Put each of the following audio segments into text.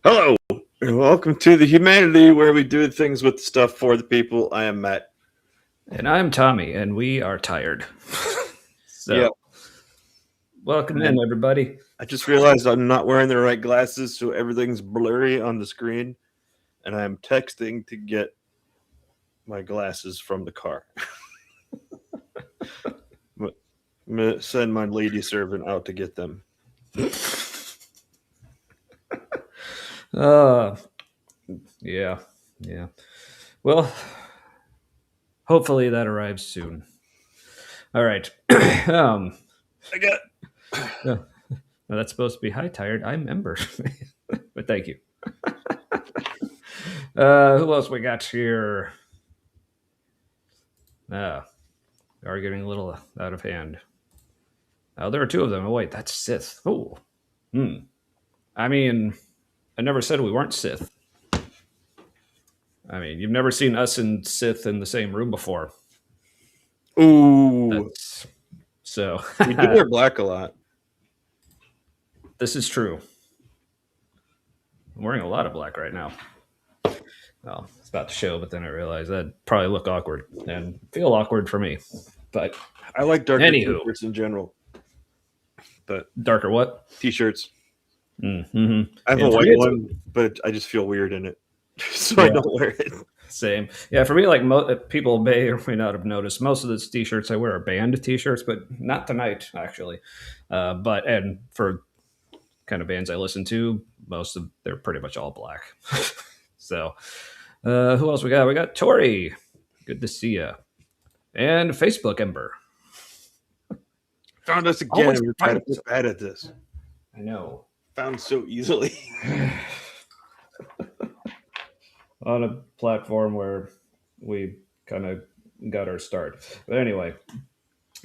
Hello, and welcome to the humanity where we do things with stuff for the people. I am Matt. And I'm Tommy, and we are tired. Yeah, So, welcome in, and everybody. I just realized I'm not wearing the right glasses, so everything's blurry on the screen, and I'm texting to get my glasses from the car. I'm gonna send my lady servant out to get them. Uh, yeah, yeah. Well, hopefully that arrives soon. All right. I got. Yeah, that's supposed to be hi, tired. I'm Ember, but thank you. Who else we got here? They are getting a little out of hand. Oh, there are two of them. Oh, wait, that's Sith. Oh, hmm. I mean, I never said we weren't Sith. I mean, you've never seen us and Sith in the same room before. Ooh, That's so. we do wear black a lot. This is true. I'm wearing a lot of black right now. Well, it's about to show, but then I realized that'd probably look awkward and feel awkward for me. But I like darker anywho, t-shirts in general, but darker what? t-shirts. Mm-hmm. I have Yeah, a for white me, it's one, but I just feel weird in it, so I yeah, don't wear it. same. Yeah, for me, like people may or may not have noticed, most of the t-shirts I wear are band t-shirts, but not tonight actually. But and for kind of bands I listen to, most of they're pretty much all black. So, who else we got? We got Tori. Good to see you. And Facebook Ember. Found us again. Always We're find. bad at this. I know. Found so easily. On a platform where we kind of got our start. But anyway,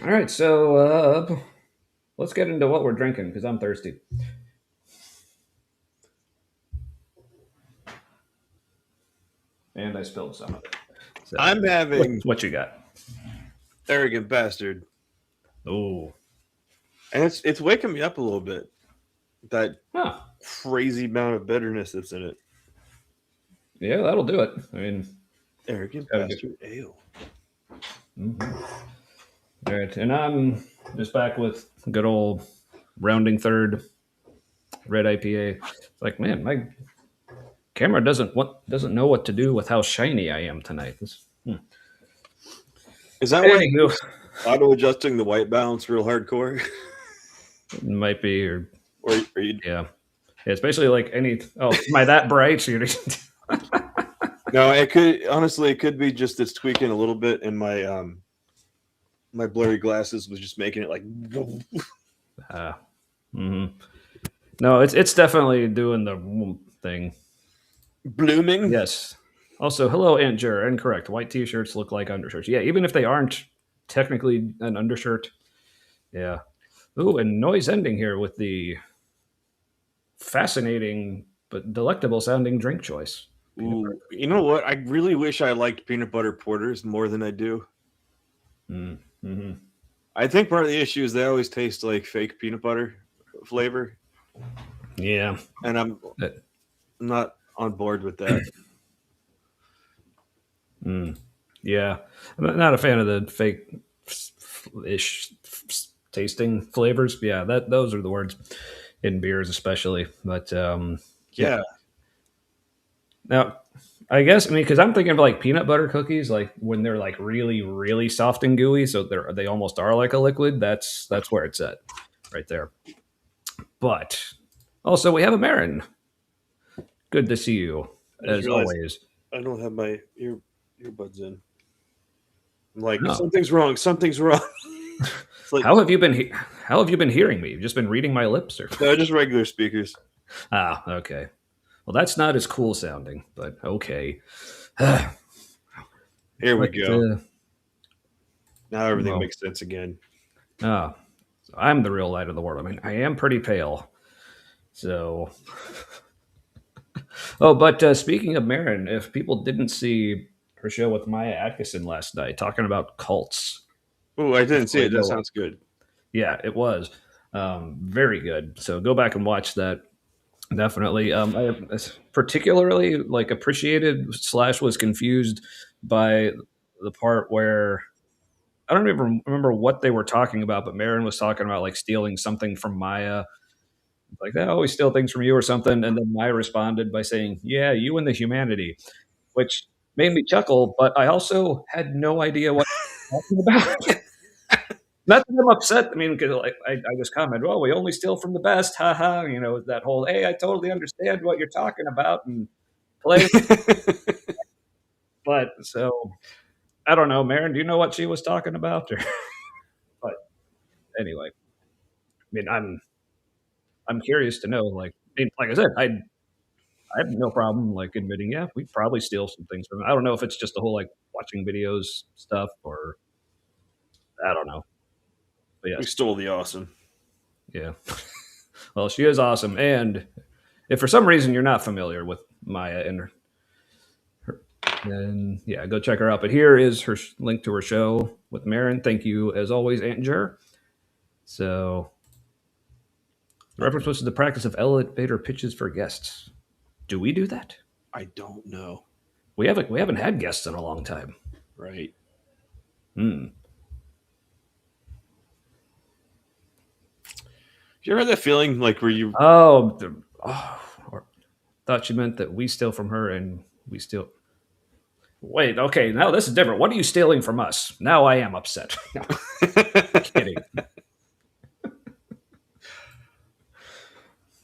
all right. So let's get into what we're drinking because I'm thirsty. And I spilled some of it. So I'm having what you got? arrogant bastard, Oh, and it's waking me up a little bit. That huh. crazy amount of bitterness that's in it. Yeah, that'll do it. I mean, Arrogant gotta get. bastard ale. Mhm. All right, and I'm just back with good old rounding third red IPA. It's like, man, my camera doesn't know what to do with how shiny I am tonight. Is that why Anywho, auto adjusting the white balance real hardcore? might be or or you? yeah. Yeah, it's basically like any. Oh, am I that bright? No, it could honestly. It could be just it's tweaking a little bit, and my blurry glasses was just making it like. uh, hmm No, it's definitely doing the thing. Blooming. Yes. Also, hello, Aunt Jer. Incorrect. White t-shirts look like undershirts. Yeah, even if they aren't technically an undershirt. Yeah. Ooh, and noise ending here with the fascinating but delectable sounding drink choice. Peanut butter Ooh, you cookie. know what? I really wish I liked peanut butter porters more than I do. Mm-hmm. I think part of the issue is they always taste like fake peanut butter flavor, Yeah. and I'm That- not on board with that. mm, yeah. I'm not a fan of the fake ish tasting flavors. Yeah, that those are the words in beers, especially. But yeah. Yeah, Now, I guess because I'm thinking of like peanut butter cookies, like when they're like really, really soft and gooey, so they almost are like a liquid. That's where it's at, right there. But also, we have a Marin. Good to see you, I just as realized always. I don't have my earbuds in. I'm like, Oh, something's wrong. Something's wrong. It's like how have you been? How have you been hearing me? You've just been reading my lips, or no, just regular speakers. okay. Well, that's not as cool sounding, but okay. Here we But go. Now everything well, makes sense again. ah, so I'm the real light of the world. I mean, I am pretty pale, so. Oh, but speaking of Marin, if people didn't see her show with Maya Atkinson last night talking about cults Oh, I didn't see before it. you That go, sounds good. yeah, it was very good. So go back and watch that. Definitely. I particularly like appreciated slash was confused by the part where I don't even remember what they were talking about, but Marin was talking about like stealing something from Maya. Like, they always steal things from you or something. And then Maya responded by saying, "Yeah, you and the humanity," which made me chuckle, but I also had no idea what they were talking about. Not that I'm upset. I mean, because like I just commented, "Well, we only steal from the best." Ha ha. That whole, "Hey, I totally understand what you're talking about," and play. But so I don't know, Marin. Do you know what she was talking about? Or, but anyway, I mean, I'm curious to know. Like, I mean, like I said, I have no problem like admitting, yeah, we probably steal some things from. I don't know if it's just the whole like watching videos stuff, or I don't know. But We yes, stole the awesome. yeah. Well, she is awesome, and if for some reason you're not familiar with Maya and her, then yeah, go check her out. But here is her link to her show with Marin. Thank you as always, Aunt Jer. So the reference was to the practice of elevator pitches for guests. Do we do that? I don't know. We haven't had guests in a long time. Right. Hmm. You ever had that feeling like where you Or thought you meant that we steal from her and we steal. Wait, okay, now this is different. What are you stealing from us? Now I am upset. No, kidding.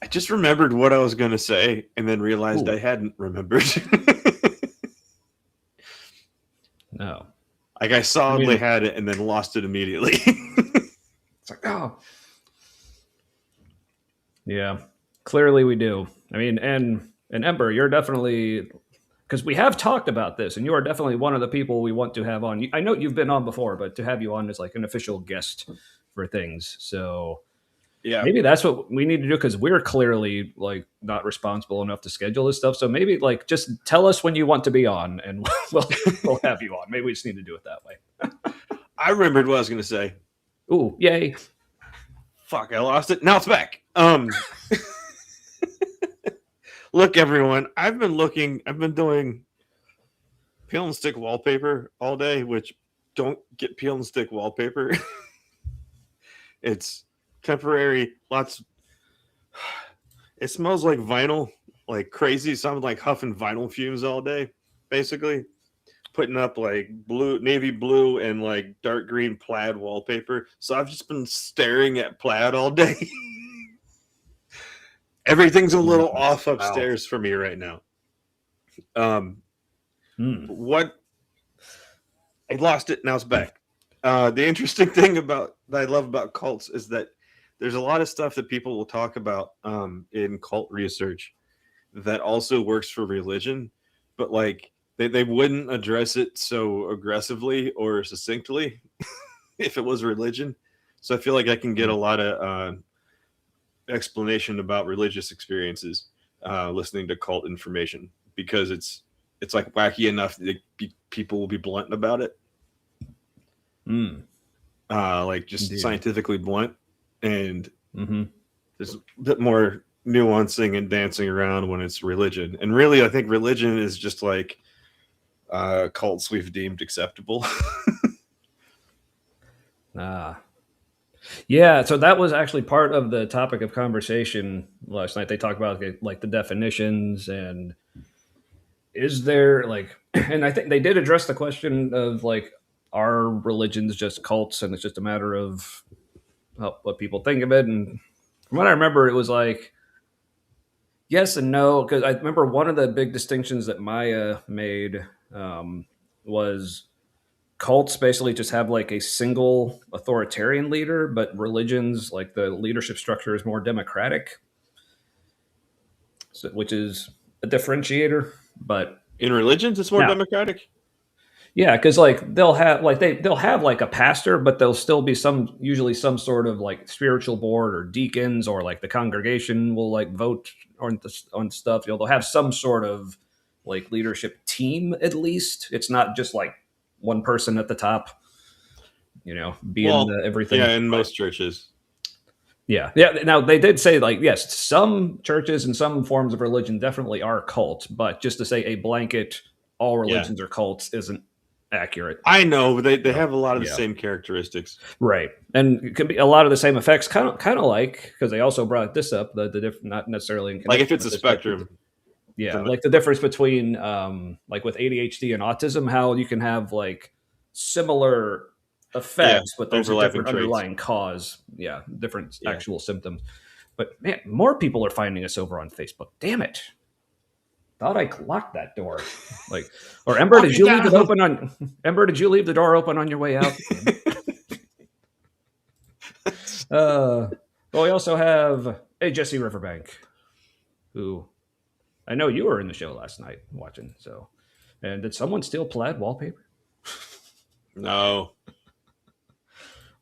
I just remembered what I was going to say and then realized Ooh, I hadn't remembered. no. Like I I solidly mean, had it and then lost it immediately. it's like, oh, yeah. Clearly we do. I mean, and Ember, you're definitely because we have talked about this, and you are definitely one of the people we want to have on. I know you've been on before, but to have you on as like an official guest for things, so Yeah. maybe that's what we need to do because we're clearly like not responsible enough to schedule this stuff. So maybe like just tell us when you want to be on, and we'll have you on. Maybe we just need to do it that way. I remembered what I was going to say. Ooh, yay! Fuck, I lost it. Now it's back. Look, everyone, I've been doing peel and stick wallpaper all day, which don't get peel and stick wallpaper. It's temporary. Lots. It smells like vinyl, like crazy. So I'm like huffing vinyl fumes all day, basically. Putting up like blue, navy blue, and like dark green plaid wallpaper. So I've just been staring at plaid all day. Everything's a little off Wow. upstairs for me right now. Um, Hmm. what I lost it, now it's back. The interesting thing about that I love about cults is that there's a lot of stuff that people will talk about in cult research that also works for religion, but like they wouldn't address it so aggressively or succinctly if it was religion. So I feel like I can get a lot of explanation about religious experiences listening to cult information because it's like wacky enough that people will be blunt about it, Hmm. like just Indeed. scientifically blunt, and Mm-hmm. there's a bit more nuancing and dancing around when it's religion. And really, I think religion is just like cults we've deemed acceptable. Ah. Yeah, so that was actually part of the topic of conversation last night. They talked about like the definitions and is there like, and I think they did address the question of like, are religions just cults and it's just a matter of what people think of it? And from what I remember, it was like yes and no because I remember one of the big distinctions that Maya made was cults basically just have like a single authoritarian leader, but religions like the leadership structure is more democratic, so, which is a differentiator. But In religions, it's more now, democratic. yeah, because like they'll have like a pastor, but there'll still be usually some sort of like spiritual board or deacons or like the congregation will like vote on stuff. They'll have some sort of like leadership team at least. It's not just like one person at the top, being Well, the everything. yeah, in But most churches. Yeah. Yeah. Now they did say like, yes, some churches and some forms of religion definitely are cults, but just to say a blanket all Yeah, religions are cults isn't accurate. I know, but they So, have a lot of the yeah. same characteristics. Right. And it can be a lot of the same effects, kind of like because they also brought this up, the different, not necessarily in Like if connection it's with a this, but spectrum, yeah, then like the difference between like with ADHD and autism, how you can have like similar yeah, effects, but there's a overlapping different traits. underlying cause. Yeah, different Yeah. actual symptoms. But man, more people are finding us over on Facebook. Damn it. Thought I locked that door. Like, or Ember, Lock did it you leave it down. open on Ember, did you leave the door open on your way out? Damn it. Well, we also have a Jesse Riverbank, who I know you were in the show last night watching. So, and did someone steal plaid wallpaper? No.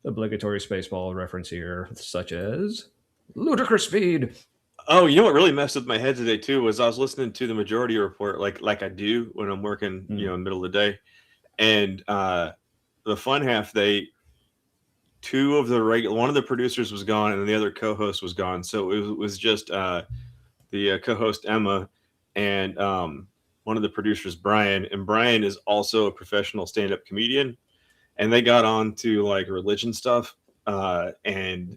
Obligatory Spaceball reference here, such as ludicrous speed. Oh, you know what really messed with my head today too was I was listening to the Majority Report, like I do when I'm working, Mm. in the middle of the day, and the fun half, two of the regular one of the producers was gone, and the other co-host was gone, so it was just the co-host Emma and one of the producers Brian, and Brian is also a professional stand-up comedian, and they got on to like religion stuff, and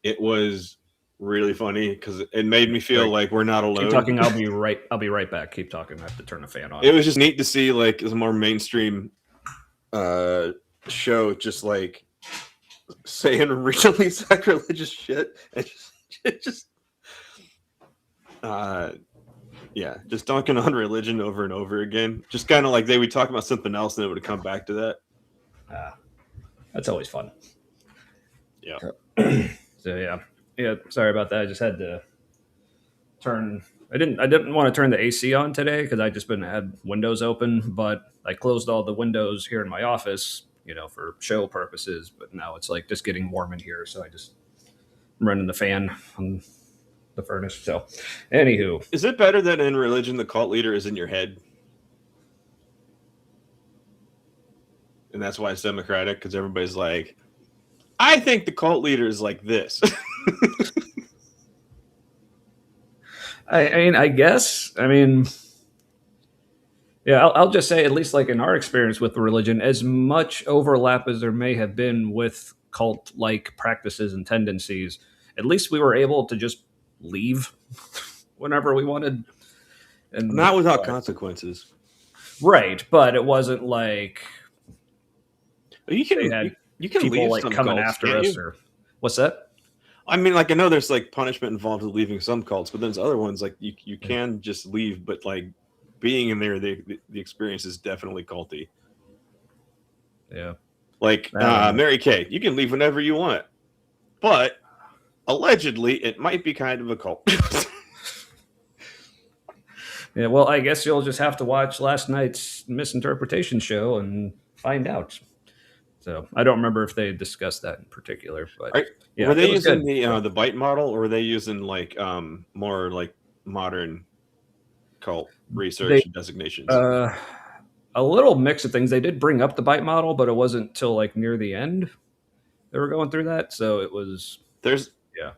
it was really funny because it made me feel Sorry, like we're not keep alone. talking. I'll be right. I'll be right back. Keep talking. I have to turn the fan on. It was just neat to see like a more mainstream uh show just like saying really sacrilegious shit and just uh yeah, just dunking on religion over and over again. Just kind of like they would talk about something else and it would come back to that. Ah, that's always fun. Yeah. So yeah. Sorry about that. I just had to turn. I didn't want to turn the AC on today because I just been had windows open, but I closed all the windows here in my office, for show purposes. But now it's like just getting warm in here, so I just running the fan on the furnace. So, anywho, Is it better that in religion the cult leader is in your head? And that's why it's democratic because everybody's like, I think the cult leader is like this. I guess. I mean, yeah, I'll just say, at least like in our experience with the religion, as much overlap as there may have been with cult like practices and tendencies, at least we were able to just leave whenever we wanted. And Not without consequences. right, but it wasn't like You they can had you can people leave like some coming cults, after can't us you? or what's that? I mean, like I know there's like punishment involved with leaving some cults, but there's other ones like you can just leave, but like being in there, the experience is definitely culty. Yeah. Like Mary Kay, you can leave whenever you want, but allegedly it might be kind of a cult. Yeah, well, I guess you'll just have to watch last night's misinterpretation show and find out. So I don't remember if they discussed that in particular, but yeah, Were they it was using good. the bite model, or were they using like more like modern cult They research and designations? uh, a little mix of things. They did bring up the bite model, but it wasn't till like near the end they were going through that. So it was, There's yeah,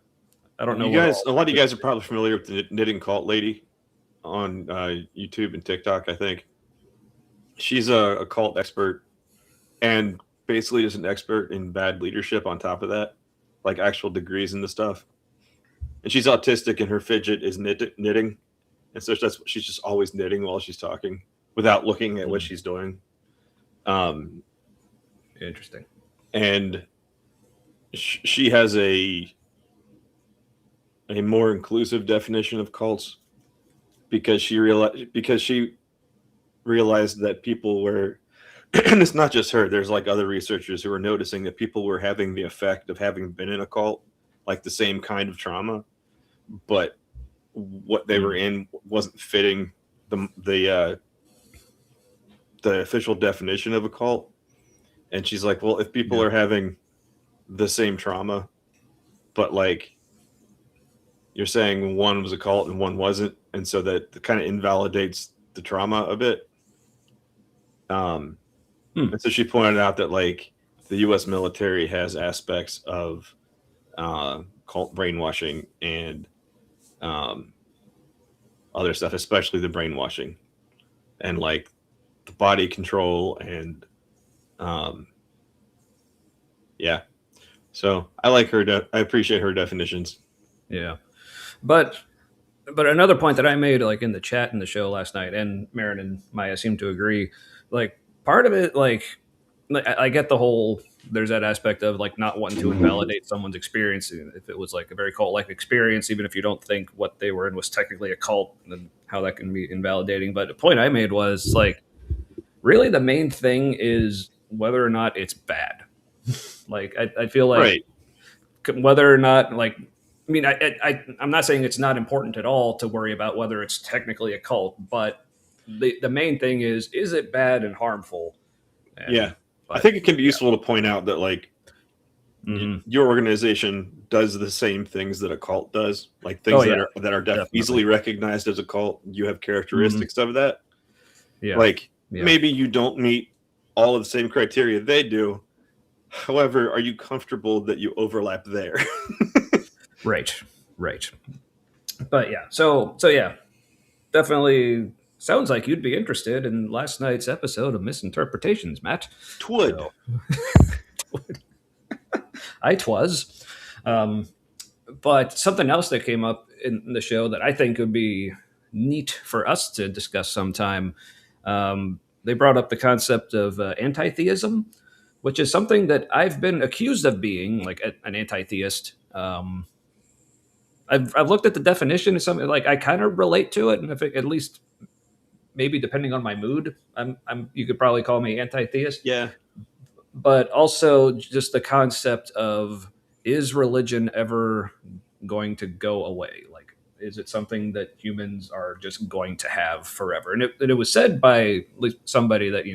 I don't know you what guys. all. A lot of you guys are probably familiar with the knitting cult lady on YouTube and TikTok. I think she's a cult expert and basically is an expert in bad leadership. On top of that, like actual degrees in the stuff. And she's autistic, and her fidget is knitting, and so she's just always knitting while she's talking without looking at what she's doing. Um, Interesting. and she has a more inclusive definition of cults because she realized that people were and it's not just her, there's like other researchers who are noticing that people were having the effect of having been in a cult, like the same kind of trauma, but what they were in wasn't fitting the official definition of a cult. And she's like, well, if people Yeah. are having the same trauma, but like you're saying one was a cult and one wasn't, and so that kind of invalidates the trauma a bit. And so she pointed out that like the U.S. military has aspects of cult brainwashing and um, other stuff, especially the brainwashing and like the body control and um, yeah. So I like her. I appreciate her definitions. Yeah. But another point that I made, like in the chat in the show last night, and Marin and Maya seem to agree. Like part of it, like, I get the whole. There's that aspect of like not wanting to invalidate someone's experience. If it was like a very cult-like experience, even if you don't think what they were in was technically a cult, then how that can be invalidating. But the point I made was like, really, the main thing is whether or not it's bad. Like I feel like Right. whether or not like I mean I'm not saying it's not important at all to worry about whether it's technically a cult, but the main thing is it bad and harmful? And Yeah. I but think it can be yeah. useful to point out that like Mm-hmm. your organization does the same things that a cult does, like Oh things yeah, that are definitely. easily recognized as a cult. You have Mm-hmm. characteristics of that. Yeah, Like yeah, maybe you don't meet all of the same criteria they do. However, are you comfortable that you overlap there? right, right. But yeah, so yeah, definitely sounds like you'd be interested in last night's episode of Misinterpretations, Matt. Twould. So I twas. Um, But something else that came up in the show that I think would be neat for us to discuss sometime. They brought up the concept of anti-theism, which is something that I've been accused of being, like an anti-theist. I've looked at the definition of something like I kind of relate to it, and if it, at least maybe depending on my mood, I'm you could probably call me anti-theist. Yeah. But also just the concept of, is religion ever going to go away? Like, is it something that humans are just going to have forever? And it was said by at least somebody that,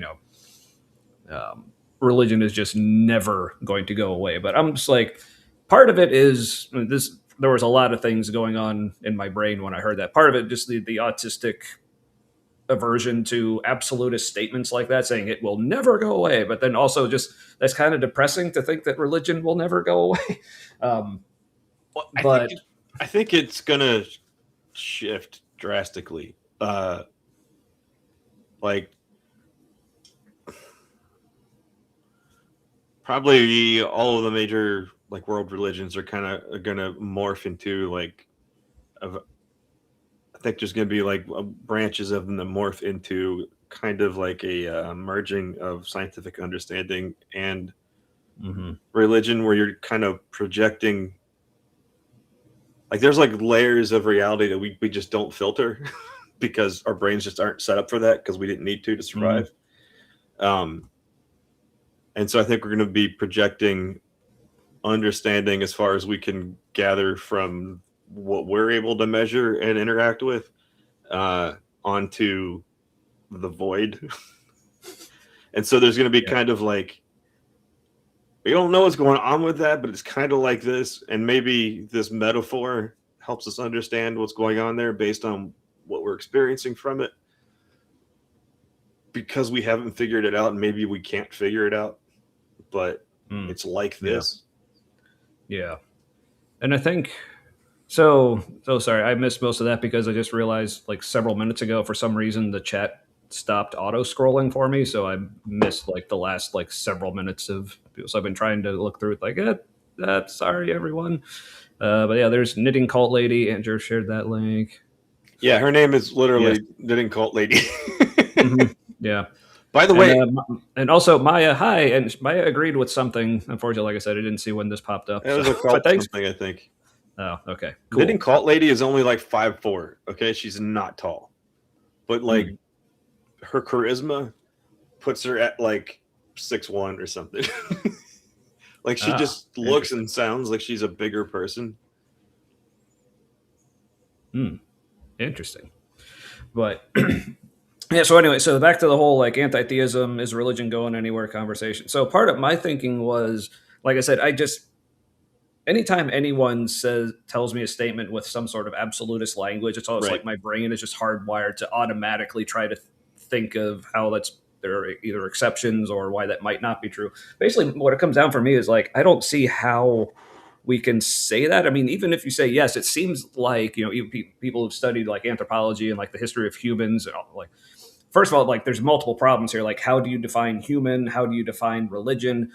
religion is just never going to go away. But I'm just like, part of it is this. There was a lot of things going on in my brain when I heard that. Part of it, just the autistic aversion to absolutist statements like that, saying it will never go away. But then also, just that's kind of depressing to think that religion will never go away. Um, Well, but I think it's gonna shift drastically. Like probably all of the major like world religions are kind of gonna morph into like of I think there's going to be like branches of them that morph into kind of like a merging of scientific understanding and mhm, religion, where you're kind of projecting like there's like layers of reality that we just don't filter because our brains just aren't set up for that because we didn't need to mhm, survive. Um, and so I think we're going to be projecting understanding as far as we can gather from what we're able to measure and interact with uh, onto the void. And so there's going to be yeah, kind of like, we don't know what's going on with that, but it's kind of like this. And maybe this metaphor helps us understand what's going on there based on what we're experiencing from it. Because we haven't figured it out, and maybe we can't figure it out, but mm, it's like yeah, this. yeah. And I think so. So sorry, I missed most of that because I just realized like several minutes ago, for some reason, the chat stopped auto scrolling for me, so I missed like the last like several minutes of. So I've been trying to look through it, like, sorry everyone. But yeah, there's knitting cult lady. Andrew shared that link. Yeah, her name is Yes. literally Knitting Cult Lady. Hmm. Yeah. By the And way, and also Maya, hi, and Maya agreed with something. Unfortunately, like I said, I didn't see when this popped up. it So, was a but cult thanks. something, I think. Oh, okay, Knitting cool. Cult Lady is only like 5'4". Okay, she's not tall, but like Hmm. her charisma puts her at like 6'1" or something. Like she Ah, just looks interesting. and sounds like she's a bigger person. Hmm, interesting. But yeah. So anyway, so back to the whole like anti-theism, is religion going anywhere conversation. So part of my thinking was, like I said, I just anytime anyone tells me a statement with some sort of absolutist language, it's almost Right. like my brain is just hardwired to automatically try to think of how that's there are either exceptions or why that might not be true. Basically, what it comes down for me is like I don't see how we can say that. I mean, even if you say yes, it seems like, people who've studied like anthropology and like the history of humans and all, like, first of all, like there's multiple problems here. Like, how do you define human? How do you define religion?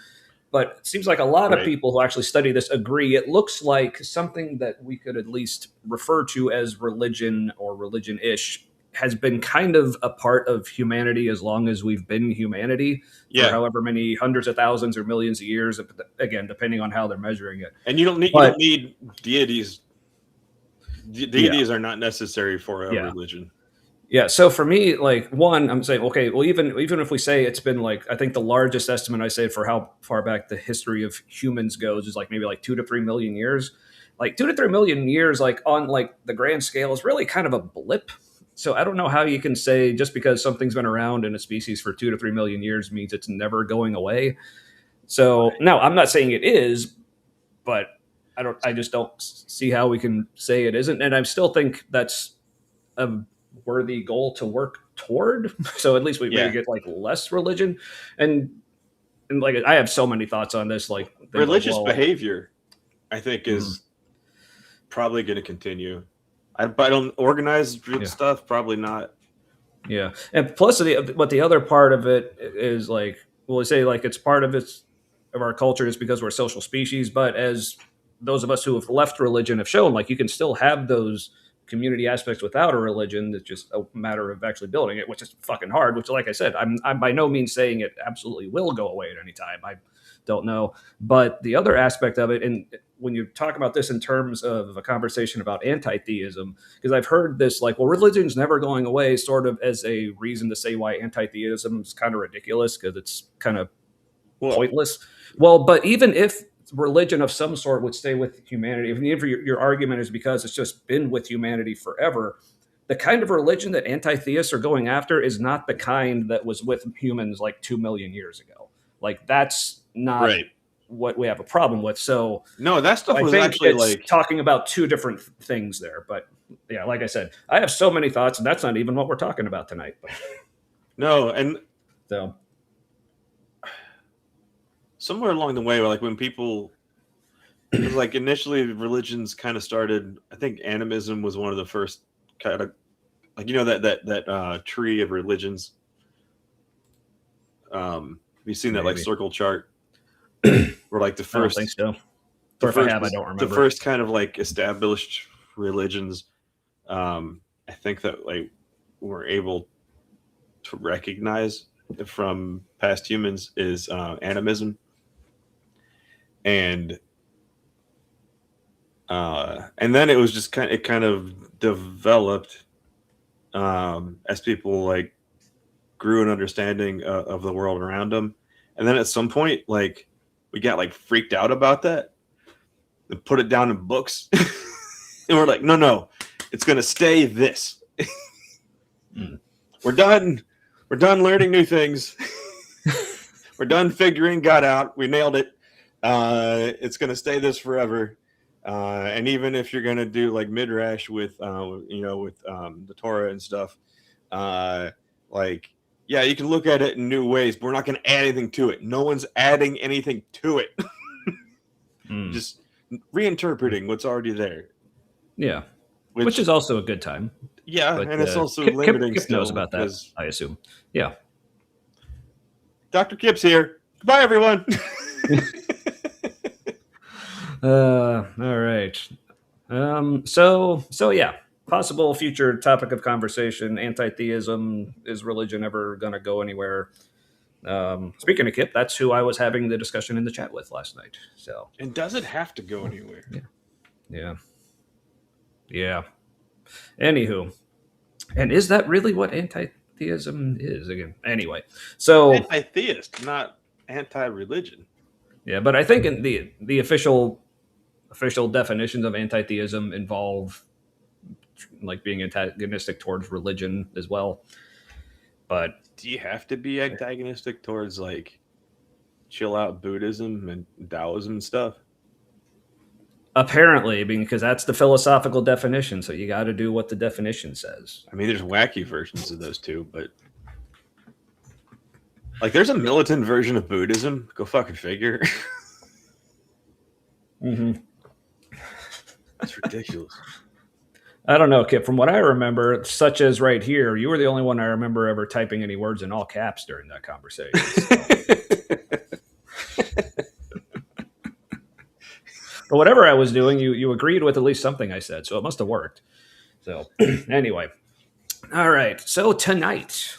But it seems like a lot of Right. people who actually study this agree it looks like something that we could at least refer to as religion or religion-ish has been kind of a part of humanity as long as we've been humanity for Yeah. however many hundreds of thousands or millions of years, again, depending on how they're measuring it. And you don't But need deities. yeah, Deities are not necessary for a yeah. religion. Yeah, so for me, like, one, I'm saying, okay, well, even if we say it's been like, I think the largest estimate I say for how far back the history of humans goes is like maybe like 2 to 3 million years. Like 2 to 3 million years, like on like the grand scale, is really kind of a blip. So I don't know how you can say just because something's been around in a species for 2 to 3 million years means it's never going away. So Right. no, I'm not saying it is, but I just don't see how we can say it isn't, and I still think that's a worthy goal to work toward. So at least we maybe Yeah. get like less religion, and like I have so many thoughts on this, like things like, Religious well, behavior, I think, mhm, is probably going to continue. I don't organize yeah, stuff. Probably not. yeah, and plus but the other part of it is like, well, we say like it's part of our culture is because we're a social species, but as those of us who have left religion have shown, like you can still have those community aspects without a religion. It's just a matter of actually building it, which is fucking hard. Which, like I said, I'm by no means saying it absolutely will go away at any time. I don't know, but the other aspect of it, and when you talk about this in terms of a conversation about anti-theism, because I've heard this like, well, religion's never going away, sort of as a reason to say why anti-theism is kind of ridiculous because it's kind of Well, pointless. Well, but even if religion of some sort would stay with humanity, even if your argument is because it's just been with humanity forever, the kind of religion that anti-theists are going after is not the kind that was with humans like 2 million years ago. Like, that's not right. what we have a problem with. So No, that stuff I was think actually it's like talking about two different things there. But yeah, like I said, I have so many thoughts, and that's not even what we're talking about tonight. no, and So somewhere along the way, like when people, because like initially religions kind of started. I think animism was one of the first kind of like that tree of religions. Have you seen that like maybe. circle chart where like I don't think so. the Or if I first have, I don't the remember. first kind of like established religions, I think that like we're able to recognize from past humans is animism, and then it was just kind of developed as people like grew an understanding of the world around them, and then at some point like we got like freaked out about that and put it down in books, and we're like, no, it's gonna stay this. Mm. We're done. We're done learning new things. We're done figuring God out. We nailed it. It's gonna stay this forever. And even if you're gonna do like midrash with the Torah and stuff, like yeah, you can look at it in new ways, but we're not gonna add anything to it. No one's adding anything to it. Mm. Just reinterpreting what's already there. Yeah, which Which is also a good time. yeah, But and it's also Kip, limiting Kip knows still about that, because I assume. Yeah. Dr. Kip's here. Goodbye, everyone. All right. So yeah, possible future topic of conversation: anti-theism. Is religion ever going to go anywhere? Speaking of Kip, that's who I was having the discussion in the chat with last night. So And does it have to go anywhere? yeah, yeah, yeah. Anywho, and is that really what anti-theism is? Again, anyway. So Anti-theist, not anti-religion. yeah, but I think in the official definitions of anti-theism involve like being antagonistic towards religion as well. But Do you have to be antagonistic towards like chill out Buddhism and Taoism and stuff? apparently, because that's the philosophical definition, so you got to do what the definition says. I mean, there's wacky versions of those too, but like there's a militant version of Buddhism. Go fucking figure. Mm-hmm. That's ridiculous. I don't know, Kip. From what I remember, such as right here, you were the only one I remember ever typing any words in all caps during that conversation. So. But whatever I was doing, you agreed with at least something I said, so it must have worked. So anyway, all right. So tonight,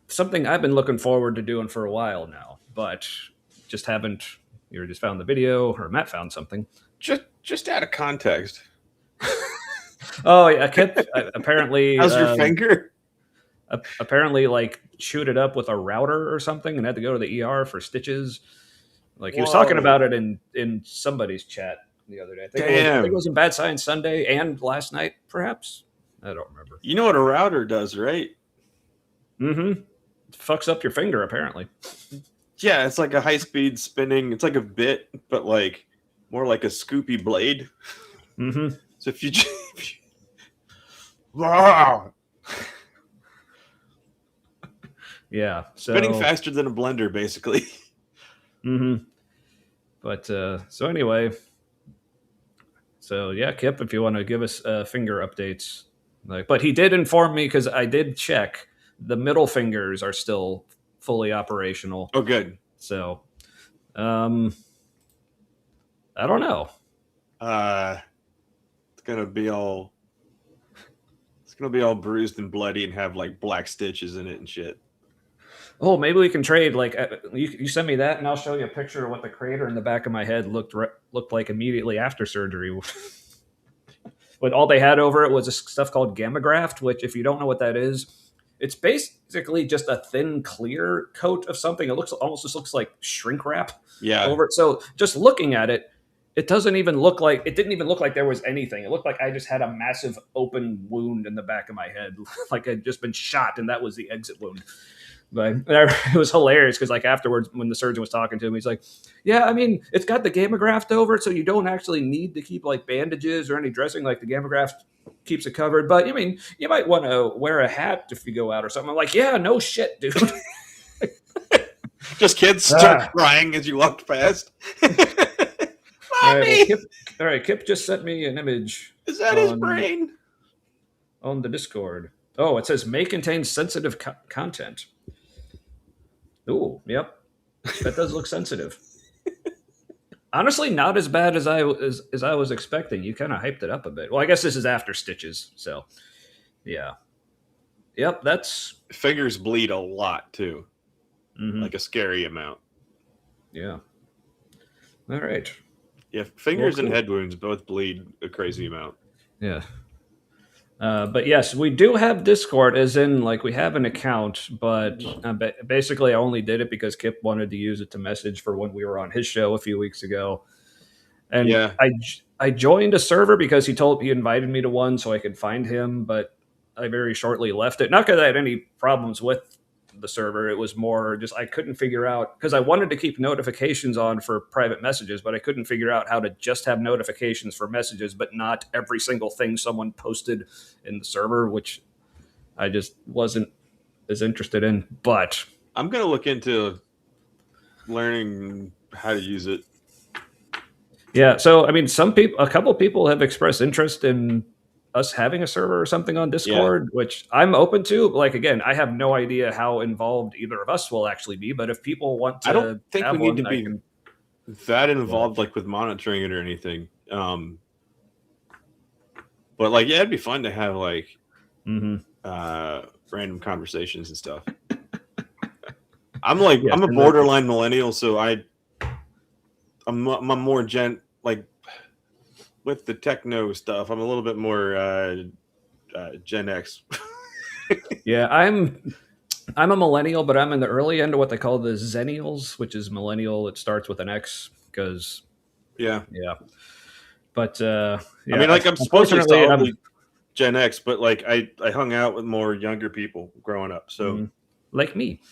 something I've been looking forward to doing for a while now, but just haven't. You just found the video, or Matt found something. Just out of context. Oh yeah, Kip apparently. How's your finger? Apparently, like chewed it up with a router or something, and had to go to the ER for stitches. Like he was talking about it in somebody's chat the other day. I think it was in Bad Science Sunday and last night, perhaps. I don't remember. You know what a router does, right? Mm-hmm. Fucks up your finger, apparently. Yeah, it's like a high-speed spinning. It's like a bit, but like more like a scoopy blade. Mm-hmm. So if you wow, yeah, so spinning faster than a blender, basically. Mm-hmm. But so anyway, so yeah, Kip, if you want to give us finger updates, like, but he did inform me because I did check the middle fingers are still fully operational. Oh, good. So, I don't know. It's gonna be all bruised and bloody and have like black stitches in it and shit. Oh, maybe we can trade. Like, you send me that, and I'll show you a picture of what the crater in the back of my head looked like immediately after surgery. But all they had over it was this stuff called gamma graft, which, if you don't know what that is, it's basically just a thin, clear coat of something. It almost looks like shrink wrap over it. So just looking at it, it didn't even look like there was anything. It looked like I just had a massive open wound in the back of my head, like I'd just been shot, and that was the exit wound. But it was hilarious because, like, afterwards, when the surgeon was talking to him, he's like, "Yeah, I mean, it's got the gamma graft over it, so you don't actually need to keep like bandages or any dressing. Like the gamma graft keeps it covered. But I mean, you might want to wear a hat if you go out or something." I'm like, "Yeah, no shit, dude." Just kids start crying as you walked past. Mommy! All right, Kip just sent me an image. Is that his brain? On the Discord. Oh, it says may contain sensitive content. Oh, yep. That does look sensitive. Honestly, not as bad as I was expecting. You kind of hyped it up a bit. Well, I guess this is after stitches, so yeah. Yep, that's fingers bleed a lot too, like a scary amount. Yeah. All right. Yeah, fingers and head wounds both bleed a crazy amount. Yeah. But yes, we do have Discord, as in, like, we have an account, but basically I only did it because Kip wanted to use it to message for when we were on his show a few weeks ago. And yeah. I joined a server because he invited me to one so I could find him, but I very shortly left it. Not because I had any problems with the server. It was more just I couldn't figure out, because I wanted to keep notifications on for private messages, but I couldn't figure out how to just have notifications for messages, but not every single thing someone posted in the server, which I just wasn't as interested in. But I'm going to look into learning how to use it. Yeah. So, I mean, a couple people have expressed interest in us having a server or something on Discord, which I'm open to. Like, again, I have no idea how involved either of us will actually be, but if people want to, I don't think we need to be that involved, like with monitoring it or anything. But like, yeah, it'd be fun to have like random conversations and stuff. I'm a borderline millennial, so I'm more like with the techno stuff. I'm a little bit more Gen X. Yeah, I'm a millennial, but I'm in the early end of what they call the Zennials, which is millennial. It starts with an X because yeah. But I mean, like, I'm supposedly solidly Gen X, but like I hung out with more younger people growing up, so like me.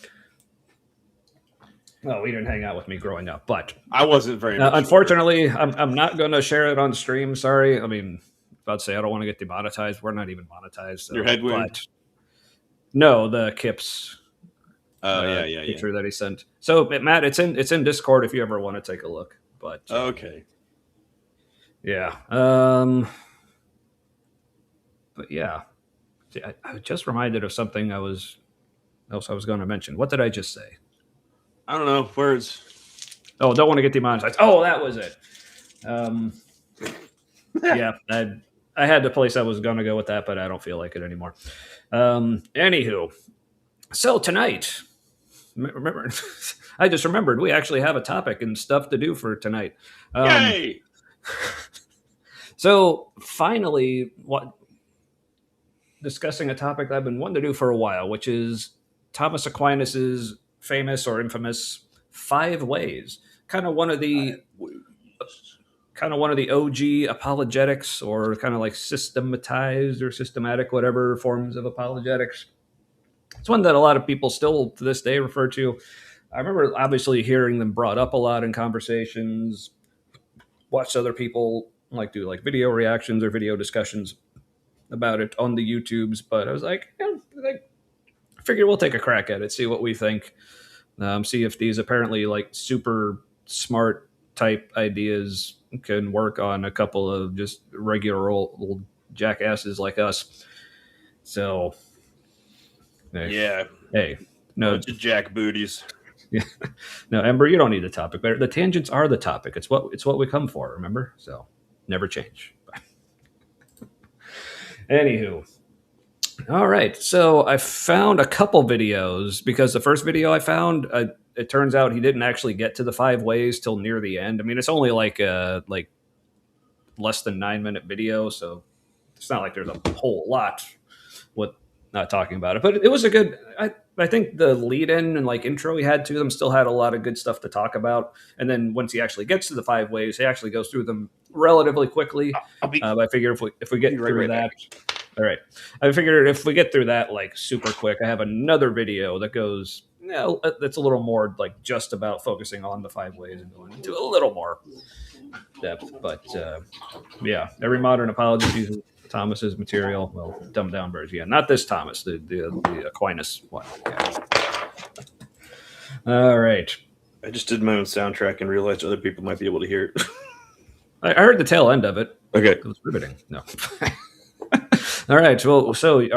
Well, we didn't hang out with me growing up, but I wasn't very much. Unfortunately, I'm not going to share it on stream. Sorry. I mean, I'd say I don't want to get demonetized. We're not even monetized. So, your head wound? No, the Kip's. Picture that he sent. So, Matt, it's in Discord if you ever want to take a look. But okay. Yeah. But yeah, I just reminded of something else I was going to mention. What did I just say? I don't know words. Oh, don't want to get demonetized. Oh, that was it. Um, yeah, I had the place I was going to go with that, but I don't feel like it anymore. Anywho, so tonight, remember, I just remembered we actually have a topic and stuff to do for tonight. Yay! So finally, what discussing a topic that I've been wanting to do for a while, which is Thomas Aquinas's famous or infamous five ways. Kind of one of the OG apologetics, or kind of like systematized or systematic, whatever forms of apologetics. It's one that a lot of people still to this day refer to. I remember obviously hearing them brought up a lot in conversations, watched other people like do like video reactions or video discussions about it on the YouTubes, but I was like, I figure we'll take a crack at it, see what we think, see if these apparently like super smart type ideas can work on a couple of just regular old jackasses like us. So, hey, Yeah, hey, no, bunch of jack booties. no, Ember, you don't need a topic. The tangents are the topic. It's what we come for. Remember, so never change. Anywho, all right. So I found a couple videos because the first video I found, it turns out he didn't actually get to the five ways till near the end. I mean, it's only like less than 9 minute video, so it's not like there's a whole lot with not talking about it. But it was a good. I think the lead in and like intro he had to them still had a lot of good stuff to talk about. And then once he actually gets to the five ways, he actually goes through them relatively quickly. I figure if we get through that. Back. All right. I figured if we get through that like super quick, I have another video that goes, that's a little more like just about focusing on the five ways and going into a little more depth. But yeah, every modern apologist uses Thomas's material. Well, dumbed down version. Yeah, not this Thomas, the Aquinas one. Yeah. All right. I just did my own soundtrack and realized other people might be able to hear it. I heard the tail end of it. Okay. It was riveting. No. All right. Well, so these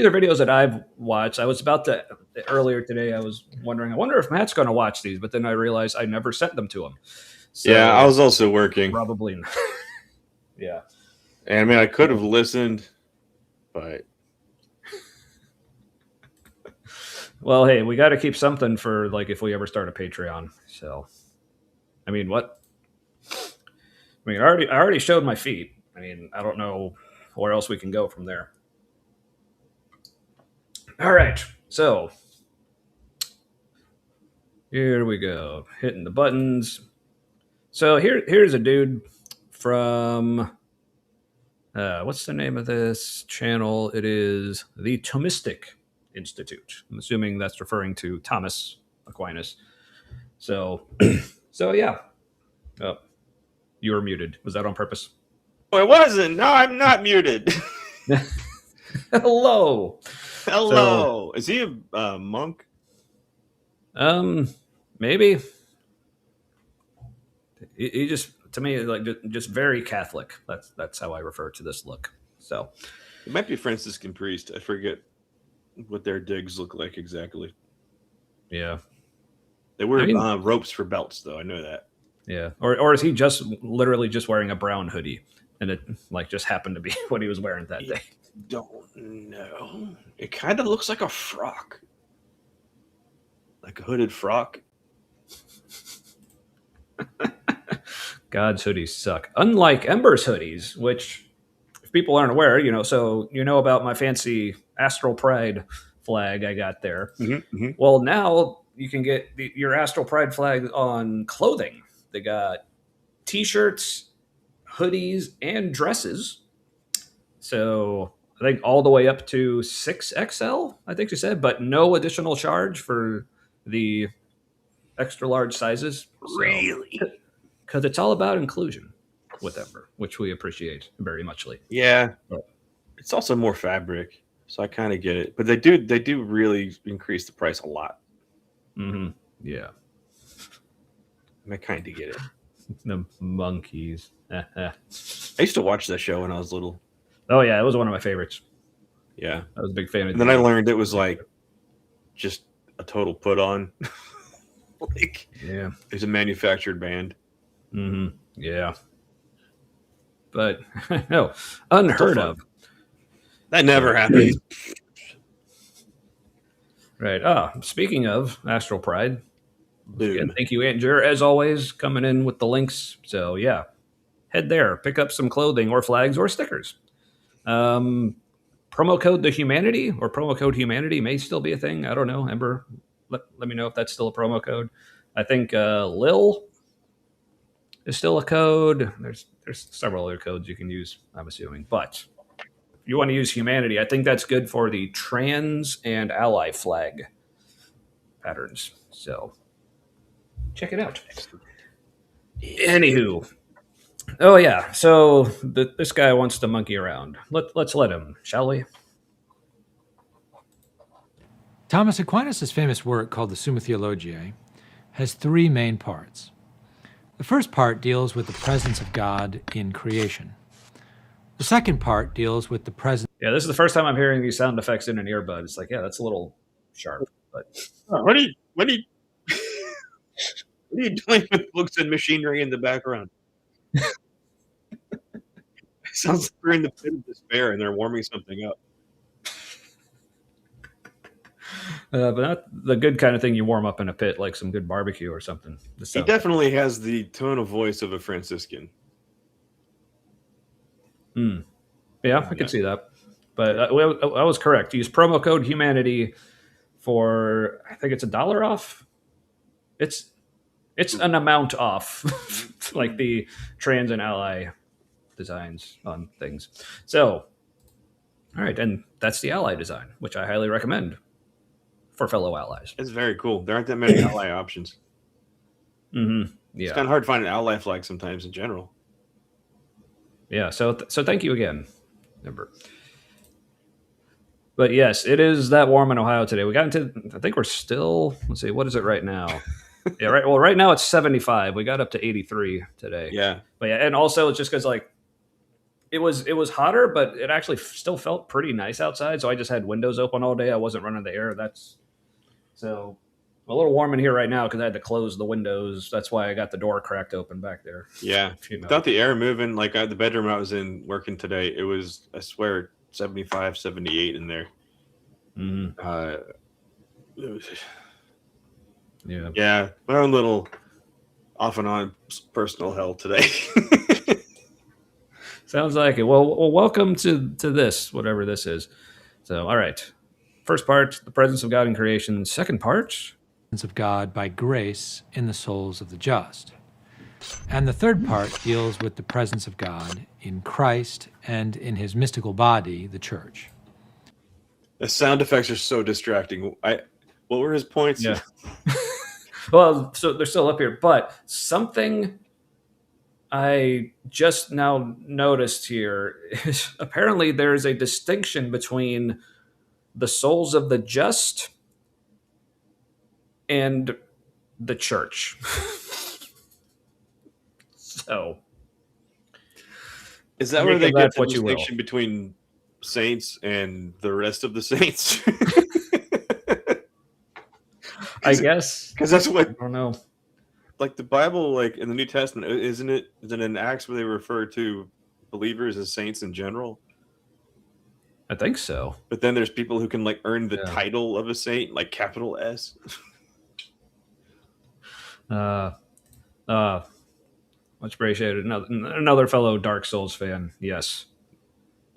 are videos that I've watched. I was about to earlier today. I was wondering. I wonder if Matt's going to watch these, but then I realized I never sent them to him. So yeah, I was also working. Probably not. Yeah. And I mean, I could have listened, but well, hey, we got to keep something for like if we ever start a Patreon. So, I mean, what? I mean, I already showed my feet. I mean, I don't know where else we can go from there. All right, so here we go, hitting the buttons. So here's a dude from what's the name of this channel? It is the Thomistic Institute. I'm assuming that's referring to Thomas Aquinas. So, so yeah. Oh, you were muted. Was that on purpose? Oh, it wasn't. No, I'm not muted. Hello. Hello. So, is he a monk? Maybe. He just, to me, like just very Catholic. That's how I refer to this look. So it might be a Franciscan priest. I forget what their digs look like exactly. Yeah, they wear ropes for belts, though. I know that. Yeah, or is he just literally just wearing a brown hoodie, and it like just happened to be what he was wearing that day? Don't know. It kind of looks like a frock, like a hooded frock. God's hoodies suck. Unlike Ember's hoodies, which, if people aren't aware, so you know about my fancy Astral Pride flag I got there. Mm-hmm, mm-hmm. Well, now you can get your Astral Pride flag on clothing. They got T-shirts, hoodies, and dresses. So I think all the way up to 6XL, I think you said, but no additional charge for the extra large sizes. Really? Because it's all about inclusion with Ember, which we appreciate very muchly. Yeah. But it's also more fabric, so I kind of get it. But they do really increase the price a lot. Mm-hmm. Yeah. I kind of get it. The monkeys. I used to watch that show when I was little. Oh yeah, it was one of my favorites. Yeah. I was a big fan of And then I the. learned it was like just a total put on. Like Yeah. it's a manufactured band. Yeah. But no, unheard fun. of. That never happens. Right. Speaking of Astral Pride, again, Dude. thank you, Andrew, as always, coming in with the links. So yeah, head there, pick up some clothing or flags or stickers. Promo code the humanity or promo code humanity may still be a thing. I don't know. Ember, let me know if that's still a promo code. I think Lil is still a code. There's several other codes you can use, I'm assuming. But if you want to use humanity, I think that's good for the trans and ally flag patterns. So check it out. Anywho. Oh yeah. So this guy wants to monkey around. Let's let him, shall we? Thomas Aquinas' famous work called the Summa Theologiae has three main parts. The first part deals with the presence of God in creation. The second part deals with the presence. Yeah, this is the first time I'm hearing these sound effects in an earbud. It's like, yeah, that's a little sharp, but What are you what are you doing with books and machinery in the background? It sounds like we're in the pit of despair and they're warming something up. but not the good kind of thing you warm up in a pit, like some good barbecue or something. He definitely has the tone of voice of a Franciscan. Yeah, I can see that. But I was correct. Use promo code humanity for I think it's $1 off. It's an amount off, like the trans and ally designs on things. So, all right, and that's the ally design, which I highly recommend for fellow allies. It's very cool. There aren't that many ally options. Yeah, it's kind of hard to find an ally flag sometimes in general. Yeah, so thank you again, Ember. But yes, it is that warm in Ohio today. We got into, I think we're still, let's see, what is it right now? Yeah, right. Well, right now it's 75. We got up to 83 today. Yeah. But yeah, and also it's just because like it was hotter, but it actually still felt pretty nice outside. So I just had windows open all day. I wasn't running the air. That's so a little warm in here right now because I had to close the windows. That's why I got the door cracked open back there. Yeah. Without the air moving, like the bedroom I was in working today, it was, I swear, 75, 78 in there. It was, yeah, my own little off and on personal hell today. Sounds like it. Well, welcome to this, whatever this is. So, all right. First part, the presence of God in creation. Second part, of God by grace in the souls of the just. And the third part deals with the presence of God in Christ and in his mystical body, the church. The sound effects are so distracting. What were his points? Yeah. Well, so they're still up here, but something I just now noticed here is apparently there's a distinction between the souls of the just and the church. So, is that where they get the distinction between saints and the rest of the saints? I guess because that's what I don't know. Like the Bible, like in the New Testament, isn't it in Acts where they refer to believers as saints in general? I think so. But then there's people who can like earn the title of a saint, like capital S. Much appreciated. Another fellow Dark Souls fan. Yes.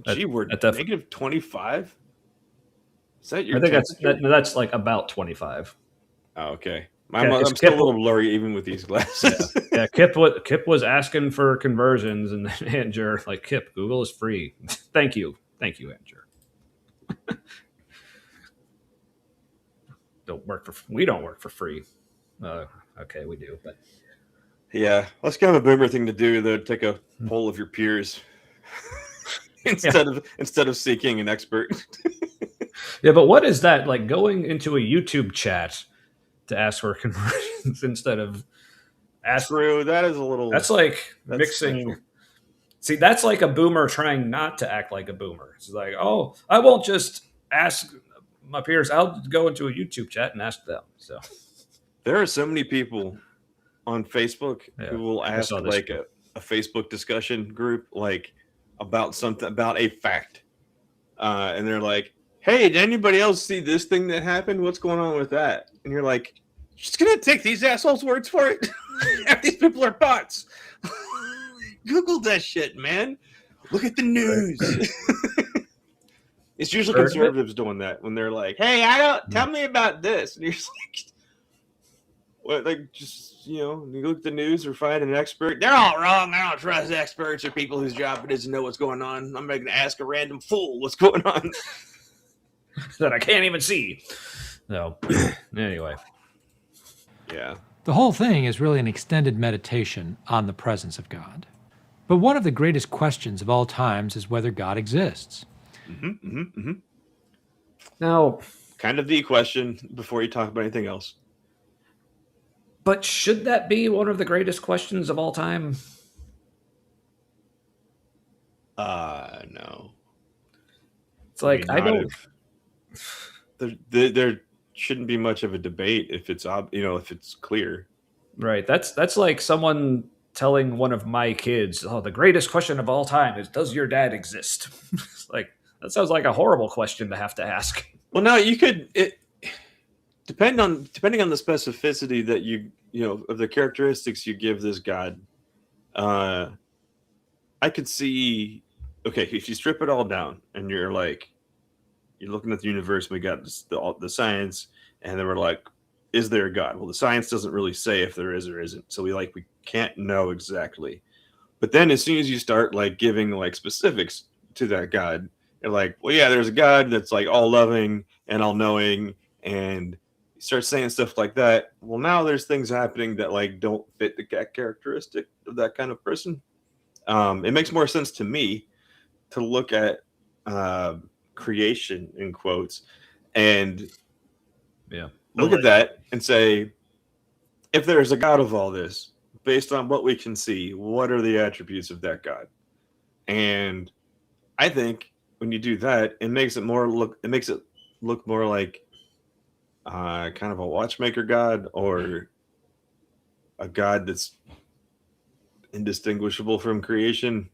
Gee, we're negative 25. Is that your? I think that's like about 25. Oh, okay. I'm still a little blurry even with these glasses. Yeah. Kip was asking for conversions, and then Andrew like, Kip, Google is free. Thank you, Andrew. We don't work for free. Okay, we do, but yeah, let's kind of a boomer thing to do. Though, take a poll of your peers instead of seeking an expert. Yeah, but what is that like? Going into a YouTube chat to ask for conversions instead of ask. True, that is a little. That's like That's mixing. sexual. See, that's like a boomer trying not to act like a boomer. It's like, oh, I won't just ask my peers. I'll go into a YouTube chat and ask them. So There are so many people on Facebook yeah, who will I ask saw this like a Facebook discussion group like about something about a fact, and they're like, "Hey, did anybody else see this thing that happened? What's going on with that?" And you're like, "Just gonna take these assholes' words for it? Half these people are bots. Google that shit, man. Look at the news." It's usually Heard of it? conservatives doing that when they're like, "Hey, I don't tell me about this," and you're just like, "What? Like, just you look at the news or find an expert. They're all wrong. I don't trust experts or people whose job it is to know what's going on. I'm not going to ask a random fool what's going on." that I can't even see. So anyway, Yeah. The whole thing is really an extended meditation on the presence of God. But one of the greatest questions of all times is whether God exists. now, Kind of the question before you talk about anything else. but should that be one of the greatest questions of all time? No. It's like I don't. There shouldn't be much of a debate if it's if it's clear. Right. That's like someone telling one of my kids, "Oh, the greatest question of all time is, does your dad exist?" It's like that sounds like a horrible question to have to ask. Well, no, you could depending on the specificity that you of the characteristics you give this god. I could see, okay, if you strip it all down and you're looking at the universe, we got the science, and then we're like, is there a God? Well, the science doesn't really say if there is or isn't, so we can't know exactly. But then as soon as you start like giving like specifics to that God, you're like, well, yeah, there's a God that's like all loving and all knowing, and you start saying stuff like that. Well, now there's things happening that like don't fit the characteristic of that kind of person. It makes more sense to me to look at creation in quotes and Yeah. look at that and say, if there's a God of all this, based on what we can see, what are the attributes of that God? And I think when you do that, it makes it look more like kind of a watchmaker God, or a God that's indistinguishable from creation.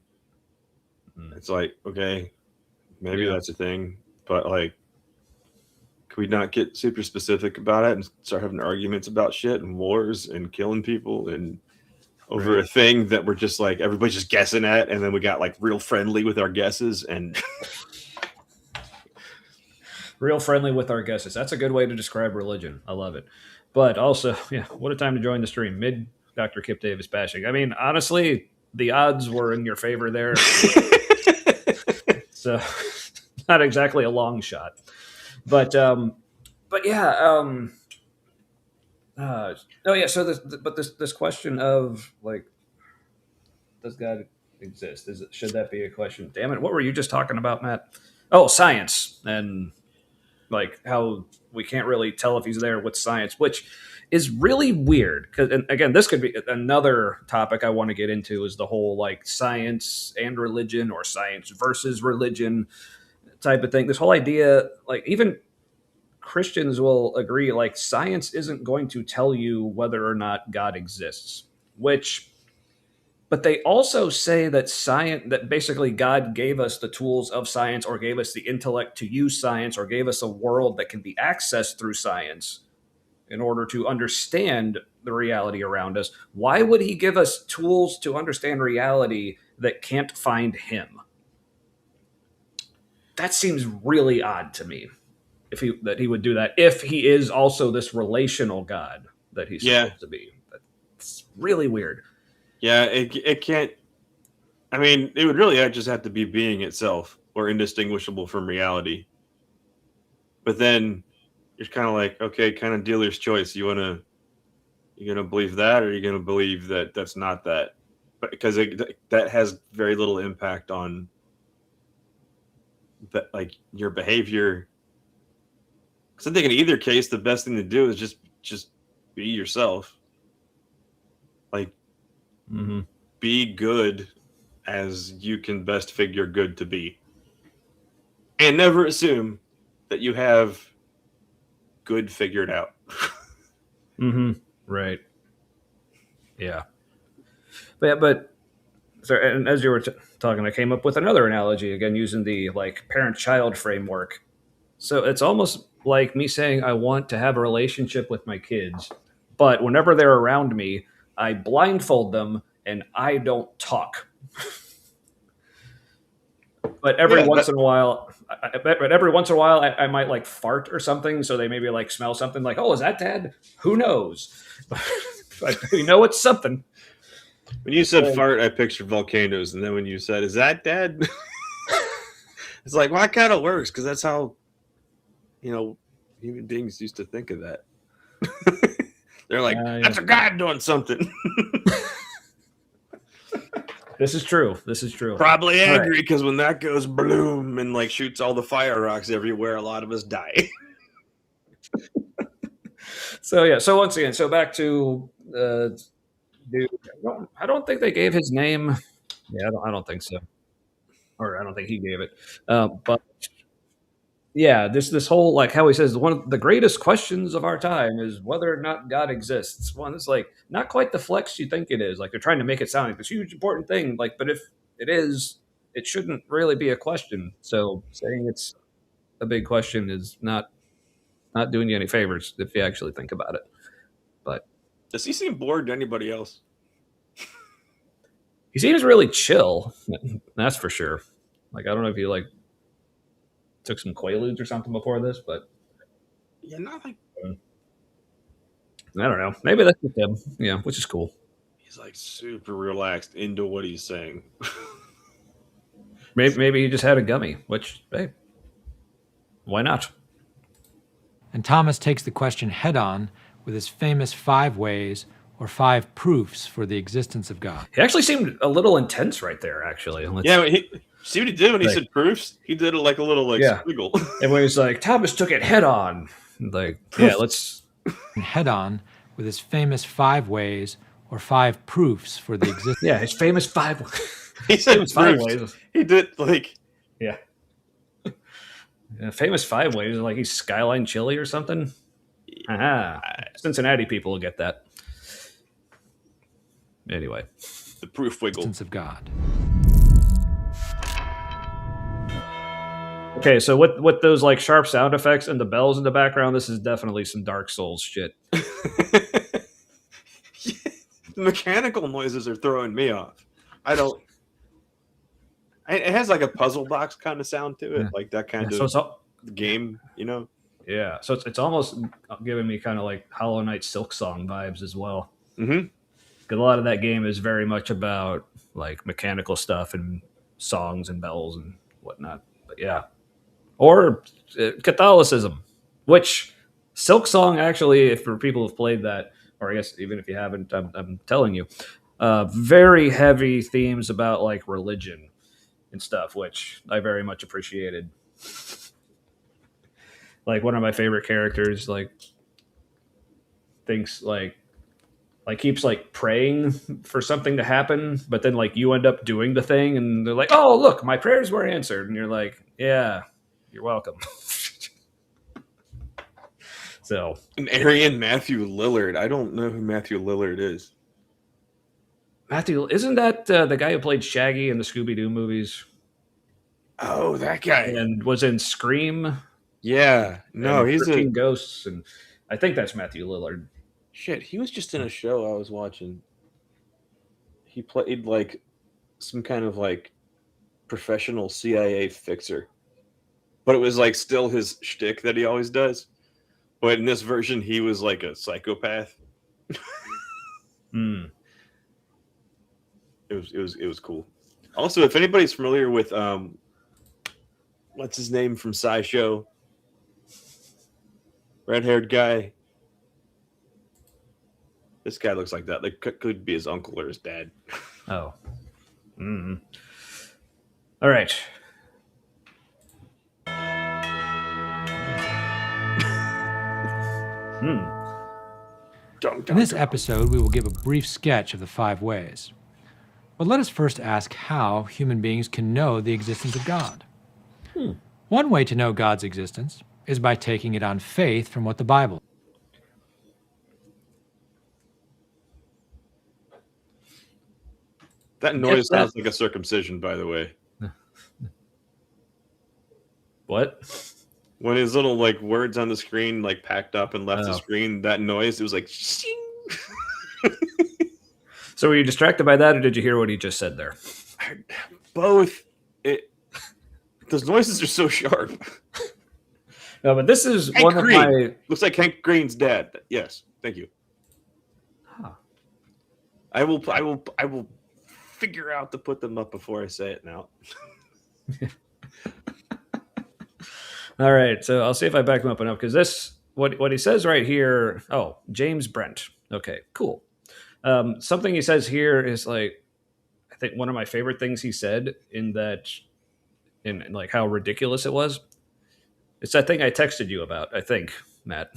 It's like, okay, maybe that's a thing, but like, can we not get super specific about it and start having arguments about shit and wars and killing people and over a thing that we're just like everybody's just guessing at, and then we got like real friendly with our guesses and Real friendly with our guesses. That's a good way to describe religion. I love it. But also, yeah, what a time to join the stream. Mid Dr. Kip Davis bashing. I mean, honestly, the odds were in your favor there. So not exactly a long shot. But yeah, oh yeah, so this question of like, does God exist? Should that be a question? Damn it, what were you just talking about, Matt? Oh, science, and like how we can't really tell if he's there with science, which is really weird. Because, and again, this could be another topic I want to get into, is the whole like science and religion, or science versus religion type of thing. This whole idea, like even Christians will agree, like science isn't going to tell you whether or not God exists, but they also say that science, that basically God gave us the tools of science, or gave us the intellect to use science, or gave us a world that can be accessed through science in order to understand the reality around us. Why would he give us tools to understand reality that can't find him? That seems really odd to me. That he would do that if he is also this relational God that he's supposed to be. That's really weird. Yeah, it can't. I mean, it would really just have to be being itself, or indistinguishable from reality. But then you're kind of like, okay, kind of dealer's choice. You gonna believe that, or are you gonna believe that that's not that? But because that has very little impact on that, like your behavior. Because I think in either case, the best thing to do is just be yourself. Like, Mm-hmm. Be good as you can best figure good to be. And never assume that you have good figured out. Mm-hmm. Right. Yeah. But so, and as you were talking, I came up with another analogy again using the like parent-child framework. So it's almost like me saying I want to have a relationship with my kids, but whenever they're around me, I blindfold them and I don't talk. But every Yeah, once in a while, I might like fart or something, so they maybe like smell something like, "Oh, is that Dad?" Who knows? But we know it's something. when you said fart, I pictured volcanoes, and then when you said, "Is that Dad?" It's like, well, that kind of works because that's how human beings used to think of that. They're like, Yeah. "That's a God doing something." This is true. This is true. Probably All right. angry because when that goes bloom and like shoots all the fire rocks everywhere, a lot of us die. So yeah. So once again, so back to dude. I don't think they gave his name. Yeah, I don't think so, or I don't think he gave it. But yeah, this whole like how he says one of the greatest questions of our time is whether or not God exists. One is like not quite the flex you think it is. Like they're trying to make it sound like this huge important thing. Like, but if it is, it shouldn't really be a question. So saying it's a big question is not doing you any favors if you actually think about it. But Does he seem bored to anybody else? he seems really chill. That's for sure. Like I don't know if he like took some Quaaludes or something before this, but Yeah, not like I don't know. Maybe that's just him. Yeah, which is cool. he's like super relaxed into what he's saying. Maybe he just had a gummy, which hey, why not? And Thomas takes the question head on with his famous 5 ways or 5 proofs for the existence of God. He actually seemed a little intense right there. Actually, Yeah, see what he did when he Like- said proofs? He did it like a little like Yeah. squiggle. and when he's like Thomas took it head on, like yeah, let's And head on with his famous 5 ways or 5 proofs for the existence. yeah, his famous 5. He said famous 5 proofs. ways. He did like Yeah. Famous 5 ways, like he's Skyline Chili or something. Aha. Cincinnati people will get that. Anyway. the proof wiggle. Existence of God. Okay, so with those like sharp sound effects and the bells in the background, this is definitely some Dark Souls shit. The mechanical noises are throwing me off. It has like a puzzle box kind of sound to it, Yeah. like that kind So of it's all, game, yeah, so it's almost giving me kind of like Hollow Knight Silk Song vibes as well. Mm-hmm. Because a lot of that game is very much about like mechanical stuff and songs and bells and whatnot. But yeah, or Catholicism, which Silk Song actually, if for people who've played that, or I guess even if you haven't, I'm telling you, very heavy themes about like religion and stuff, which I very much appreciated. Like one of my favorite characters, like thinks like keeps like praying for something to happen, but then like you end up doing the thing, and they're like, "Oh, look, my prayers were answered," and you're like, "Yeah, you're welcome." So, An Aryan Matthew Lillard. I don't know who Matthew Lillard is. Matthew, isn't that the guy who played Shaggy in the Scooby Doo movies Oh, that guy. and was in Scream? Yeah. No, and he's 13 Ghosts, and I think that's Matthew Lillard. shit. He was just in a show I was watching. He played like some kind of like professional CIA fixer, but it was like still his shtick that he always does. But in this version, he was like a psychopath. Hmm. It was cool. Also, if anybody's familiar with what's his name from SciShow, red-haired guy. This guy looks like that. Like could be his uncle or his dad. Oh. Mm. All right. In this episode, we will give a brief sketch of the 5 ways. But let us first ask how human beings can know the existence of God. One way to know God's existence is by taking it on faith from what the Bible. That noise sounds like a circumcision, by the way. What? When his little like words on the screen like packed up and left the Oh. screen, that noise, it was like shing. So were you distracted by that, or did you hear what he just said there? Both. Those noises are so sharp. No, but this is Hank one of Green. my. Looks like Hank Green's dad. Yes, thank you. Huh. I will figure out to put them up before I say it now. All right, so I'll see if I back him up enough because this what he says right here. Oh, James Brent. Okay, cool. Something he says here is like, I think one of my favorite things he said in like how ridiculous it was. It's that thing I texted you about, I think, Matt.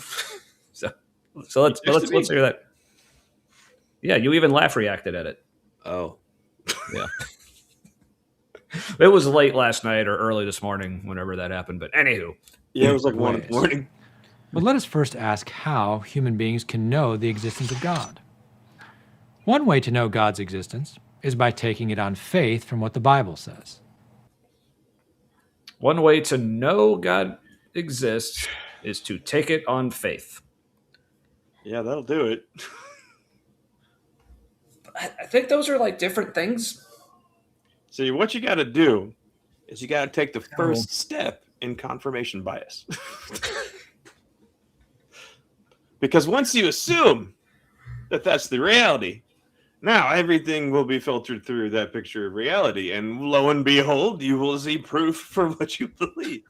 so let's hear that. Yeah, you even laugh reacted at it. Oh, yeah. It was late last night or early this morning, whenever that happened. But anywho, yeah, it was like 1 in the morning. But let us first ask how human beings can know the existence of God. One way to know God's existence is by taking it on faith from what the Bible says. One way to know God exists is to take it on faith. Yeah, that'll do it. I think those are like different things. See, what you got to do is you got to take the first step in confirmation bias. Because once you assume that that's the reality, now everything will be filtered through that picture of reality. And lo and behold, you will see proof for what you believe.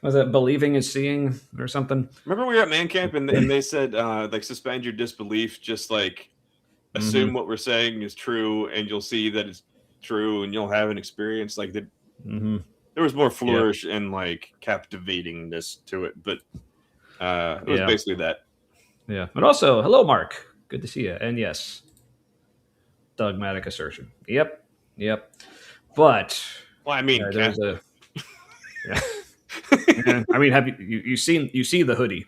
Was it believing is seeing or something? Remember we were at Man Camp and they said, like, suspend your disbelief, just like assume what we're saying is true and you'll see that it's true and you'll have an experience. Like that. There was more flourish and like captivatingness to it, but it was basically that. Yeah. But also, hello, Mark. Good to see you. And yes, dogmatic assertion. Yep. But well, I mean, there's a. Yeah. Yeah. I mean, have you see the hoodie?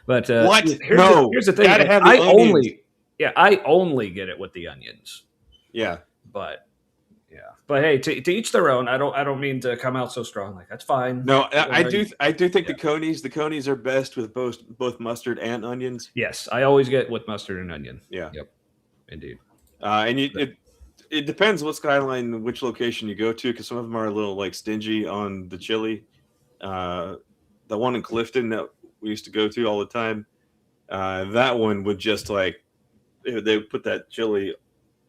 But what? Here's the thing. I only get it with the onions. Yeah. But hey, to each their own. I don't mean to come out so strong. Like that's fine. No, I do think the conies are best with both mustard and onions. Yes, I always get with mustard and onion. Yeah. Yep. Indeed. And it depends what skyline, which location you go to, because some of them are a little like stingy on the chili. The one in Clifton that we used to go to all the time, that one would just like they would put that chili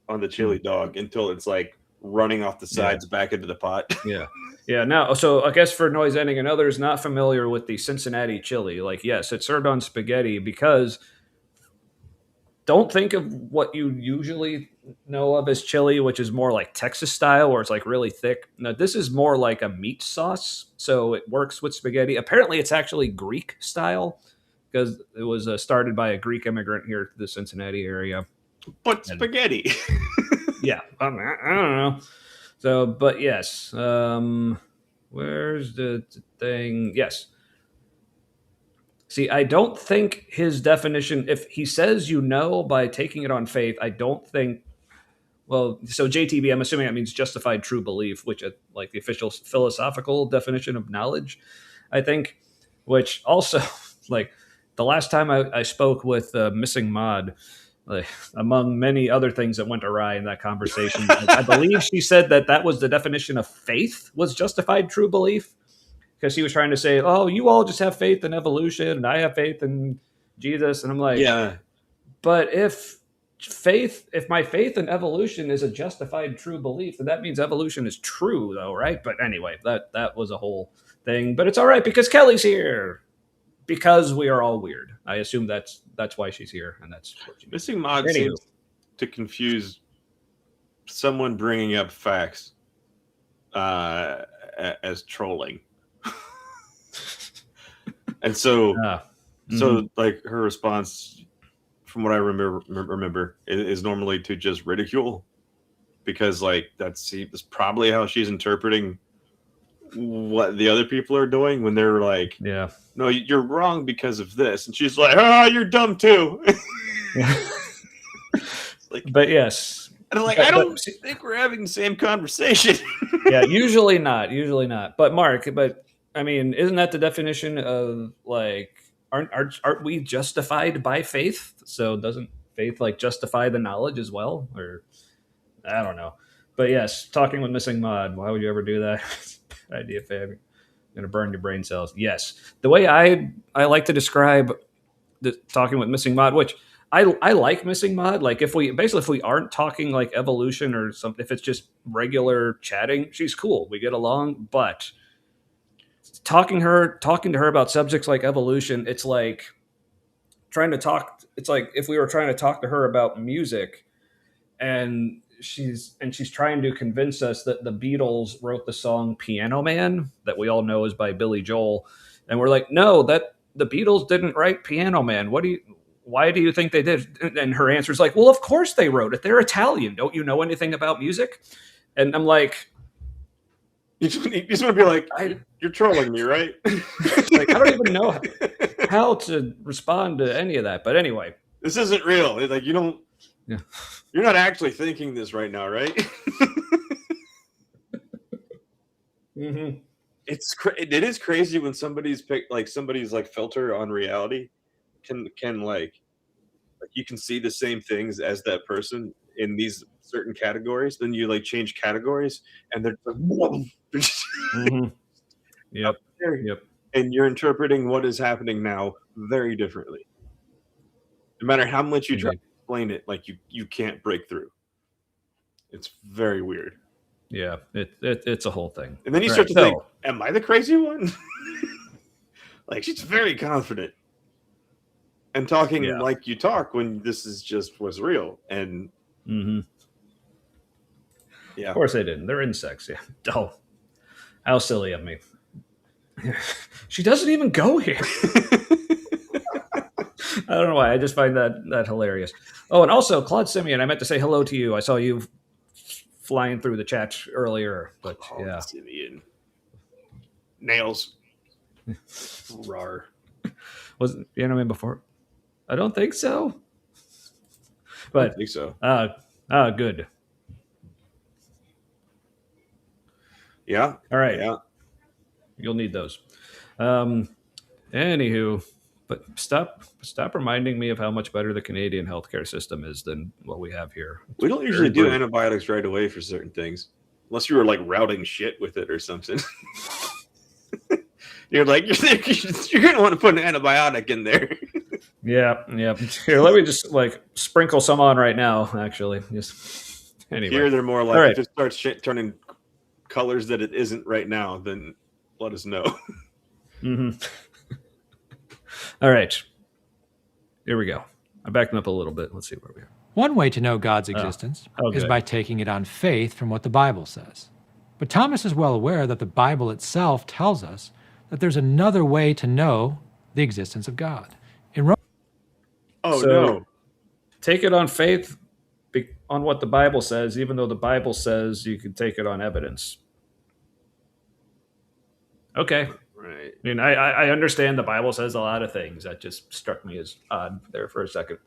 on the chili dog until it's like running off the sides back into the pot. Yeah. Now, so I guess for Noise Ending and others not familiar with the Cincinnati chili, like yes, it's served on spaghetti because don't think of what you usually know of as chili, which is more like Texas style, where it's like really thick. Now, this is more like a meat sauce, so it works with spaghetti. Apparently, it's actually Greek style because it was started by a Greek immigrant here to the Cincinnati area. But spaghetti. Yeah, I don't know. So, but yes, where's the thing? Yes. See, I don't think his definition, if he says by taking it on faith, I don't think, well, so JTB, I'm assuming that means justified true belief, which is like the official philosophical definition of knowledge, I think, which also, like, the last time I spoke with Missing Mod, like, among many other things that went awry in that conversation, I believe she said that was the definition of faith was justified true belief. Because he was trying to say, oh, you all just have faith in evolution and I have faith in Jesus. And I'm like, yeah. But if my faith in evolution is a justified true belief, then that means evolution is true though, right? But anyway, that was a whole thing. But it's all right because Kelly's here. Because we are all weird. I assume that's why she's here. And that's what she means. Missing Mod seems to confuse someone bringing up facts as trolling. And so like her response from what I remember, is normally to just ridicule, because like that's probably how she's interpreting what the other people are doing when they're like, Yeah. no, you're wrong because of this, and she's like, ah, you're dumb too. Like, but yes, and I'm like, I don't think we're having the same conversation. yeah, usually not. But Mark, I mean, isn't that the definition of like aren't we justified by faith? So doesn't faith like justify the knowledge as well? Or I don't know. But yes, talking with missing mod. Why would you ever do that? Bad idea, Fab. Going to burn your brain cells. Yes, the way I like to describe the talking with missing mod, which I like missing mod. Like if we aren't talking like evolution or something, if it's just regular chatting, she's cool. We get along. But talking to her about subjects like evolution, it's like trying to talk. It's like if we were trying to talk to her about music, and she's trying to convince us that the Beatles wrote the song Piano Man that we all know is by Billy Joel, and we're like, no, that the Beatles didn't write Piano Man. Why do you think they did? And her answer is like, well, of course they wrote it. They're Italian. Don't you know anything about music? And I'm like, you just want to be like, you're trolling me, right? Like, I don't even know how to respond to any of that. But anyway, this isn't real. Like, you don't. Yeah. You're not actually thinking this right now, right? Mm-hmm. It is crazy when somebody's filter on reality can like you can see the same things as that person in these certain categories. Then you like change categories, and they're just Mm-hmm. Yep. Yep. And you're interpreting what is happening now very differently. No matter how much you try to explain it, like you can't break through. It's very weird. Yeah, it's a whole thing. And then you start to think, am I the crazy one? Like, she's very confident and talking like you talk when this is just was real. And yeah, of course they didn't. They're insects. Yeah. Oh, how silly of me. She doesn't even go here. I don't know why. I just find that hilarious. Oh, and also Claude Simeon, I meant to say hello to you. I saw you flying through the chat earlier, but yeah. Simeon. Nails. Rar. Was it Piano Man before? I don't think so. But I don't think so. Good. Yeah. All right. Yeah. You'll need those. Anywho, but stop reminding me of how much better the Canadian healthcare system is than what we have here. It's we don't usually do antibiotics right away for certain things, unless you were like routing shit with it or something. You're like, you're gonna want to put an antibiotic in there. Yeah. Here, let me just like sprinkle some on right now. Actually, just anyway. Here they're more like, if it starts turning colors that it isn't right now, then let us know. Mm-hmm. All right, here we go. I'm backing up a little bit. Let's see where we are. One way to know God's existence is by taking it on faith from what the Bible says. But Thomas is well aware that the Bible itself tells us that there's another way to know the existence of God. No. Take it on faith on what the Bible says, even though the Bible says you can take it on evidence. Okay. Right. I mean, I understand the Bible says a lot of things. That just struck me as odd there for a second.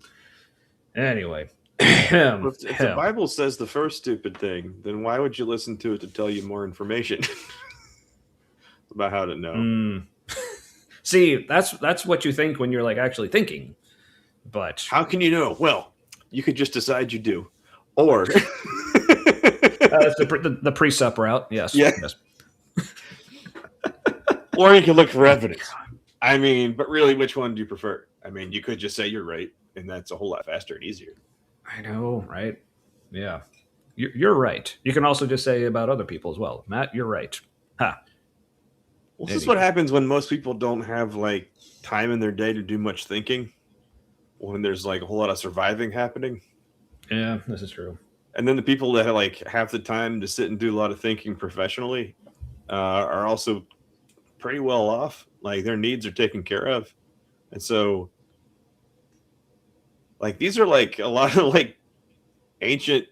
Anyway. If the Bible says the first stupid thing, then why would you listen to it to tell you more information about how to know? See, that's what you think when you're like actually thinking. But how can you know? Well, you could just decide you do, or that's the pre-sup route. Yes. Yeah. Yes. Or you can look for evidence. I mean, but really, which one do you prefer? I mean, you could just say you're right, and that's a whole lot faster and easier. I know, right? Yeah. You're right. You can also just say about other people as well. Matt, you're right. Ha. Well, this is what happens when most people don't have like time in their day to do much thinking. When there's like a whole lot of surviving happening. Yeah, this is true. And then the people that like have the time to sit and do a lot of thinking professionally are also pretty well off. Like their needs are taken care of. And so Like these are like a lot of like ancient,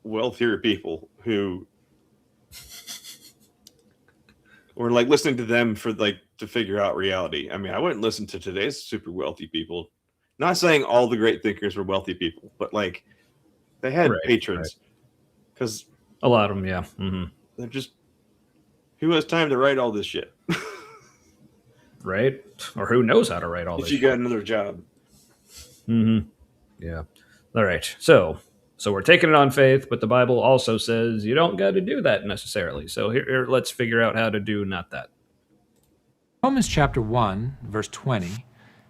wealthier people who were like listening to them for like to figure out reality. I mean, I wouldn't listen to today's super wealthy people. Not saying all the great thinkers were wealthy people, but like they had Right. patrons because A lot of them, yeah. they're just who has time to write all this shit? Right? Or who knows how to write all If this you got another job. Yeah. All right. So we're taking it on faith, but the Bible also says you don't got to do that necessarily. So here let's figure out how to do not that. Romans chapter 1, verse 20,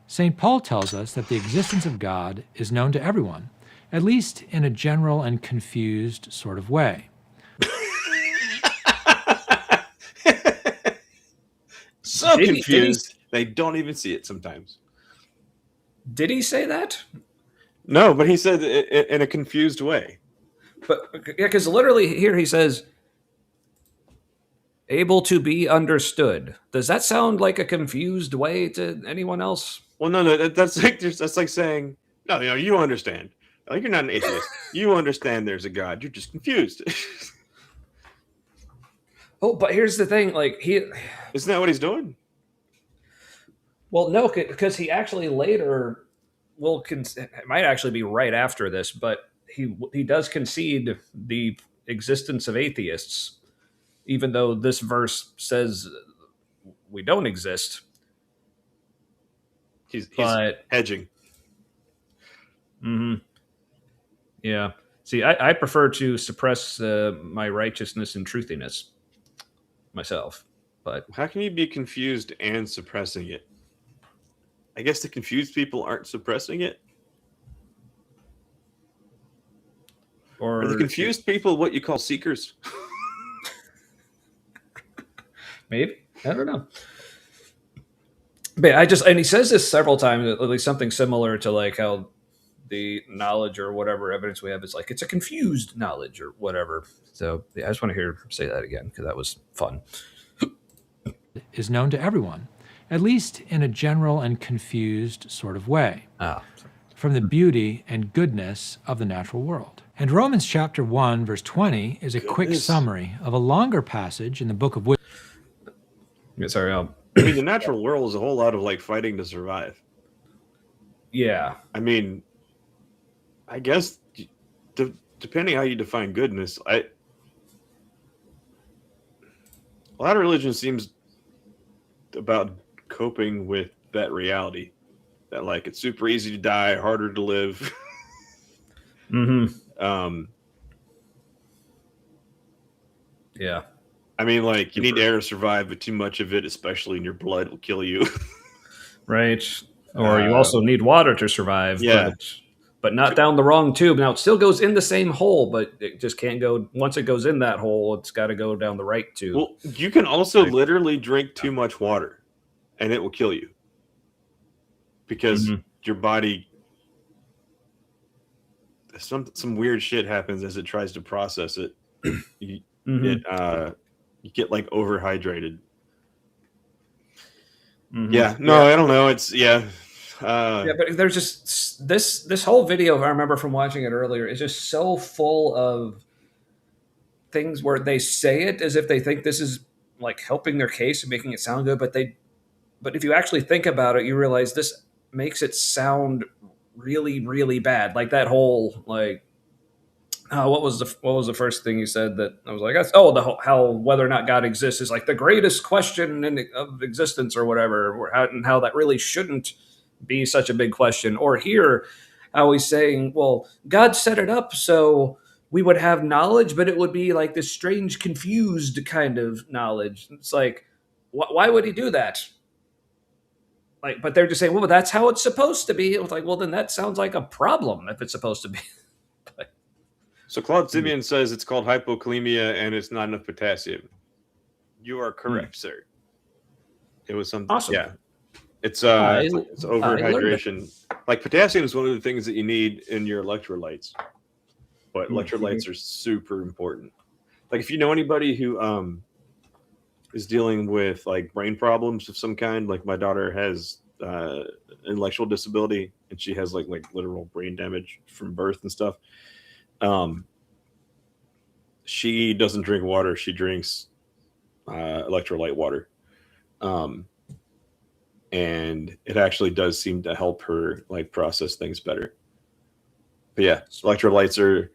St. Paul tells us that the existence of God is known to everyone, at least in a general and confused sort of way. So Did he- confused, they don't even see it sometimes. Did he say that? No, but he said it in a confused way. But yeah, because literally here he says able to be understood. Does that sound like a confused way to anyone else? Well, no, that's like saying, no, you understand. Like you're not an atheist. You understand there's a God. You're just confused. Oh, but here's the thing, like Isn't that what he's doing? well, no, because he actually later it might actually be right after this, but he does concede the existence of atheists, even though this verse says we don't exist. He's But hedging. yeah, see, I prefer to suppress my righteousness and truthiness myself. But How can you be confused and suppressing it? I guess the confused people aren't suppressing it. Are the confused people what you call seekers? maybe, I don't know. But and he says this several times, at least something similar to like how the knowledge or whatever evidence we have is like it's a confused knowledge or whatever. So yeah, I just want to hear him say that again because that was fun. Is known to everyone, at least in a general and confused sort of way, from the beauty and goodness of the natural world. And Romans chapter 1, verse 20 is a quick summary of a longer passage in the book of wisdom. Yeah, sorry. I mean, the natural world is a whole lot of like fighting to survive. Yeah. I mean, I guess depending how you define goodness, a lot of religion seems about coping with that reality that like it's super easy to die, harder to live. Yeah. I mean, like you need air to survive, but too much of it, especially in your blood, will kill you. Right. Or you also need water to survive. Yeah. But not down the wrong tube. Now it still goes in the same hole, but it just can't go. Once it goes in that hole, it's got to go down the right tube. Well, you can also literally drink too much water, and it will kill you because your body. Some weird shit happens as it tries to process it. You get like overhydrated. Yeah, no, I don't know. It's but there's just this whole video, if I remember from watching it earlier, is just so full of things where they say it as if they think this is like helping their case and making it sound good, but if you actually think about it, you realize this makes it sound really, really bad. Like that whole like what was the first thing you said that I was like, how whether or not God exists is like the greatest question of existence or whatever, and how that really shouldn't be such a big question. Or here, how he's saying, well, God set it up so we would have knowledge, but it would be like this strange, confused kind of knowledge. It's like, why would he do that? Like, but they're just saying, well, that's how it's supposed to be. It was like, well, then that sounds like a problem if it's supposed to be. So Claude Simeon says it's called hypokalemia and it's not enough potassium. You are correct, sir. It was something. Awesome. Yeah. It's overhydration. Like potassium is one of the things that you need in your electrolytes. But electrolytes are super important. Like if you know anybody who is dealing with like brain problems of some kind, like my daughter has intellectual disability, and she has like literal brain damage from birth and stuff. Um, she doesn't drink water; she drinks electrolyte water, um, and it actually does seem to help her like process things better. But yeah, electrolytes are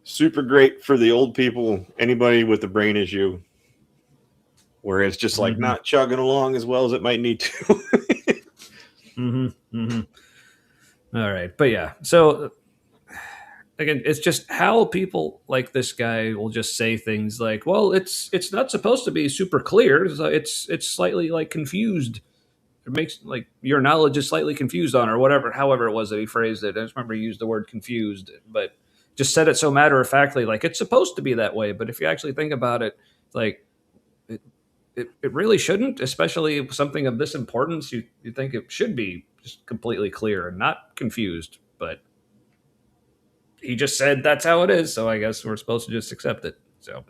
super great for the old people, anybody with a brain issue, where it's just like not chugging along as well as it might need to. All right, but yeah, so again, it's just how people like this guy will just say things like, "Well, it's not supposed to be super clear. So it's slightly like confused. It makes like your knowledge is slightly confused on or whatever." However, it was that he phrased it. I just remember he used the word confused, but just said it so matter of factly, like it's supposed to be that way. But if you actually think about it, like it really shouldn't, especially something of this importance. You think it should be just completely clear and not confused, but he just said that's how it is, so I guess we're supposed to just accept it. So,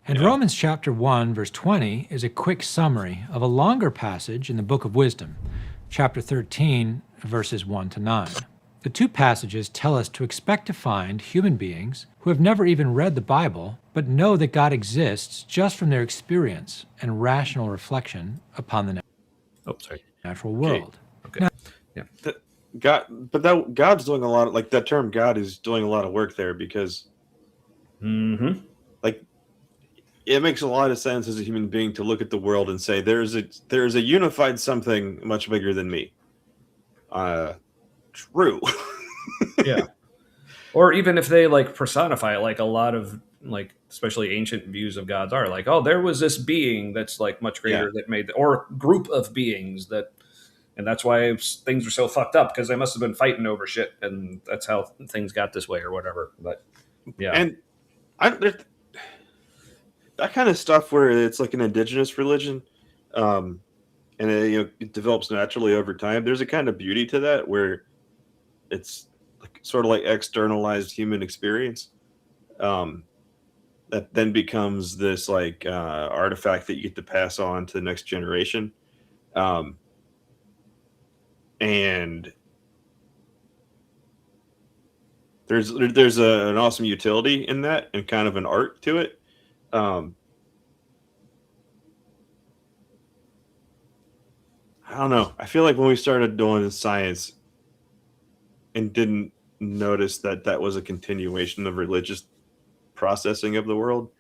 And Romans chapter 1, verse 20 is a quick summary of a longer passage in the book of Wisdom, chapter 13, verses 1 to 9. The two passages tell us to expect to find human beings who have never even read the Bible, but know that God exists just from their experience and rational reflection upon the natural world. Okay. Yeah. God's doing a lot of, like, that term God is doing a lot of work there, because like it makes a lot of sense as a human being to look at the world and say there's a unified something much bigger than me. True. Yeah. Or even if they like personify it, like a lot of like especially ancient views of gods are like, oh, there was this being that's like much greater that made or group of beings that, and that's why things are so fucked up because they must have been fighting over shit, and that's how things got this way or whatever. But yeah, and that kind of stuff where it's like an indigenous religion, and it develops naturally over time. There's a kind of beauty to that where it's like, sort of like externalized human experience, that then becomes this like artifact that you get to pass on to the next generation, and there's an awesome utility in that and kind of an art to it. I don't know. I feel like when we started doing science and didn't notice that that was a continuation of religious processing of the world,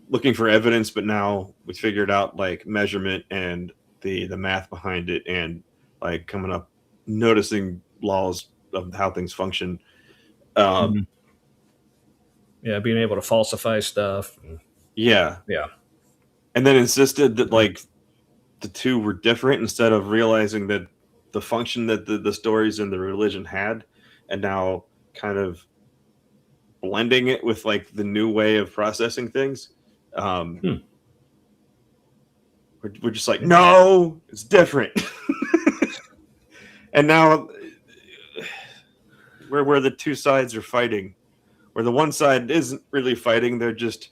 looking for evidence, but now we figured out like measurement and the math behind it, and like coming up, noticing laws of how things function. yeah, being able to falsify stuff. Yeah, and then insisted that like the two were different instead of realizing that the function that the stories and the religion had, and now kind of blending it with like the new way of processing things. We're just like, no, it's different. And now where the two sides are fighting, where the one side isn't really fighting, they're just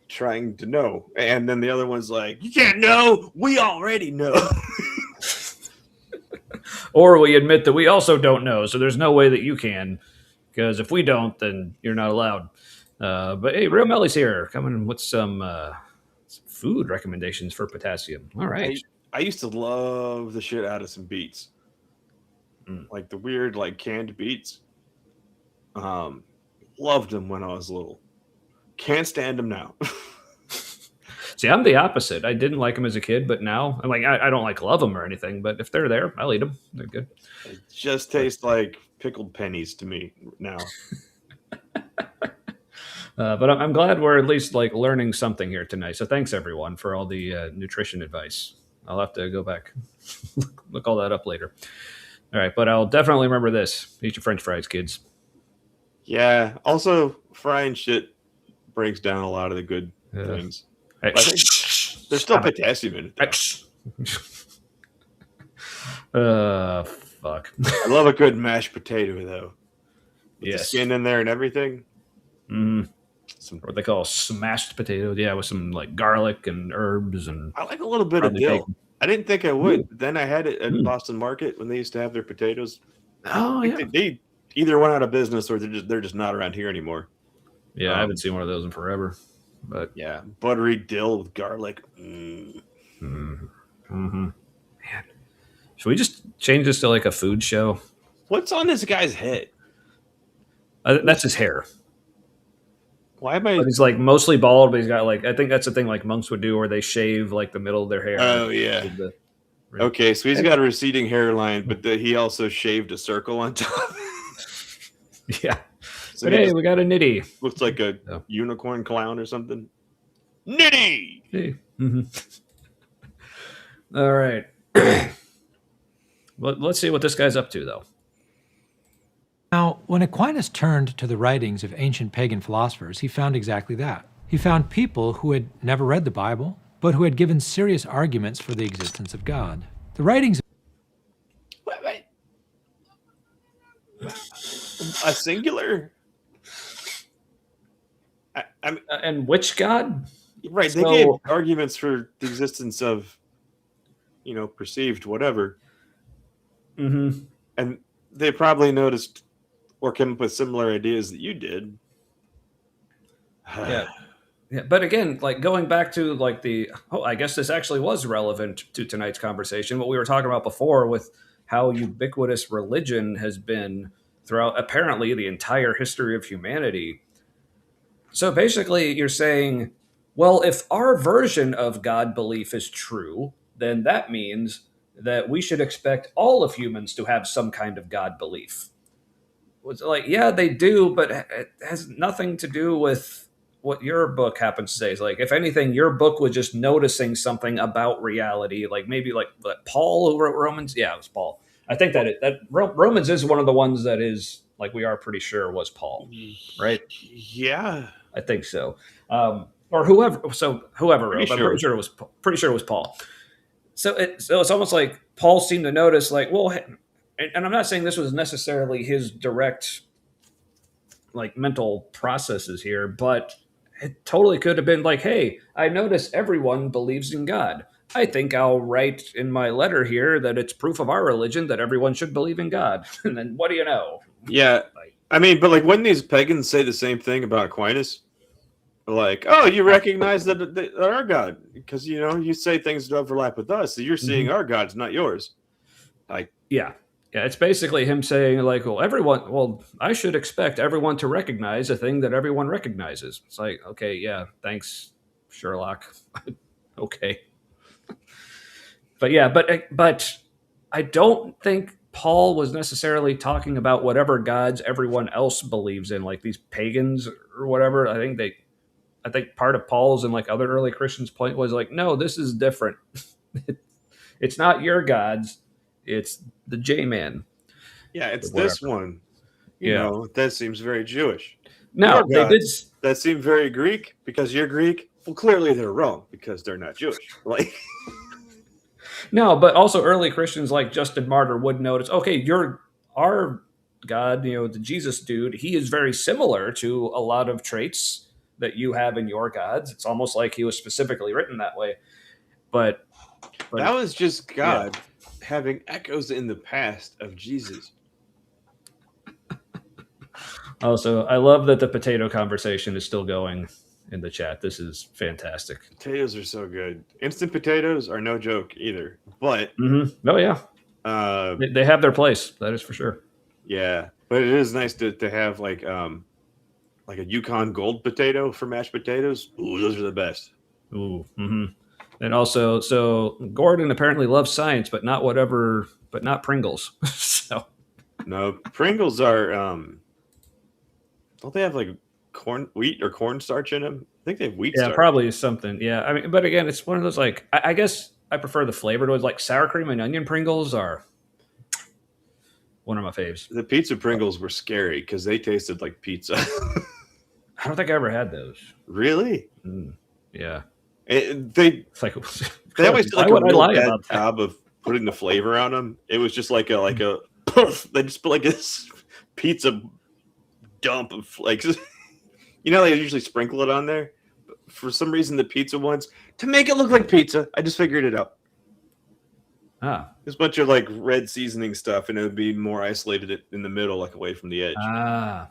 trying to know, and then the other one's like, you can't know, we already know. Or we admit that we also don't know, so there's no way that you can, because if we don't, then you're not allowed. But hey, Real Melly's here, coming with some food recommendations for potassium. All right. I used to love the shit out of some beets, like the weird like canned beets. Loved them when I was little. Can't stand them now. See, I'm the opposite. I didn't like them as a kid, but now I'm like, I don't like love them or anything, but if they're there, I'll eat them. They're good. It just tastes like pickled pennies to me now. But I'm glad we're at least like learning something here tonight. So thanks everyone for all the nutrition advice. I'll have to go back, look all that up later. All right, but I'll definitely remember this. Eat your French fries, kids. Yeah. Also, frying shit breaks down a lot of the good things. Hey, I think there's still potassium in it, though. Fuck. I love a good mashed potato, though. With the Yes. skin in there and everything. Some some. what they call smashed potatoes. Yeah, with some like garlic and herbs and I like a little bit of probably dill. bacon. I didn't think I would, but then I had it at Mm. Boston Market when they used to have their potatoes. Oh I yeah, think they either went out of business or they're just not around here anymore. yeah. I haven't seen one of those in forever. But Yeah, buttery dill with garlic. man, should we just change this to like a food show? What's on this guy's head? That's his hair. Why am I? But he's like mostly bald, but he's got like, I think that's the thing like monks would do, where they shave like the middle of their hair. Oh yeah. Okay, so he's got a receding hairline, but he also shaved a circle on top. Yeah. So But hey, we got a nitty. looks like a unicorn clown or something. Nitty. Hey. All right. Well, let's see what this guy's up to, though. Now, when Aquinas turned to the writings of ancient pagan philosophers, he found exactly that. He found people who had never read the Bible, but who had given serious arguments for the existence of God. The writings. Wait. A singular? I mean, And which God? right, they gave arguments for the existence of, perceived whatever. Mm-hmm. And they probably noticed or came up with similar ideas that you did. Yeah. Yeah, but again, like going back to like I guess this actually was relevant to tonight's conversation. What we were talking about before with how ubiquitous religion has been throughout apparently the entire history of humanity. So basically, you're saying, well, if our version of God belief is true, then that means that we should expect all of humans to have some kind of God belief. It's like, yeah, they do, but it has nothing to do with what your book happens to say. It's like, if anything, your book was just noticing something about reality, like maybe like Paul who wrote Romans. Yeah, it was Paul. I think that Romans is one of the ones that is like we are pretty sure was Paul, right? Yeah, I think so. Or whoever. So whoever wrote, Pretty I'm pretty sure it was Paul. So it's almost like Paul seemed to notice, like, well, and I'm not saying this was necessarily his direct, like, mental processes here, but it totally could have been like, hey, I notice everyone believes in God. I think I'll write in my letter here that it's proof of our religion that everyone should believe in God. And then what do you know? Yeah. I mean, but like when these pagans say the same thing about Aquinas, like, oh, you recognize that our God, because, you say things that overlap with us. So you're seeing our gods, not yours. Like, yeah. Yeah, it's basically him saying, like, I should expect everyone to recognize a thing that everyone recognizes. It's like, okay, yeah, thanks, Sherlock. Okay. But yeah, but I don't think Paul was necessarily talking about whatever gods everyone else believes in, like these pagans or whatever. I think part of Paul's and like other early Christians' point was like, no, this is different. It's not your gods. It's the J-Man. Yeah, it's this one. That seems very Jewish. No, they did. That seemed very Greek because you're Greek. Well, clearly they're wrong because they're not Jewish. Like, no, but also early Christians like Justin Martyr would notice, okay, our God, the Jesus dude, he is very similar to a lot of traits that you have in your gods. It's almost like he was specifically written that way. But that was just God having echoes in the past of Jesus. Also, I love that the potato conversation is still going in the chat. This is fantastic. Potatoes are so good. Instant potatoes are no joke either. But oh yeah, they have their place. That is for sure. Yeah, but it is nice to have like a Yukon Gold potato for mashed potatoes. Ooh, those are the best. Ooh. Mm-hmm. And also, so Gordon apparently loves science, but not Pringles. So no, Pringles are don't they have like wheat or cornstarch in them? I think they have wheat starch. Yeah, probably something. Yeah, I mean, but again, it's one of those like I guess I prefer the flavor to it. Like sour cream and onion Pringles are one of my faves. The pizza Pringles were scary because they tasted like pizza. I don't think I ever had those. Really? Yeah. They always did like a real bad job of putting the flavor on them. It was just like a poof. They just put like this pizza dump of like You know, they usually sprinkle it on there. But for some reason, the pizza ones, to make it look like pizza, I just figured it out. Ah. There's a bunch of like red seasoning stuff, and it would be more isolated in the middle, like away from the edge. Ah.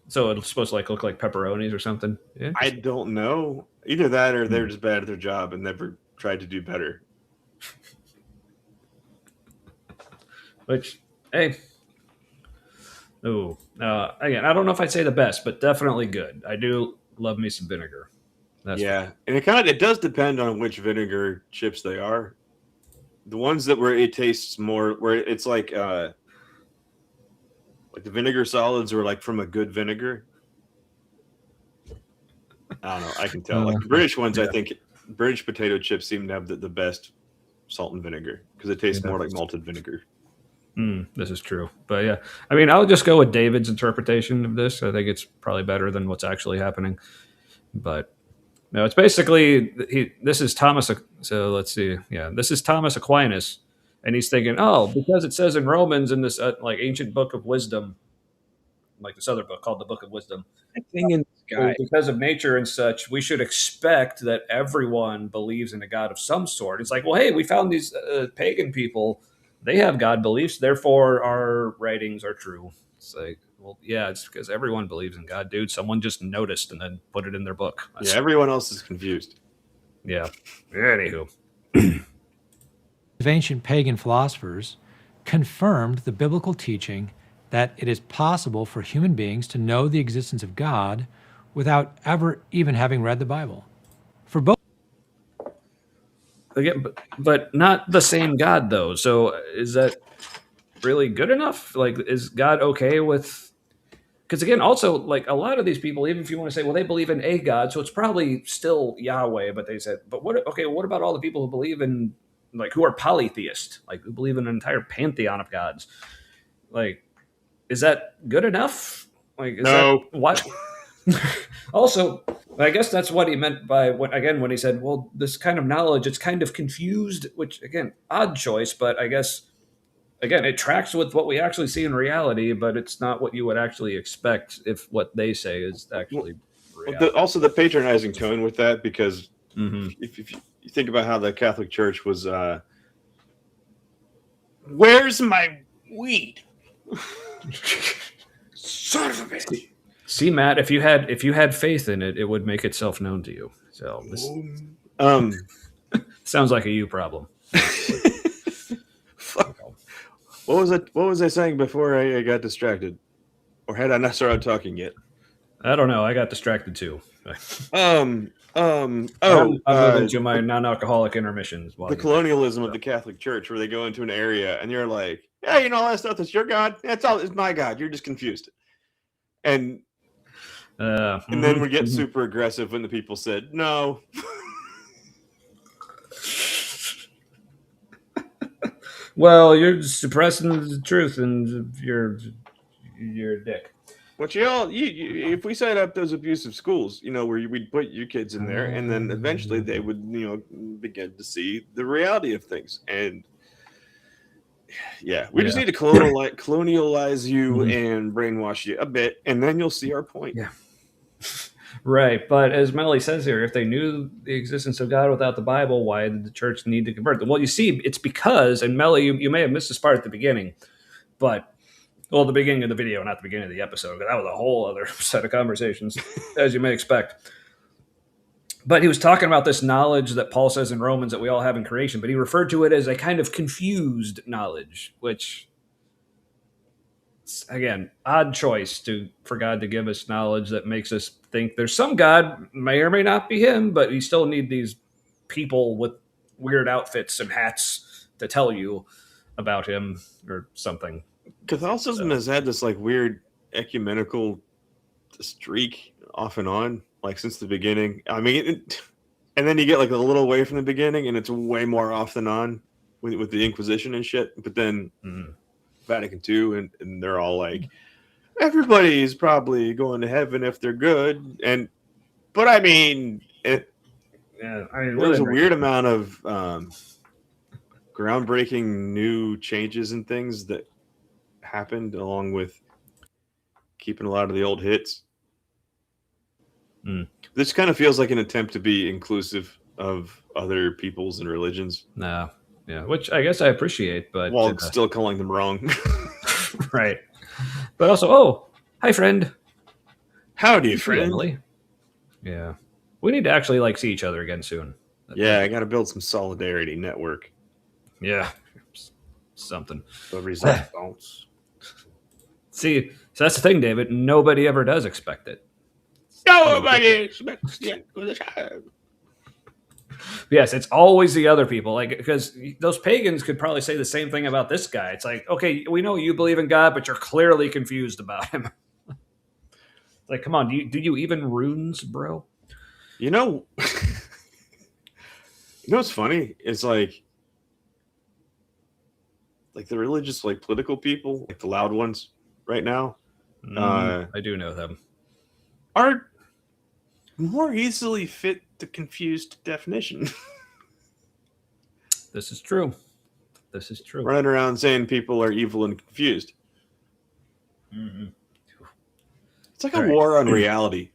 So it's supposed to like look like pepperonis or something. Yeah. I don't know. Either that or they're Hmm. just bad at their job and never tried to do better. Which, hey. Oh, again, I don't know if I'd say the best, but definitely good. I do love me some vinegar. That's Yeah, and it does depend on which vinegar chips they are. The ones that where it tastes more, where it's like the vinegar solids are like from a good vinegar. I don't know. I can tell. Like the British ones, I think British potato chips seem to have the best salt and vinegar because it tastes more like malted vinegar. This is true. But yeah, I mean, I'll just go with David's interpretation of this. I think it's probably better than what's actually happening. But no, it's basically this is Thomas. So let's see. Yeah, this is Thomas Aquinas, and he's thinking, oh, because it says in Romans in this like ancient book of wisdom, like this other book called the Book of Wisdom, Thing in the sky. because of nature and such, we should expect that everyone believes in a God of some sort. It's like, well, hey, we found these pagan people; they have God beliefs, therefore our writings are true. It's like, well, yeah, it's because everyone believes in God, dude. Someone just noticed and then put it in their book. Yeah, everyone else is confused. Yeah. Anywho. Of ancient pagan philosophers confirmed the biblical teaching that it is possible for human beings to know the existence of God without ever even having read the Bible. For both Again, but not the same God though. So is that really good enough? Like, is God okay with? Because again, also like a lot of these people, even if you want to say, well, they believe in a God, so it's probably still Yahweh. But they said, but what? Okay, what about all the people who believe in like who are polytheist, like who believe in an entire pantheon of gods? Like, is that good enough? Like, is No. that what? Also, I guess that's what he meant by when he said, "Well, this kind of knowledge, it's kind of confused." Which again, odd choice, but I guess again, it tracks with what we actually see in reality, but it's not what you would actually expect if what they say is actually reality. Also, the patronizing tone with that, because Mm-hmm. if you think about how the Catholic Church was, where's my weed? Son of a bitch. See, Matt, if you had faith in it, it would make itself known to you. So this sounds like a you problem. Fuck. What was I saying before I got distracted, or had I not started talking yet? I don't know. I got distracted too. I'm moving to my non-alcoholic intermissions. The colonialism of the Catholic Church, where they go into an area and you're like, yeah, you know, all that stuff, that's your God. That's all. It's my God. You're just confused. And then we get super aggressive when the people said no. Well, you're suppressing the truth, and you're a dick. But if we set up those abusive schools, you know, where we'd put your kids in there, and then eventually they would, you know, begin to see the reality of things. And yeah, we just need to colonialize you and brainwash you a bit, and then you'll see our point. Yeah. Right, but as Melly says here, if they knew the existence of God without the Bible, why did the church need to convert them? Well, you see, it's because, and Melly, you may have missed this part at the beginning, but, well, the beginning of the video, not the beginning of the episode, but that was a whole other set of conversations, as you may expect. But he was talking about this knowledge that Paul says in Romans that we all have in creation, but he referred to it as a kind of confused knowledge, which, again, odd choice for God to give us knowledge that makes us think there's some God, may or may not be him, but you still need these people with weird outfits and hats to tell you about him or something. Catholicism has had this like weird ecumenical streak off and on, like since the beginning. I mean, and then you get like a little away from the beginning, and it's way more off than on with the Inquisition and shit. But then Vatican II, and they're all like, everybody's probably going to heaven if they're good. But I mean, there's a weird amount of groundbreaking new changes and things that happened along with keeping a lot of the old hits. Mm. This kind of feels like an attempt to be inclusive of other peoples and religions Nah. Yeah, which I guess I appreciate, but while still calling them wrong. right. But also, oh, hi, friend. Howdy, Hey, friend. Emily. Yeah, we need to actually like see each other again soon. Yeah, I got to build some solidarity network. Yeah, something. The resistance. See, so that's the thing, David. Nobody ever does expect it. Nobody expects it. Yes, it's always the other people. Like, because those pagans could probably say the same thing about this guy. It's like, okay, we know you believe in God, but you're clearly confused about him. Like, come on, do you even runes, bro? You know, what's funny? It's like the religious, like political people, like the loud ones right now, I do know them. are more easily fit the confused definition. This is true. This is true. Running around saying people are evil and confused. Mm-hmm. It's like a war on reality.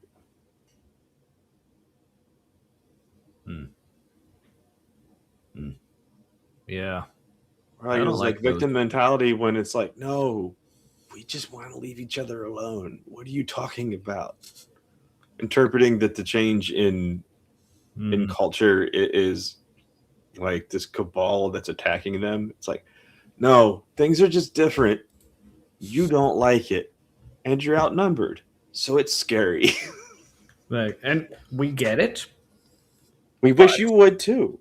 Yeah. Right? It's like victim mentality when it's like, no, we just want to leave each other alone. What are you talking about? Interpreting that the change in culture is like this cabal that's attacking them. It's like, no, things are just different. You don't like it, and you're outnumbered, so it's scary. Like, and we get it. We wish you would too.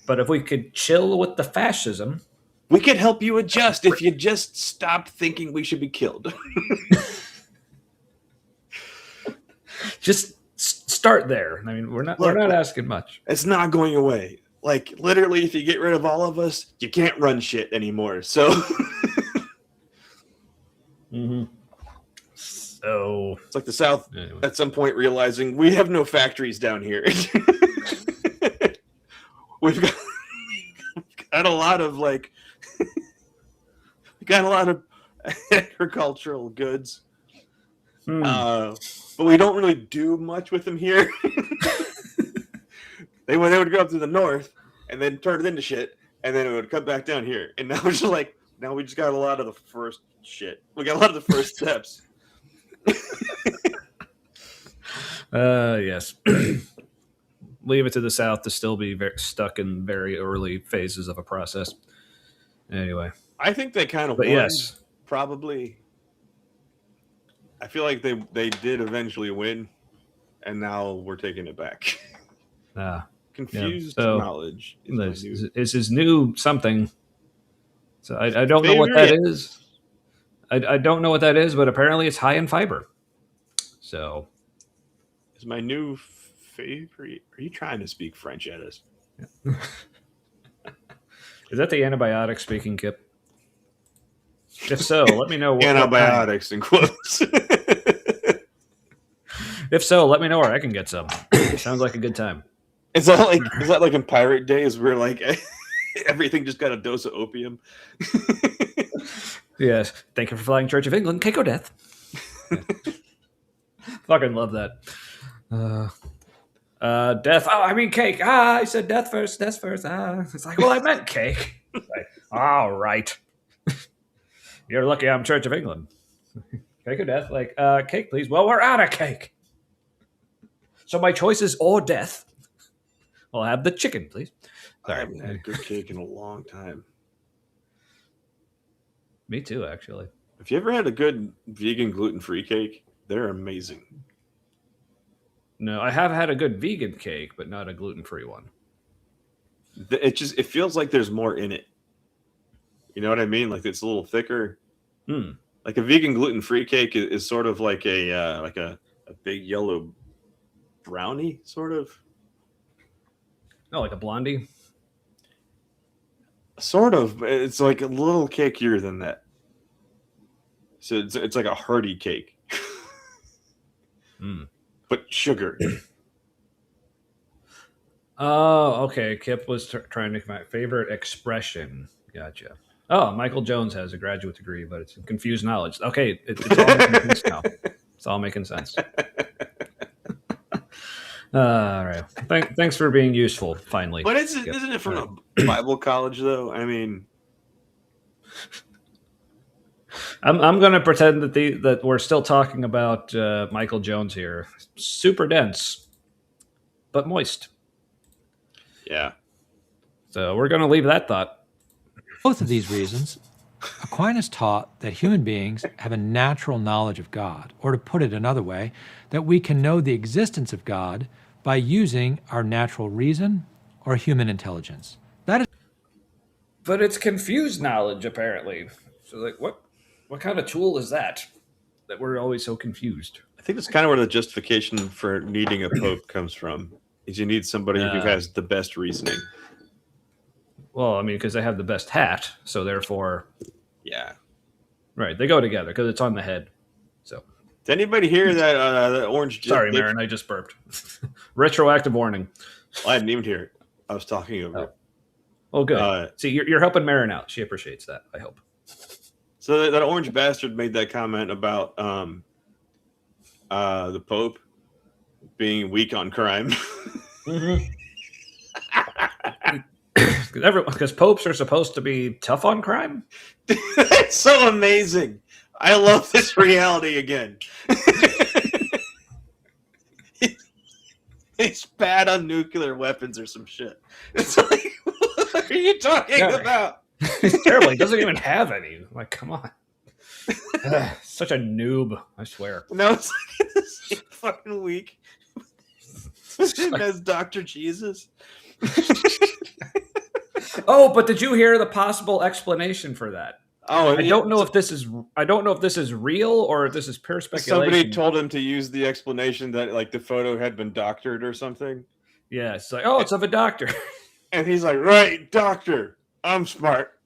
But if we could chill with the fascism, we could help you adjust if you just stopped thinking we should be killed. Just start there. I mean, we're not asking much. It's not going away. Like, literally, if you get rid of all of us, you can't run shit anymore. So, So it's like the South at some point realizing we have no factories down here. We've got a lot of agricultural goods, but we don't really do much with them here. They would go up to the north and then turn it into shit, and then it would come back down here. And now it's just like, now we just got a lot of the first shit. We got a lot of the first steps. Yes. Leave it to the South to still be stuck in very early phases of a process. Anyway, I think they kind of won. Yes, probably. I feel like they did eventually win, and now we're taking it back. Confused knowledge is his new something. So I don't know what that is. I don't know what that is, but apparently it's high in fiber. So, it's my new favorite. Are you trying to speak French at us? Yeah. Is that the antibiotic speaking, Kip? If so, let me know. Antibiotics in quotes. If so, let me know where I can get some. Sounds like a good time. Is that like in Pirate Days where like everything just got a dose of opium? Yes. Thank you for flying Church of England. Cake or death. Fucking love that. Death. Oh, I mean cake. I said death first. Death first. It's like, well, I meant cake. It's like, all right. You're lucky I'm Church of England. Cake or death? Like, cake, please. Well, we're out of cake. So my choice is or death. I'll have the chicken, please. Sorry. I haven't had good cake in a long time. Me too, actually. Have you ever had a good vegan gluten-free cake? They're amazing. No, I have had a good vegan cake, but not a gluten-free one. It feels like there's more in it. You know what I mean? Like it's a little thicker. Like a vegan gluten-free cake is sort of like a big yellow brownie, sort of. Oh, like a blondie? Sort of. It's like a little cakier than that. So it's like a hearty cake. But sugar. Oh, okay. Kip was trying to make my favorite expression. Gotcha. Oh, Michael Jones has a graduate degree, but it's confused knowledge. Okay, it's all making sense now. It's all making sense. All right. Thanks for being useful. Finally, But isn't it from a Bible college though? I mean, I'm going to pretend that we're still talking about Michael Jones here. Super dense, but moist. yeah. So we're going to leave that thought. Both of these reasons, Aquinas taught that human beings have a natural knowledge of God, or to put it another way, that we can know the existence of God by using our natural reason or human intelligence. That is But it's confused knowledge, apparently. So, like, what kind of tool is that we're always so confused? I think that's kind of where the justification for needing a pope comes from. Is you need somebody who has the best reasoning. Well, I mean, because they have the best hat, so therefore, Yeah. right, they go together because it's on the head. So, Did anybody hear that orange? sorry, Marin, I just burped. Retroactive warning. Well, I didn't even hear it. I was talking over it. Oh, good. See, you're helping Marin out. She appreciates that, I hope. So that orange bastard made that comment about the Pope being weak on crime. Because popes are supposed to be tough on crime. That's so amazing. I love this reality again. He's bad on nuclear weapons or some shit. It's like, what are you talking about? He's terrible. He doesn't even have any. Like, come on. Such a noob, I swear. No, it's like the same fucking week. Him as Dr. Jesus. Oh, but did you hear the possible explanation for that? Oh, I don't know if this is real or if this is pure speculation. Somebody told him to use the explanation that like the photo had been doctored or something. Yeah, it's like, oh, it's of a doctor. And he's like, right, doctor. I'm smart.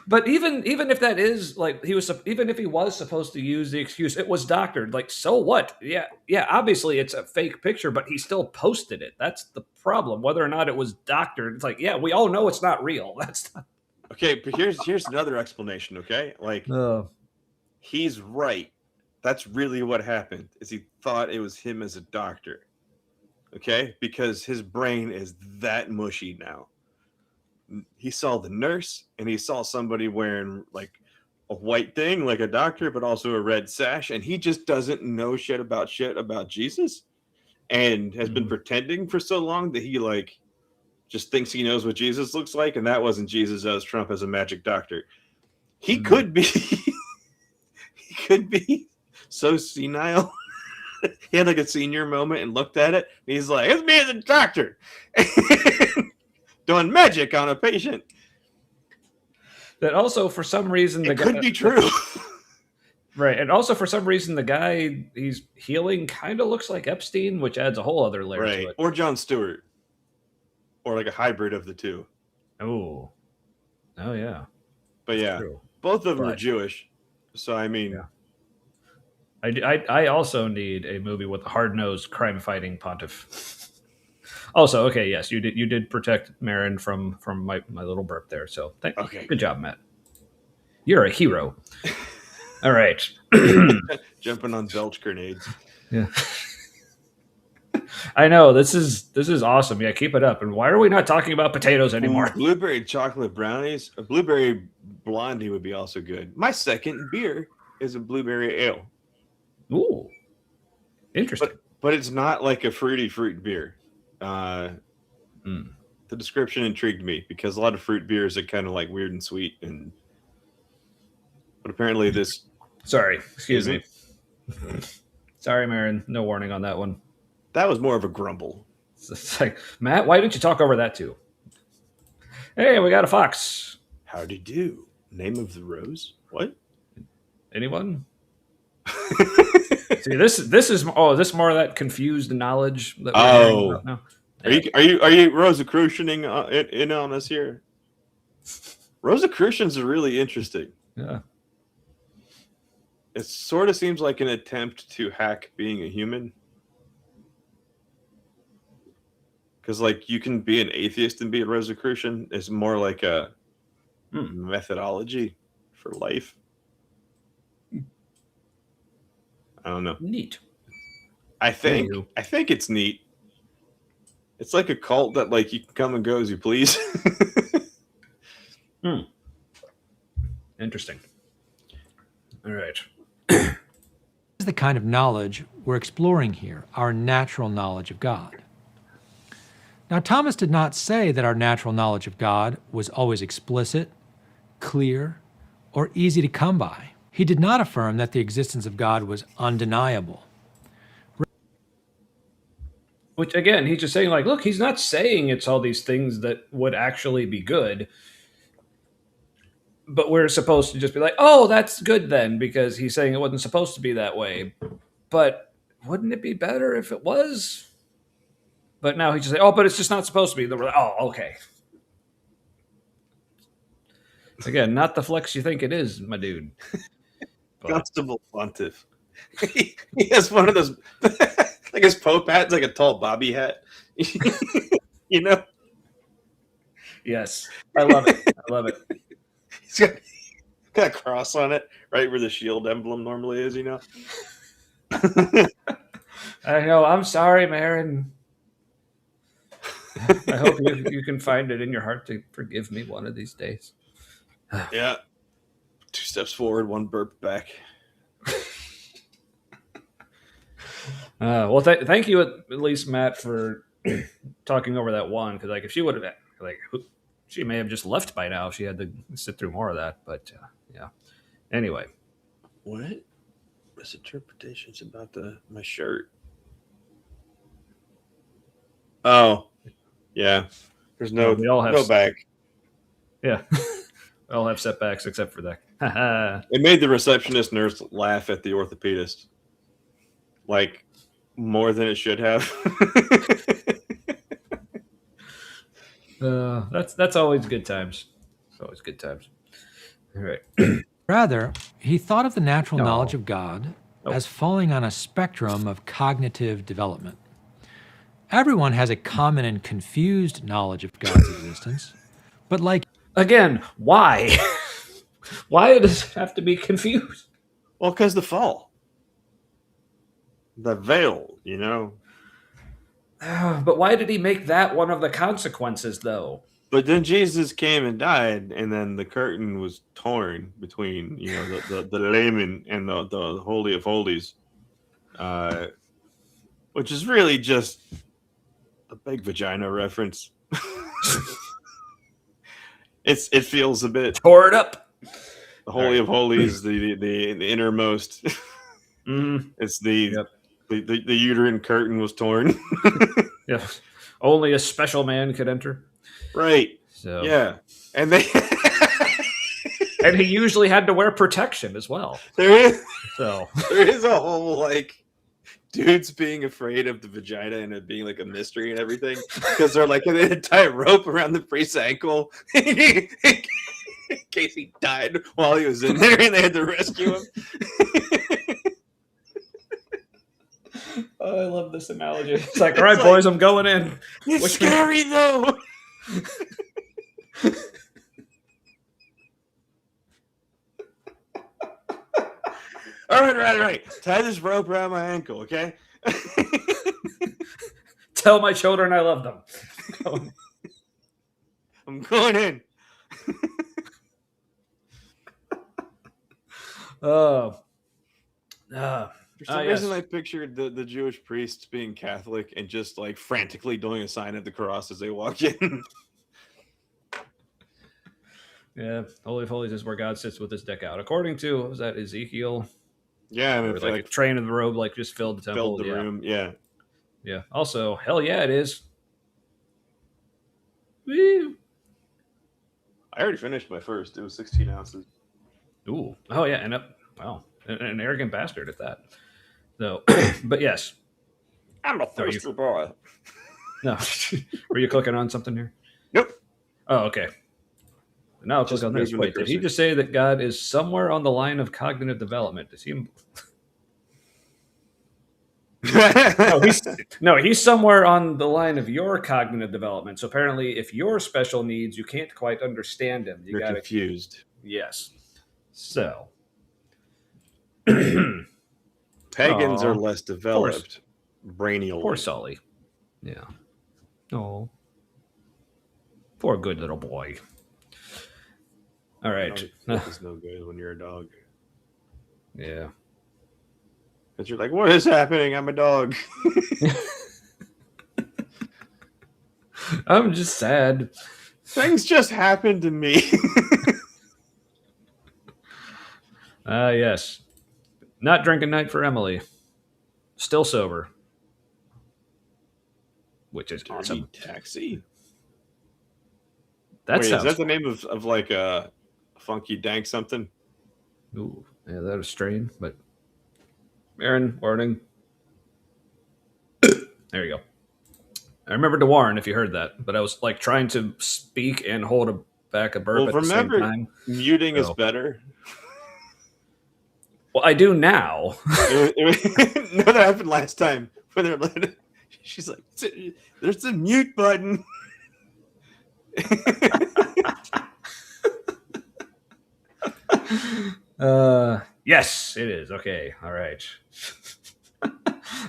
But even if that is like even if he was supposed to use the excuse, it was doctored. Like, so what? Yeah. Obviously, it's a fake picture, but he still posted it. That's the problem. Whether or not it was doctored, it's like, yeah, we all know it's not real. That's not. Okay, but here's another explanation. Okay, like he's right. That's really what happened. Is he thought it was him as a doctor? Okay, because his brain is that mushy now. He saw the nurse and he saw somebody wearing like a white thing like a doctor but also a red sash, and he just doesn't know shit about Jesus and has been pretending for so long that he like just thinks he knows what Jesus looks like, and that wasn't Jesus as Trump as a magic doctor. He could be he could be so senile. He had like a senior moment and looked at it and he's like, it's me as a doctor. Doing magic on a patient. That also, for some reason, it could be true. Right, and also for some reason, the guy he's healing kind of looks like Epstein, which adds a whole other layer to it. Or Jon Stewart, or like a hybrid of the two. Oh yeah. But yeah, both of them are Jewish, so I mean, I also need a movie with a hard-nosed crime-fighting pontiff. Also, okay, yes, you did protect Marin from my little burp there. So good job, Matt. You're a hero. All right. Jumping on belch grenades. Yeah. I know, this is awesome. Yeah, keep it up. And why are we not talking about potatoes anymore? Blueberry chocolate brownies. A blueberry blondie would be also good. My second beer is a blueberry ale. Ooh. Interesting. But it's not like a fruit beer. The description intrigued me because a lot of fruit beers are kind of like weird and sweet, but apparently this. Sorry, excuse me. Sorry, Marin. No warning on that one. That was more of a grumble. It's like, Matt, why didn't you talk over that too? Hey, we got a fox. Howdy do. Name of the rose? What? Anyone? See, this is more of that confused knowledge that we're hearing about now. Are you Rosicrucianing in on us here? Rosicrucians are really interesting. Yeah. It sort of seems like an attempt to hack being a human. Because like you can be an atheist and be a Rosicrucian. It's more like a methodology for life. I don't know. Neat. I think Anywho. it's neat. It's like a cult that like you can come and go as you please. Interesting. All right. This is the kind of knowledge we're exploring here, our natural knowledge of God. Now, Thomas did not say that our natural knowledge of God was always explicit, clear, or easy to come by. He did not affirm that the existence of God was undeniable. Which again, he's just saying like, look, he's not saying it's all these things that would actually be good. But we're supposed to just be like, oh, that's good then, because he's saying it wasn't supposed to be that way. But wouldn't it be better if it was? But now he's just like, oh, but it's just not supposed to be. We're like, oh, okay. Again, not the flex you think it is, my dude. But, Constable Pontiff. He has one of those, like his Pope hat's like a tall bobby hat. You know? yes, I love it. I love it. He's got a cross on it, right where the shield emblem normally is, you know? I know. I'm sorry, Marin. I hope you can find it in your heart to forgive me one of these days. Yeah. 2 steps forward, 1 burp back. Well, thank you at least, Matt, for talking over that one. Because like, if she would have she may have just left by now if she had to sit through more of that. But yeah. Anyway, What? Misinterpretations about my shirt. Oh, yeah. There's no we all have no back. Yeah, we all have setbacks except for that. It made the receptionist nurse laugh at the orthopedist, like more than it should have. That's always good times. It's always good times. All right. Rather, he thought of the natural No. knowledge of God as falling on a spectrum of cognitive development. Everyone has a common and confused knowledge of God's existence, but like Again, why? Why does it have to be confused? Well, because the fall, the veil, you know. But why did he make that one of the consequences, though? But then Jesus came and died, and then the curtain was torn between, you know, the layman and the Holy of Holies, which is really just a big vagina reference. It feels a bit Tore it up. the Holy of Holies, the innermost. It's the uterine curtain was torn. Yeah, only a special man could enter. Right. So Yeah, and and he usually had to wear protection as well. there is So a whole like dudes being afraid of the vagina and it being like a mystery and everything because they're like they had to tie a rope around the priest's ankle in case he died while he was in there and they had to rescue him. I love this analogy. It's like, all right, boys, I'm going in. It's scary though. All right. Tie this rope around my ankle, okay? Tell my children I love them. I'm going in. For For some reason, I pictured the Jewish priests being Catholic and just like frantically doing a sign of the cross as they walk in. Yeah, Holy of Holies is where God sits with his deck out. According to, what was that, Ezekiel? Yeah, I mean, Where, like a train of the robe like just filled the temple. filled the room. Yeah. Yeah. Also, hell yeah, it is. Woo. I already finished my first. It was 16 ounces. Ooh. Oh yeah, and wow, an arrogant bastard at that. So, but yes. I'm a thirsty boy. No, were you clicking on something here? Nope. Oh, okay. Now click on this. Wait, did he just say that God is somewhere on the line of cognitive development? Does he? He's somewhere on the line of your cognitive development. So apparently, if you're special needs, you can't quite understand him. You're confused. Yes. So pagans are less developed. brainially. Poor Sully. Yeah. Oh. Poor good little boy. All right. Milk is no good when you're a dog. Yeah. Because you're like, what is happening? I'm a dog. I'm just sad. Things just happened to me. Yes. Not drinking night for Emily. Still sober. Which is Dirty awesome. Taxi. That Wait, sounds is that the name of like a funky dank something? Ooh, yeah, that was strange, but Aaron, warning. There you go. I remembered to warn if you heard that, but I was like trying to speak and hold back a burp Well, at the same remember, time. muting is So- better. Well, I do now. No, that happened last time. When they're like, she's like, there's a mute button. Yes, it is. Okay, all right.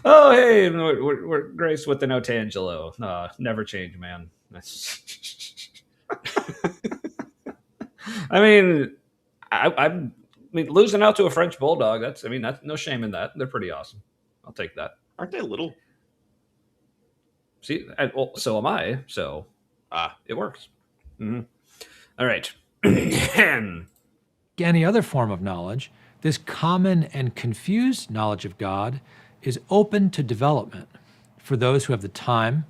Oh, hey, we're graced with the Notangelo. Never change, man. I mean, I mean, losing out to a French bulldog. That's no shame in that. They're pretty awesome. I'll take that. Aren't they little? See, well, so am I. So it works. Mm-hmm. All right. Any other form of knowledge, this common and confused knowledge of God is open to development for those who have the time,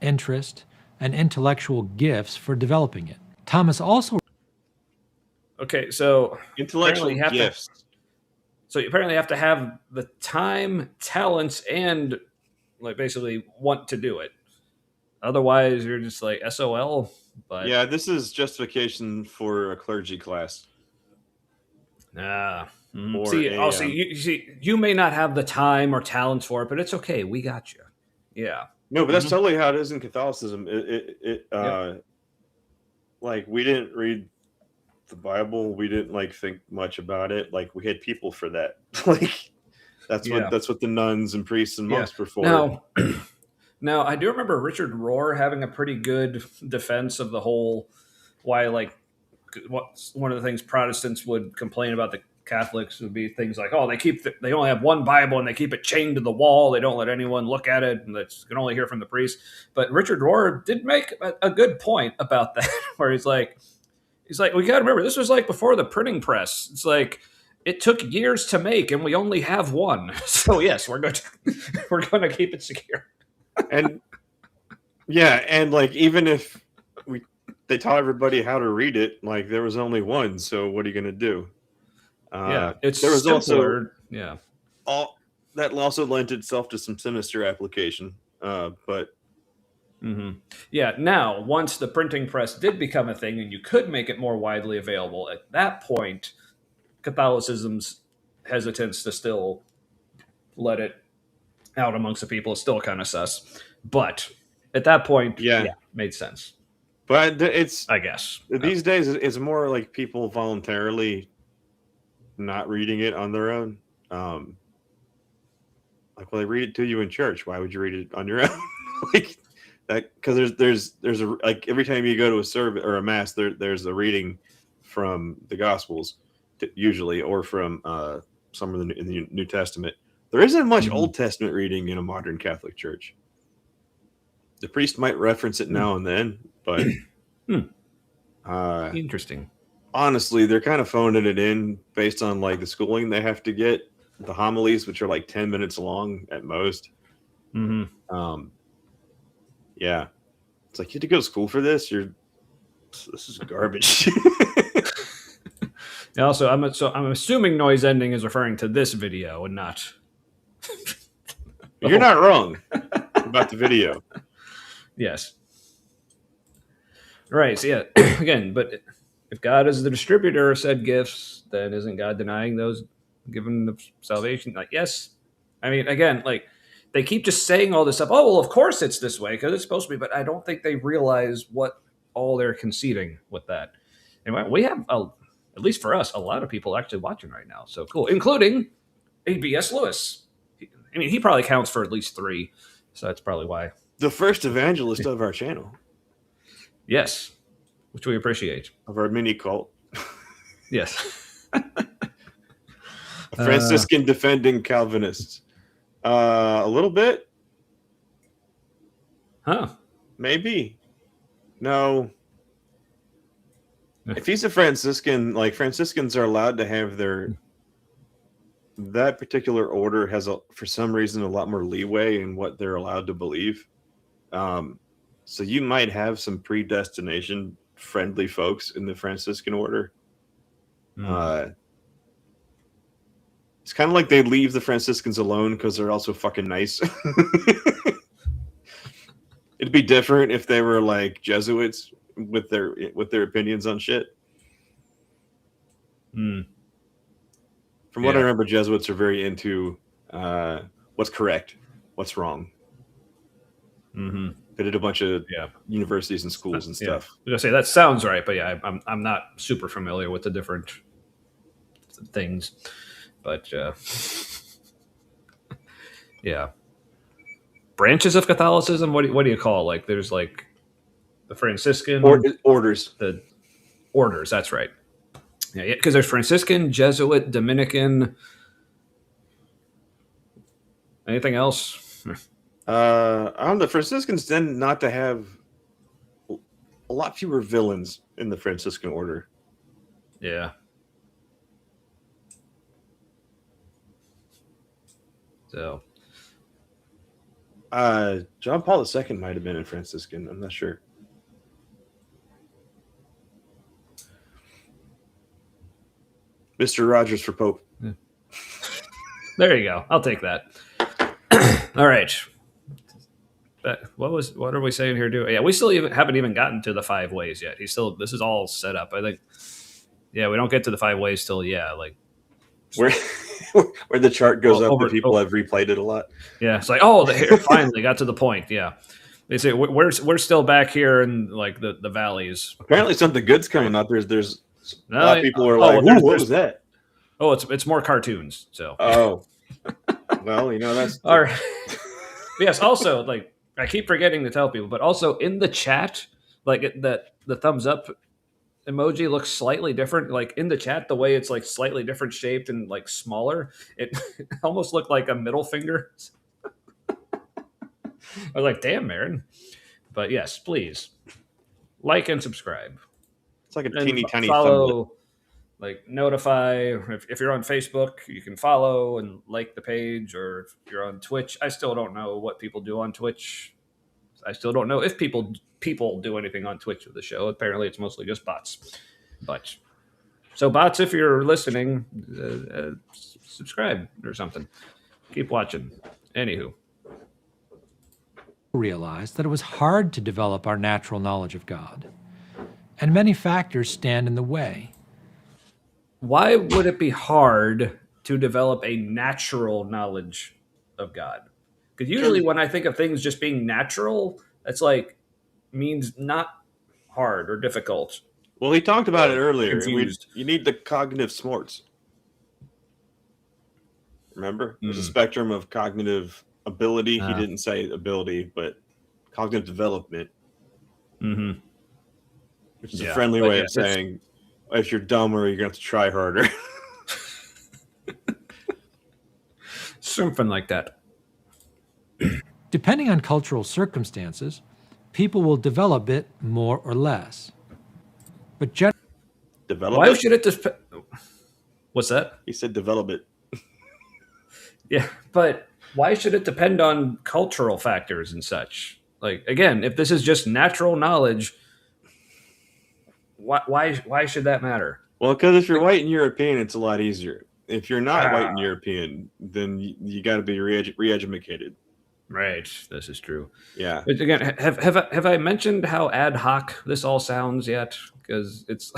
interest, and intellectual gifts for developing it. Thomas also Okay, so Intellectual apparently you have gifts. so you apparently have to have the time, talents, and like basically want to do it. Otherwise, you're just like SOL. But Yeah, this is justification for a clergy class. Or you may not have the time or talents for it, but it's okay. We got you. Yeah. No, but that's totally how it is in Catholicism. Like we didn't read the Bible. We didn't like think much about it. Like we had people for that. Like that's what the nuns and priests and monks were for. Now, I do remember Richard Rohr having a pretty good defense of the whole why, like, one of the things Protestants would complain about the Catholics would be things like, oh, they only have one Bible and they keep it chained to the wall. They don't let anyone look at it, and they can only hear from the priest. But Richard Rohr did make a good point about that, where he's like, we got to remember this was like before the printing press. It's like it took years to make, and we only have one. So yes, we're going to keep it secure. And like even if they taught everybody how to read it, like there was only one. So what are you going to do? It's there was simpler. all that also lent itself to some sinister application. But now once the printing press did become a thing and you could make it more widely available, at that point, Catholicism's hesitance to still let it out amongst the people is still kind of sus. But at that point, made sense. But it's, I guess, these days it's more like people voluntarily not reading it on their own. Like, well, they read it to you in church. Why would you read it on your own? Like that, because there's a, like every time you go to a service or a mass, there's a reading from the Gospels, usually, or from some in the New Testament. There isn't much Old Testament reading in a modern Catholic church. The priest might reference it now and then, but interesting. Honestly, they're kind of phoning it in based on like the schooling they have to get. The homilies, which are like 10 minutes long at most. Yeah, it's like you had to go to school for this. This is garbage. Also, I'm assuming noise ending is referring to this video and not. You're not wrong about the video. Yes. Right. So yeah. Again, but if God is the distributor of said gifts, then isn't God denying those given the salvation? Like, yes. I mean, again, like they keep just saying all this stuff. Oh, well, of course it's this way because it's supposed to be. But I don't think they realize what all they're conceding with that. And we have, at least for us, a lot of people actually watching right now. So cool, including A.B.S. Lewis. I mean, he probably counts for at least 3, so that's probably why. The first evangelist of our channel, Yes, which we appreciate. of our mini cult, Yes. a Franciscan defending Calvinists. A little bit, Huh. maybe. No. If he's a Franciscan, like Franciscans are allowed to have that particular order has for some reason a lot more leeway in what they're allowed to believe. So you might have some predestination friendly folks in the Franciscan order. It's kind of like they leave the Franciscans alone because they're also fucking nice. It'd be different if they were like Jesuits with their opinions on shit. From what I remember, Jesuits are very into what's correct, what's wrong. They did a bunch of universities and schools and stuff. I was gonna say that sounds right, but yeah, I'm not super familiar with the different things, but yeah, branches of Catholicism. What do you call, like? There's like the Franciscan orders. The orders. That's right. Yeah, because there's Franciscan, Jesuit, Dominican. Anything else? I don't know. Franciscans tend not to have a lot fewer villains in the Franciscan order. Yeah. So. John Paul II might have been a Franciscan. I'm not sure. Mr. Rogers for Pope. Yeah. There you go. I'll take that. All right. What are we saying here? Yeah, we still haven't even gotten to the 5 ways yet. This is all set up. I think. Yeah, we don't get to the 5 ways till like where the chart goes up and people have replayed it a lot. Yeah, it's like finally got to the point. Yeah, they say we're still back here in like the valleys. Apparently something good's coming up. There's a lot of people are like, what was that? Oh, it's more cartoons. So well, that's all right. Yes. Also, like I keep forgetting to tell people, but also in the chat, like the thumbs up emoji looks slightly different. Like in the chat, the way it's like slightly different shaped and like smaller, it almost looked like a middle finger. I was like, damn, Aaron. But yes, please like and subscribe. It's like a teeny tiny follow, like notify. If you're on Facebook, you can follow and like the page, or if you're on Twitch. I still don't know what people do on Twitch. I still don't know if people do anything on Twitch with the show. Apparently, it's mostly just bots. But so bots, if you're listening, subscribe or something. Keep watching. Anywho. Realized that it was hard to develop our natural knowledge of God, and many factors stand in the way. Why would it be hard to develop a natural knowledge of God? Because usually when I think of things just being natural, that's like means not hard or difficult. Well, he talked about it earlier. You need the cognitive smarts. Remember? There's a spectrum of cognitive ability. He didn't say ability, but cognitive development. Which is a friendly way of saying if you're dumber, you're going to have to try harder. Something like that. Depending on cultural circumstances, people will develop it more or less. But why should it just... What's that? He said develop it. Yeah, but why should it depend on cultural factors and such? Like, again, if this is just natural knowledge, why should that matter? Well, because if you're white and European, it's a lot easier. If you're not white and European, then you got to be re-educated. Right, this is true. Yeah. But again, have I mentioned how ad hoc this all sounds yet? Because it's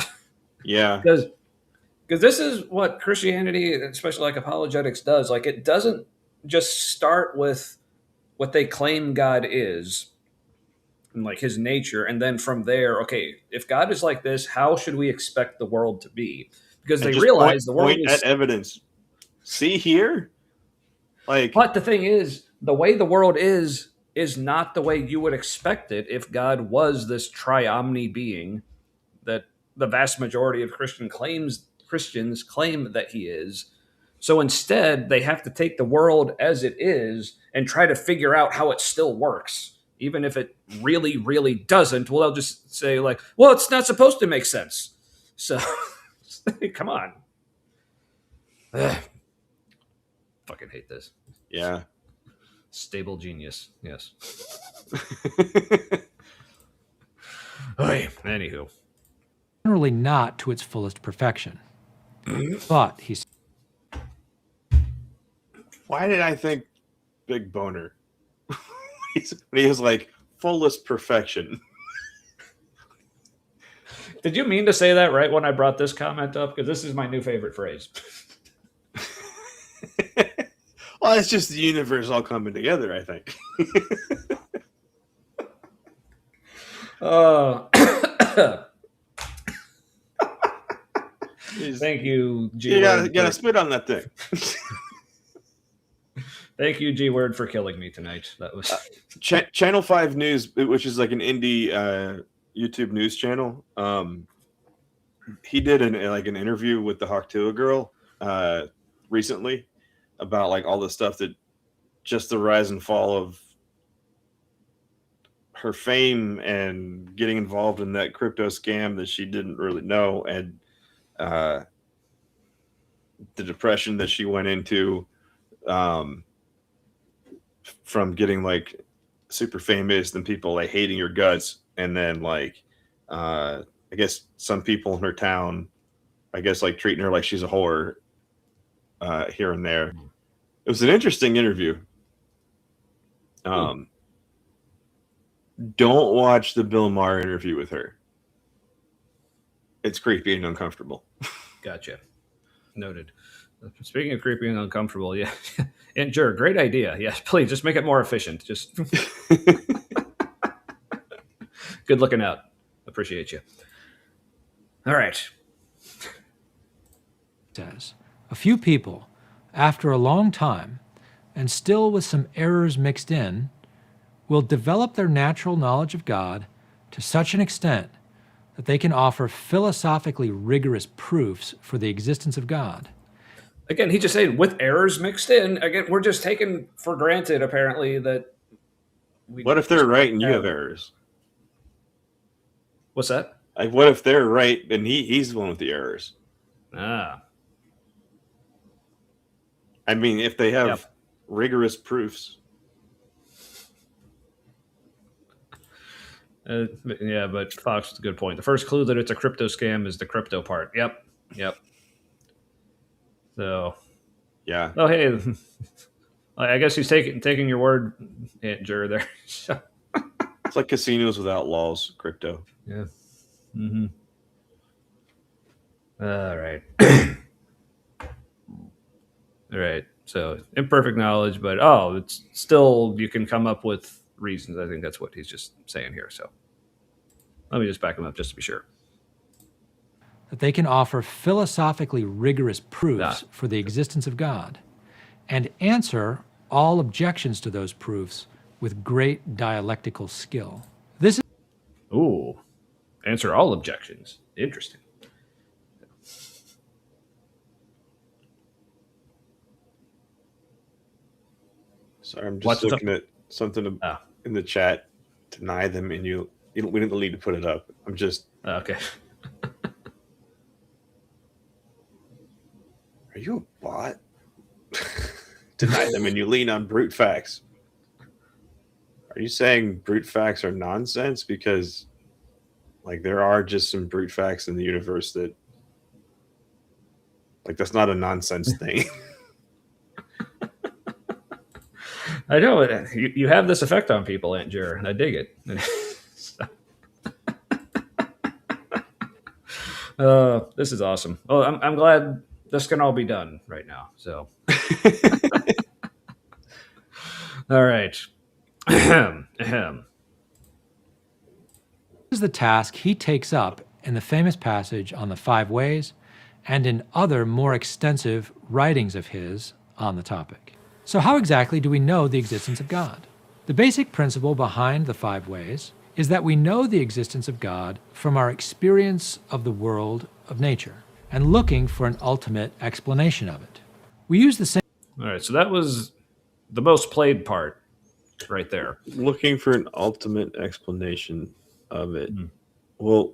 because this is what Christianity, especially like apologetics, does. Like, it doesn't just start with what they claim God is and like his nature, and then from there, okay, if God is like this, how should we expect the world to be? Because they realize the world is at evidence. See here. Like, But the thing is, the way the world is not the way you would expect it if God was this triomni being that the vast majority of Christians claim that he is. So instead, they have to take the world as it is and try to figure out how it still works, even if it really, really doesn't. Well, they'll just say like, "Well, it's not supposed to make sense." So, come on. Ugh. Fucking hate this. yeah. Stable genius. Yes. Anywho. Generally not to its fullest perfection. But he's Why did I think Big Boner? He was like fullest perfection. Did you mean to say that right when I brought this comment up? Because this is my new favorite phrase. Well, it's just the universe all coming together, I think. Thank you, G You Word. gotta spit on that thing. Thank you, G Word, for killing me tonight. That was Channel 5 News, which is like an indie YouTube news channel. He did an interview with the Hawktua girl recently about like all the stuff that just the rise and fall of her fame and getting involved in that crypto scam that she didn't really know, and the depression that she went into from getting like super famous and people like hating your guts, and then like I guess some people in her town, I guess like treating her like she's a whore here and there. It was an interesting interview. Don't watch the Bill Maher interview with her. It's creepy and uncomfortable. Gotcha. Noted. Speaking of creepy and uncomfortable, yeah. And sure, great idea. Yes, please just make it more efficient. Just good looking out. Appreciate you. All right. says, a few people, after a long time, and still with some errors mixed in, will develop their natural knowledge of God to such an extent that they can offer philosophically rigorous proofs for the existence of God. Again, he just said with errors mixed in. Again, we're just taking for granted, apparently, that What if they're right and you have errors? What's that? Like, what if they're right and he's the one with the errors? Ah. I mean, if they have rigorous proofs. Yeah, but Fox is a good point. The first clue that it's a crypto scam is the crypto part. Yep. So, yeah. Oh, hey, I guess he's taking your word, Aunt Jur, there. It's like casinos without laws, crypto. Yeah. Mm-hmm. All right. All right. So imperfect knowledge, but it's still, you can come up with reasons. I think that's what he's just saying here. So let me just back him up just to be sure. That they can offer philosophically rigorous proofs for the existence of God and answer all objections to those proofs with great dialectical skill. This is answer all objections. Interesting. Sorry, I'm just looking at something in the chat. Deny them, and we didn't need to put it up. I'm just okay. Are you a bot? Deny them, and you lean on brute facts. Are you saying brute facts are nonsense? Because, like, there are just some brute facts in the universe that, like, that's not a nonsense thing. I know you have this effect on people, Aunt Jur, and I dig it. This is awesome. Oh, I'm glad this can all be done right now. So, all right. This is the task he takes up in the famous passage on the 5 ways and in other more extensive writings of his on the topic. So how exactly do we know the existence of God? The basic principle behind the 5 ways is that we know the existence of God from our experience of the world of nature and looking for an ultimate explanation of it. We use the same. All right, so that was the most played part right there. Looking for an ultimate explanation of it. Hmm. Well,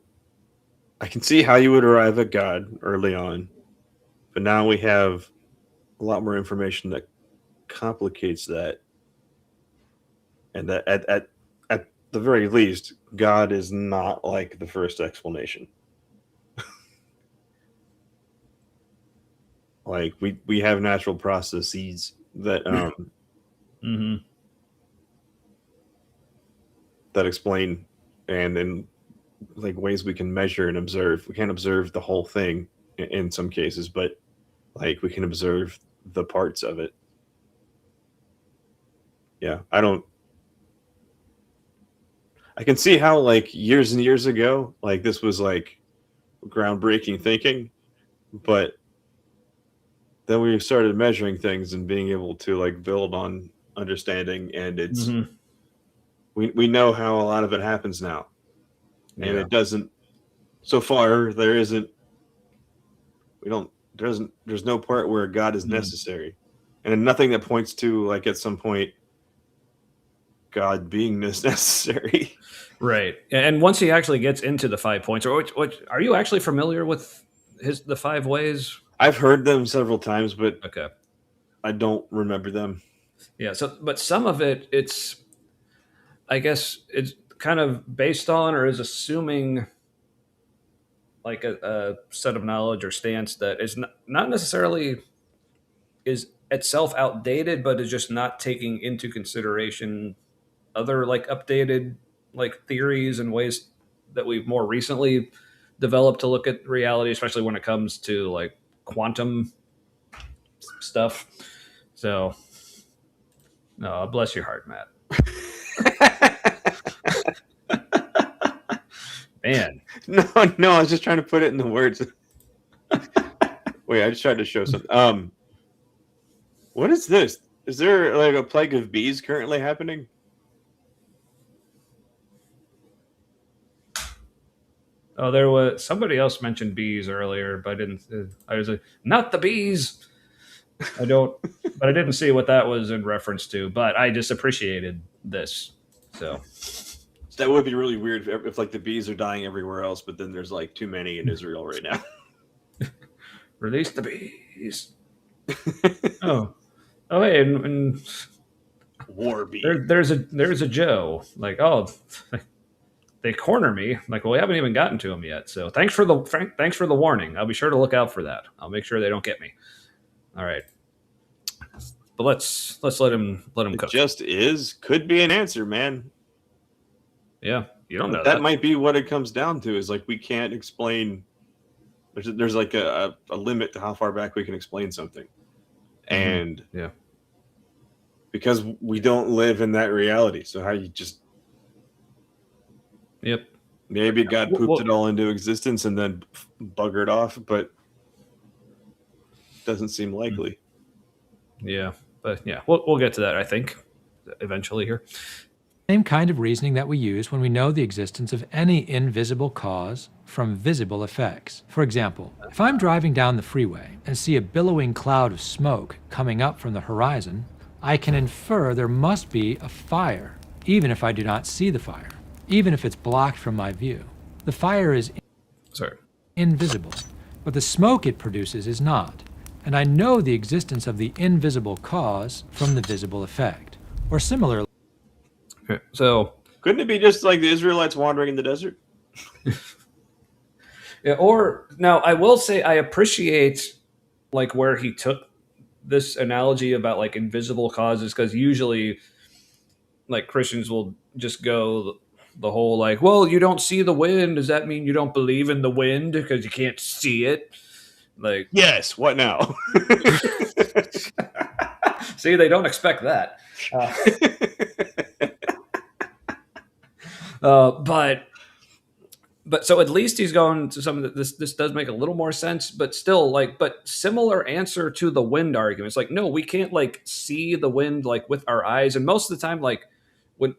I can see how you would arrive at God early on, but now we have a lot more information that complicates that, and that at the very least, God is not like the first explanation. Like we have natural processes that Mm-hmm. that explain, and in like ways we can measure and observe. We can't observe the whole thing in some cases, but like we can observe the parts of it. Yeah, I can see how like years and years ago, like this was like groundbreaking thinking, but then we started measuring things and being able to like build on understanding, and it's Mm-hmm. we know how a lot of it happens now, and Yeah. it doesn't. So far, there isn't. We don't. There's no part where God is Mhm. necessary, and nothing that points to like at some point God being necessary. Right. And once he actually gets into the 5 points, or which are you actually familiar with the 5 ways? I've heard them several times, but Okay. I don't remember them. Yeah. So, but some of it, I guess, it's kind of based on or is assuming like a set of knowledge or stance that is not necessarily is itself outdated, but is just not taking into consideration other like updated like theories and ways that we've more recently developed to look at reality, especially when it comes to like quantum stuff. So, no, bless your heart, Matt. Man, No, no, I was just trying to put it in the words. Wait, I just tried to show something. What is this? Is there like a plague of bees currently happening? oh, there was somebody else mentioned bees earlier, but I didn't. I was like, not the bees. I don't, but I didn't see what that was in reference to. But I just appreciated this. So, That would be really weird if like the bees are dying everywhere else, but then there's like too many in Israel right now. release the bees. Oh, oh, hey, and War bee. there's a Joe. Like, oh, they corner me. Like, well, we haven't even gotten to him yet. So thanks for the warning. I'll be sure to look out for that. I'll make sure they don't get me. All right, but let's let him It cook. just is. Could be an answer, man. Yeah, you don't know That that. might be what it comes down to. Is like we can't explain. There's like a limit to how far back we can explain something, and Yeah. because we don't live in that reality, so how you just Yep. maybe God pooped Well, it all into existence and then buggered off, but doesn't seem likely. yeah, but yeah, we'll get to that. I think eventually here. Same kind of reasoning that we use when we know the existence of any invisible cause from visible effects. For example, if I'm driving down the freeway and see a billowing cloud of smoke coming up from the horizon, I can infer there must be a fire, even if I do not see the fire, even if it's blocked from my view. The fire is Sorry. invisible, but the smoke it produces is not, and I know the existence of the invisible cause from the visible effect. Or similarly, Okay. So, Couldn't it be just like the Israelites wandering in the desert? yeah, or now I will say I appreciate like where he took this analogy about like invisible causes because usually like Christians will just go the whole like, well, you don't see the wind. Does that mean you don't believe in the wind because you can't see it? Like, Yes. What now? see, they don't expect that. but so at least he's going to some of this. This does make a little more sense, but still, like, but similar answer to the wind argument. It's like, no, we can't like see the wind like with our eyes, and most of the time, like when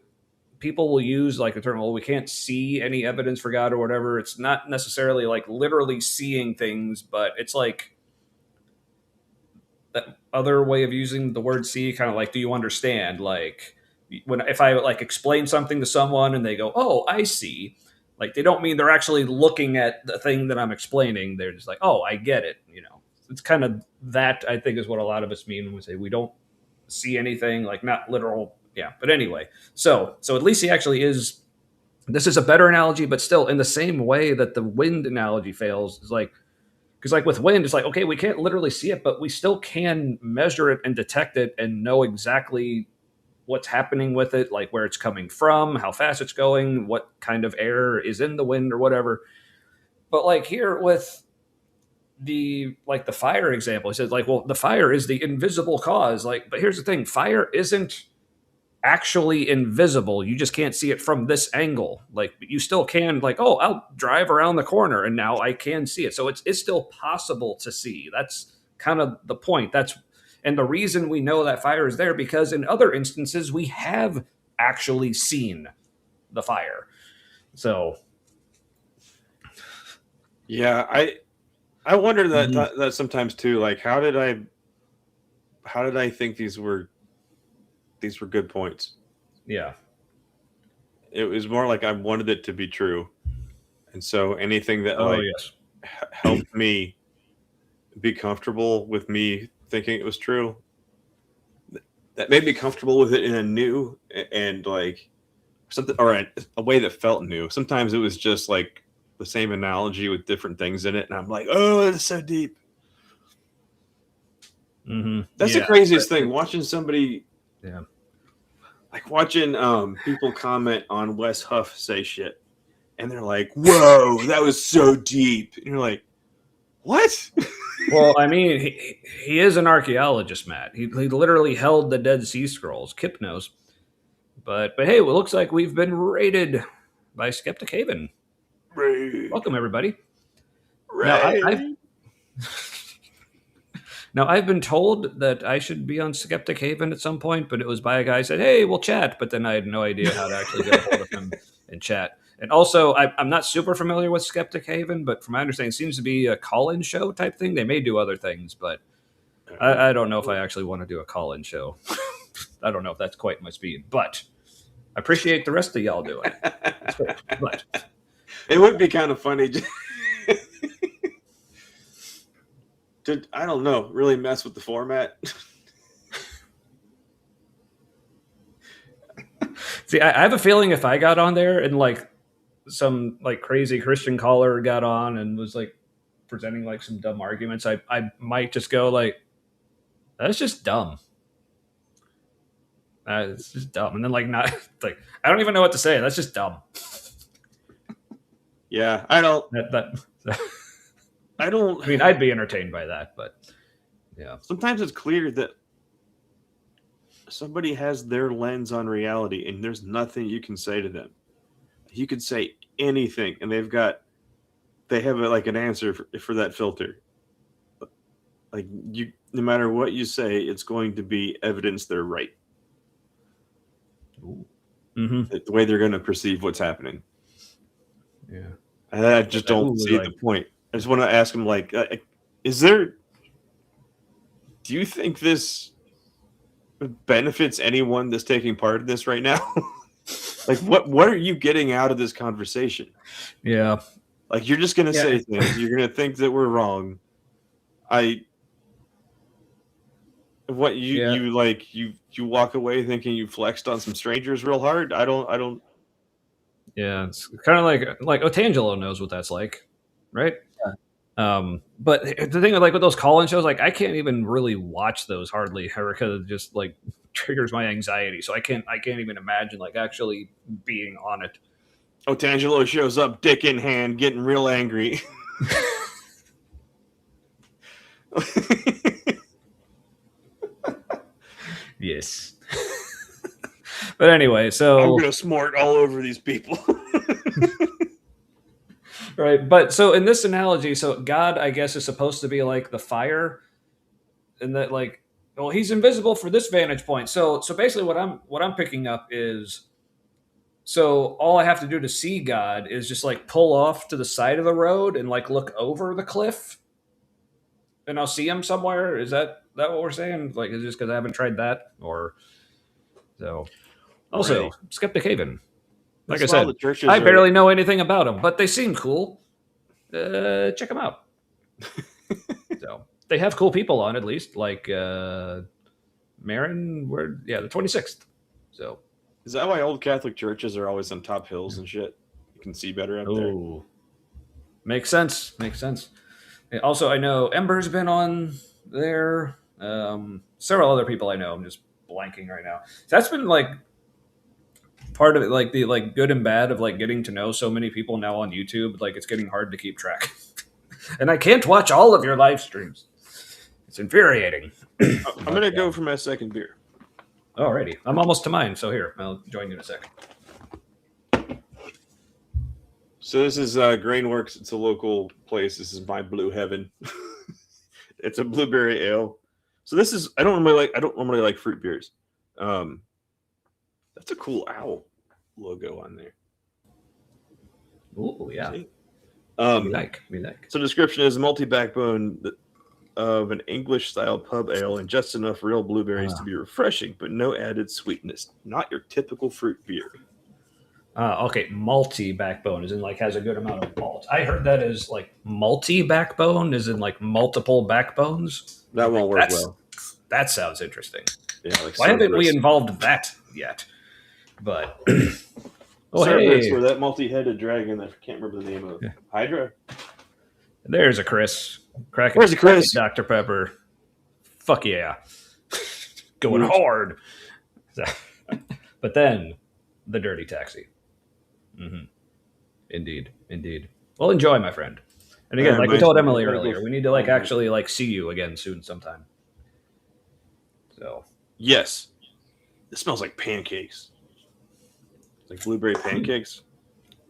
people will use like the term, well, we can't see any evidence for God or whatever. It's not necessarily like literally seeing things, but it's like that other way of using the word see, kind of like, do you understand? Like when if I like explain something to someone and they go, oh, I see. Like they don't mean they're actually looking at the thing that I'm explaining. They're just like, oh, I get it. You know, it's kind of that I think is what a lot of us mean when we say we don't see anything, like not literal. Yeah. But anyway, so at least he actually is. This is a better analogy, but still in the same way that the wind analogy fails is like, because like with wind, it's like, okay, we can't literally see it, but we still can measure it and detect it and know exactly what's happening with it, like where it's coming from, how fast it's going, what kind of air is in the wind or whatever. But like here with the like the fire example, he says like, well, the fire is the invisible cause. Like, but here's the thing, fire isn't actually invisible. You just can't see it from this angle. Like you still can, like, oh, I'll drive around the corner and now I can see it. So it's still possible to see. That's kind of the point. That's and the reason we know that fire is there because in other instances we have actually seen the fire. So Yeah, I wonder that sometimes too. Like, how did I think these were good points? yeah. It was more like I wanted it to be true, and so anything that Oh like yes. helped me be comfortable with me thinking it was true, that made me comfortable with it in a new and like something or a way that felt new. Sometimes it was just like the same analogy with different things in it, and I'm like, oh, that's so deep. Mm-hmm. That's the craziest thing. Watching somebody, Yeah. like watching people comment on Wes Huff say shit, and they're like, "Whoa, that was so deep," and you're like, "What?" Well, I mean, he is an archaeologist, Matt. He literally held the Dead Sea Scrolls. Kip knows. But hey, well, it looks like we've been raided by Skeptic Haven. Right. Welcome, everybody. Right. Now, I've been told that I should be on Skeptic Haven at some point, but it was by a guy who said, hey, we'll chat. But then I had no idea how to actually get a hold of him and chat. And also, I'm not super familiar with Skeptic Haven, but from my understanding, it seems to be a call-in show type thing. They may do other things, but I don't know if I actually want to do a call-in show. I don't know if that's quite my speed, but I appreciate the rest of y'all doing it. It's great. But it would be kind of funny to, I don't know, really mess with the format. see, I have a feeling if I got on there and like some like crazy Christian caller got on and was like presenting like some dumb arguments, I might just go like, that's just dumb. It's just dumb. And then like not like I don't even know what to say. That's just dumb. Yeah, I don't. I don't. I mean, I'd be entertained by that, but yeah. Sometimes it's clear that somebody has their lens on reality, and there's nothing you can say to them. You could say anything, and they have like an answer for that filter. Like you, no matter what you say, it's going to be evidence they're right. Mm-hmm. The way they're going to perceive what's happening. Yeah, and I just don't see the point. I just want to ask them, like, do you think this benefits anyone that's taking part in this right now? Like, what are you getting out of this conversation? Yeah. Like, you're just going to say things. You're going to think that we're wrong. You walk away thinking you flexed on some strangers real hard? I don't. Yeah, it's kind of like Otangelo knows what that's like, right? Yeah. But the thing with those call-in shows, like I can't even really watch those hardly because it just like triggers my anxiety. So I can't even imagine like actually being on it. Otangelo shows up, dick in hand, getting real angry. Yes. But anyway, so I'm gonna smart all over these people. Right. But so in this analogy, so God, I guess, is supposed to be like the fire, and that like, well, he's invisible for this vantage point. So basically, what I'm picking up is, so all I have to do to see God is just like pull off to the side of the road and like look over the cliff, and I'll see him somewhere. Is that what we're saying? Like, is it just because I haven't tried that, or so? Also, Right. Skeptic Haven. Like I That's why all said, the churches I are. barely know anything about them, but they seem cool. Check them out. So they have cool people on, at least, like Marin. Where, yeah, the 26th. So, Is that why old Catholic churches are always on top hills and shit? You can see better up there. oh, makes sense. Makes sense. And also, I know Ember's been on there. Several other people I know. I'm just blanking right now. So that's been like part of it, like the like good and bad of like getting to know so many people now on YouTube. Like it's getting hard to keep track, and I can't watch all of your live streams. It's infuriating. I'm gonna go for my second beer. Alrighty, I'm almost to mine. So here, I'll join you in a second. So this is Grainworks. It's a local place. This is my Blue Heaven. It's a blueberry ale. So this is I don't normally like fruit beers. That's a cool owl logo on there. Ooh, yeah. See? We like. So description is multi-backbone of an English-style pub ale and just enough real blueberries to be refreshing, but no added sweetness. Not your typical fruit beer. Okay, malty backbone is in like has a good amount of malt. I heard that as like multi backbone is in like multiple backbones. That won't work well. That sounds interesting. Yeah, like Why haven't we Cerberus. involved that yet? But oh, Cerberus, hey, or that multi-headed dragon. I can't remember the name of. Hydra. there's a Chris. Cracking. Where's the Chris? Dr. Pepper. Fuck yeah, going hard. But then the dirty taxi. Mm-hmm. Indeed. Well, enjoy, my friend. And again, like we told Emily earlier, we need to like actually like see you again soon sometime. So yes, it smells like pancakes, like blueberry pancakes.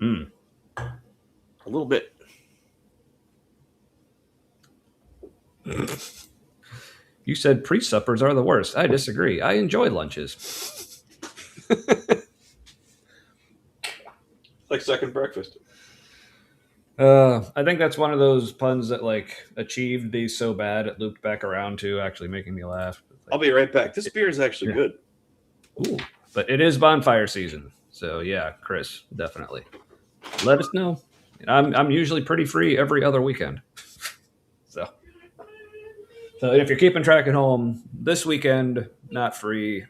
Mm. A little bit. You said pre-suppers are the worst. I disagree. I enjoy lunches. Like second breakfast. I think that's one of those puns that like achieved be so bad it looped back around to actually making me laugh. I'll be right back. This beer is actually good. Ooh, but it is bonfire season, so yeah, Chris, definitely. Let us know. I'm usually pretty free every other weekend. So if you're keeping track at home, this weekend not free,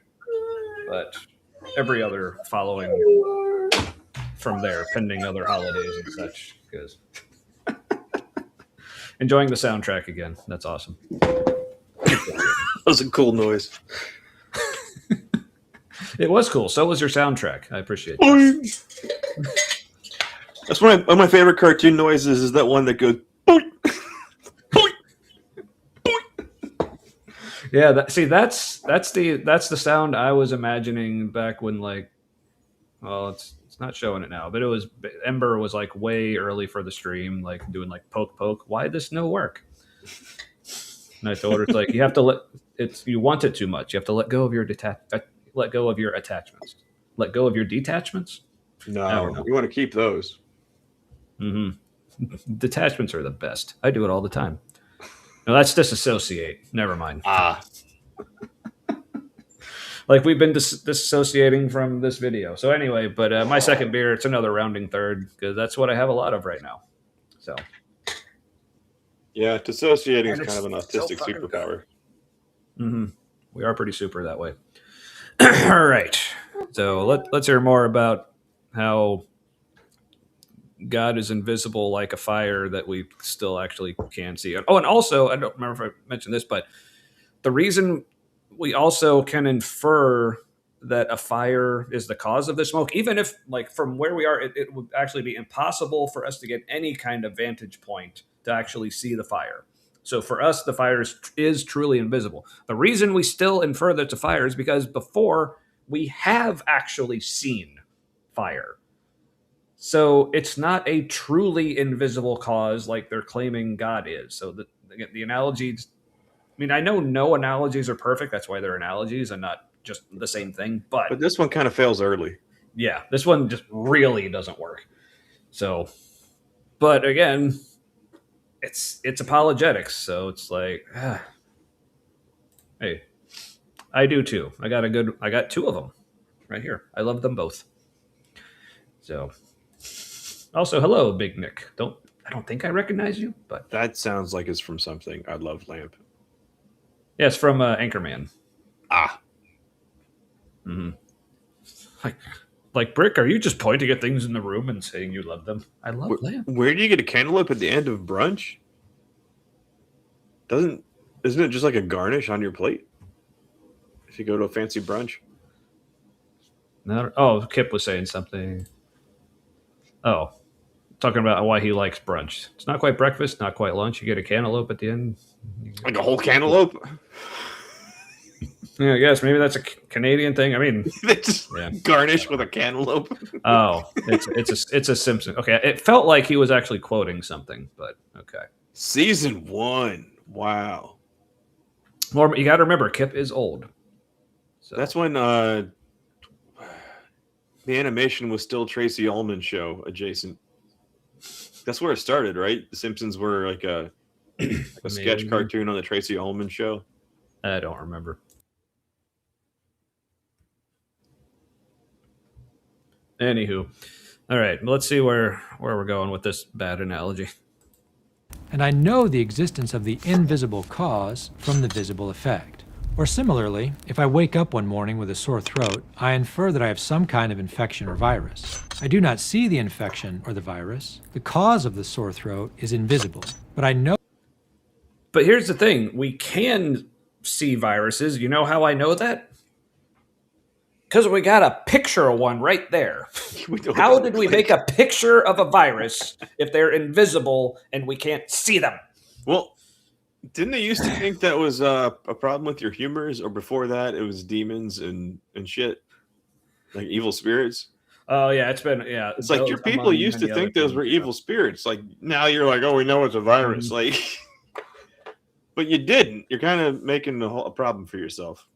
but every other following from there, pending other holidays and such. Because enjoying the soundtrack again. That's awesome. That was a cool noise. It was cool. So was your soundtrack. I appreciate it. That's one of my favorite cartoon noises. Is that one that goes. Boing, boing, boing. Yeah. That's the sound I was imagining back when like, well, it's not showing it now, but it was Ember was like way early for the stream, like doing like poke. Why this no work? And I told her it's like you have to you want it too much. You have to let go of your let go of your attachments. Let go of your detachments. No, you want to keep those. Mm-hmm. Detachments are the best. I do it all the time. No, that's disassociate. Never mind. Like we've been disassociating from this video. So anyway, but my second beer, it's another rounding third because that's what I have a lot of right now. So yeah, dissociating is kind of an autistic superpower. Mm-hmm. We are pretty super that way. All right. So let's hear more about how God is invisible like a fire that we still actually can see. Oh, and also, I don't remember if I mentioned this, but the reason we also can infer that a fire is the cause of the smoke, even if, like, from where we are, it would actually be impossible for us to get any kind of vantage point to actually see the fire. So for us, the fire is truly invisible. The reason we still infer that it's a fire is because before we have actually seen fire. So it's not a truly invisible cause like they're claiming God is. So the analogies, I mean, I know no analogies are perfect. That's why they're analogies and not just the same thing. But But this one kind of fails early. yeah, this one just really doesn't work. So, but again, it's apologetics. So it's like, hey, I do too. I got two of them right here. I love them both. So, also, hello, Big Nick. I don't think I recognize you, but That sounds like it's from something. I love lamp. yeah, it's from Anchorman. Ah, Like Brick, are you just pointing at things in the room and saying you love them? I love lamp. where do you get a cantaloupe at the end of brunch? Isn't it just like a garnish on your plate? If you go to a fancy brunch. Oh, Kip was saying something. Oh, talking about why he likes brunch. It's not quite breakfast, not quite lunch. You get a cantaloupe at the end. Like a whole cantaloupe? Yeah, I guess maybe that's a Canadian thing. I mean, They just yeah. garnish with a cantaloupe. Oh, it's a Simpson. Okay, it felt like he was actually quoting something, but okay. Season 1. Wow. Well, you got to remember, Kip is old. So That's when the animation was still Tracy Ullman show adjacent. That's where it started, right? The Simpsons were like a sketch Maybe. cartoon on the Tracy Ullman show. I don't remember. Anywho, all right. Let's see where we're going with this bad analogy. And I know the existence of the invisible cause from the visible effect. Or similarly, if I wake up one morning with a sore throat, I infer that I have some kind of infection or virus. I do not see the infection or the virus. The cause of the sore throat is invisible, but I know. But here's the thing: we can see viruses. You know how I know that? Because we got a picture of one right there. How did we make a picture of a virus if they're invisible and we can't see them? Well, didn't they used to think that was a problem with your humors, or before that it was demons and shit, like evil spirits? Oh yeah, it's like your people used to think those were evil spirits. Like now you're like, oh, we know it's a virus. Like, but you didn't. You're kind of making a problem for yourself.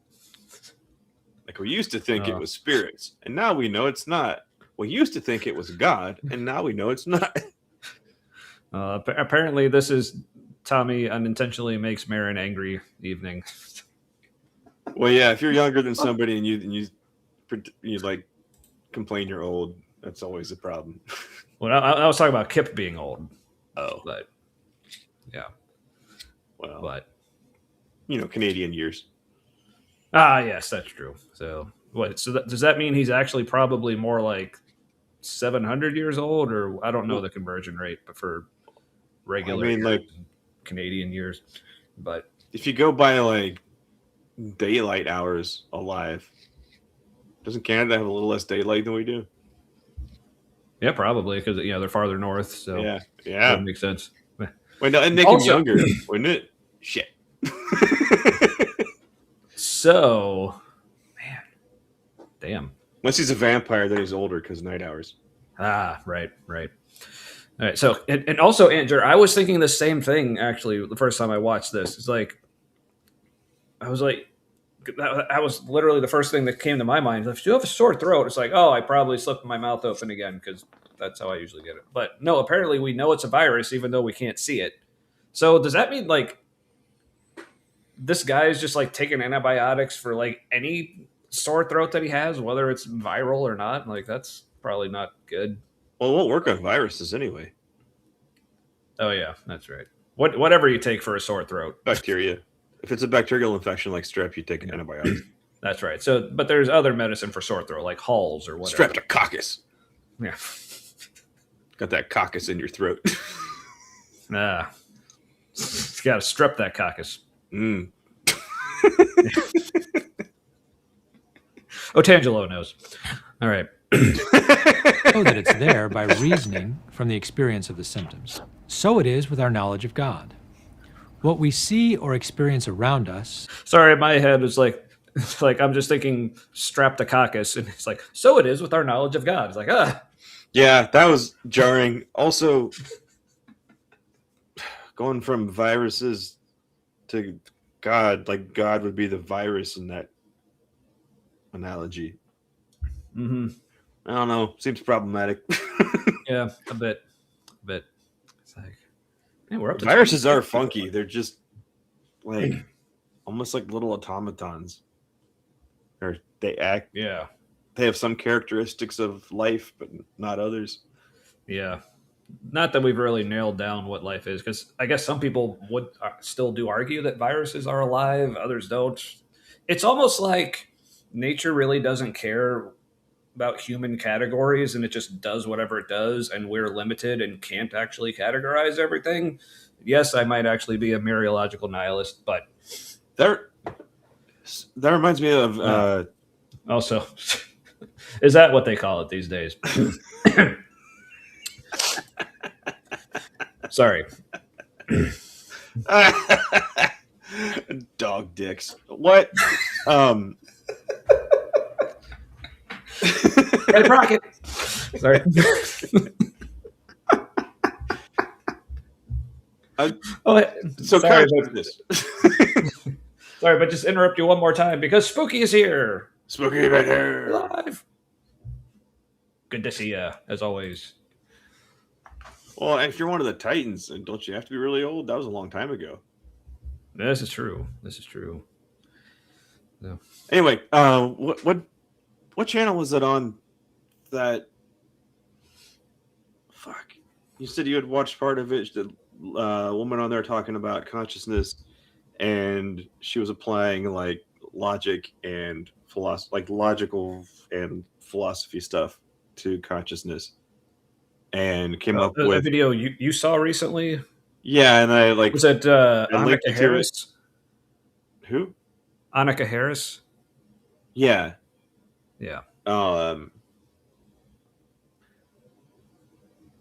Like we used to think it was spirits, and now we know it's not. We used to think it was God, and now we know it's not. Apparently, this is Tommy unintentionally makes Marin angry evening. Well, yeah, if you're younger than somebody and you like complain you're old, that's always a problem. Well, I was talking about Kip being old. Oh, but yeah, well, but Canadian years. Yes, that's true. So what? So does that mean he's actually probably more like 700 years old, or I don't know the conversion rate, but for regular, like Canadian years. But if you go by like daylight hours alive, doesn't Canada have a little less daylight than we do? Yeah, probably because they're farther north. So yeah, that makes sense. Wait, no, and make him younger, wouldn't it? Shit. So, man, damn. Unless he's a vampire, then he's older because night hours. Right. All right. So, and also, Andrew, I was thinking the same thing actually the first time I watched this. It's like, I was like, that was literally the first thing that came to my mind. If you have a sore throat, it's like, oh, I probably slipped my mouth open again because that's how I usually get it. But no, apparently we know it's a virus even though we can't see it. So does that mean like this guy is just like taking antibiotics for like any sore throat that he has, whether it's viral or not? Like that's probably not good. Well, it won't work on viruses anyway. Oh yeah, that's right. Whatever you take for a sore throat. Bacteria. If it's a bacterial infection like strep, you take an antibiotic. That's right. So, but there's other medicine for sore throat, like Halls or whatever. Streptococcus. Yeah. Got that coccus in your throat. It's got to strep that coccus. Tangelo knows. All right. Know that it's there by reasoning from the experience of the symptoms. So it is with our knowledge of God. What we see or experience around us. Sorry, my head was like, It's like I'm just thinking Streptococcus, and it's like, so it is with our knowledge of God. It's like, Yeah, that was jarring. Also, going from viruses to God, like God would be the virus in that analogy. mm-hmm. I don't know. Seems problematic. Yeah, a bit. It's like, man, we're up to Viruses 26 are people. funky. They're just like almost like little automatons. Or they act. Yeah, They have some characteristics of life, but not others. yeah. Not that we've really nailed down what life is, because I guess some people would still do argue that viruses are alive, others don't. It's almost like nature really doesn't care about human categories, and it just does whatever it does, and we're limited and can't actually categorize everything. Yes, I might actually be a mereological nihilist, but There, that reminds me of. also, is that what they call it these days? Sorry. Dog dicks. What? Red Rocket. Sorry. So sorry, consciousness. Sorry, but just interrupt you one more time because Spooky is here. Spooky right here. Live. Good to see you, as always. Well, if you're one of the Titans, don't you have to be really old? That was a long time ago. This is true. No. Anyway, what channel was it on? That fuck. You said you had watched part of it. The woman on there talking about consciousness, and she was applying like logic and philosophy, like logical and philosophy stuff to consciousness, and came up with a video you saw recently. Yeah, and I like was it Annika Harris? Who? Annika Harris. Yeah.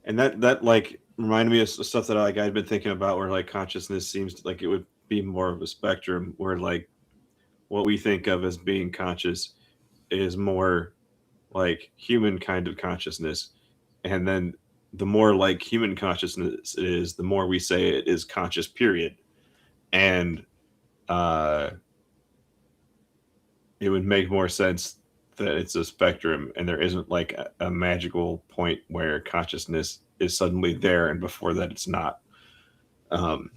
And that like reminded me of stuff that like I'd been thinking about, where like consciousness seems like it would be more of a spectrum, where like what we think of as being conscious is more like human kind of consciousness, and then the more like human consciousness it is, the more we say it is conscious, period. And it would make more sense that it's a spectrum, and there isn't like a magical point where consciousness is suddenly there and before that it's not. Found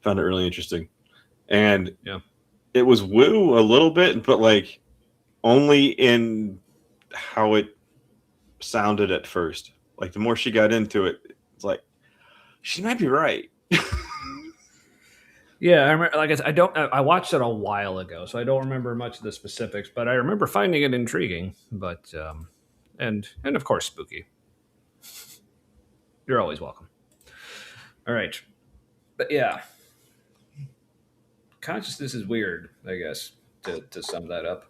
it really interesting. And it was woo a little bit, but like only in how it sounded at first. Like the more she got into it, it's like she might be right. Yeah, I remember. Like I watched it a while ago, so I don't remember much of the specifics. But I remember finding it intriguing. But and of course, spooky. You're always welcome. All right, but yeah, consciousness is weird. I guess to sum that up.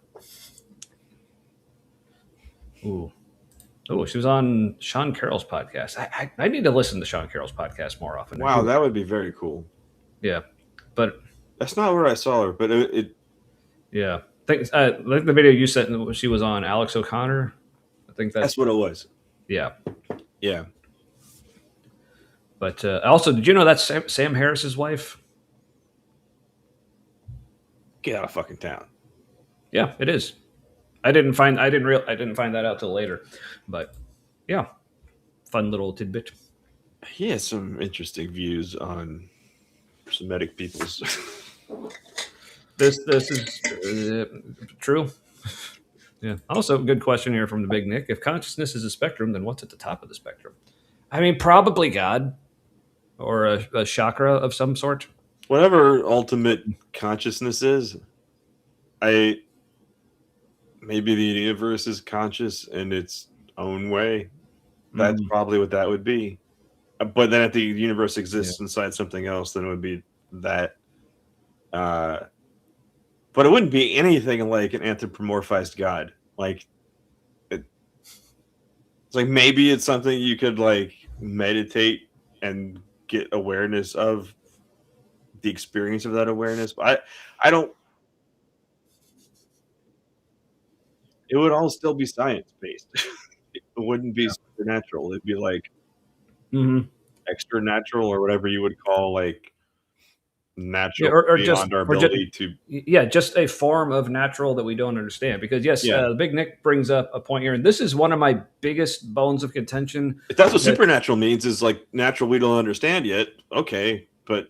Ooh. Oh, she was on Sean Carroll's podcast. I need to listen to Sean Carroll's podcast more often. Wow, that would be very cool. Yeah, but that's not where I saw her. But it yeah, like the video you sent, she was on Alex O'Connor. I think that's what it was. Yeah. But also, did you know that's Sam Harris's wife? Get out of fucking town. Yeah, it is. I didn't find that out till later, but yeah, fun little tidbit. He has some interesting views on Semitic peoples. This is true. Yeah. Also, good question here from the Big Nick. If consciousness is a spectrum, then what's at the top of the spectrum? I mean, probably God or a chakra of some sort. Whatever ultimate consciousness is, maybe the universe is conscious in its own way. That's probably what that would be. But then if the universe exists inside something else, then it would be that. But it wouldn't be anything like an anthropomorphized God. Like, it's like maybe it's something you could like meditate and get awareness of the experience of that awareness. But I don't it would all still be science based. It wouldn't be supernatural. It'd be like Mm-hmm. extra natural or whatever you would call like Yeah, natural or beyond our or just ability to. yeah, just a form of natural that we don't understand. Because yes, Yeah, the Big Nick brings up a point here, and this is one of my biggest bones of contention. if that's what That supernatural means, is like natural we don't understand yet. Okay, but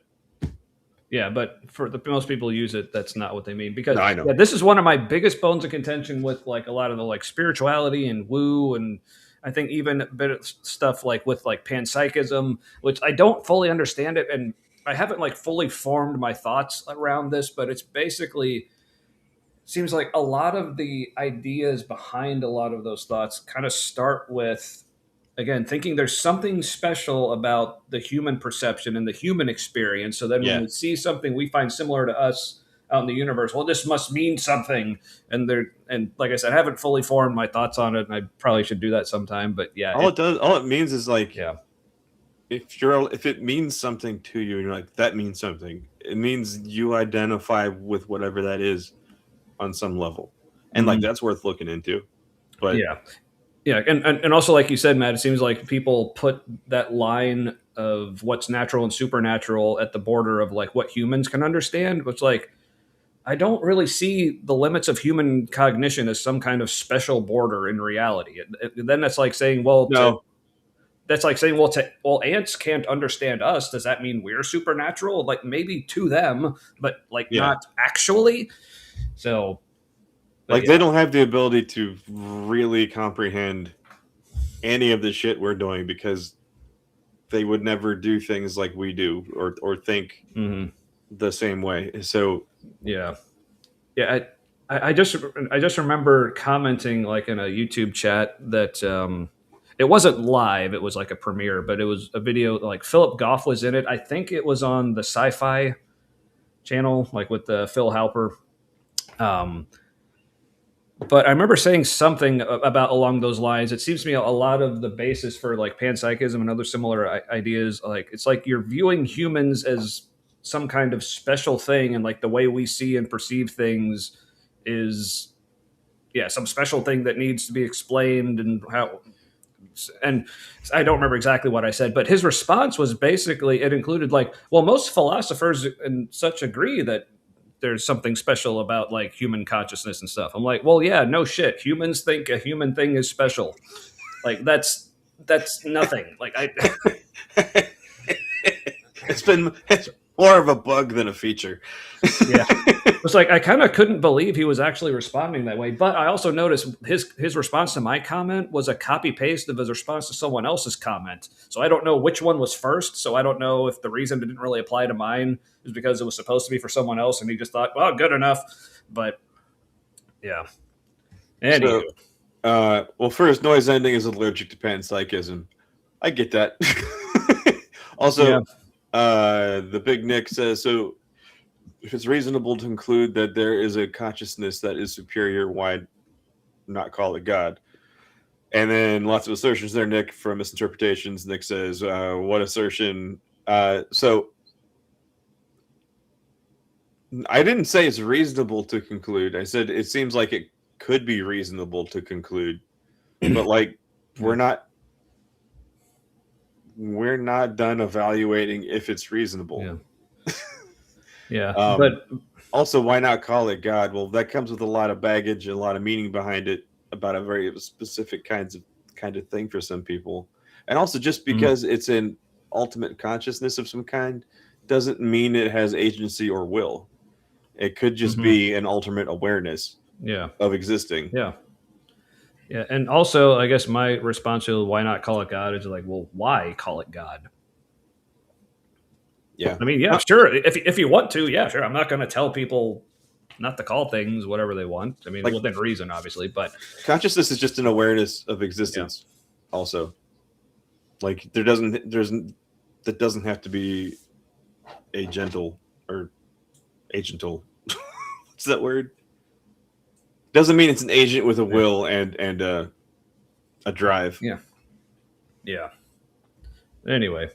yeah, but for the most people who use it, that's not what they mean. Because no, I know. yeah, this is one of my biggest bones of contention with like a lot of the like spirituality and woo, and I think even a bit of stuff like with like panpsychism, which I don't fully understand it, and I haven't like fully formed my thoughts around this, but it's basically seems like a lot of the ideas behind a lot of those thoughts kind of start with again thinking there's something special about the human perception and the human experience, so then when Yeah, we see something we find similar to us out in the universe, well, this must mean something. And like I said, I haven't fully formed my thoughts on it, and I probably should do that sometime, but yeah, all it means is like yeah. if it means something to you and you're like that means something, it means you identify with whatever that is on some level, and like Mhm. that's worth looking into. But Yeah. Yeah, and also like you said, Matt, it seems like people put that line of what's natural and supernatural at the border of like what humans can understand, which like I don't really see the limits of human cognition as some kind of special border in reality. Then that's like saying, no, well, ants can't understand us. Does that mean we're supernatural? Like maybe to them, but like yeah, not actually. So, but like yeah, they don't have the ability to really comprehend any of the shit we're doing because they would never do things like we do or think hmm the same way. So yeah. Yeah, I just remember commenting like in a YouTube chat that it wasn't live; it was like a premiere, but it was a video like Philip Goff was in it. I think it was on the Sci-Fi channel, like with Phil Halper. Um, but I remember saying something about along those lines. It seems to me a lot of the basis for like panpsychism and other similar ideas, like it's like you're viewing humans as some kind of special thing, and like the way we see and perceive things is yeah some special thing that needs to be explained and how. And I don't remember exactly what I said, but his response was basically it included like, well, most philosophers and such agree that there's something special about like human consciousness and stuff. I'm like, well, yeah, no shit. Humans think a human thing is special. Like that's nothing. Like I it's more of a bug than a feature. yeah. It's like I kind of couldn't believe he was actually responding that way. But I also noticed his response to my comment was a copy paste of his response to someone else's comment. So I don't know which one was first. So I don't know if the reason it didn't really apply to mine is because it was supposed to be for someone else, and he just thought, well, good enough. But yeah. Anywho, So well, first, noise ending is allergic to panpsychism. I get that. Also, yeah, the Big Nick says so. If it's reasonable to conclude that there is a consciousness that is superior, why not call it God? And then lots of assertions there, Nick, from misinterpretations. Nick says, what assertion? So I didn't say it's reasonable to conclude. I said it seems like it could be reasonable to conclude, but like we're not done evaluating if it's reasonable. yeah, yeah. Um, But Also, why not call it God? Well, that comes with a lot of baggage and a lot of meaning behind it about a very specific kind of thing for some people. And also, just mhm, because it's an ultimate consciousness of some kind doesn't mean it has agency or will. It could just mhm, be an ultimate awareness yeah, of existing. yeah. Yeah, and also, I guess my response to why not call it God is like, well, why call it God? Yeah. I mean, yeah, sure. If you want to, yeah, sure. I'm not going to tell people not to call things whatever they want. I mean, Like within reason, obviously, but consciousness is just an awareness of yeah, existence. Also, like that doesn't have to be a gentle or agental. What's that word? Doesn't mean it's an agent with a yeah, will and a drive. yeah, yeah. Anyway,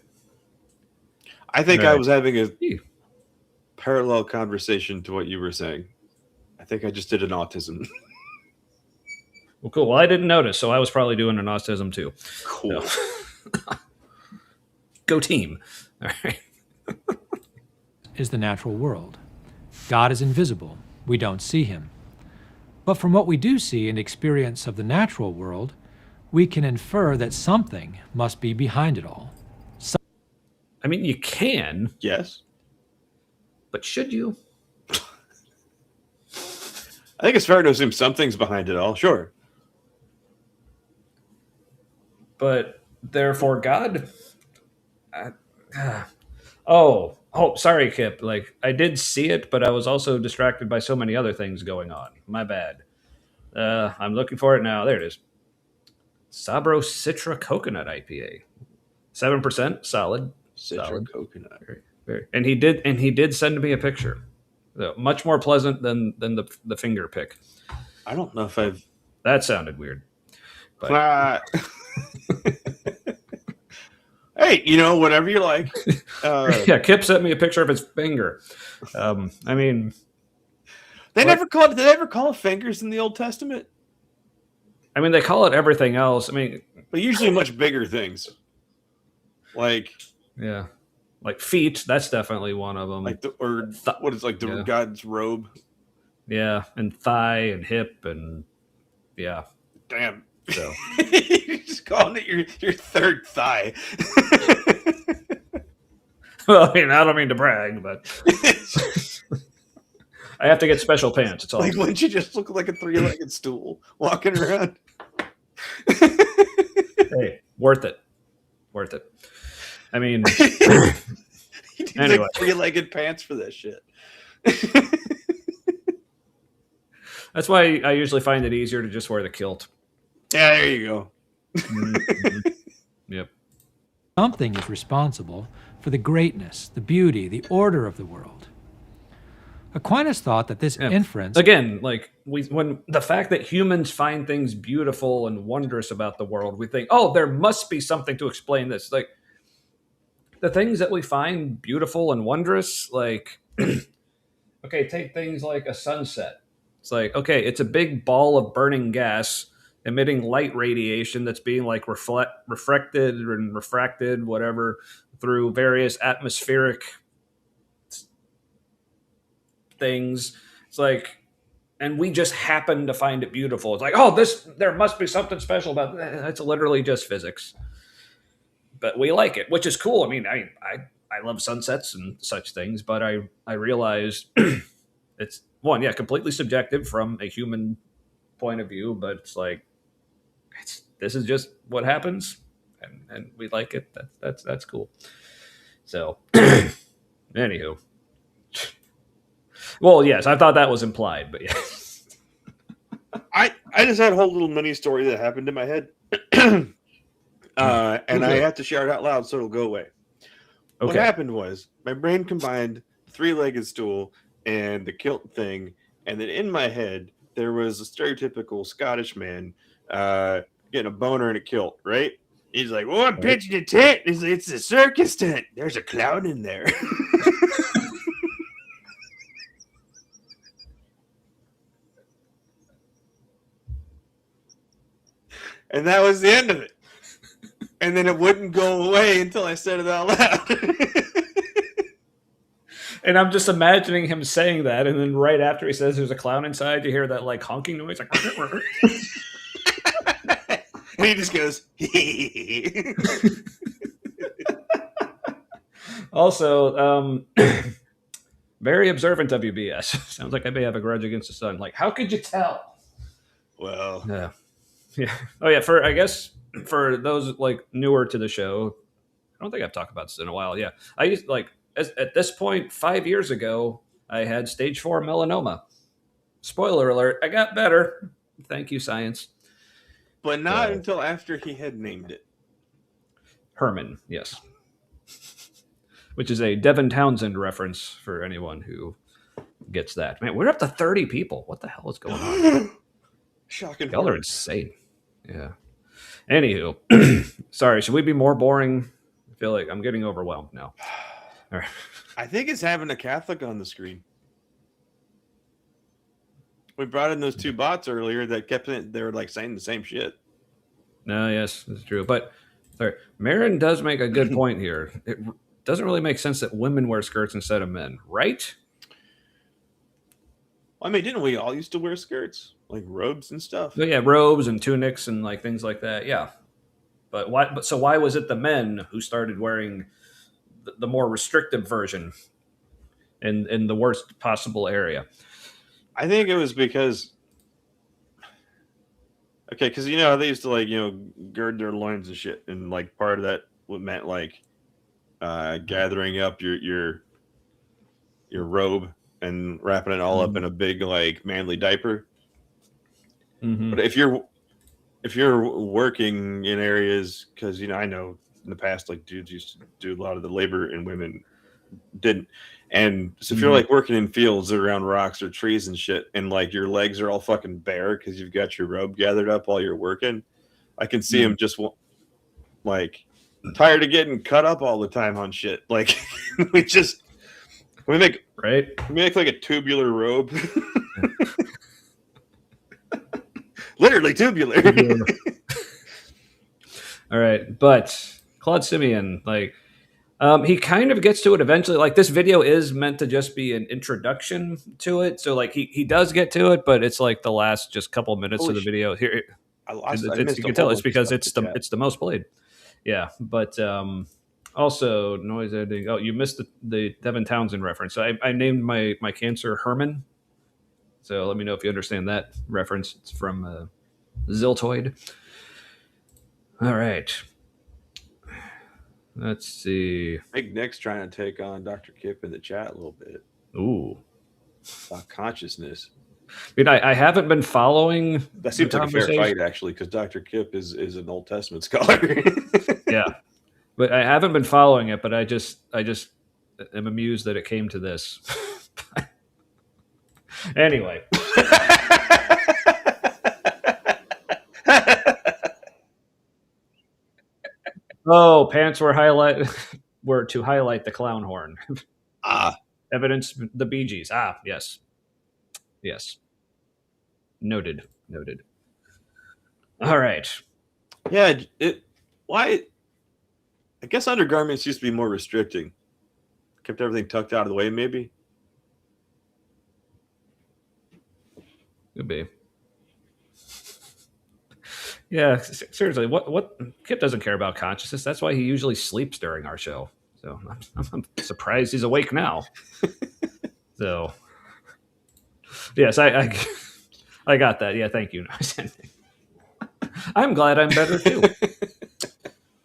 I think all I right. was having a Ew. parallel conversation to what you were saying. I think I just did an autism. Well, cool. Well, I didn't notice, so I was probably doing an autism too. Cool. So. Go team. All right. Is the natural world. God is invisible. We don't see him. But from what we do see and experience of the natural world, we can infer that something must be behind it all. I mean, you can, Yes. but should you? I think it's fair to assume something's behind it all. Sure. But therefore, God. Oh, sorry, Kip. Like, I did see it, but I was also distracted by so many other things going on. My bad. I'm looking for it now. There it is. Sabro Citra Coconut IPA, 7%, solid. Citra coconut. Very. And he did send me a picture. So, much more pleasant than the finger pick. I don't know if I've. That sounded weird. But Hey, whatever you like. yeah, Kip sent me a picture of his finger. I mean, Did they ever call it fingers in the Old Testament? I mean, they call it everything else. I mean, But usually much bigger things. Like feet. That's definitely one of them. what is the God's robe? Yeah, and thigh and hip and yeah. Damn. So You're just calling it your third thigh. well, I mean, I don't mean to brag, but I have to get special pants. It's all like, wouldn't you just look like a 3-legged stool walking around? hey, worth it. I mean, anyway, like 3-legged pants for that shit. That's why I usually find it easier to just wear the kilt. Yeah, there you go. Mm-hmm. Yep. Something is responsible for the greatness, the beauty, the order of the world. Aquinas thought that this inference... Again, like when the fact that humans find things beautiful and wondrous about the world, we think, oh, there must be something to explain this. Like the things that we find beautiful and wondrous, like, okay, take things like a sunset. It's like, okay, it's a big ball of burning gas emitting light radiation that's being like reflected and refracted, whatever, through various atmospheric things. It's like, and we just happen to find it beautiful. It's like, oh, there must be something special about that. That's literally just physics. But we like it, which is cool. I mean, I love sunsets and such things, but I realize it's completely subjective from a human point of view, but it's like, this is just what happens, and we like it. That's cool. So, anywho, well, yes, I thought that was implied, but yeah. I just had a whole little mini story that happened in my head, and I have to share it out loud so it'll go away. Okay. What happened was my brain combined 3-legged stool and the kilt thing, and then in my head there was a stereotypical Scottish man getting a boner in a kilt, right? He's like, "Oh, I'm pitching a tent. It's a circus tent. There's a clown in there." And that was the end of it. And then it wouldn't go away until I said it out loud. And I'm just imagining him saying that, and then right after he says there's a clown inside, you hear that like honking noise, like. And he just goes. Also, very observant WBS. Sounds like I may have a grudge against the sun. Like, how could you tell? Well, yeah. Oh yeah. For those like newer to the show, I don't think I've talked about this in a while. Yeah, I used at this point 5 years ago, I had stage 4 melanoma. Spoiler alert: I got better. Thank you, science. But not until after he had named it. Herman, yes. Which is a Devin Townsend reference for anyone who gets that. Man, we're up to 30 people. What the hell is going on? Shocking. Y'all are insane. Yeah. Anywho, sorry, should we be more boring? I feel like I'm getting overwhelmed now. All right. I think it's having a Catholic on the screen. We brought in those two bots earlier that kept it. They were like saying the same shit. No, yes, that's true. But sorry, Marin does make a good point here. It doesn't really make sense that women wear skirts instead of men, right? I mean, didn't we all used to wear skirts, like robes and stuff? But yeah, robes and tunics and like things like that. Yeah, but why? But so why was it the men who started wearing the more restrictive version in the worst possible area? I think it was because, okay, because you know they used to like gird their loins and shit, and like part of that meant like gathering up your robe and wrapping it all up in a big like manly diaper. Mm-hmm. But if you're working in areas, because I know in the past like dudes used to do a lot of the labor and women didn't, and so if you're like working in fields around rocks or trees and shit, and like your legs are all fucking bare because you've got your robe gathered up while you're working, I can see him just like tired of getting cut up all the time on shit. Like we make like a tubular robe. Literally tubular. All right, but Claude Simeon, like, he kind of gets to it eventually. Like, this video is meant to just be an introduction to it, so like he does get to it, but it's like the last just couple minutes of the video. Here, you can tell it's because it's the most played. Yeah, but also noise editing. Oh, you missed the Devin Townsend reference. So I named my cancer Herman. So let me know if you understand that reference. It's from Ziltoid. All right. Let's see. Big Nick's trying to take on Dr. Kip in the chat a little bit. Ooh. About consciousness. Dude, I haven't been following. That seems like a fair fight, actually, because Dr. Kip is an Old Testament scholar. Yeah. But I haven't been following it, but I just am amused that it came to this. Anyway. Oh, pants were to highlight the clown horn. Evidence the Bee Gees. Yes. Yes. Noted. All right. Yeah, why? I guess undergarments used to be more restricting. Kept everything tucked out of the way, maybe. Could be. Yeah, seriously, what Kip doesn't care about consciousness. That's why he usually sleeps during our show. So I'm surprised he's awake now. So, yes, I got that. Yeah, thank you. I'm glad I'm better too.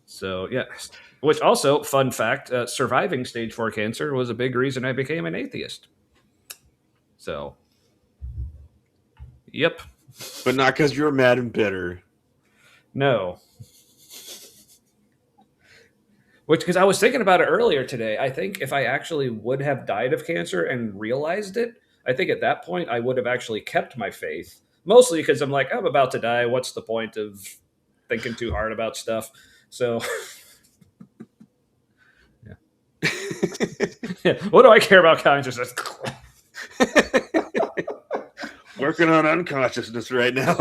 So, yeah. Which also, fun fact, surviving stage 4 cancer was a big reason I became an atheist. So, yep. But not because you were mad and bitter. No. Because I was thinking about it earlier today. I think if I actually would have died of cancer and realized it, I think at that point I would have actually kept my faith. Mostly because I'm like, I'm about to die. What's the point of thinking too hard about stuff? So, yeah. What do I care about consciousness? Working on unconsciousness right now.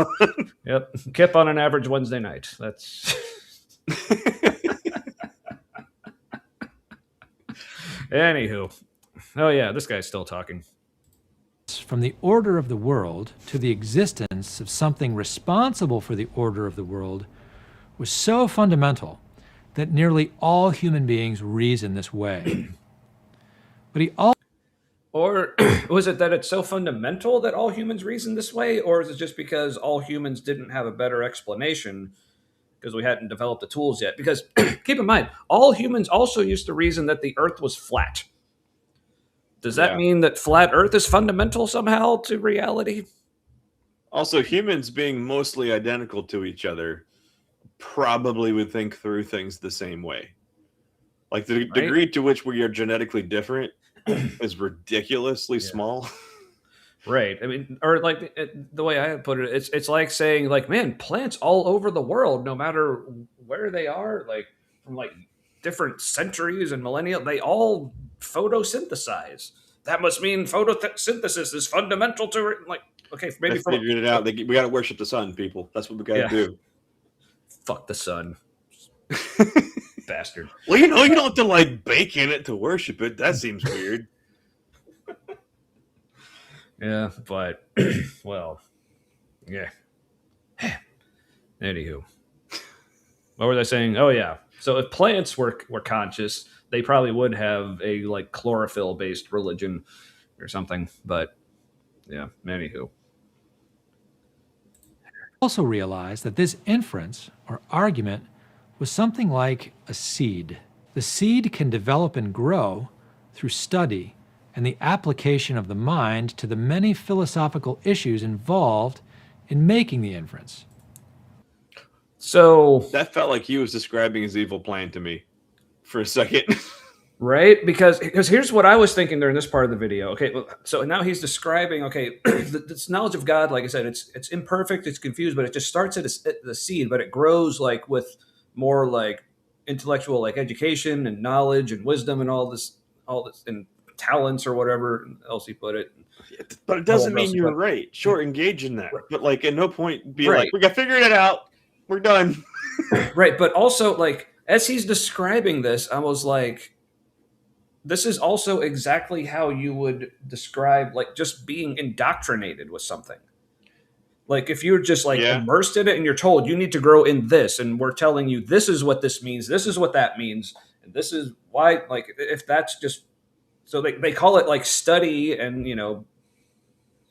Yep. Kip on an average Wednesday night. That's... Anywho. Oh, yeah, this guy's still talking. From the order of the world to the existence of something responsible for the order of the world was so fundamental that nearly all human beings reason this way. But he also... Or was it that it's so fundamental that all humans reason this way? Or is it just because all humans didn't have a better explanation because we hadn't developed the tools yet? Because keep in mind, all humans also used to reason that the earth was flat. Does that mean that flat earth is fundamental somehow to reality? Also, humans being mostly identical to each other probably would think through things the same way. Like the degree to which we are genetically different is ridiculously small. Right. I mean, or like the way I put it, it's like saying like, man, plants all over the world, no matter where they are, like from like different centuries and millennia, they all photosynthesize. That must mean photosynthesis is fundamental to like. okay, They maybe from figured it out. We got to worship the sun, people. That's what we got to Yeah. do. fuck the sun, bastard. Well, you know, you don't have to like bake in it to worship it. That seems weird. Yeah, but well, yeah. Anywho, what was I saying? Oh yeah. So if plants were conscious, they probably would have a like chlorophyll based religion or something. But yeah. Anywho. Also realized that this inference or argument was something like a seed. The seed can develop and grow through study and the application of the mind to the many philosophical issues involved in making the inference. So That felt like he was describing his evil plan to me for a second. right, because here's what I was thinking during this part of the video. Okay, well, so now he's describing. Okay, this knowledge of God, like I said, it's imperfect, it's confused, but it just starts at the seed, but it grows like with more like intellectual like education and knowledge and wisdom and all this and talents or whatever else he put it. But it doesn't mean you're right. Sure, engage in that. But like at no point be like, we got figured it out. We're done. Right. But also like as he's describing this, I was like, this is also exactly how you would describe like just being indoctrinated with something. Like if you're just like immersed in it and you're told you need to grow in this, and we're telling you this is what this means, this is what that means, and this is why, like if that's just so they call it like study and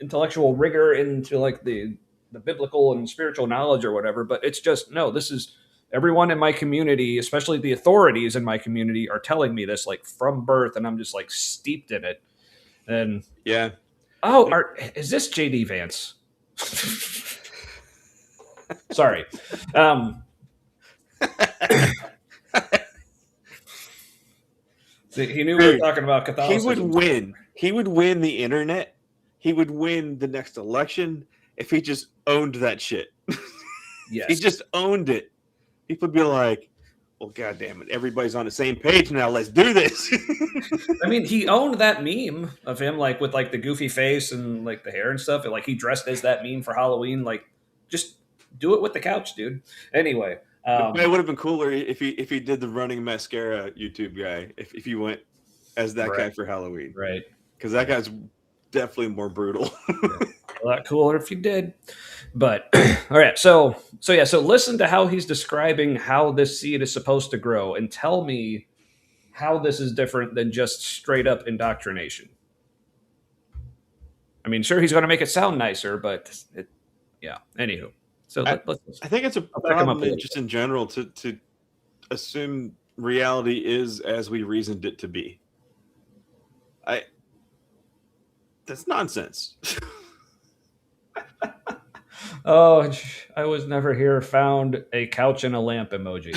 intellectual rigor into like the biblical and spiritual knowledge or whatever, but it's just no, this is everyone in my community, especially the authorities in my community, are telling me this like from birth, and I'm just like steeped in it. And is this JD Vance? Sorry. He knew we were talking about Catholicism. He would win. He would win the internet. He would win the next election if he just owned that shit. Yes. He just owned it. People would be like, well, goddamn it, everybody's on the same page now. Let's do this. I mean, he owned that meme of him, like with like the goofy face and like the hair and stuff. And like he dressed as that meme for Halloween. Like, just do it with the couch, dude. Anyway, it would have been cooler if he did the running mascara YouTube guy. If he went as that guy for Halloween, right? Because that guy's definitely more brutal. A lot cooler if you did. But all right, so listen to how he's describing how this seed is supposed to grow, and tell me how this is different than just straight up indoctrination. I mean, sure, he's going to make it sound nicer, but anywho. So I think it's a problem just in general to assume reality is as we reasoned it to be. That's nonsense. Oh, I was never here. Found a couch and a lamp emoji.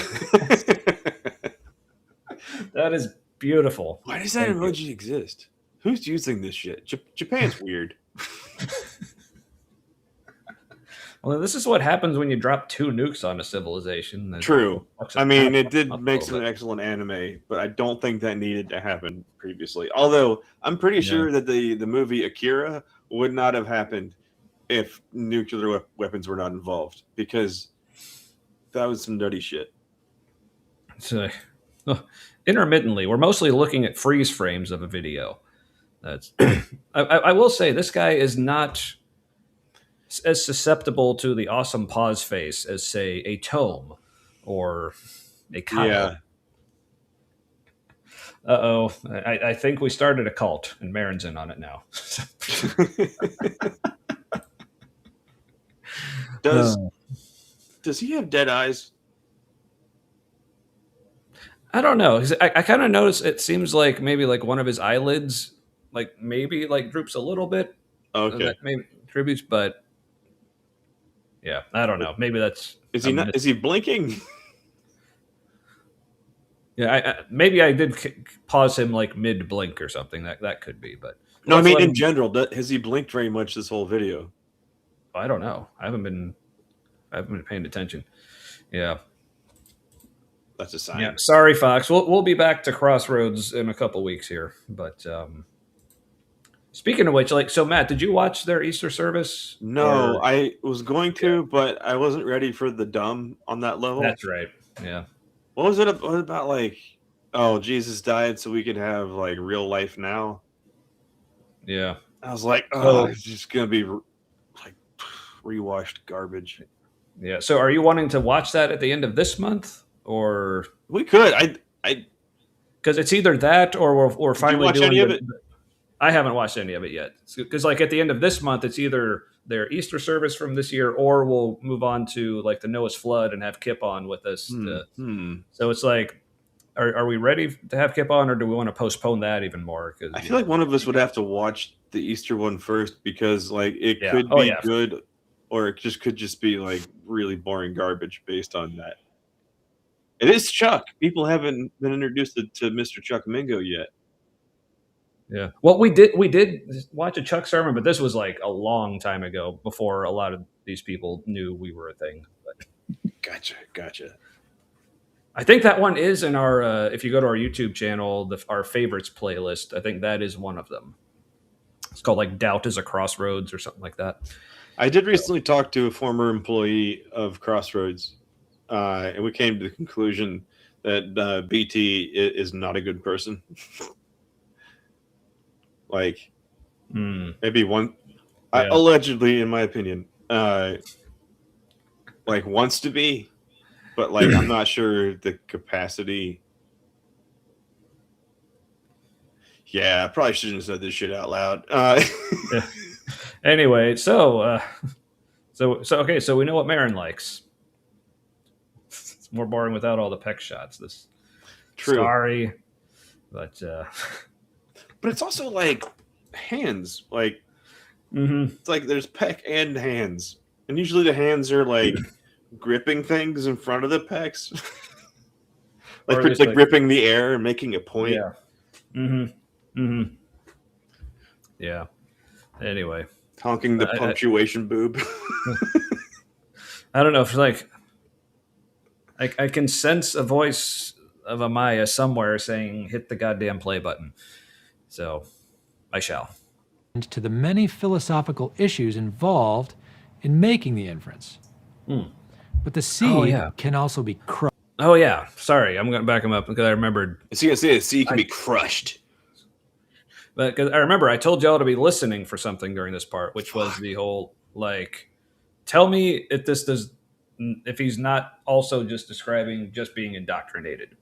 That is beautiful. Why does that emoji exist? Who's using this shit? Japan's weird. Well, this is what happens when you drop 2 nukes on a civilization. True. I mean, it did make some excellent anime, but I don't think that needed to happen previously. Although I'm pretty sure that the movie Akira would not have happened if nuclear weapons were not involved, because that was some nutty shit. So, intermittently, we're mostly looking at freeze frames of a video. That's I will say this guy is not as susceptible to the awesome pause face as, say, a Tome or a Kyle. Yeah. Uh-oh. I think we started a cult, and Marin's in on it now. Does he have dead eyes? I don't know. I kind of noticed it seems like maybe like one of his eyelids, like maybe like droops a little bit. Okay. That maybe contributes, but yeah, I don't know. Maybe that's is he not? Is he blinking? Yeah, maybe I did pause him like mid blink or something. That could be, but no, I mean in general, has he blinked very much this whole video? I don't know. I haven't been paying attention. Yeah, that's a sign. Yeah, sorry, Fox. We'll be back to Crossroads in a couple weeks here, but Speaking of which, like, so Matt, did you watch their Easter service? No, I was going to, but I wasn't ready for the dumb on that level. That's right. Yeah. What was it about? Like, oh, Jesus died so we could have like real life now. Yeah. I was like, oh, So it's just gonna be like rewashed garbage. yeah. So are you wanting to watch that at the end of this month, or We could. I because it's either that or we're did you finally watch doing any of the. it? I haven't watched any of it yet because like at the end of this month, it's either their Easter service from this year, or we'll move on to like the Noah's flood and have Kip on with us. So it's like, are we ready to have Kip on, or do we want to postpone that even more? Because I feel like one of us would have to watch the Easter one first because like it Yeah. could Oh, be yeah. good, or it could just be like really boring garbage based on that. It is Chuck. People haven't been introduced to Mr. Chuck Mingo yet. Yeah. Well, we did watch a Chuck sermon, but this was like a long time ago before a lot of these people knew we were a thing. But Gotcha. I think that one is in our. If you go to our YouTube channel, our favorites playlist, I think that is one of them. It's called like "Doubt is a Crossroads" or something like that. I did recently talk to a former employee of Crossroads, and we came to the conclusion that BT is not a good person. Like, maybe one, allegedly, in my opinion, like wants to be, but like I'm not sure the capacity. Yeah, I probably shouldn't have said this shit out loud. Yeah. Anyway, so okay, so we know what Marin likes. It's more boring without all the peck shots. This True. Sorry, but but it's also like hands. Like mm-hmm. It's like there's peck and hands, and usually the hands are like gripping things in front of the pecs, like gripping the air and making a point. Yeah. Mm-hmm. Mm-hmm. Yeah. Anyway, honking the punctuation boob. I don't know if like I can sense a voice of Amaya somewhere saying hit the goddamn play button. So I shall. To the many philosophical issues involved in making the inference. But the seed can also be crushed. Oh yeah, sorry, I'm going to back him up because I remembered. I was going to say the seed can be crushed. But because I remember I told y'all to be listening for something during this part, which was the whole like, tell me if he's not also just describing just being indoctrinated.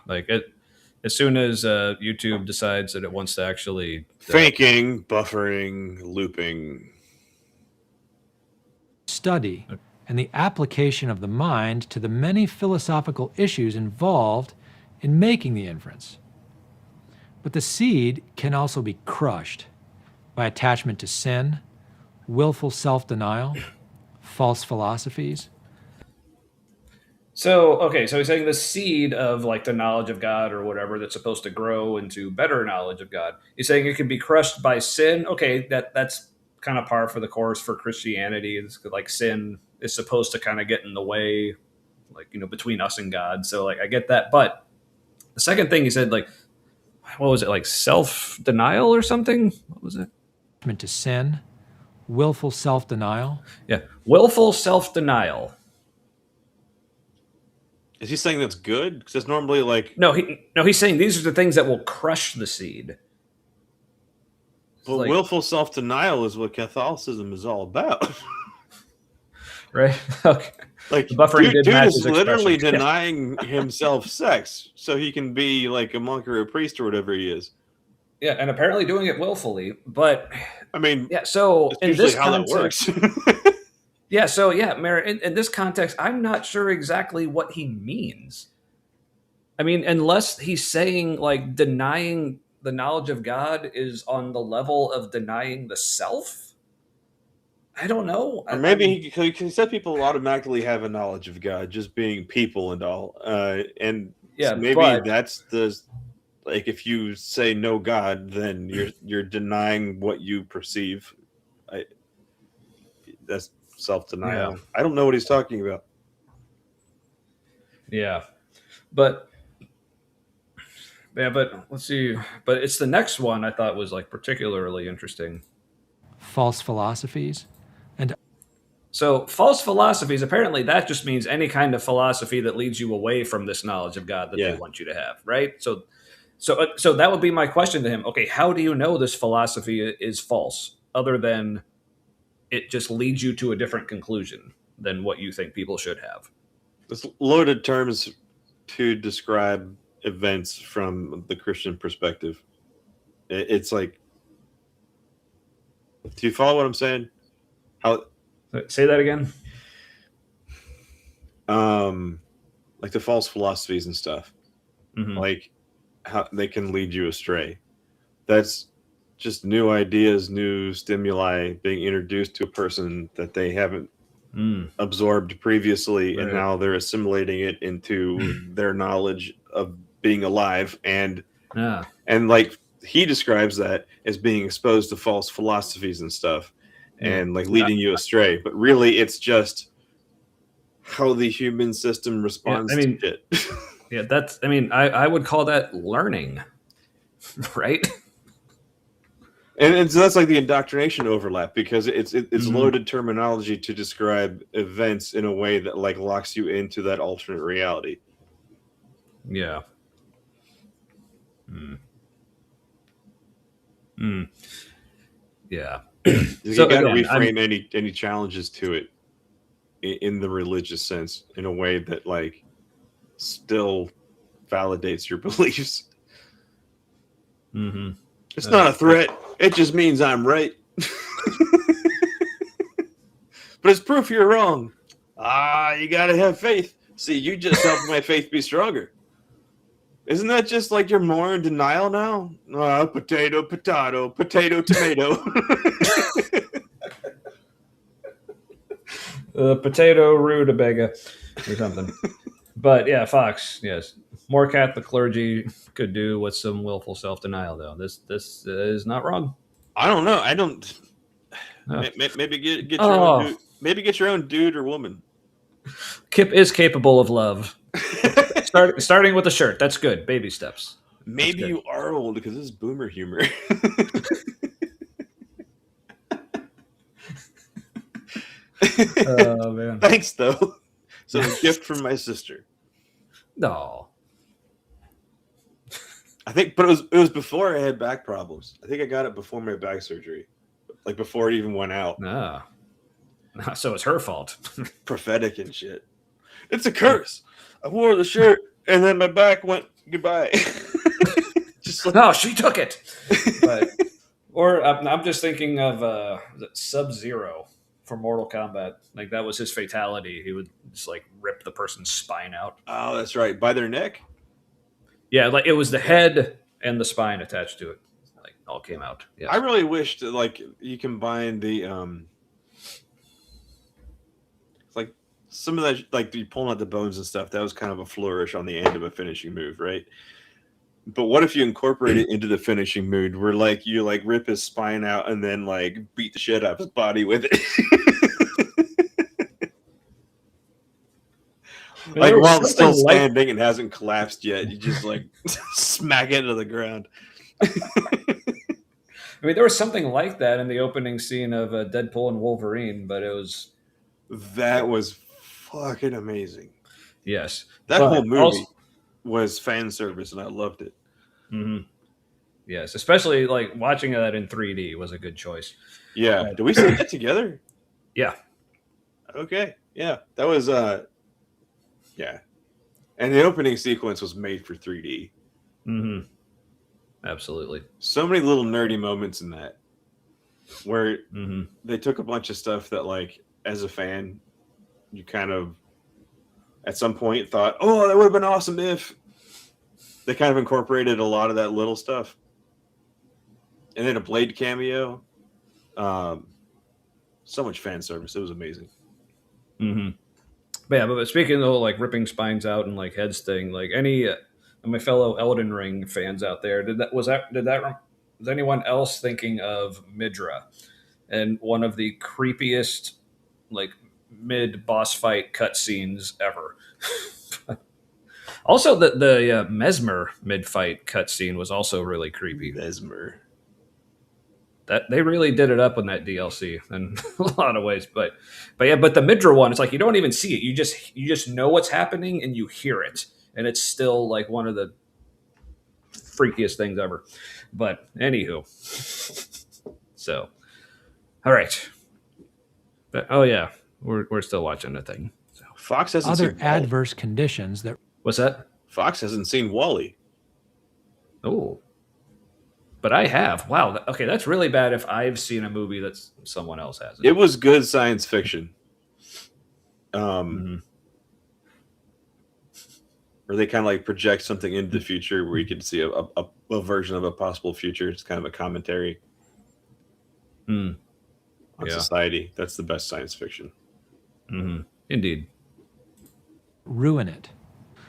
Like it, as soon as YouTube decides that it wants to actually faking, buffering, looping, study, and the application of the mind to the many philosophical issues involved in making the inference. But the seed can also be crushed by attachment to sin, willful self-denial, false philosophies. So he's saying the seed of like the knowledge of God or whatever that's supposed to grow into better knowledge of God. He's saying it can be crushed by sin. Okay, that's kind of par for the course for Christianity. It's like sin is supposed to kind of get in the way, like, between us and God. So like I get that. But the second thing he said, like, what was it, like self-denial or something? What was it? To sin, willful self-denial. Yeah, willful self-denial. Is he saying that's good? Because it's normally like no. He's saying these are the things that will crush the seed. Well, willful self-denial is what Catholicism is all about, right? Okay. Like buffering dude is literally denying himself sex so he can be like a monk or a priest or whatever he is. Yeah, and apparently doing it willfully. But I mean, yeah. So in this context, that works. Yeah, so Mary, in this context, I'm not sure exactly what he means. I mean, unless he's saying like denying the knowledge of God is on the level of denying the self. I don't know. Or maybe he said people automatically have a knowledge of God, just being people and all. And yeah, maybe that's like if you say no God, then you're denying what you perceive. That's self-denial. Yeah. I don't know what he's talking about. Yeah, but Yeah, but let's see. But it's the next one I thought was like particularly interesting. False philosophies. And So false philosophies, apparently that just means any kind of philosophy that leads you away from this knowledge of God that they Yeah. want you to have, right? So that would be my question to him. Okay, how do you know this philosophy is false other than it just leads you to a different conclusion than what you think people should have? It's loaded terms to describe events from the Christian perspective. It's like, do you follow what I'm saying? How, Say that again. like the false philosophies and stuff, Mm-hmm. like how they can lead you astray. That's just new ideas, new stimuli being introduced to a person that they haven't absorbed previously, and Right. now they're assimilating it into their knowledge of being alive. And Yeah. like he describes that as being exposed to false philosophies and stuff, and like leading you astray. But really, it's just how the human system responds to shit. Yeah, that's. I mean, I would call that learning, right? And so that's like the indoctrination overlap, because it's loaded terminology to describe events in a way that like locks you into that alternate reality. Yeah. Yeah. You So got to again, reframe any challenges to it in the religious sense in a way that like still validates your beliefs. It's not a threat. It just means I'm right. But it's proof you're wrong. You got to have faith. See, you just helped my faith be stronger. Isn't that just like you're more in denial now? Potato, potato, potato, tomato. Potato rutabaga or something. But yeah, Fox, yes. More Catholic clergy could do with some willful self-denial, though. This is not wrong. I don't know. I don't. No. Maybe get your own dude. Maybe get your own dude or woman. Kip is capable of love. Starting with a shirt. That's good. Baby steps. Maybe you are old because this is boomer humor. Oh man! Thanks though. So a gift from my sister. No. I think, but it was before I had back problems. I think I got it before my back surgery, like before it even went out. No. So it's her fault. Prophetic and shit. It's a curse. I wore the shirt and then my back went goodbye. Just like, no, she took it. But, or I'm just thinking of Sub-Zero from Mortal Kombat. Like that was his fatality. He would just like rip the person's spine out. Oh, that's right. By their neck? Yeah, like it was the head and the spine attached to it. Like all came out. Yeah. I really wished like you combine the like some of that, like you pulling out the bones and stuff, that was kind of a flourish on the end of a finishing move, right? But what if you incorporate it into the finishing mood where like you like rip his spine out and then like beat the shit out of his body with it? Like while it's still standing and hasn't collapsed yet, you just like smack it to the ground. I mean, there was something like that in the opening scene of Deadpool and Wolverine, but it was... That was fucking amazing. Yes. That whole movie was fan service, and I loved it. Mm-hmm. Yes, especially like watching that in 3D was a good choice. Yeah. Did we see that together? Yeah. Okay. Yeah. That was, yeah. And the opening sequence was made for 3D. Mm-hmm. Absolutely. So many little nerdy moments in that where mm-hmm. they took a bunch of stuff that, like, as a fan, you kind of at some point thought, oh, that would have been awesome if they kind of incorporated a lot of that little stuff. And then a Blade cameo. So much fan service. It was amazing. Mm-hmm. But speaking of the whole, like, ripping spines out and, like, heads thing, like, any of my fellow Elden Ring fans out there, was anyone else thinking of Midra and one of the creepiest, like, mid-boss fight cutscenes ever? Also, the Mesmer mid-fight cutscene was also really creepy. Mesmer. That they really did it up in that DLC in a lot of ways, but the Midra one, it's like you don't even see it. You just know what's happening and you hear it, and it's still like one of the freakiest things ever. But anywho, so all right, but oh yeah, we're still watching the thing. So. Fox hasn't Other seen Wall-E. adverse conditions that What's that? Fox hasn't seen Wall-E. Oh, but I have. Wow. Okay, that's really bad if I've seen a movie that someone else hasn't. It was good science fiction. Mhm. Where they kind of like project something into the future where you can see a version of a possible future. It's kind of a commentary Mm. on Yeah. society. That's the best science fiction. Mm-hmm. Indeed. ruin it.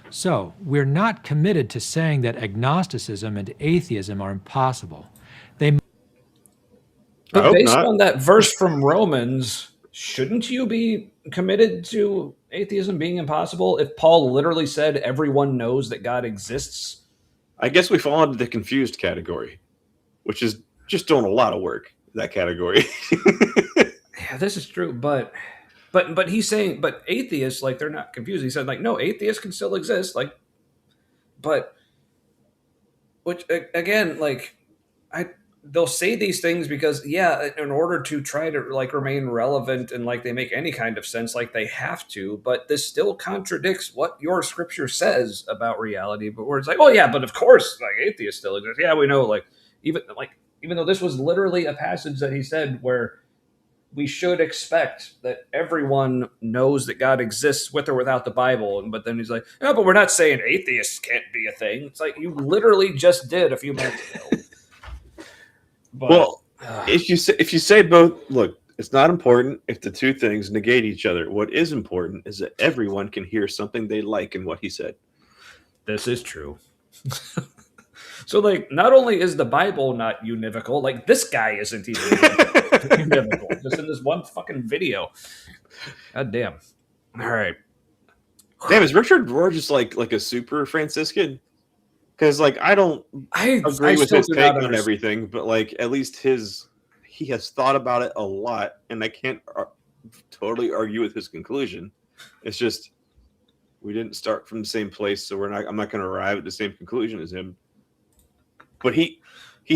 So, we're not committed to saying that agnosticism and atheism are impossible. They But hope based not. on that verse from Romans, shouldn't you be committed to atheism being impossible if Paul literally said everyone knows that God exists? I guess we fall into the confused category, which is just doing a lot of work. That category. Yeah, this is true, but he's saying, but atheists, like, they're not confused. He said, like, no, atheists can still exist, like, but which again, like, they'll say these things because, yeah, in order to try to like remain relevant and like they make any kind of sense, like they have to, but this still contradicts what your scripture says about reality. But where it's like, oh yeah, but of course, like, atheists still exist. Yeah, we know, like, even though this was literally a passage that he said where we should expect that everyone knows that God exists with or without the Bible. But then he's like, no, but we're not saying atheists can't be a thing. It's like, you literally just did a few minutes ago. But, Well, if you say both, look, it's not important if the two things negate each other. What is important is that everyone can hear something they like in what he said. this is true. So, like, not only is the Bible not univocal, like, this guy isn't even univocal. Just in this one fucking video. God damn. All right. Damn, is Richard Rohr just like a super Franciscan? Because like I don't I agree with still his do take not on understand. everything, but like at least he has thought about it a lot, and I can't totally argue with his conclusion. It's just we didn't start from the same place, so I'm not going to arrive at the same conclusion as him. But he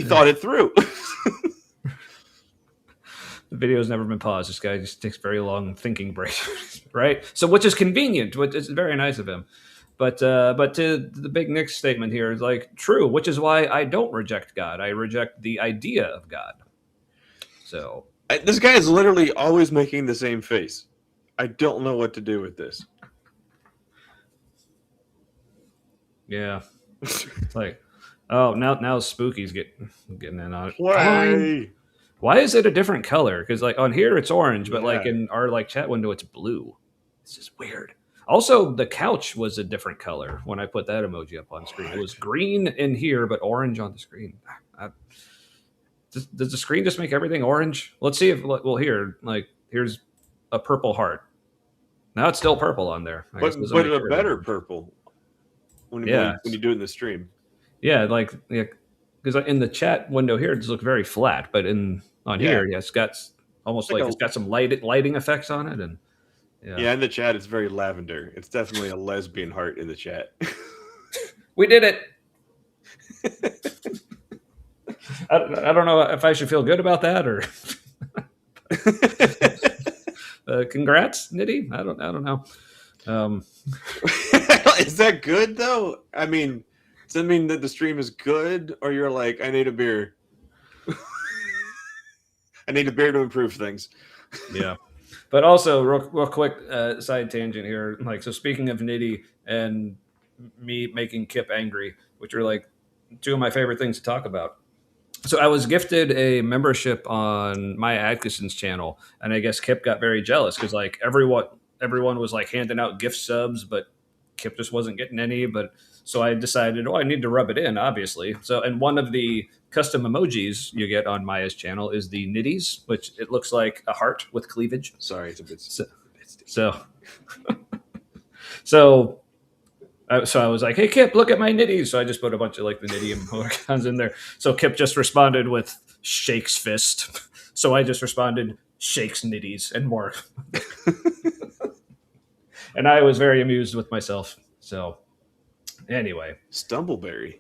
thought it through. The video's never been paused. This guy just takes very long thinking breaks, right? So, which is convenient, which is very nice of him. But to the big Nick's statement here is like true, which is why I don't reject God. I reject the idea of God. So This guy is literally always making the same face. I don't know what to do with this. yeah, it's like, oh, now Spooky's getting in on it. Why? Why is it a different color? Because like on here it's orange, but like Yeah. in our like chat window it's blue. It's just weird. Also, the couch was a different color when I put that emoji up on screen. It was green in here, but orange on the screen. Does the screen just make everything orange? Let's see if here's a purple heart. Now it's still purple on there. I guess it doesn't But make a everything better orange. purple when Yeah. you do it in the stream. Yeah, because in the chat window here, it just looks very flat, but on here, yeah, it's got almost Like like a- it's got some lighting effects on it, and Yeah, in the chat, it's very lavender. It's definitely a lesbian heart in the chat. we did it. I don't know if I should feel good about that or congrats, Nitty. I don't know. Is that good though? I mean, does that mean that the stream is good, or you're like, I need a beer? I need a beer to improve things. Yeah. But also, real quick side tangent here. Like, so speaking of Nitty and me making Kip angry, which are like two of my favorite things to talk about. So I was gifted a membership on Maya Atkinson's channel, and I guess Kip got very jealous because like everyone was like handing out gift subs, but Kip just wasn't getting any. But so I decided, I need to rub it in, obviously. So, and one of the custom emojis you get on Maya's channel is the nitties, which it looks like a heart with cleavage. Sorry, it's a bit. So So I was like, "Hey Kip, look at my nitties." So I just put a bunch of like the nitty emoticons in there. So Kip just responded with shakes fist. So I just responded shakes nitties and more. And I was very amused with myself. So anyway, Stumbleberry.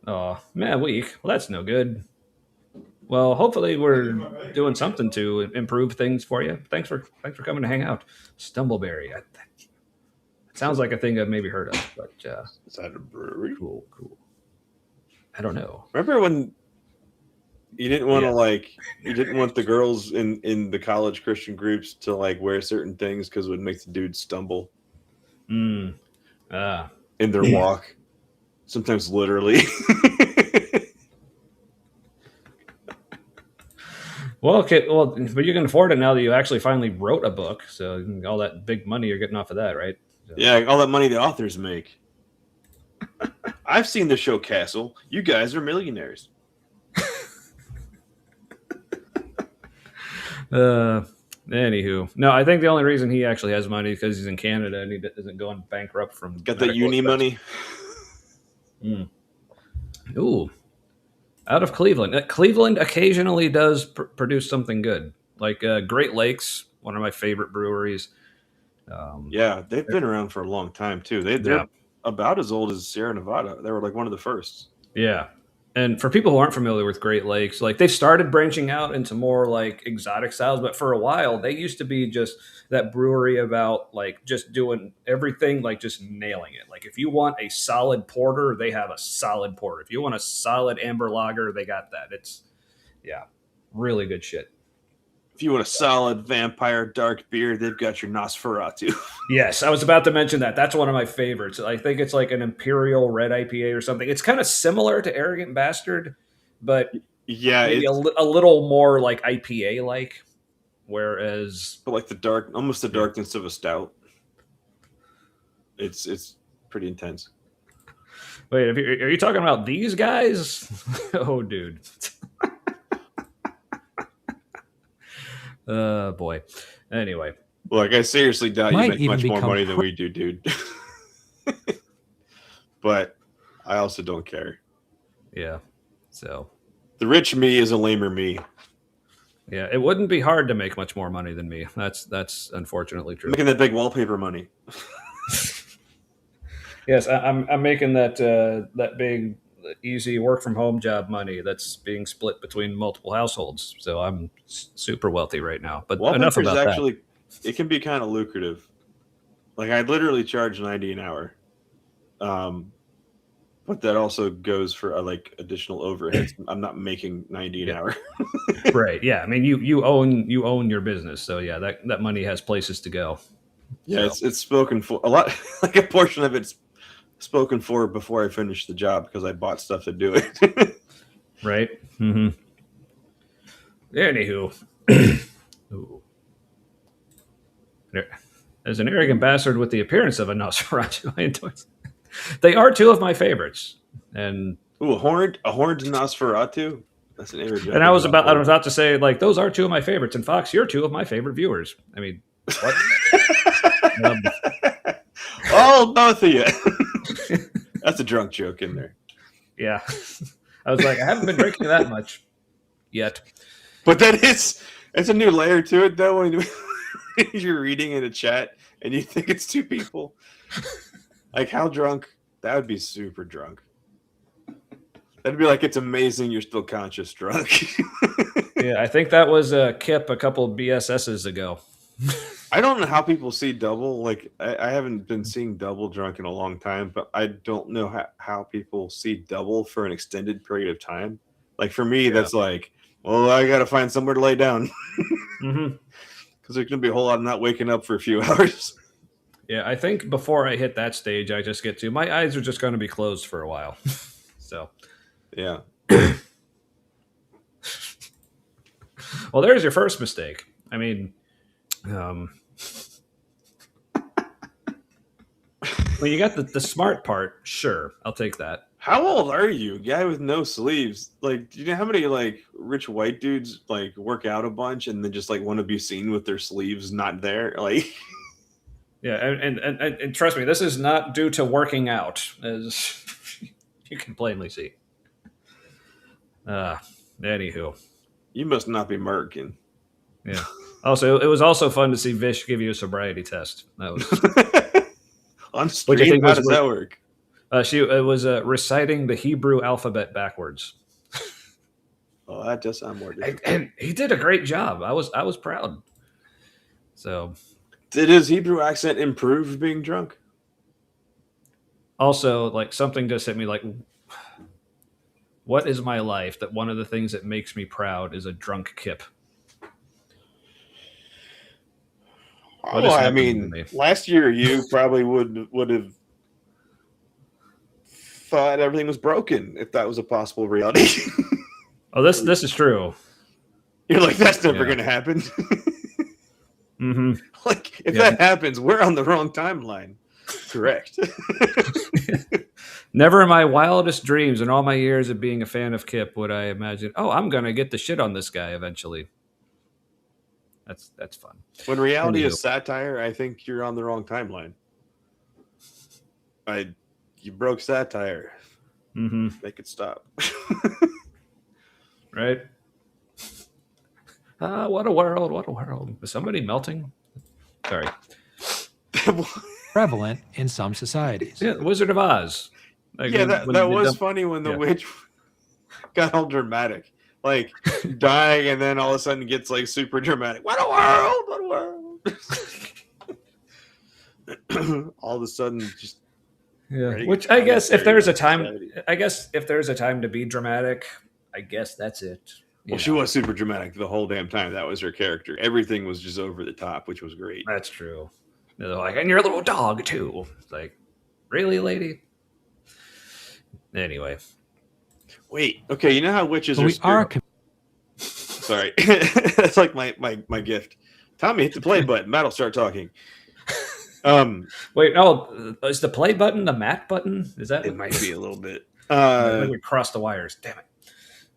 oh man, weak. Well, that's no good. Well, hopefully we're doing something to improve things for you. Thanks for coming to hang out, Stumbleberry. That sounds like a thing I've maybe heard of, but Is that a brewery? cool. I don't know. Remember when you didn't want to Yeah. you didn't want the girls in the college Christian groups to like wear certain things because it would make the dudes stumble Mm. Ah. in their walk, sometimes literally. Well, okay. Well, but you can afford it now that you actually finally wrote a book. So all that big money you're getting off of that, right? So, Yeah, all that money the authors make. I've seen the show Castle. You guys are millionaires. Anywho, no, I think the only reason he actually has money is because he's in Canada and he isn't going bankrupt from Got that medical uni expenses. money. Ooh, out of Cleveland. Cleveland occasionally does produce something good, like Great Lakes, one of my favorite breweries. Yeah, they've been around for a long time too. Yeah, They're about as old as Sierra Nevada. They were like one of the first. yeah. And for people who aren't familiar with Great Lakes, like they've started branching out into more like exotic styles, but for a while they used to be just that brewery about like just doing everything, like just nailing it. Like if you want a solid porter, they have a solid porter. If you want a solid amber lager, they got that. It's yeah, really good shit. If you want a solid vampire dark beer, they've got your Nosferatu. Yes, I was about to mention that. That's one of my favorites. I think it's like an Imperial Red IPA or something. It's kind of similar to Arrogant Bastard, but Yeah, maybe it's a little more like IPA like. Whereas, like almost the darkness of a stout. It's pretty intense. wait, are you talking about these guys? Oh, dude. Boy. Anyway, Look, I seriously doubt you Might make even much more become money than we do, dude. But I also don't care. yeah. So, The rich me is a lamer me. yeah, it wouldn't be hard to make much more money than me. That's unfortunately true. Making that big wallpaper money. Yes, I'm making that that big easy work from home job money that's being split between multiple households. So I'm super wealthy right now. But enough Wallpaper is about that. actually it can be kind of lucrative. Like I literally charge 90 an hour. But that also goes for like additional overheads. I'm not making 90 an hour. Right. Yeah. I mean, you own your business, so yeah, that money has places to go. Yeah, So, it's spoken for a lot. Like a portion of it's spoken for before I finish the job because I bought stuff to do it. right. Mm-hmm. Anywho, Ooh. As an arrogant bastard with the appearance of a Nosferatu, I enjoy. They are two of my favorites, and Ooh, a horned Nosferatu. That's an interjection. I was about to say like those are two of my favorites. And Fox, you're two of my favorite viewers. I mean, what? Oh, both of you. That's a drunk joke in there. Yeah, I was like, I haven't been drinking that much yet. But it's a new layer to it though when you're reading in a chat and you think it's two people. Like how drunk? That would be super drunk. That'd be like it's amazing you're still conscious drunk. Yeah, I think that was Kip a couple of BSSs ago. I don't know how people see double. Like I haven't been seeing double drunk in a long time, but I don't know how people see double for an extended period of time. Like for me, that's like, well, I got to find somewhere to lay down Mm-hmm. because there's gonna be a whole lot of not waking up for a few hours. Yeah, I think before I hit that stage, I just get to my eyes are just going to be closed for a while. So, Yeah. well, there's your first mistake. I mean, when you got the smart part, sure, I'll take that. How old are you? Guy with no sleeves. Like, do you know how many like rich white dudes like work out a bunch and then just like want to be seen with their sleeves not there? Like, Yeah, and trust me, this is not due to working out, as you can plainly see. Uh, Anywho, You must not be American. yeah. Also, it was also fun to see Vish give you a sobriety test. That was, On which I stream? think How was does that work? she it was reciting the Hebrew alphabet backwards. Oh, that does sound more difficult. And he did a great job. I was proud. So Did his Hebrew accent improve being drunk? also like something just hit me like, what is my life that one of the things that makes me proud is a drunk Kip? What Oh, is I happening to mean, me? last year you probably would have thought everything was broken if that was a possible reality. Oh, this is true. You're like, that's never Yeah. going to happen. Mm-hmm. Like, if Yeah. that happens, we're on the wrong timeline. Correct. Never in my wildest dreams in all my years of being a fan of Kip would I imagine, oh, I'm gonna get the shit on this guy eventually. That's fun. When reality Anywho. is satire, I think you're on the wrong timeline. You broke satire. Mm-hmm. Make it stop. Right? What a world! What a world! Is somebody melting? Sorry. Prevalent in some societies. Yeah, Wizard of Oz. Like, Yeah, when that they was dump- funny when the yeah. witch got all dramatic, like dying, and then all of a sudden gets like super dramatic. What a world! What a world! All of a sudden, just Yeah. Which I guess if there's a time, to be dramatic, I guess that's it. Well, she was super dramatic the whole damn time. That was her character. Everything was just over the top, which was great. That's true. They're like, and your little dog too. It's like, really, lady? Anyway. Wait, okay, you know how witches But are we are spiritual. Sorry, that's like my gift. Tommy, hit the play button. Matt will start talking. Wait, no, is the play button the Matt button? Is that It might be a little bit. I think we crossed the wires. Damn it.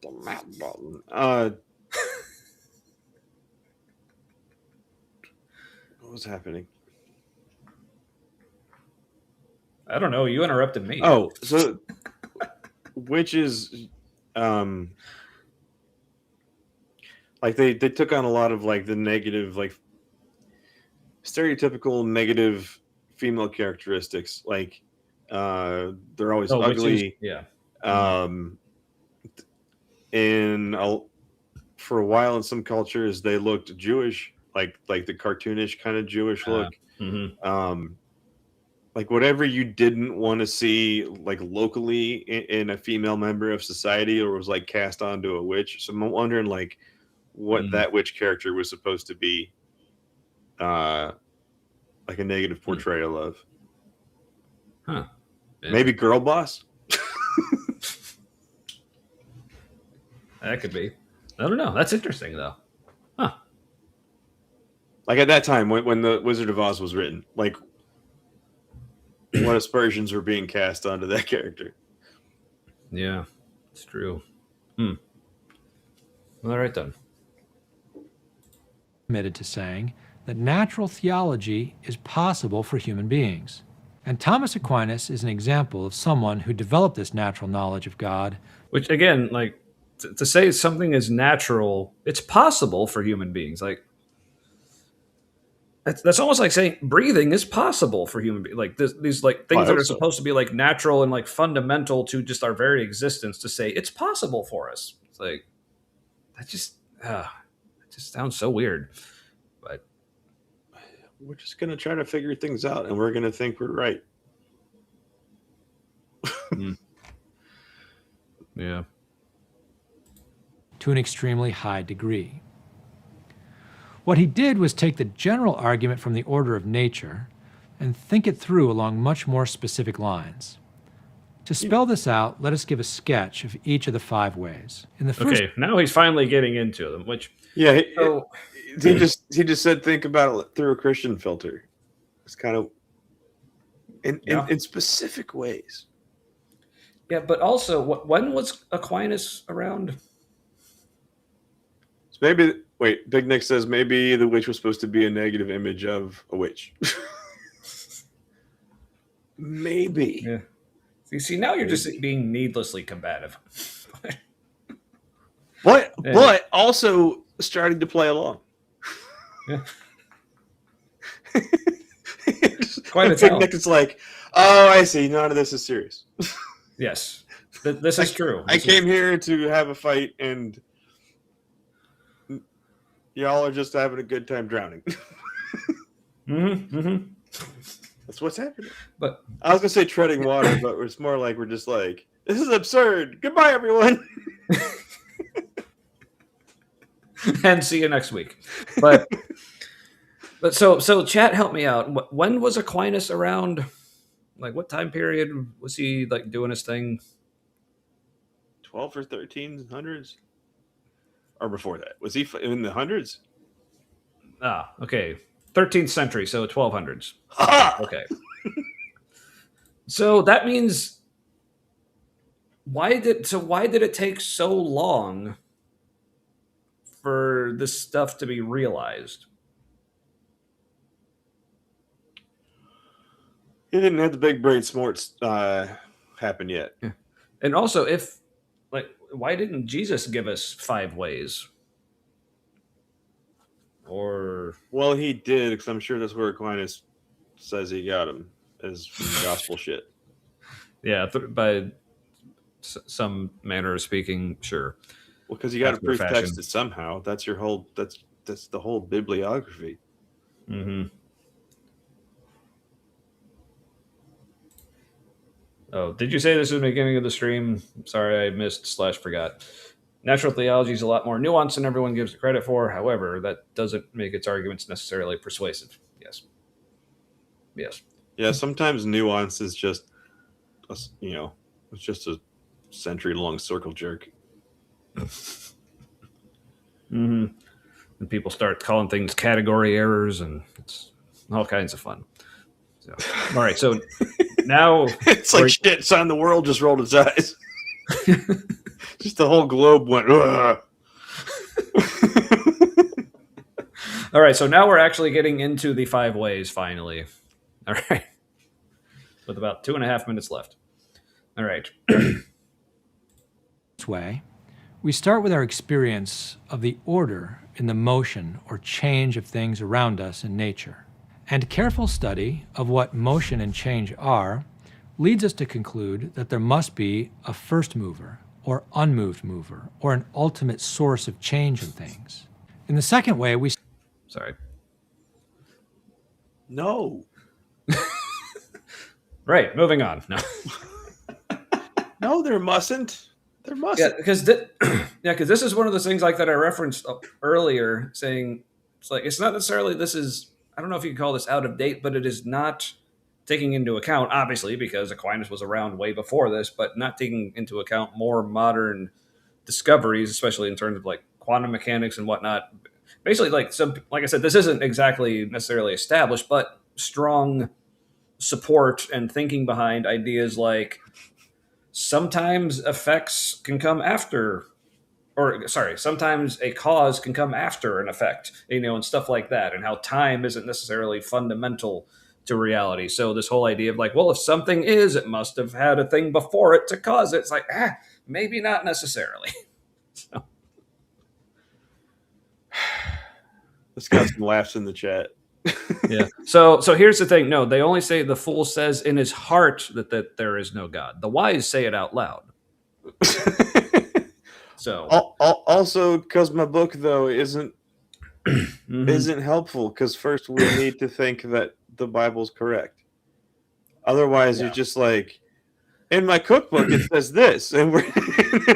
The Matt button. What was happening? I don't know. You interrupted me. Oh, so witches, like they took on a lot of like the negative, like stereotypical negative female characteristics. Like they're always ugly. Yeah. For a while in some cultures they looked Jewish, like the cartoonish kind of Jewish look. Mm-hmm. Like whatever you didn't want to see like locally in a female member of society, or was like cast onto a witch. So I'm wondering like what that witch character was supposed to be, like a negative portrayal of. Huh. Maybe girl boss. That could be. I don't know. That's interesting though. Huh. Like at that time when the Wizard of Oz was written, like what aspersions were being cast onto that character. Yeah, it's true. All right then. Committed to saying that natural theology is possible for human beings. And Thomas Aquinas is an example of someone who developed this natural knowledge of God. Which again, like to say something is natural, it's possible for human beings. Like that's almost like saying breathing is possible for human beings. Like these like things that are supposed to be like natural and like fundamental to just our very existence. To say it's possible for us, it's like that just sounds so weird. But we're just gonna try to figure things out, and we're gonna think we're right. Yeah. To an extremely high degree. What he did was take the general argument from the order of nature and think it through along much more specific lines. To spell this out, let us give a sketch of each of the 5 ways. In the first, Okay, now he's finally getting into them, which yeah, he just said think about it through a Christian filter. It's kind of in specific ways. Yeah, but also, when was Aquinas around? So maybe Big Nick says maybe the witch was supposed to be a negative image of a witch. Maybe. Yeah. You see, now you're just being needlessly combative. But also starting to play along. Yeah. Quite a Big talent. Nick is like, oh, I see. None of this is serious. Yes, this is true. I came here to have a fight, and y'all are just having a good time drowning. That's what's happening. But I was gonna say treading water, but it's more like we're just like, this is absurd. Goodbye, everyone. and see you next week. But so chat, help me out. When was Aquinas around? Like, what time period was he like doing his thing? 12 or 1300s, or before that? Was he in the hundreds? Ah, okay, 13th century, so 1200s. Okay. So that means why did it take so long for this stuff to be realized? He didn't have the big brain sports happen yet. Yeah. And also, if like, why didn't Jesus give us 5 ways? Or well, he did, because I'm sure that's where Aquinas says he got him, is from gospel shit. Yeah, by some manner of speaking, sure. Well, because you got to proof text it somehow. That's your whole. That's the whole bibliography. Mm-hmm. Oh, did you say this is the beginning of the stream? Sorry, I missed/forgot. Natural theology is a lot more nuanced than everyone gives it credit for. However, that doesn't make its arguments necessarily persuasive. Yes. Yeah, sometimes nuance is just, it's just a century-long circle jerk. Mm-hmm. And people start calling things category errors, and it's all kinds of fun. So, all right, so now it's like shit, son. The world just rolled its eyes. Just the whole globe went. All right, so now we're actually getting into the 5 ways finally. All right, with about 2.5 minutes left. All right. This way, we start with our experience of the order in the motion or change of things around us in nature. And careful study of what motion and change are leads us to conclude that there must be a first mover or unmoved mover or an ultimate source of change in things. In the second way, we... Sorry. No. Right, moving on. No. No, there mustn't. There mustn't. Yeah, because this is one of those things like that I referenced earlier, saying it's not necessarily this is, I don't know if you can call this out of date, but it is not taking into account, obviously, because Aquinas was around way before this, but not taking into account more modern discoveries, especially in terms of like quantum mechanics and whatnot. Basically, like I said, this isn't exactly necessarily established, but strong support and thinking behind ideas like sometimes effects can come after, sometimes a cause can come after an effect, and stuff like that, and how time isn't necessarily fundamental to reality. So this whole idea of like, well, if something is, it must have had a thing before it to cause it. It's like, maybe not necessarily. So. This got some laughs in the chat. Yeah. So here's the thing. No, they only say the fool says in his heart that there is no God. The wise say it out loud. So also, because my book though isn't helpful, because first we need to think that the Bible's correct. Otherwise, you're just like, in my cookbook it says this, and we're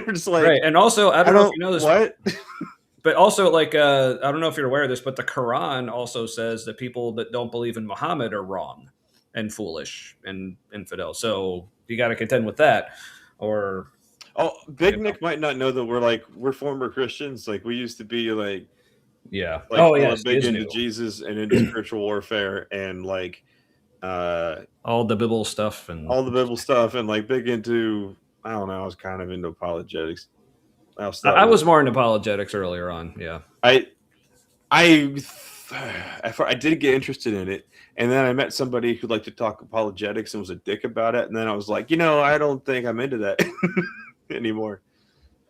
just like, right. And also, I don't know if you know this. What? But also, like, I don't know if you're aware of this, but the Quran also says that people that don't believe in Muhammad are wrong and foolish and infidel. So you got to contend with that. Or Big Nick might not know that we're former Christians. Like, we used to be like, yeah, big into Jesus and into spiritual warfare and like all the Bible stuff and like big into, I don't know, I was kind of into apologetics. I was more into apologetics earlier on. Yeah. I I did get interested in it, and then I met somebody who liked to talk apologetics and was a dick about it, and then I was like, I don't think I'm into that anymore.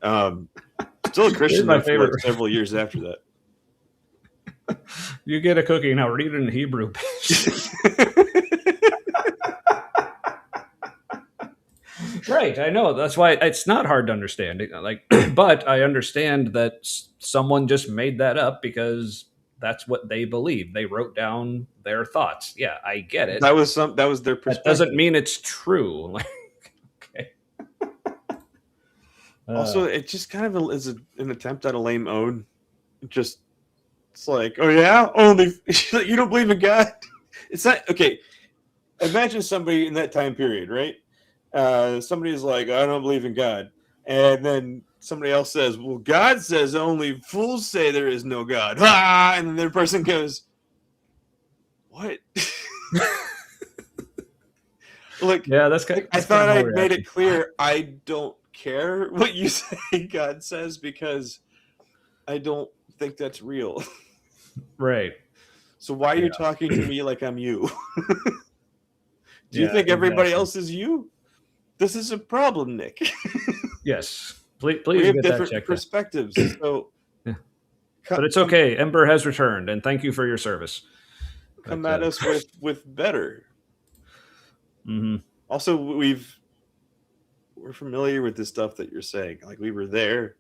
Still a Christian my though for like favorite. several years after that. You get a cookie now. Read it in Hebrew. Right, I know. That's why it's not hard to understand. Like, but I understand that someone just made that up because that's what they believe. They wrote down their thoughts. Yeah, I get it. That was their That perspective. doesn't mean it's true. Like, okay. Also, it just kind of is an attempt at a lame ode. Just it's like, oh yeah, only you don't believe in God. It's not okay. Imagine somebody in that time period, right? Somebody's like, I don't believe in God, and then somebody else says, well, God says only fools say there is no God. Ah! And then the person goes, what? Like, yeah, that's kind. I thought I made it clear. I don't care what you say God says because I don't think that's real. Right. So why are you talking to me like I'm you? Do you think everybody else is you? This is a problem, Nick. Yes. Please we have get different that checked perspectives. So, yeah. But it's okay. Ember has returned, and thank you for your service. Come at us with better. Mm-hmm. Also, we're familiar with the stuff that you're saying. Like we were there,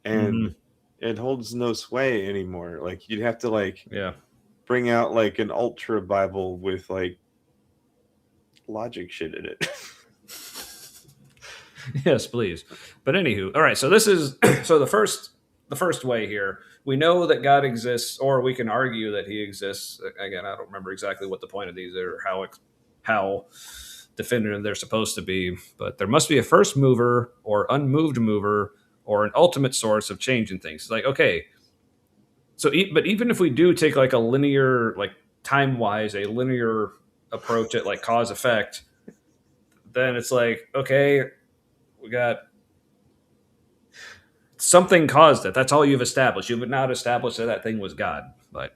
and it holds no sway anymore. Like you'd have to bring out like an ultra Bible with like logic shit in it. Yes, please. But anywho, all right. So this is the first way here. We know that God exists, or we can argue that He exists. Again, I don't remember exactly what the point of these are, how definitive they're supposed to be. But there must be a first mover, or unmoved mover, or an ultimate source of change in things. Like, okay, so but even if we do take like a linear, like time-wise, a linear approach at like cause effect, then it's like, okay, we got something caused it. That's all you've established. You have not established that thing was God. But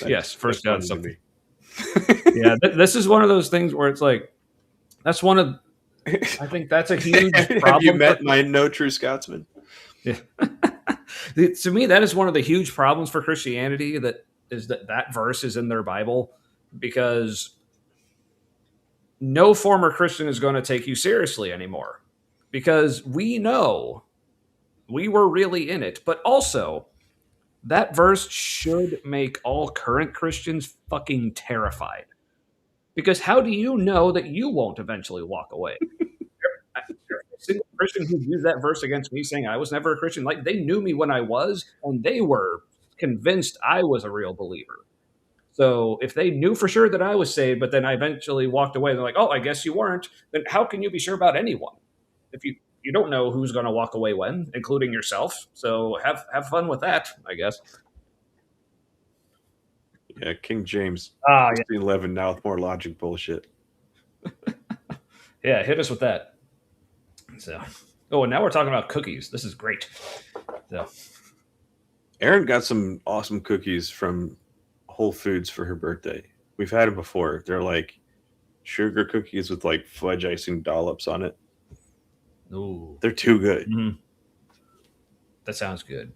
yes, first God something. Yeah, this is one of those things where it's like, that's one of, I think that's a huge problem. Have you met my no true Scotsman? Yeah. To me, that is one of the huge problems for Christianity, that verse is in their Bible, because no former Christian is going to take you seriously anymore, because we know we were really in it. But also, that verse should make all current Christians fucking terrified, because how do you know that you won't eventually walk away? Every single Christian who used that verse against me, saying I was never a Christian, like, they knew me when I was, and they were convinced I was a real believer. So if they knew for sure that I was saved, but then I eventually walked away, they're like, oh, I guess you weren't, then how can you be sure about anyone? If you don't know who's going to walk away when, including yourself. So have fun with that, I guess. Yeah, King James. 1611 now with more logic bullshit. Yeah, hit us with that. So, and now we're talking about cookies. This is great. So, Erin got some awesome cookies from Whole Foods for her birthday. We've had them before. They're like sugar cookies with like fudge icing dollops on it. Ooh, they're too good. Mm-hmm. That sounds good.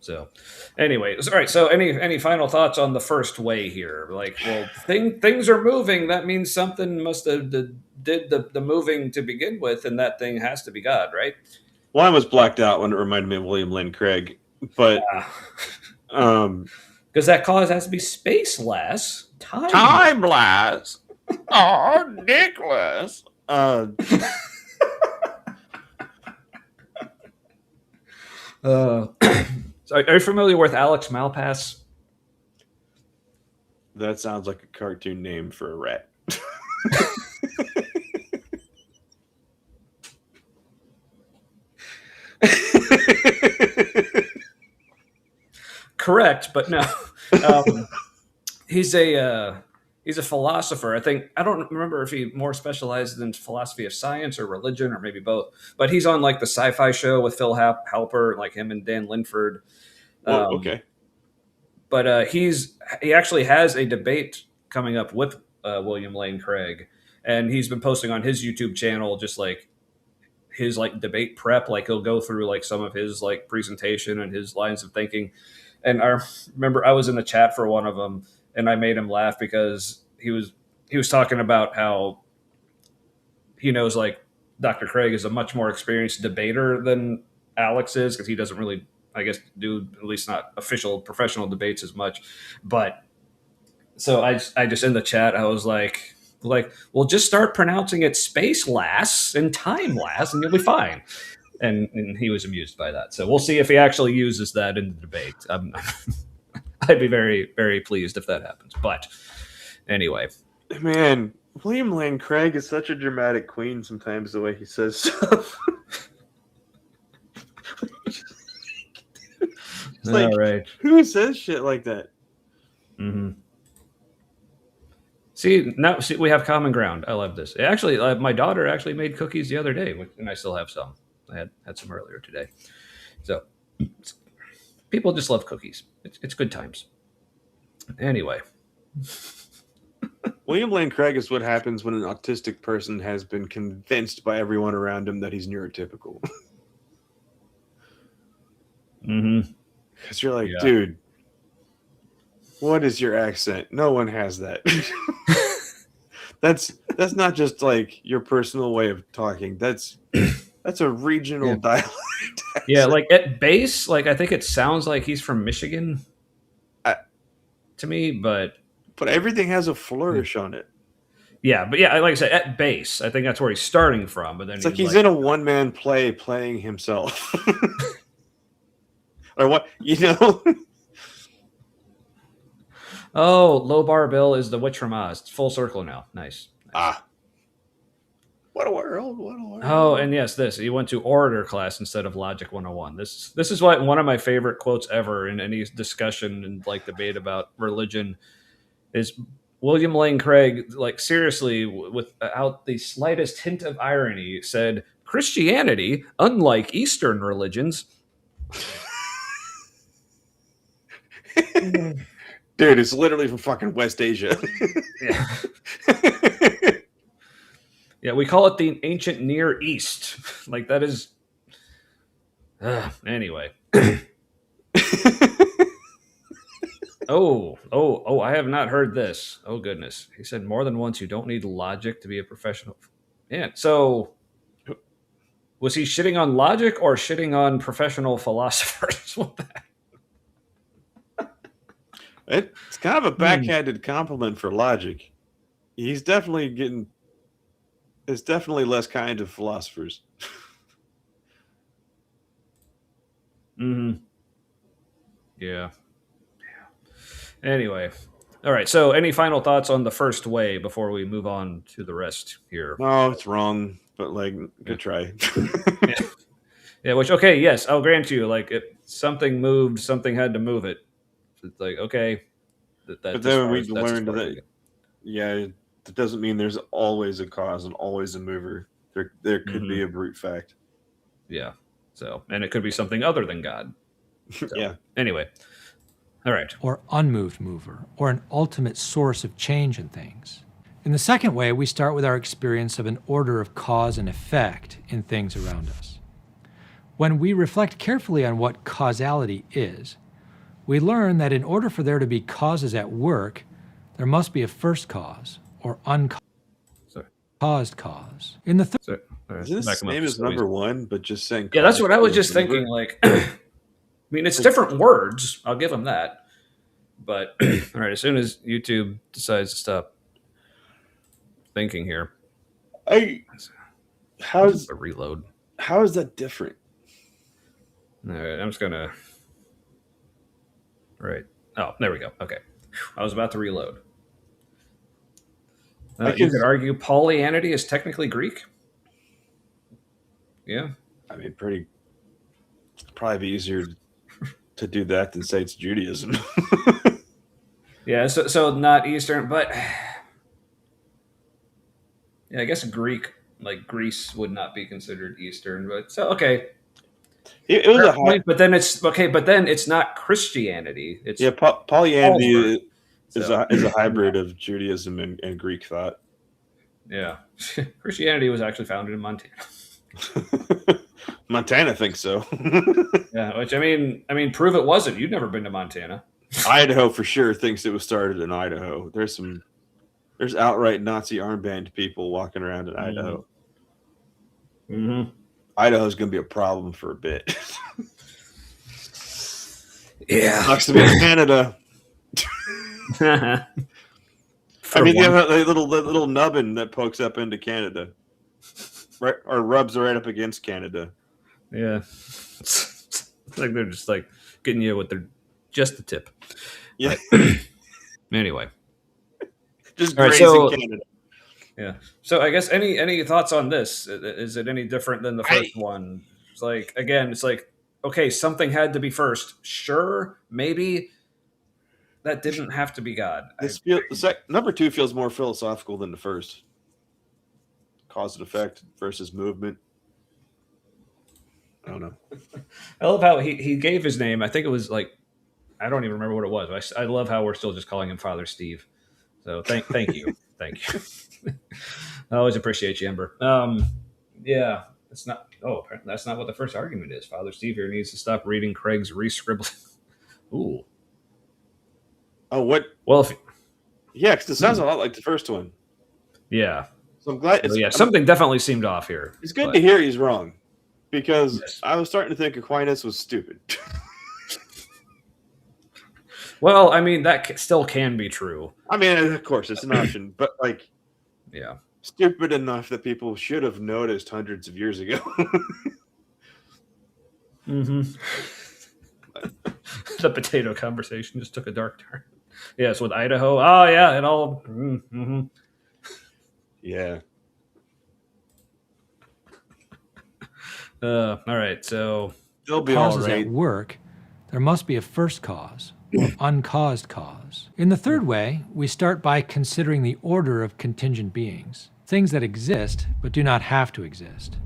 So, anyway, all right. So, any final thoughts on the first way here? Like, well, things are moving. That means something must have did the moving to begin with, and that thing has to be God, right? Well, I was blacked out when it reminded me of William Lane Craig, but because that cause has to be spaceless, timeless. Oh, Nicholas. So are you familiar with Alex Malpass? That sounds like a cartoon name for a rat. Correct, but no. He's a philosopher. I don't remember if he more specializes in philosophy of science or religion or maybe both. But he's on like the Sci-Fi Show with Phil Halper, like him and Dan Linford. Okay. but he actually has a debate coming up with William Lane Craig, and he's been posting on his YouTube channel just like his like debate prep. Like he'll go through like some of his like presentation and his lines of thinking. And I remember I was in the chat for one of them, and I made him laugh because he was talking about how he knows like Dr. Craig is a much more experienced debater than Alex is because he doesn't really, I guess, do at least not official professional debates as much. But so I just in the chat I was like, well, just start pronouncing it space lass and time lass, and you'll be fine. And he was amused by that. So we'll see if he actually uses that in the debate. I'd be very, very pleased if that happens. But anyway, Man, William Lane Craig is such a dramatic queen sometimes, the way he says stuff. It's like, all right. who says shit like that? Mm-hmm. See, we have common ground. I love this. Actually, my daughter actually made cookies the other day, and I still have some. I had some earlier today. So people just love cookies. It's good times. Anyway. William Lane Craig is what happens when an autistic person has been convinced by everyone around him that he's neurotypical. Mm-hmm. Because you're like, Yeah. dude, what is your accent? No one has that. That's not just like your personal way of talking. That's a regional dialect. Yeah, like at base, like I think it sounds like he's from Michigan to me, but everything has a flourish on it. Yeah, but yeah, like I said, at base, I think that's where he's starting from. But then it's like he's in a one-man play playing himself. Or what, Oh, Low Bar Bill is the witch from Oz. It's full circle now. Nice. What a world! What a world! Oh, and yes, this he went to orator class instead of Logic 101. This is what one of my favorite quotes ever in any discussion and like debate about religion is William Lane Craig, like seriously, without the slightest hint of irony, said Christianity, unlike Eastern religions. Dude, it's literally from fucking West Asia. Yeah. Yeah, we call it the ancient Near East. Like that is. Anyway. Oh! I have not heard this. Oh goodness! He said more than once. You don't need logic to be a professional. Yeah. So, was he shitting on logic or shitting on professional philosophers? What the heck? It's kind of a backhanded compliment for logic. He's definitely getting. It's definitely less kind of philosophers. Mm-hmm. Yeah. Anyway, all right. So, any final thoughts on the first way before we move on to the rest here? No, it's wrong, but like, good try. Yeah. Which, okay, yes, I'll grant you. Like, if something moved, something had to move it. It's like, okay, but then we learned that. Yeah, that doesn't mean there's always a cause and always a mover. There could be a brute fact. Yeah. So, and it could be something other than God. So, yeah. Anyway. All right. Or unmoved mover, or an ultimate source of change in things. In the second way, we start with our experience of an order of cause and effect in things around us. When we reflect carefully on what causality is, we learn that in order for there to be causes at work, there must be a first cause, or uncaused cause. In the third, isn't this same as number one, but just saying? Yeah, that's what I was just thinking. Like, I mean, it's different words. I'll give them that. But all right, as soon as YouTube decides to stop thinking here, how's a reload? How is that different? All right, I'm just gonna. Right. Oh, there we go. Okay, I was about to reload. You could argue Paulianity is technically Greek. Yeah. I mean, probably be easier to do that than say it's Judaism. Yeah, so not Eastern, but yeah, I guess Greek, like Greece, would not be considered Eastern. But so okay, It was a high, point, but then it's okay. But then it's not Christianity. It's yeah. Paul's Polyandry version. is So a hybrid of Judaism and Greek thought. yeah, Christianity was actually founded in Montana. Montana thinks so. Yeah, which I mean, prove it wasn't. You've never been to Montana. Idaho for sure thinks it was started in Idaho. There's outright Nazi armband people walking around in Idaho. Mm-hmm. Idaho's going to be a problem for a bit. Yeah. Sucks to be in Canada. I mean, they have a little nubbin that pokes up into Canada, right, or rubs right up against Canada. Yeah, it's like they're just like getting you with their just the tip. Yeah. Anyway, Just all right, grazing so Canada. yeah. So I guess any thoughts on this? Is it any different than the first one? It's like again, it's like okay, something had to be first. Sure, maybe that didn't have to be God. Number 2 feels more philosophical than the first. Cause and effect versus movement. I don't know. I love how he gave his name. I think it was like I don't even remember what it was. I love how we're still just calling him Father Steve. So thank you, thank you. I always appreciate you, Ember. Yeah, it's not. Oh, that's not what the first argument is. Father Steve here needs to stop reading Craig's re-scribbling. Ooh. Oh, what? Well, if, Yeah, because it sounds a lot like the first one. yeah. So I'm glad. So, yeah, something definitely seemed off here. It's good to hear he's wrong, because Yes. I was starting to think Aquinas was stupid. Well, I mean that still can be true. I mean, of course, it's an option, but like, Yeah. stupid enough that people should have noticed hundreds of years ago. Mm-hmm. The potato conversation just took a dark turn. Yes, with Idaho. Oh yeah, it all. Mm-hmm. Yeah. All right, so They'll be all Causes right. at work, there must be a first cause, or uncaused cause. In the third way, we start by considering the order of contingent beings, things that exist but do not have to exist.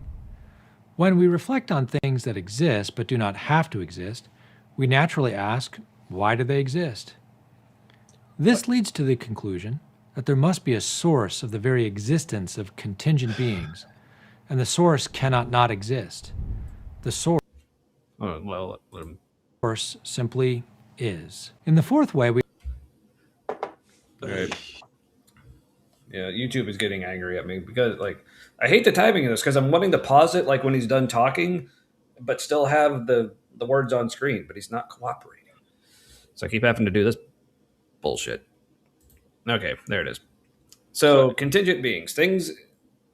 When we reflect on things that exist but do not have to exist, we naturally ask, why do they exist? This leads to the conclusion that there must be a source of the very existence of contingent beings, and the source cannot not exist. The source well, let him. simply is. In the fourth way, we Right. Yeah, YouTube is getting angry at me because, like, I hate the timing of this because I'm wanting to pause it, like when he's done talking, but still have the words on screen, but he's not cooperating. So I keep having to do this bullshit. Okay, there it is. So contingent beings, things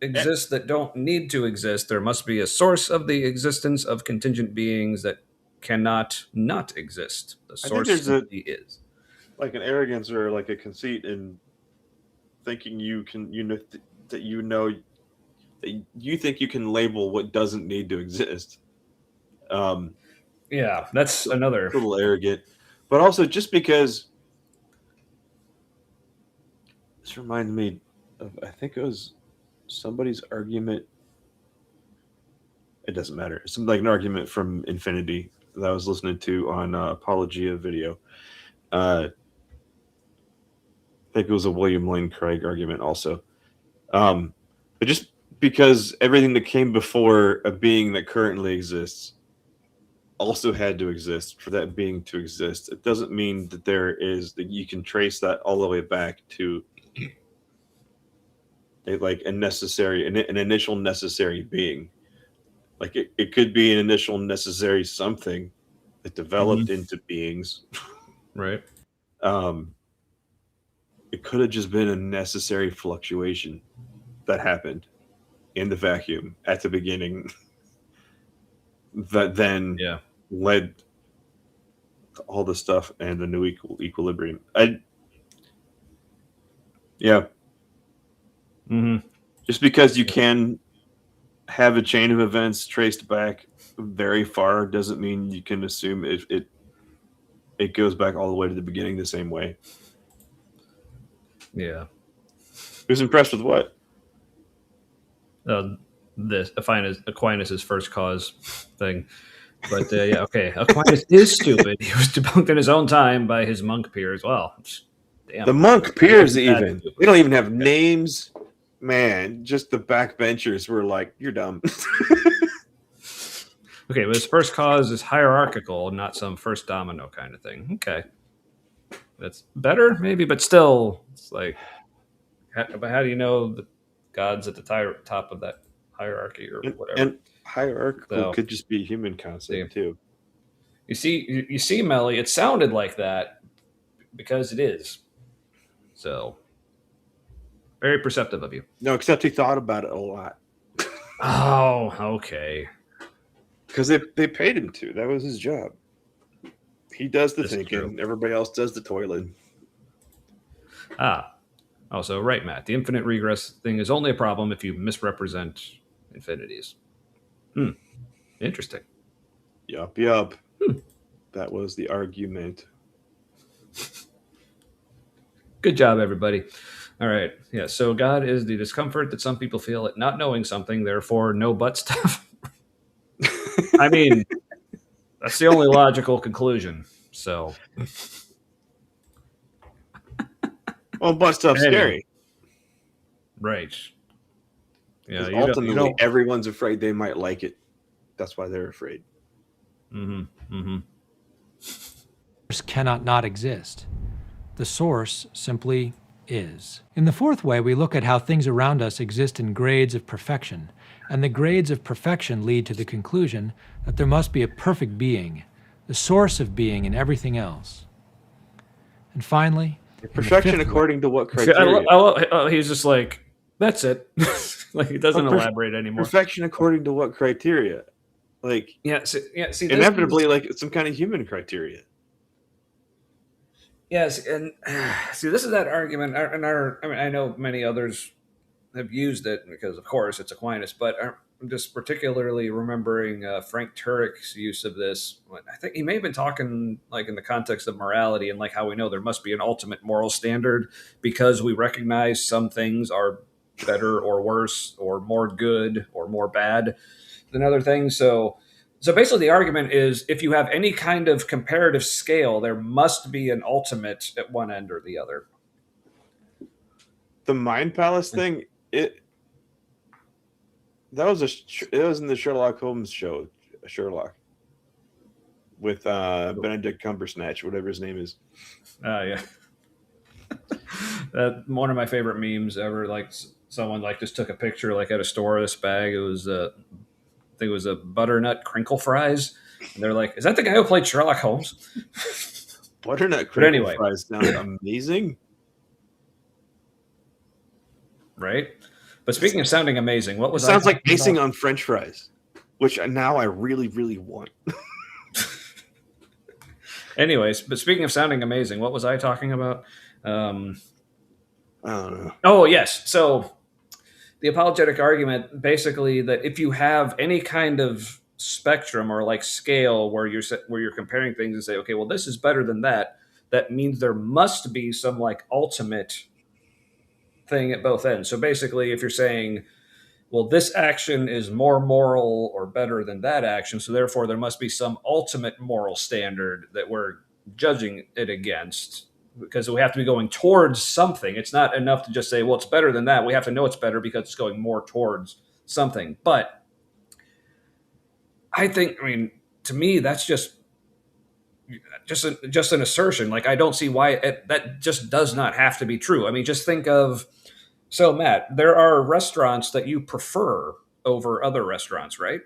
exist that don't need to exist. There must be a source of the existence of contingent beings that cannot not exist. The source simply is. Like an arrogance or like a conceit in thinking you know that you think you can label what doesn't need to exist. Yeah, that's another little arrogant, but also just because this reminded me of, I think it was somebody's argument. It doesn't matter. It's like an argument from Infinity that I was listening to on Apologia video. I think it was a William Lane Craig argument also. But just because everything that came before a being that currently exists also had to exist for that being to exist, it doesn't mean that that you can trace that all the way back to an initial necessary being. Like it could be an initial necessary something that developed into beings. right. It could have just been a necessary fluctuation that happened in the vacuum at the beginning that then led to all the stuff and the new equilibrium. Just because you can have a chain of events traced back very far doesn't mean you can assume it goes back all the way to the beginning the same way. Yeah. Who's impressed with what? This Aquinas' first cause thing. But yeah, okay. Aquinas is stupid. He was debunked in his own time by his monk peers. Well, damn. The monk I guess peers he's that even. stupid. They don't even have names. Man, just the backbenchers were like, "You're dumb." Okay, but his first cause is hierarchical, not some first domino kind of thing. Okay, that's better, maybe, but still, it's like, but how do you know that God's at the top of that hierarchy or whatever? And hierarchical So, could just be a human see, concept too. you see, Melly, it sounded like that because it is. So, very perceptive of you. No, except he thought about it a lot Oh, okay. because they paid him to. That was his job. He does the This is thinking. true. Everybody else does the toiling. Also, right, Matt. The infinite regress thing is only a problem if you misrepresent infinities. Interesting. Yup. That was the argument. Good job, everybody. All right. Yeah. So God is the discomfort that some people feel at not knowing something, therefore, no butt stuff. I mean, that's the only logical conclusion. So, Well, butt stuff's Anyway. scary. right. Yeah. Because You ultimately, don't. everyone's afraid they might like it. That's why they're afraid. Mm-hmm. Mm-hmm. Cannot not exist. The source simply is. In the fourth way, we look at how things around us exist in grades of perfection, and the grades of perfection lead to the conclusion that there must be a perfect being, the source of being in everything else. And finally, Perfection according to what criteria? He's just like, that's it. Like, he doesn't elaborate anymore. Perfection according to what criteria? Like, Yeah. See, inevitably, like some kind of human criteria. Yes, and see, this is that argument, and I mean, I know many others have used it because, of course, it's Aquinas, but I'm just particularly remembering Frank Turek's use of this. I think he may have been talking like in the context of morality and like how we know there must be an ultimate moral standard because we recognize some things are better or worse or more good or more bad than other things. So basically, the argument is if you have any kind of comparative scale, there must be an ultimate at one end or the other. The Mind Palace thing, it was in the Sherlock Holmes show, Sherlock, with Benedict Cumbersnatch, whatever his name is. Yeah. One of my favorite memes ever. Like someone like just took a picture like at a store of this bag. It was I think it was a butternut crinkle fries, and they're like, "Is that the guy who played Sherlock Holmes?" Butternut But crinkle anyway. fries sound amazing. Right. But speaking of sounding amazing, what was It sounds I like icing on French fries, which now I really, really want. Anyways, but speaking of sounding amazing, what was I talking about? I don't know. Oh, yes. So the apologetic argument basically that if you have any kind of spectrum or like scale where you're comparing things and say, okay, well, this is better than that, that means there must be some like ultimate thing at both ends. So basically, if you're saying, well, this action is more moral or better than that action, so therefore there must be some ultimate moral standard that we're judging it against because we have to be going towards something. It's not enough to just say, well, it's better than that. We have to know it's better because it's going more towards something. But I think, I mean, to me, that's just an assertion. Like, I don't see why that just does not have to be true. I mean, just think of, so Matt, there are restaurants that you prefer over other restaurants, right?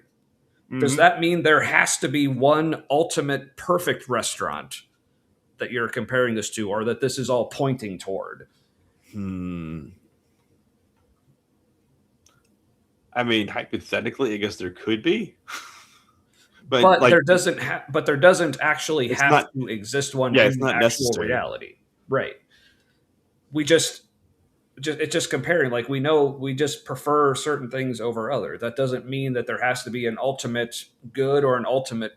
Does that mean there has to be one ultimate perfect restaurant that you're comparing this to, or that this is all pointing toward? I mean, hypothetically, I guess there could be, But like, there doesn't actually It's have not- to exist one yeah, in it's not actual necessary. reality, right? We it's just comparing. Like, we just prefer certain things over other. That doesn't mean that there has to be an ultimate good or an ultimate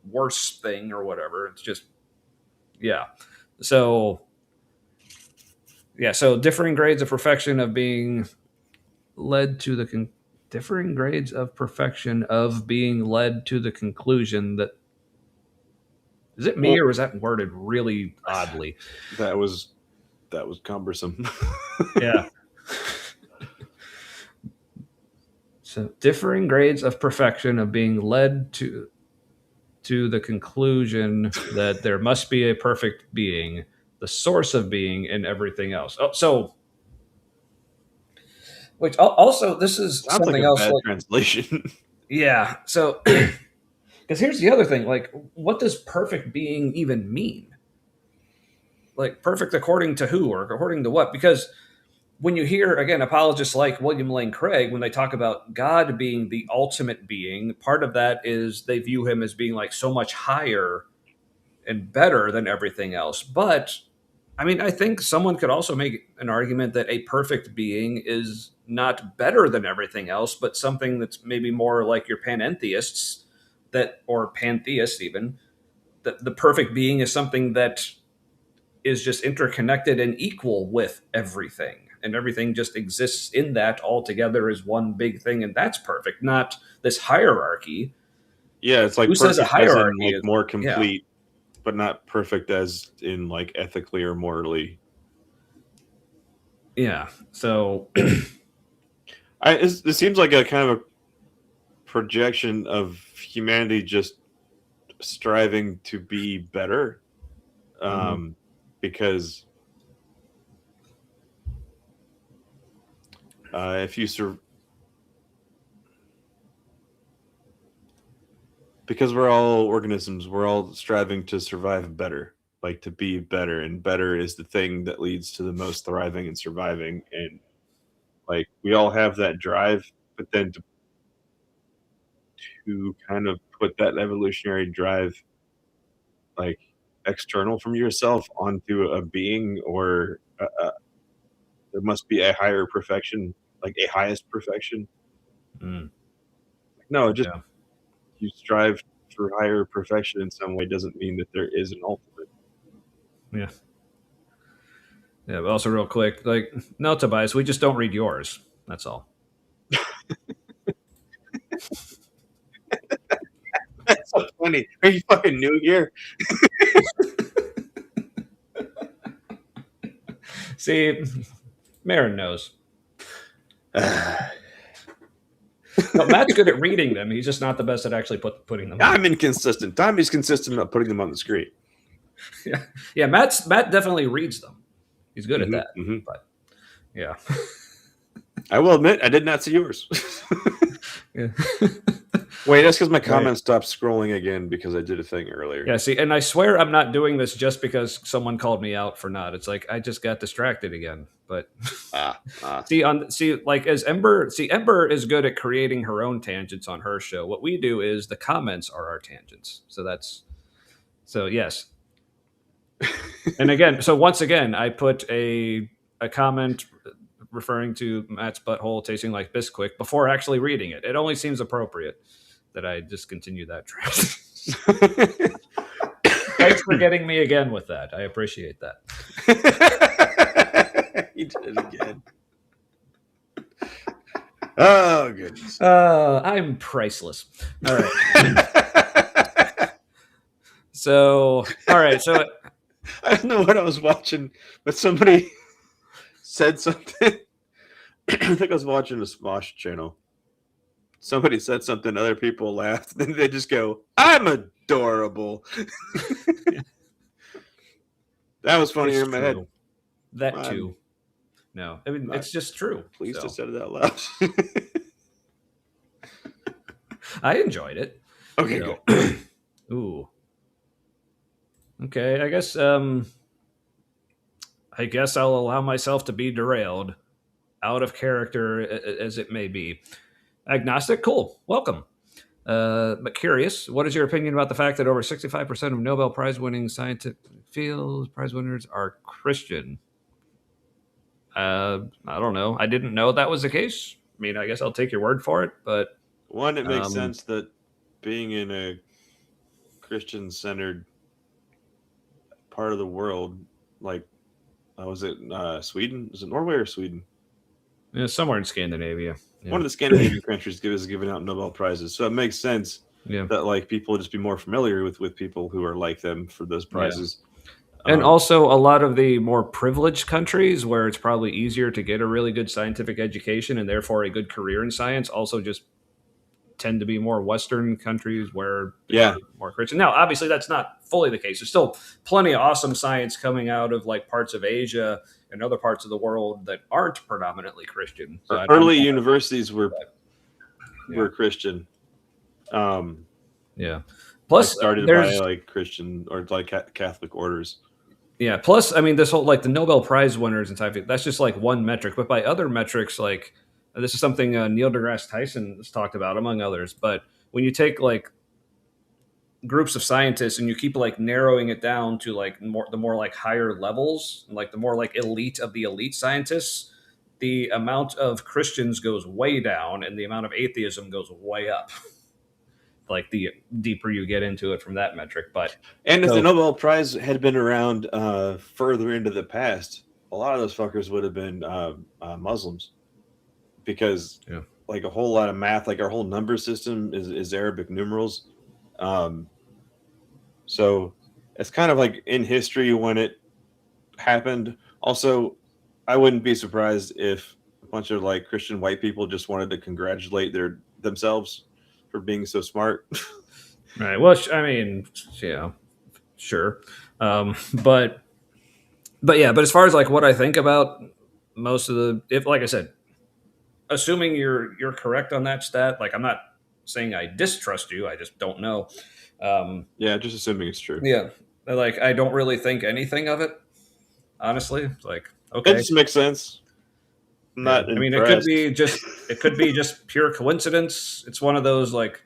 worse thing or whatever. It's just, yeah. So differing grades of perfection of being led to the differing grades of perfection of being led to the conclusion that is it me Well- or was that worded really oddly? That was cumbersome. Yeah. So differing grades of perfection of being led to the conclusion that there must be a perfect being, the source of being, and everything else. Oh, so which also this is Sounds like something a else. bad Like, translation. yeah. So because here's the other thing: like, what does perfect being even mean? Like, perfect according to who or according to what? Because when you hear again apologists like William Lane Craig, when they talk about God being the ultimate being, part of that is they view him as being like so much higher and better than everything else. But I mean, I think someone could also make an argument that a perfect being is not better than everything else, but something that's maybe more like your panentheists that, or pantheists even, that the perfect being is something that is just interconnected and equal with everything. And everything just exists in that all together as one big thing, and that's perfect, not this hierarchy. Yeah, it's like Who says a perfect as in hierarchy like is more yeah. complete, but not perfect as in like ethically or morally. Yeah. So It seems like a kind of a projection of humanity just striving to be better, because if you because we're all organisms, we're all striving to survive better, like to be better, and better is the thing that leads to the most thriving and surviving. And like we all have that drive, but then to kind of put that evolutionary drive like external from yourself onto a being or there must be a higher perfection, like a highest perfection. mm, No, just yeah. you strive for higher perfection in some way doesn't mean that there is an ultimate. Yeah. Yeah, but also real quick, like, no, Tobias, we just don't read yours. That's all. That's so funny. Are you fucking new here? See, Marin knows. No, Matt's good at reading them. He's just not the best at actually putting them on. I'm inconsistent. Tommy's consistent about putting them on the screen. Yeah, yeah. Matt definitely reads them. He's good at that. Mhm. But yeah, I will admit, I did not see yours. yeah. Wait, that's because my Right. comments stopped scrolling again because I did a thing earlier. Yeah. See, and I swear I'm not doing this just because someone called me out for not. It's like I just got distracted again. But see, like as Ember, Ember is good at creating her own tangents on her show. What we do is the comments are our tangents. So yes. And again, so once again, I put a comment referring to Matt's butthole tasting like Bisquick before actually reading it. It only seems appropriate that I discontinue that trend. Thanks for getting me again with that. I appreciate that. He did it again. Oh goodness. I'm priceless. All right. So, all right. So, I don't know what I was watching, but somebody said something. I think I was watching a Smosh channel. Somebody said something, other people laughed, then they just go, "I'm adorable." That was funny it's in my head. true. That I'm too. No, I mean not it's just true. pleased So, I said it out loud. I enjoyed it. Okay, So, good. ooh. Okay, I guess I'll allow myself to be derailed, out of character as it may be. Agnostic, cool, welcome. But curious, what is your opinion about the fact that over 65% of Nobel Prize winning scientific fields prize winners are Christian? I don't know. I didn't know that was the case. I mean, I guess I'll take your word for it, but One, it makes um, sense that being in a Christian-centered part of the world, like, was it Sweden? Was it Norway or Sweden? yeah, somewhere in Scandinavia. Yeah. One of the Scandinavian countries is giving out Nobel prizes, so it makes sense Yeah. that like people would just be more familiar with people who are like them for those prizes. And also a lot of the more privileged countries where it's probably easier to get a really good scientific education and therefore a good career in science also just tend to be more Western countries where Yeah. more Christian. Now, obviously, that's not fully the case. There's still plenty of awesome science coming out of like parts of Asia and other parts of the world that aren't predominantly Christian. So Early universities were Yeah. Christian. Yeah. Plus, started by like Christian or like Catholic orders. Yeah. Plus, I mean, this whole like the Nobel Prize winners and type that's just like one metric. But by other metrics, like this is something Neil deGrasse Tyson has talked about, among others. But when you take like groups of scientists and you keep like narrowing it down to like the more like higher levels, like the more like elite of the elite scientists, the amount of Christians goes way down and the amount of atheism goes way up. Like the deeper you get into it from that metric. But if the Nobel Prize had been around further into the past, a lot of those fuckers would have been Muslims, because like a whole lot of math, like our whole number system is Arabic numerals. So it's kind of like in history when it happened. Also, I wouldn't be surprised if a bunch of like Christian white people just wanted to congratulate themselves for being so smart. Right. Well, I mean, yeah, sure. But as far as like what I think about most of like I said, assuming you're correct on that stat, like I'm not saying I distrust you, I just don't know. Yeah, just assuming it's true. Yeah. Like I don't really think anything of it, honestly. It's like, okay. It just makes sense. I'm not impressed. I mean, it could be just pure coincidence. It's one of those like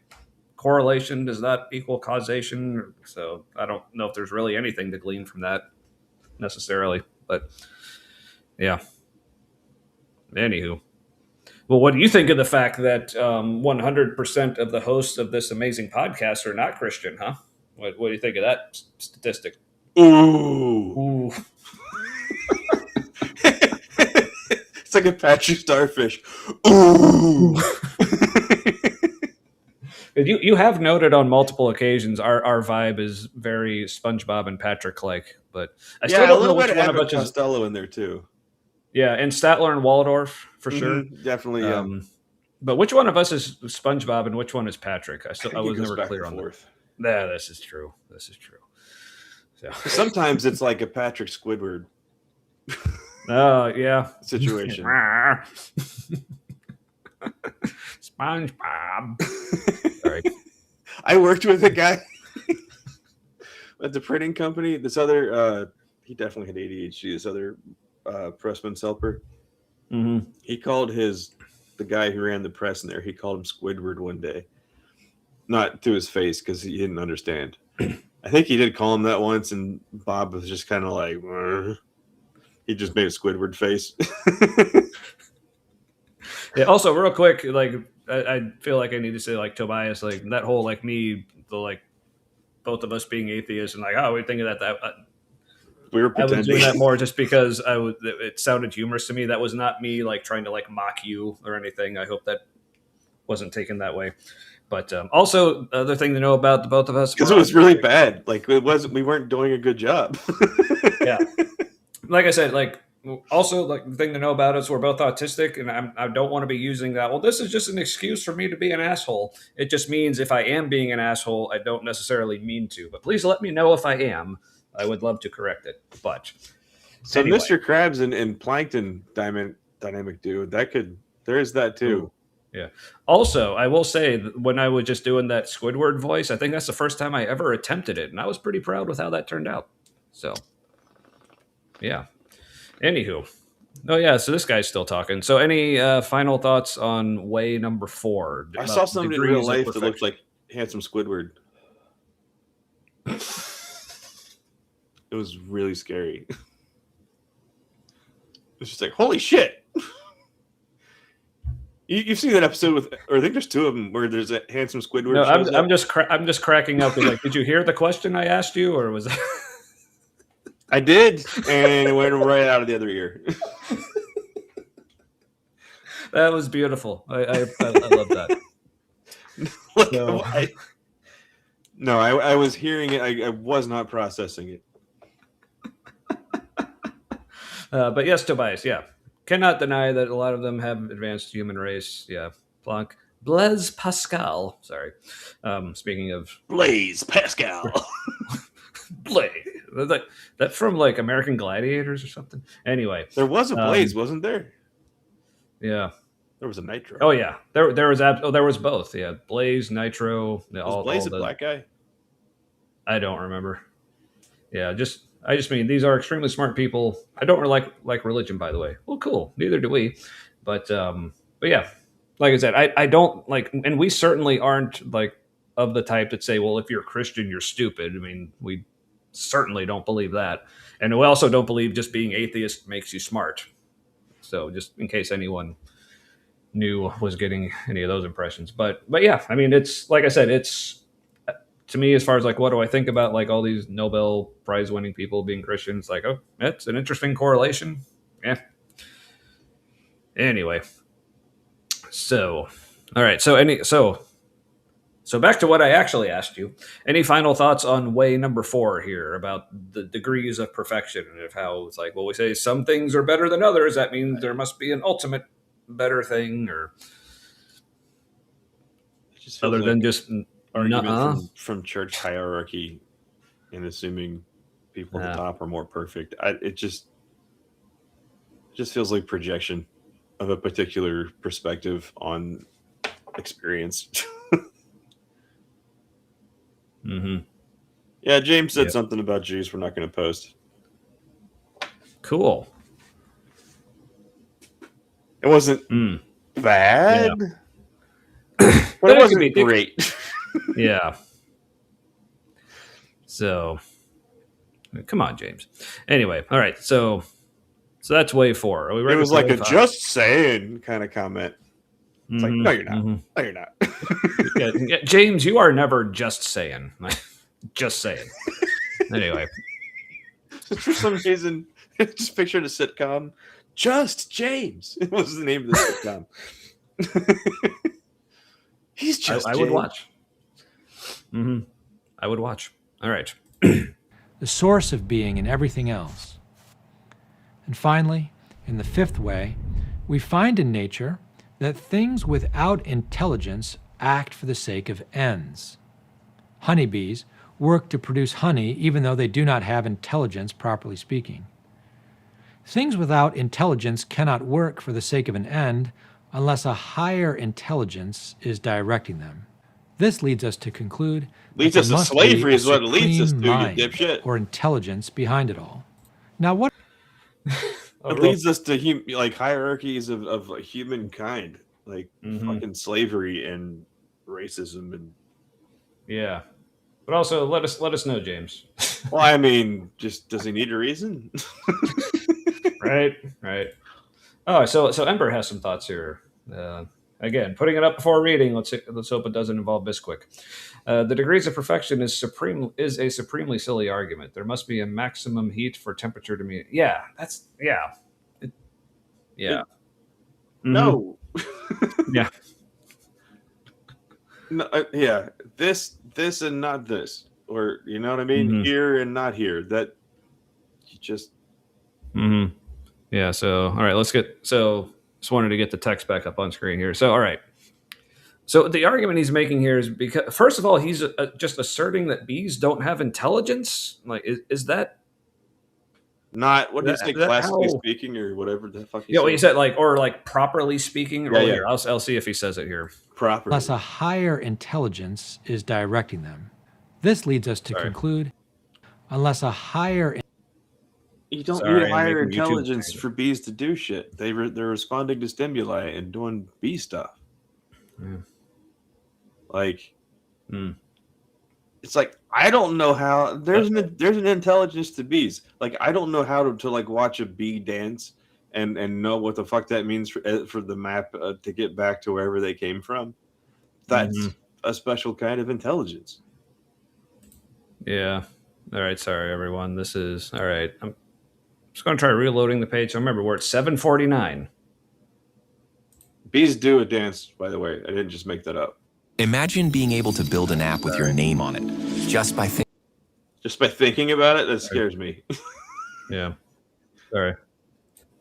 correlation does not equal causation. So I don't know if there's really anything to glean from that necessarily. But yeah. Anywho. Well, what do you think of the fact that 100% of the hosts of this amazing podcast are not Christian, huh? What do you think of that statistic? Ooh. It's like a Patrick Starfish. Ooh. You have noted on multiple occasions our vibe is very SpongeBob and Patrick like, but I still don't know which one of us is Costello in there too. Yeah, and Statler and Waldorf for sure, definitely. Yeah. But which one of us is SpongeBob and which one is Patrick? I was never clear on that. Yeah, this is true. So. Sometimes it's like a Patrick Squidward. Oh yeah. Situation. SpongeBob. Sorry. I worked with a guy at the printing company. This other, he definitely had ADHD. This other pressman helper. Mm-hmm. He called the guy who ran the press in there. He called him Squidward one day, not to his face because he didn't understand. I think he did call him that once, and Bob was just kind of like, he just made a Squidward face. Yeah. Also, real quick, like I feel like I need to say, like Tobias, like that whole like me, the like both of us being atheists, and like we think of that. We were pretending. I was doing that more just because it sounded humorous to me. That was not me like trying to like mock you or anything. I hope that wasn't taken that way. But also, the other thing to know about the both of us, because it was really bad. Like we weren't doing a good job. Yeah. Like I said, like also like the thing to know about us, we're both autistic, and I don't want to be using that. Well, this is just an excuse for me to be an asshole. It just means if I am being an asshole, I don't necessarily mean to. But please let me know if I am. I would love to correct it. But so anyway. Mr. Krabs and Plankton dynamic dude, there is that too. Ooh. Yeah. Also, I will say that when I was just doing that Squidward voice, I think that's the first time I ever attempted it, and I was pretty proud with how that turned out. So, yeah. Anywho. Oh, yeah, so this guy's still talking. So any final thoughts on way number 4? I saw somebody in real life that looked like handsome Squidward. It was really scary. It's just like, holy shit. You've seen that episode with, or I think there's 2 of them where there's a handsome Squidward. No, I'm just cracking up. Like, did you hear the question I asked you, or was that? I did, and it went right out of the other ear. That was beautiful. I love that. Like, So- I was hearing it. I was not processing it. But yes, Tobias, yeah. Cannot deny that a lot of them have advanced human race. Yeah. Planck. Blaise Pascal. Sorry. Speaking of Blaise Pascal. Blaise. That from like American Gladiators or something. Anyway. There was a Blaze, wasn't there? Yeah. There was a Nitro. Oh yeah. There was both. Yeah. Blaze, Nitro. Was Blaze a black guy? I don't remember. Yeah, I just mean these are extremely smart people. I don't really like religion, by the way. Well, cool. Neither do we. But yeah, like I said, I don't like, and we certainly aren't like of the type that say, well, if you're a Christian, you're stupid. I mean, we certainly don't believe that, and we also don't believe just being atheist makes you smart. So just in case anyone was getting any of those impressions, but yeah, I mean, it's like I said, it's. To me, as far as like what do I think about like all these Nobel Prize winning people being Christians, like, oh, that's an interesting correlation. Yeah. Anyway. So all right. So back to what I actually asked you. Any final thoughts on way number 4 here about the degrees of perfection and of how it's like, well, we say some things are better than others. That means there must be an ultimate better thing, or other than just argument from church hierarchy and assuming people at the top are more perfect. It just feels like projection of a particular perspective on experience. Mm-hmm. Yeah, James said something about Jews we're not going to post. Cool. It wasn't bad, but it wasn't great. Yeah. So, come on, James. Anyway, all right. So that's way 4. Are we ready? It was like a 5? Just saying kind of comment. It's like, no, you're not. Mm-hmm. No, you're not. Yeah, James, you are never just saying. Just saying. Anyway. For some reason, I just pictured a sitcom. Just James. It was the name of the sitcom. He's just I would watch. Mm-hmm. I would watch. All right. The source of being in everything else. And finally, in the 5th way, we find in nature that things without intelligence act for the sake of ends. Honeybees work to produce honey even though they do not have intelligence, properly speaking. Things without intelligence cannot work for the sake of an end unless a higher intelligence is directing them. This leads us to conclude leads us to slavery is what it leads us to, you dipshit. Or intelligence behind it all. Now what? It leads us to like hierarchies of humankind, like fucking slavery and racism and yeah. But also let us know, James. Well, I mean, just does he need a reason? Right. Oh, so Ember has some thoughts here. Again, putting it up before reading. Let's hope it doesn't involve Bisquick. The degrees of perfection is a supremely silly argument. There must be a maximum heat for temperature to meet. Yeah, that's yeah. No. Yeah. No, yeah. This and not this, or you know what I mean? Here and not here. That you just. Mm-hmm. Yeah. So all right, let's get. So just wanted to get the text back up on screen here. So all right. So the argument he's making here is because, first of all, he's just asserting that bees don't have intelligence. Like, is that not what did he say? Classically speaking, or whatever the fuck? Yeah, what he said, like, or like properly speaking. Yeah, here, I'll see if he says it here. Properly. Unless a higher intelligence is directing them. This leads us to conclude, unless a higher. You don't need higher intelligence for bees to do shit. They're responding to stimuli and doing bee stuff. Yeah. Like, it's like I don't know how there's an intelligence to bees. Like I don't know how to like watch a bee dance and know what the fuck that means for the map to get back to wherever they came from. That's a special kind of intelligence. Yeah. All right. Sorry, everyone. This is all right. I'm just going to try reloading the page. I remember we're at 749. Bees do a dance, by the way. I didn't just make that up. Imagine being able to build an app with your name on it just by thinking about it. That scares me. Yeah. Sorry.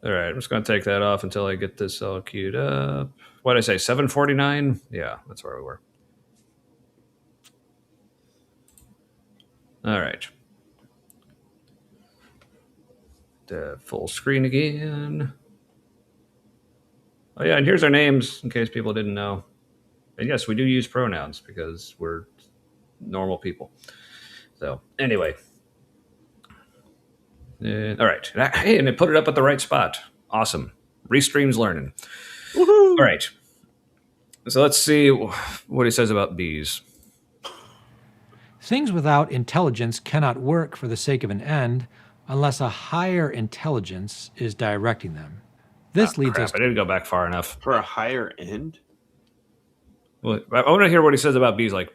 All right. I'm just going to take that off until I get this all queued up. What did I say? 749? Yeah, that's where we were. All right. The full screen again. Oh, yeah. And here's our names in case people didn't know. And yes, we do use pronouns because we're normal people. So, anyway. All right. Hey, and it put it up at the right spot. Awesome. Restream's learning. Woohoo! All right. So let's see what he says about bees. Things without intelligence cannot work for the sake of an end unless a higher intelligence is directing them. This leads Crap, us I didn't go back far enough. For a higher end? Well, I want to hear what he says about bees, like,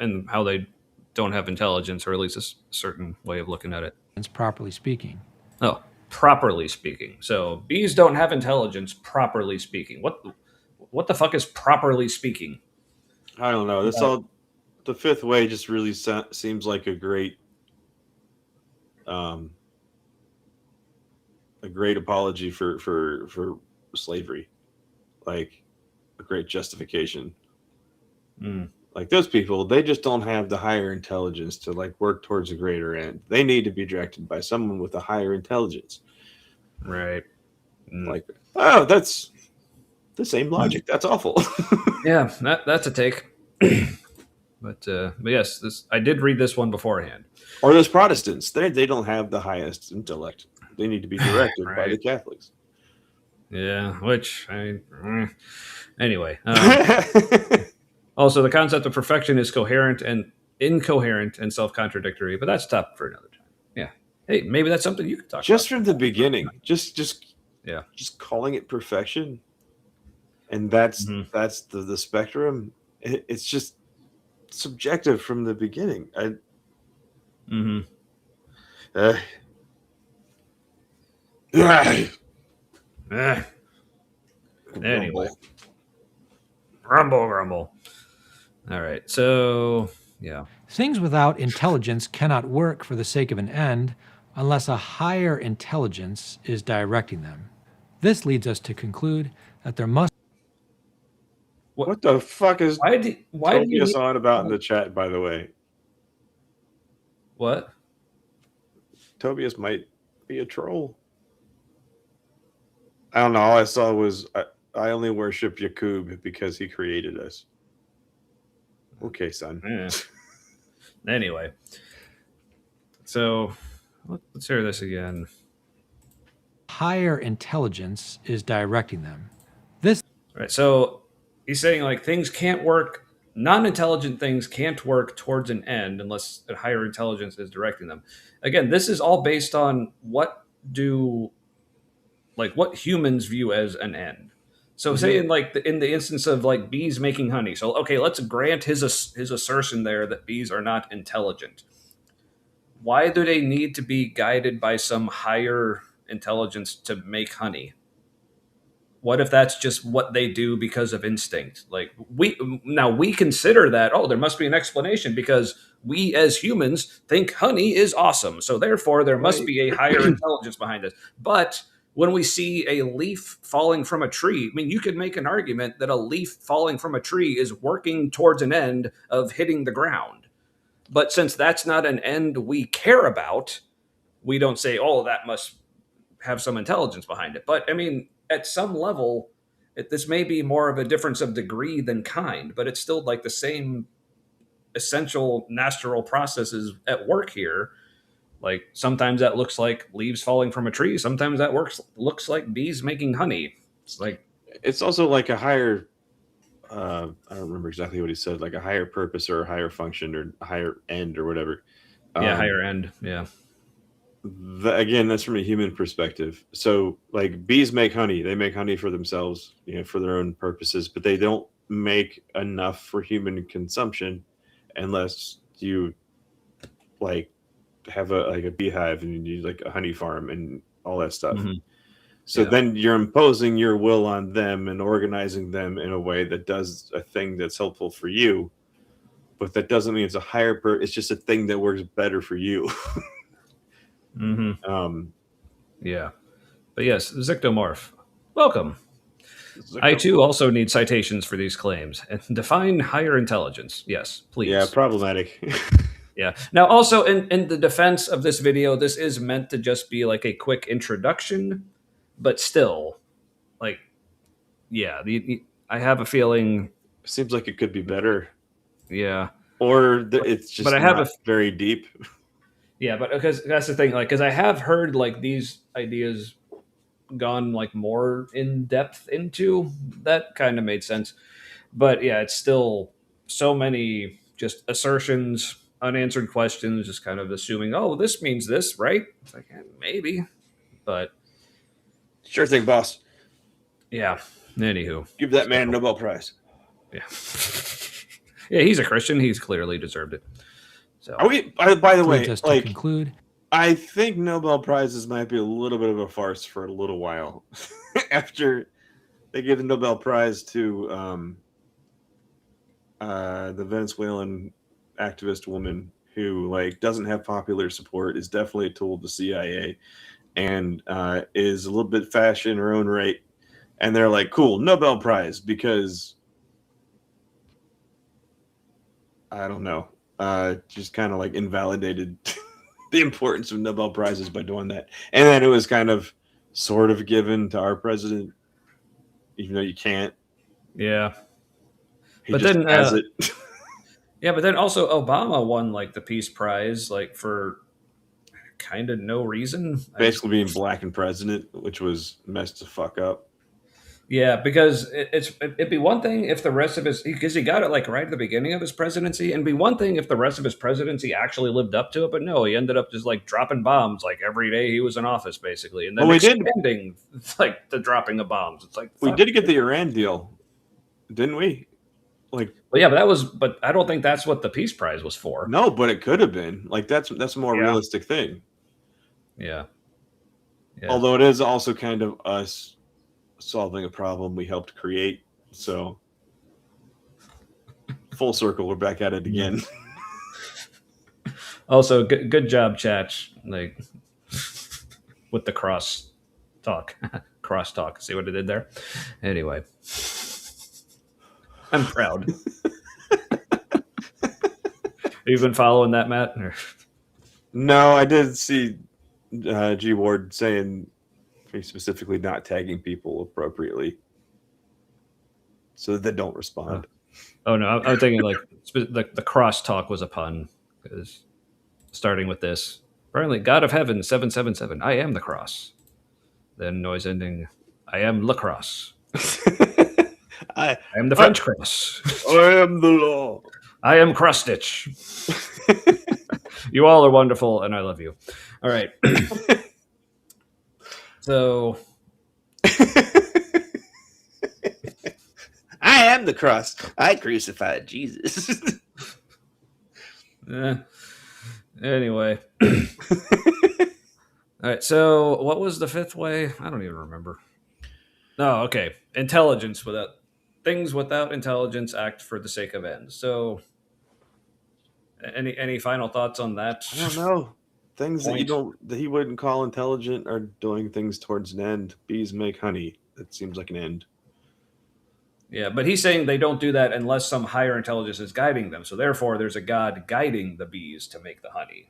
and how they don't have intelligence, or at least a certain way of looking at it. properly speaking. Oh, properly speaking. So bees don't have intelligence, properly speaking. What the fuck is properly speaking? I don't know. This all the fifth way just really seems like a great apology for slavery, like a great justification. Like those people, they just don't have the higher intelligence to like work towards a greater end. They need to be directed by someone with a higher intelligence. Right. Like, oh, that's the same logic. That's awful. Yeah, that's a take. But yes, I did read this one beforehand. Or those Protestants, they don't have the highest intellect. They need to be directed by the Catholics. Yeah, which anyway. Also, the concept of perfection is coherent and incoherent and self-contradictory, but that's tough for another time. Yeah. Hey, maybe that's something you could talk about. Just from the beginning, just calling it perfection, and that's the spectrum. It's just subjective from the beginning. Anyway. Grumble. All right. So, yeah. Things without intelligence cannot work for the sake of an end unless a higher intelligence is directing them. This leads us to conclude that there must. What the fuck is why do you on about in the chat, by the way? What? Tobias might be a troll. I don't know. All I saw was I only worship Yakub because he created us. Okay, son. Yeah. Anyway. So let's hear this again. Higher intelligence is directing them. This. All right. So he's saying like things can't work. Non-intelligent things can't work towards an end unless a higher intelligence is directing them. Again, this is all based on what humans view as an end. So say in the instance of like bees making honey. So okay, let's grant his assertion there that bees are not intelligent. Why do they need to be guided by some higher intelligence to make honey? What if that's just what they do because of instinct? Like we consider that, there must be an explanation because we as humans think honey is awesome. So therefore there must be a higher intelligence behind it. But when we see a leaf falling from a tree, I mean, you could make an argument that a leaf falling from a tree is working towards an end of hitting the ground. But since that's not an end we care about, we don't say, that must have some intelligence behind it. But I mean, at some level, this may be more of a difference of degree than kind, but it's still like the same essential natural processes at work here. Like sometimes that looks like leaves falling from a tree. Sometimes that looks like bees making honey. It's also like a higher, I don't remember exactly what he said, like a higher purpose or a higher function or a higher end or whatever. Higher end. Yeah. Again, that's from a human perspective. So like bees make honey. They make honey for themselves, for their own purposes, but they don't make enough for human consumption unless you like have a beehive and you need like a honey farm and all that stuff. So then you're imposing your will on them and organizing them in a way that does a thing that's helpful for you. But that doesn't mean it's a higher it's just a thing that works better for you. Yeah. But yes, Zictomorph, welcome. I too also need citations for these claims. And define higher intelligence. Yes, please. Yeah, problematic. Yeah. Now, also in the defense of this video, this is meant to just be like a quick introduction, but still, like, yeah, I have a feeling. Seems like it could be better. Yeah. Or it's just but I have very deep. Yeah, but because that's the thing, like, because I have heard like these ideas gone like more in depth into, that kind of made sense. But yeah, it's still so many just assertions, unanswered questions, just kind of assuming, oh, this means this, right? It's like, maybe, but sure thing, boss. Yeah. Anywho, give that man a Nobel Prize. Yeah. Yeah, he's a Christian. He's clearly deserved it. So, are we? By the way, just like, to conclude, I think Nobel Prizes might be a little bit of a farce for a little while after they give the Nobel Prize to the Venezuelan activist woman who like doesn't have popular support, is definitely a tool of the CIA, and is a little bit fashion in her own right. And they're like, cool, Nobel Prize, because I don't know, just kind of like invalidated the importance of Nobel Prizes by doing that. And then it was kind of sort of given to our president, even though you can't. Yeah. He but just then has it. Yeah, but then also Obama won like the Peace Prize, like for kind of no reason. Basically being black and president, which was messed the fuck up. Yeah, because it'd be one thing if the rest of his, because he got it like right at the beginning of his presidency, and be one thing if the rest of his presidency actually lived up to it. But no, he ended up just like dropping bombs like every day he was in office, basically, and then expanding like the dropping of bombs. It's like we did get the Iran deal, didn't we? Like, well, yeah, but I don't think that's what the Peace Prize was for. No, but it could have been. Like that's a more realistic thing. Yeah. Although it is also kind of us solving a problem we helped create. So full circle, we're back at it again. Also, good job, chat. Like with the cross talk. See what I did there? Anyway. I'm proud. You've been following that, Matt? No, I did see G Ward saying specifically not tagging people appropriately so that they don't respond. Oh no, I'm thinking like the cross talk was a pun, because starting with this, apparently God of Heaven 777, I am the cross. Then noise ending, I am lacrosse. I am the French cross. I am the law. I am cross stitch. You all are wonderful, and I love you. All right. So, I am the cross. I crucified Jesus. Anyway. All right. So, what was the fifth way? I don't even remember. No. Okay. Intelligence things without intelligence act for the sake of ends. So, any final thoughts on that? I don't know. Things that he wouldn't call intelligent are doing things towards an end. Bees make honey. That seems like an end. Yeah, but he's saying they don't do that unless some higher intelligence is guiding them. So therefore, there's a god guiding the bees to make the honey.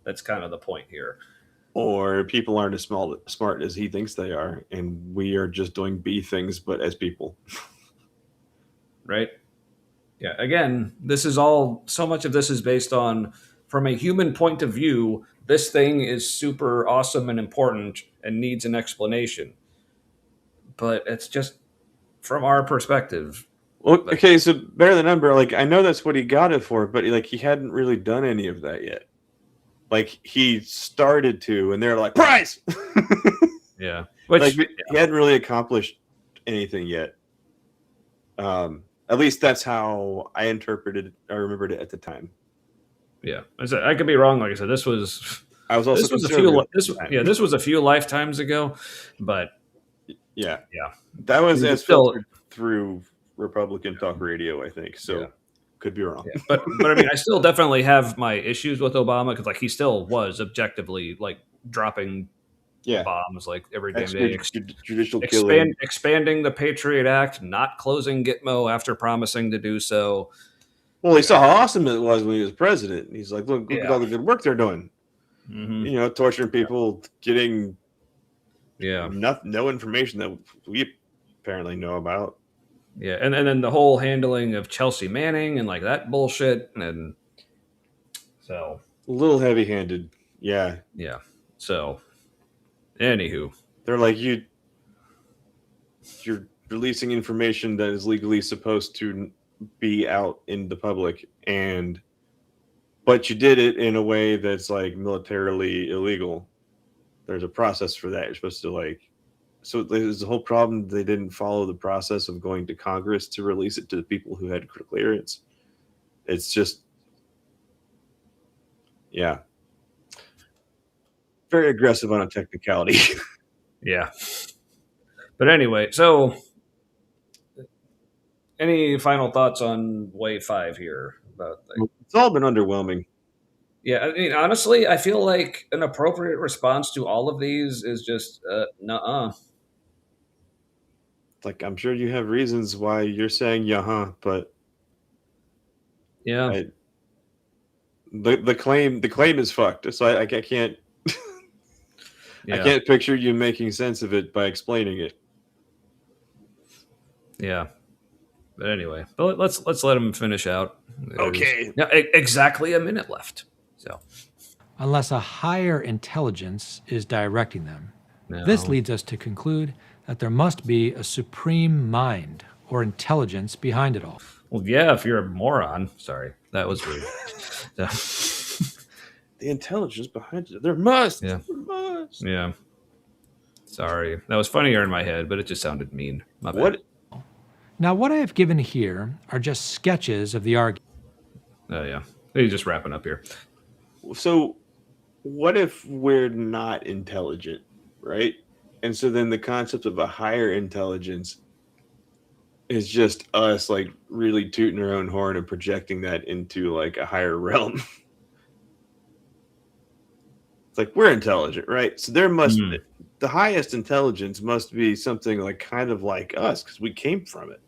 That's kind of the point here. Or people aren't as smart as he thinks they are, and we are just doing bee things, but as people. Right? Yeah, again, so much of this is based on, from a human point of view, this thing is super awesome and important and needs an explanation. But it's just from our perspective. Well, okay, so bear the number. Like, I know that's what he got it for, but like he hadn't really done any of that yet. Like he started to, and they're like, prize. Yeah, he hadn't really accomplished anything yet. At least that's how I interpreted. I remembered it at the time. Yeah, I could be wrong. Like I said, this was. I was also. This was a few lifetimes ago, but Yeah. Yeah. That was You as still- filtered through Republican talk radio, I think. So Yeah. could be wrong. Yeah. But I mean, I still definitely have my issues with Obama because like he still was objectively like dropping Yeah. bombs like every damn day. Judicial killing. Expanding the Patriot Act, not closing Gitmo after promising to do so. Well, he saw how awesome it was when he was president. He's like, look at Yeah. all the good work they're doing. Mhm. You know, torturing people, getting Yeah. no information that we apparently know about. Yeah. And then the whole handling of Chelsea Manning and like that bullshit. And so, A little heavy-handed. Yeah. yeah. So, anywho. They're like, you're releasing information that is legally supposed to be out in the public, but you did it in a way that's like militarily illegal. There's a process for that. You're supposed to so there's the whole problem. They didn't follow the process of going to Congress to release it to the people who had clearance. It's just, yeah, very aggressive on a technicality. Yeah. But anyway, so any final thoughts on Wave 5 here? About It's all been underwhelming. yeah, I mean, honestly, I feel like an appropriate response to all of these is just nuh-uh. Like, I'm sure you have reasons why you're saying yeah, but Yeah. the claim is fucked. So I can't Yeah. I can't picture you making sense of it by explaining it. Yeah. But anyway, but let's let him finish out. Okay. Yeah, exactly a minute left. So Unless a higher intelligence is directing them. no. This leads us to conclude that there must be a supreme mind or intelligence behind it all. Well, yeah, if you're a moron. Sorry, that was rude. The intelligence behind it. There must. Yeah. There must. Yeah. Sorry, that was funnier in my head, but it just sounded mean. My bad. What? Now, what I have given here are just sketches of the argument. Oh yeah, he's just wrapping up here. So, what if we're not intelligent, right? And so then the concept of a higher intelligence is just us like really tooting our own horn and projecting that into like a higher realm. It's like we're intelligent, right? So there must be, the highest intelligence must be something like kind of like us because we came from it.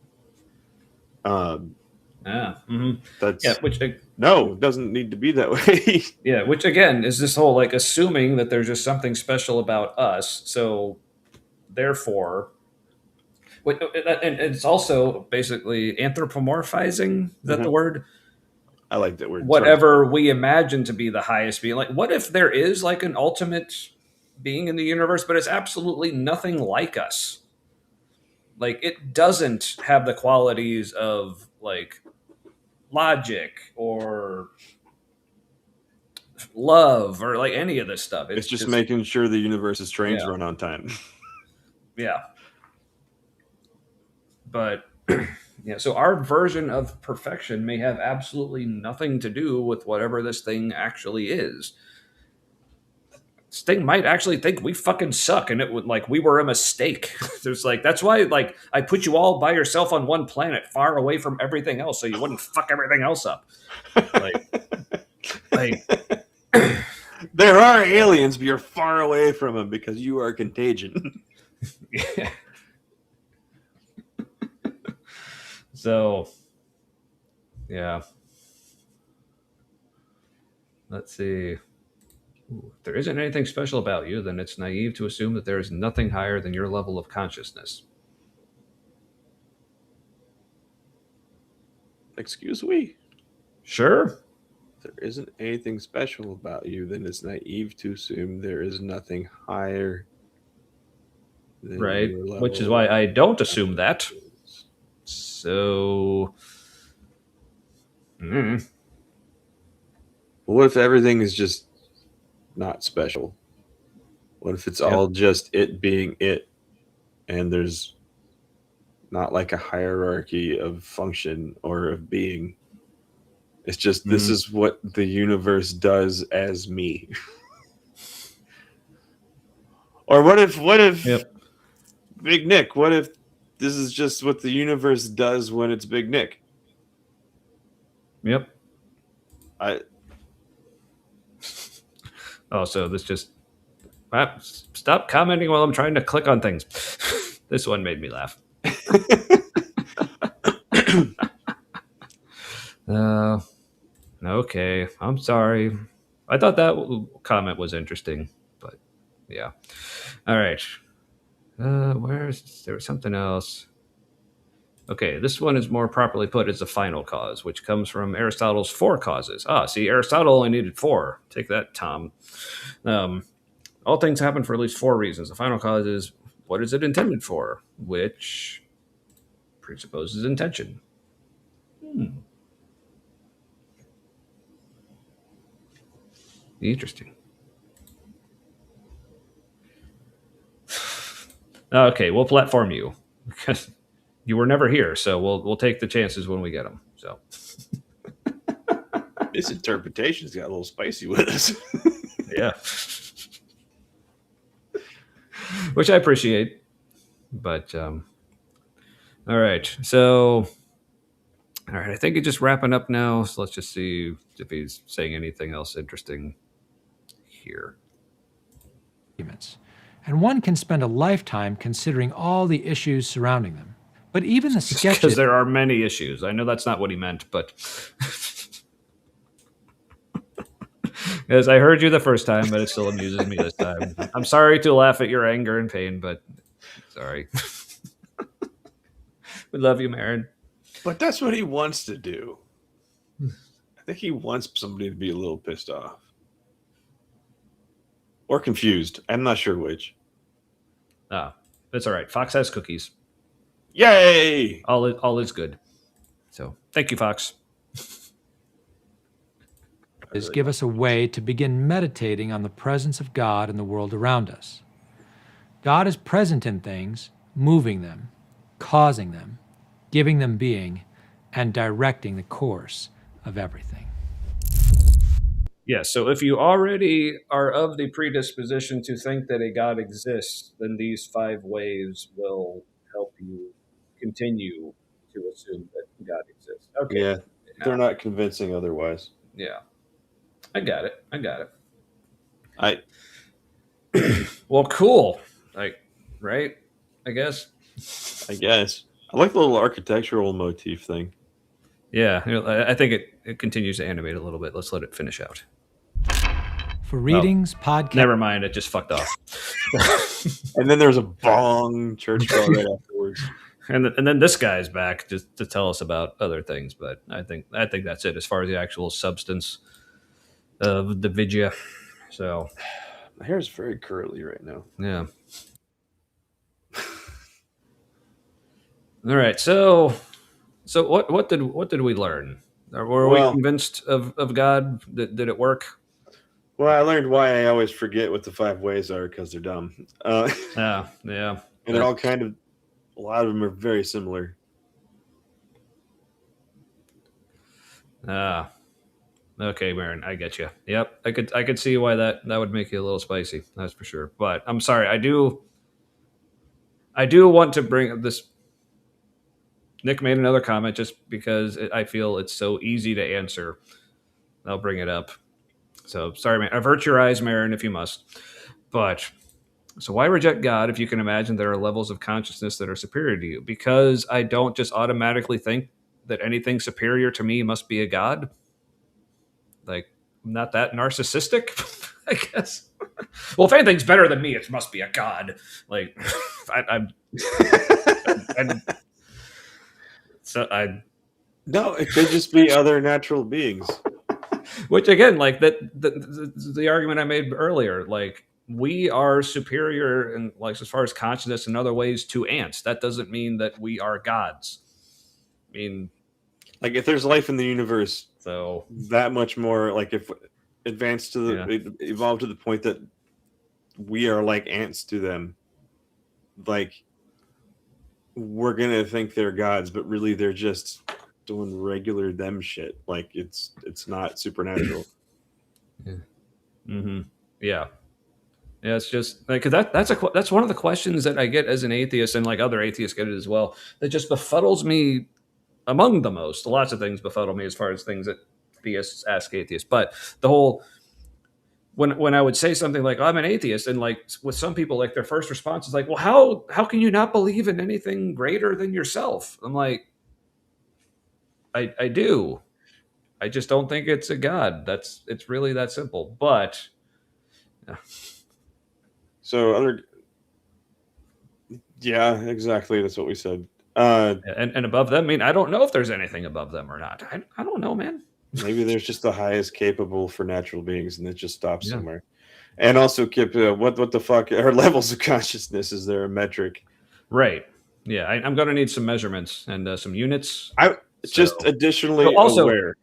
Yeah. Mm-hmm. That's Yeah. Which no, it doesn't need to be that way. yeah. Which again is this whole like assuming that there's just something special about us. So therefore, and it's also basically anthropomorphizing. Is that the word? I like that word. Whatever we imagine to be the highest being. Like, what if there is like an ultimate being in the universe, but it's absolutely nothing like us? Like, it doesn't have the qualities of like logic or love or like any of this stuff. It's just making sure the universe's trains Yeah. run on time. Yeah. But yeah, so our version of perfection may have absolutely nothing to do with whatever this thing actually is. This thing might actually think we fucking suck and it would like we were a mistake. There's like that's why like I put you all by yourself on one planet far away from everything else so you wouldn't fuck everything else up. Like there are aliens, but you're far away from them because you are contagion. yeah. So yeah. Let's see. Ooh, if there isn't anything special about you, then it's naive to assume that there is nothing higher than your level of consciousness. Excuse me? Sure. If there isn't anything special about you, then it's naive to assume there is nothing higher than Right. your level Which is why of I don't assume that. So. What if everything is just not special? What if it's all just it being it and there's not like a hierarchy of function or of being? It's just this is what the universe does as me. Or what if Big Nick. What if this is just what the universe does when it's Big Nick? Yep. I Oh, so this just stop commenting while I'm trying to click on things. This one made me laugh. Okay, I'm sorry. I thought that comment was interesting, but yeah. All right. There was something else. Okay, this one is more properly put as the final cause, which comes from Aristotle's four causes. See, Aristotle only needed four. Take that, Tom. All things happen for at least four reasons. The final cause is what is it intended for, which presupposes intention. Interesting. Okay, we'll platform you because you were never here, so we'll take the chances when we get them. So this interpretation's got a little spicy with us. yeah, which I appreciate. But all right, so all right, I think it's just wrapping up now. So let's just see if he's saying anything else interesting here. And one can spend a lifetime considering all the issues surrounding them. But even the Because sketches... there are many issues. I know that's not what he meant, but... As I heard you the first time, but it still amuses me this time. I'm sorry to laugh at your anger and pain, but sorry. We love you, Marin. But that's what he wants to do. I think he wants somebody to be a little pissed off. Or confused. I'm not sure which. That's all right. Fox has cookies. Yay! All is good. So thank you, Fox. give us a way to begin meditating on the presence of God in the world around us. God is present in things, moving them, causing them, giving them being, and directing the course of everything. Yes, so if you already are of the predisposition to think that a God exists, then these 5 ways will help you continue to assume that God exists. Okay. Yeah, they're not convincing otherwise. Yeah. I got it. I Well, cool. Right? I guess. I like the little architectural motif thing. Yeah, I think it continues to animate a little bit. Let's let it finish out. For readings, podcasts... Never mind, it just fucked off. And then there's a bong church bell right afterwards. And then this guy's back just to tell us about other things, but I think that's it as far as the actual substance of the Vidya. So My hair is very curly right now. yeah. All right, so what did we learn? Were we convinced of God? Did it work? Well, I learned why I always forget what the 5 ways are because they're dumb. Yeah. And they're all kind of, a lot of them are very similar. Okay, Marin, I get you. Yep, I could see why that would make you a little spicy. That's for sure. But I'm sorry, I do want to bring up this. Nick made another comment just because I feel it's so easy to answer. I'll bring it up. So sorry, man. Avert your eyes, Marin, if you must. But so why reject God if you can imagine there are levels of consciousness that are superior to you? Because I don't just automatically think that anything superior to me must be a God. Like, I'm not that narcissistic, I guess. Well, if anything's better than me, it must be a God. Like, No, it could just be other natural beings. Which again, like the argument I made earlier, like we are superior in like as far as consciousness in other ways to ants. That doesn't mean that we are gods. I mean, like if there's life in the universe, so that much more. Like if advanced to the evolved to the point that we are like ants to them, like we're gonna think they're gods, but really they're just doing regular them shit. Like it's not supernatural. Yeah. Mm-hmm. Yeah. Yeah, it's just like 'cause that's one of the questions that I get as an atheist, and like other atheists get it as well. That just befuddles me among the most. Lots of things befuddle me as far as things that theists ask atheists, but the whole when I would say something like, "Oh, I'm an atheist," and like with some people, like their first response is like, "Well, how can you not believe in anything greater than yourself?" I'm like, I do. I just don't think it's a god. It's really that simple. But So other, yeah, exactly. That's what we said. and above them, I mean, I don't know if there's anything above them or not. I don't know, man. Maybe there's just the highest capable for natural beings, and it just stops Yeah. somewhere. And also, Kip, what the fuck are levels of consciousness? Is there a metric? Right. Yeah, I'm going to need some measurements and some units. I just So additionally also, aware.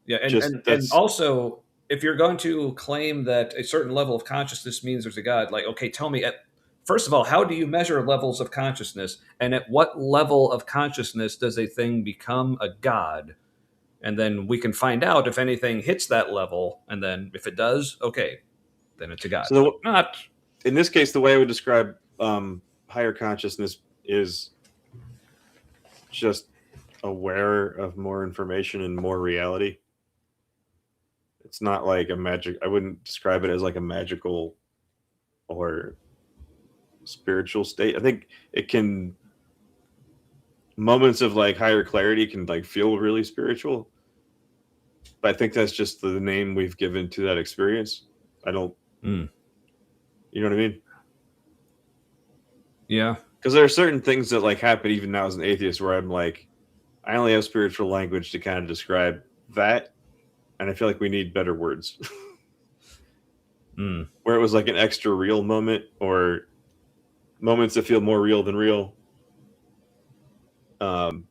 yeah, Just and that's also, if you're going to claim that a certain level of consciousness means there's a God, like, okay, tell me at first of all, how do you measure levels of consciousness, and at what level of consciousness does a thing become a God? And then we can find out if anything hits that level, and then if it does, okay, then it's a God. so. If not, In this case, the way I would describe higher consciousness is just aware of more information and more reality. It's not like a magic. I wouldn't describe it as like a magical or spiritual state. I think it can moments of like higher clarity can like feel really spiritual, but I think that's just the name we've given to that experience. I don't, mm, you know what I mean? yeah, Because there are certain things that like happen even now as an atheist where I'm like, I only have spiritual language to kind of describe that, and I feel like we need better words. mm, Where it was like an extra real moment or moments that feel more real than real. Um,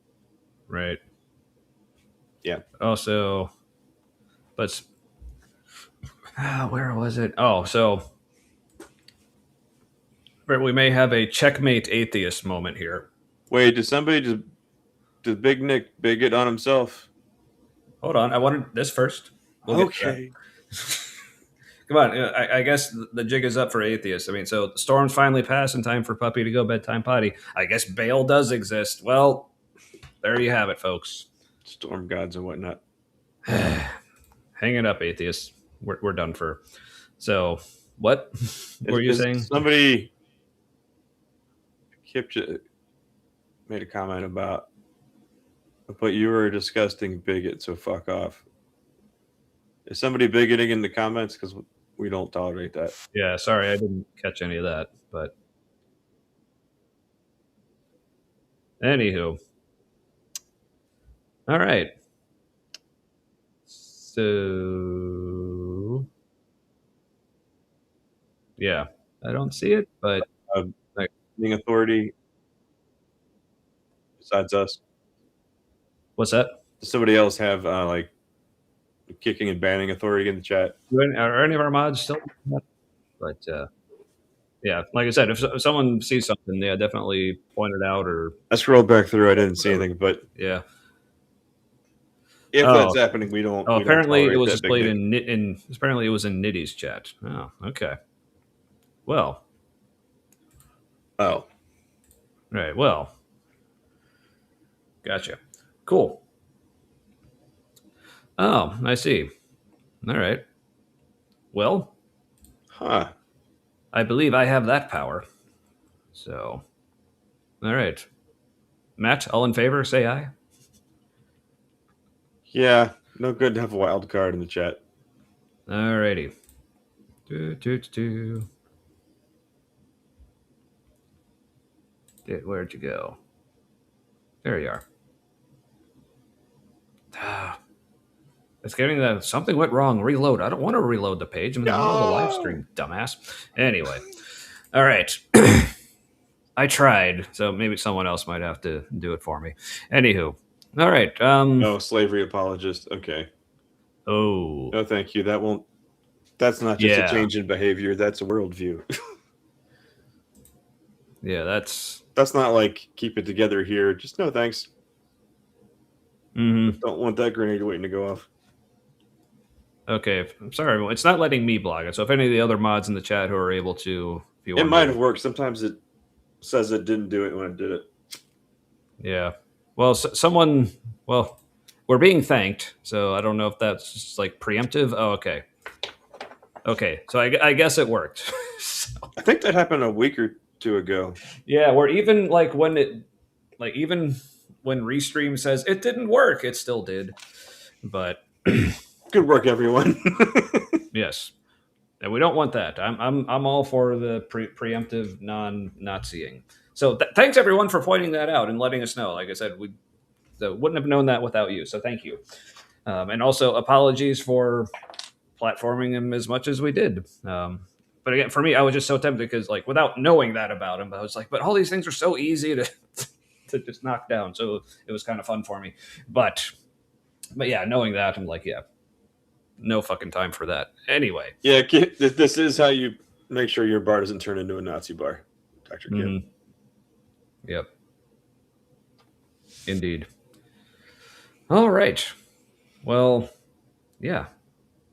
right. yeah. Also, let's. Where was it? Oh, so we may have a checkmate atheist moment here. Wait, did Big Nick big it on himself? Hold on, I wanted this first. We'll get to that. Okay. Come on, I guess the jig is up for atheists. I mean, so the storm's finally passed and time for puppy to go bedtime potty. I guess bail does exist. Well, there you have it, folks. Storm gods and whatnot. Hang it up, atheists. We're done for. So, what were you saying? Somebody Kip made a comment about, but you were a disgusting bigot, so fuck off. Is somebody bigoting in the comments? Because we don't tolerate that. Yeah, sorry, I didn't catch any of that. But anywho, all right. So yeah, I don't see it, but Like being authority besides us. what's that? Does somebody else have like kicking and banning authority in the chat? Are any of our mods still? But yeah, like I said, if someone sees something, yeah, definitely point it out or I scrolled back through. I didn't see anything, but yeah. if Oh, that's happening, we don't. oh, We don't apparently it tolerate was that big displayed dick. in apparently it was in Nitty's chat. Oh, okay. Well, Oh, right. Well, gotcha. Cool. Oh, I see. All right. Well, huh. I believe I have that power. So, all right. Matt, all in favor, say aye. Yeah, no good to have a wild card in the chat. All righty. Where'd you go? There you are. It's getting that something went wrong. Reload. I don't want to reload the page. I'm in the middle of a live stream, dumbass. Anyway, all right. I tried, so maybe someone else might have to do it for me. Anywho, all right. No slavery apologist. Okay. Oh, No, thank you. That won't. That's not just a yeah, change in behavior. That's a worldview. yeah. That's That's not like keep it together here. Just no thanks. mm-hmm. Don't want that grenade waiting to go off. Okay, I'm sorry, everyone. It's not letting me block it. So if any of the other mods in the chat who are able to, if you It want might to, have worked. Sometimes it says it didn't do it when it did it. yeah. Well, someone, well, we're being thanked, so I don't know if that's just like preemptive. Oh, okay. Okay, so I guess it worked. So, I think that happened a week or two ago. yeah, where even like when it, like even when Restream says it didn't work, it still did. But Good work, everyone. yes, and we don't want that. I'm all for the preemptive non-Naziing. So thanks everyone for pointing that out and letting us know. Like I said, we wouldn't have known that without you. So thank you, and also apologies for platforming him as much as we did. But again, for me, I was just so tempted because, like, without knowing that about him, I was like, but all these things are so easy to to just knock down. So it was kind of fun for me. But yeah, knowing that, I'm like, yeah, no fucking time for that. Anyway, Yeah, this is how you make sure your bar doesn't turn into a Nazi bar, Dr. Kip. mhm. Yep, indeed. All right. Well, yeah.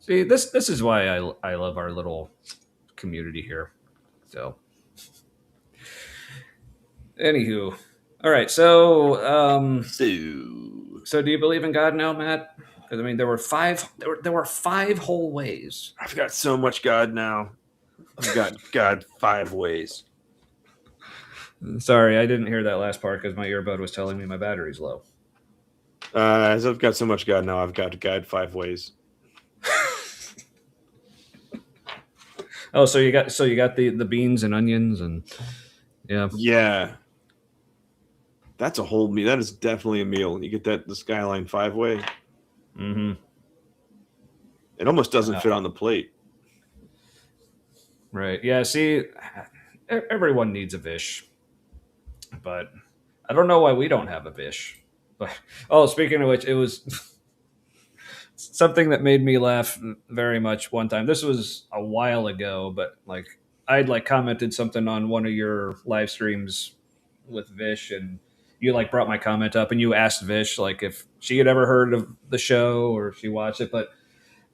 See, this is why I love our little community here. So, anywho, all right. So do you believe in God now, Matt? Because I mean, there were five whole ways. I've got so much God now. I've got God 5 ways. Sorry, I didn't hear that last part because my earbud was telling me my battery's low. As I've got so much God now, I've got God 5 ways. Oh, so you got the beans and onions and Yeah. That's a whole meal. That is definitely a meal. You get the Skyline 5 way. Mm-hmm. It almost doesn't fit on the plate. Right. Yeah. See, everyone needs a Vish, but I don't know why we don't have a Vish. But speaking of which, it was something that made me laugh very much one time. This was a while ago, but like I'd like commented something on one of your live streams with Vish, and you like brought my comment up, and you asked Vish like if she had ever heard of the show or if she watched it, but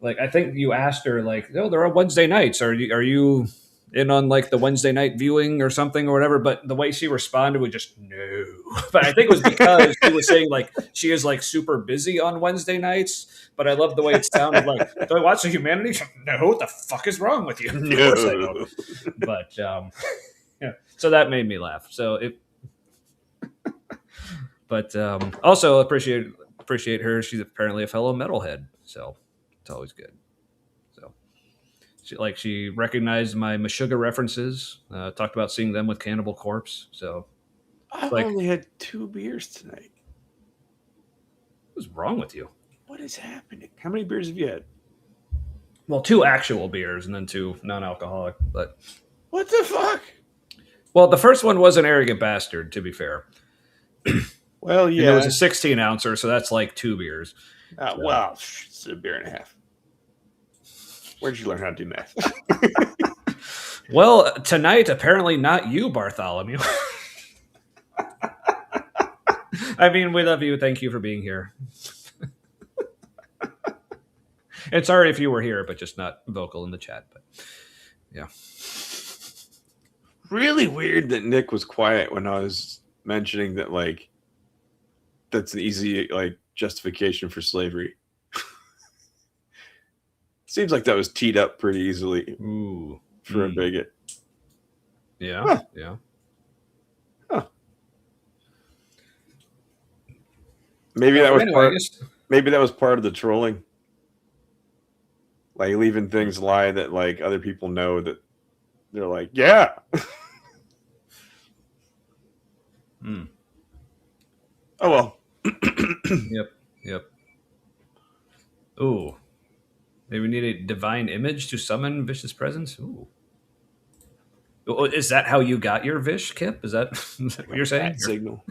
like I think you asked her like, "Oh, there are Wednesday nights. Are you in on like the Wednesday night viewing or something or whatever?" But the way she responded was just no. But I think it was because she was saying like she is like super busy on Wednesday nights. But I love the way it sounded like, "Do I watch the Humanity?" No, what the fuck is wrong with you? Of course I don't. But yeah, so that made me laugh. So it, but also appreciate her. She's apparently a fellow metalhead, so it's always good. So she recognized my Meshuggah references. Talked about seeing them with Cannibal Corpse. So I've like, only had 2 beers tonight. what's wrong with you? What is happening? How many beers have you had? Well, 2 actual beers and then 2 non-alcoholic. But What the fuck? well, the first one was an arrogant bastard. To be fair, Well, and it was a 16 ouncer, so that's like 2 beers. Well, it's a beer and a half. Where'd you learn how to do math? Well, tonight apparently not you, Bartholomew. I mean, we love you. Thank you for being here. And sorry if you were here, but just not vocal in the chat. But yeah. Really weird that Nick was quiet when I was mentioning that, like, that's an easy, like, justification for slavery. Seems like that was teed up pretty easily for a bigot. Yeah. Huh. Yeah. Huh. Maybe that was maybe that was part of the trolling. Like leaving things lie that like other people know that they're like, yeah. Oh well. Yep. Ooh. Maybe we need a divine image to summon Vish's presence. Ooh. Is that how you got your Vish, Kip? Is that what you're saying? Signal.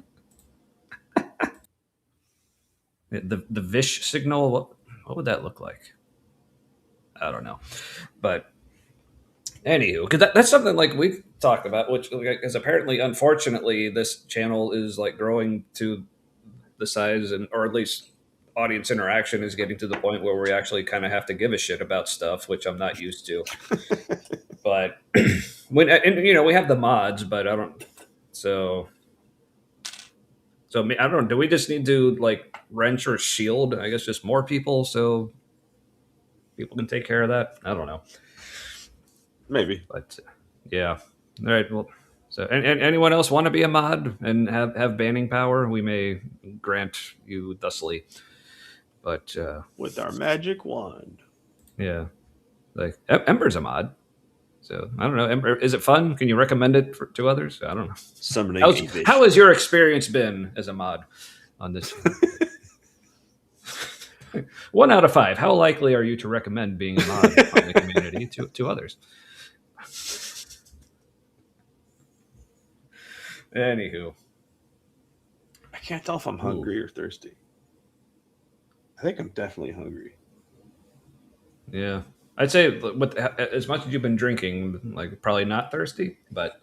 The Vish signal. What would that look like? I don't know, but anywho, because that's something like we've talked about, which is apparently, unfortunately, this channel is like growing to the size, and or at least audience interaction is getting to the point where we actually kind of have to give a shit about stuff, which I'm not used to. But when and we have the mods, but I don't. So I don't know. Do we just need to like wrench or shield? I guess just more people so people can take care of that. I don't know. Maybe. But yeah. All right. Well, so and anyone else want to be a mod and have banning power? We may grant you thusly. But With our magic wand. yeah, like Ember's a mod. So I don't know. Ember, is it fun? Can you recommend it to others? I don't know. Summoning How has your experience been as a mod on this? 1 out of 5. How likely are you to recommend being a mod on the community to others? Anywho, I can't tell if I'm hungry or thirsty. I think I'm definitely hungry. yeah, I'd say with as much as you've been drinking, like probably not thirsty, but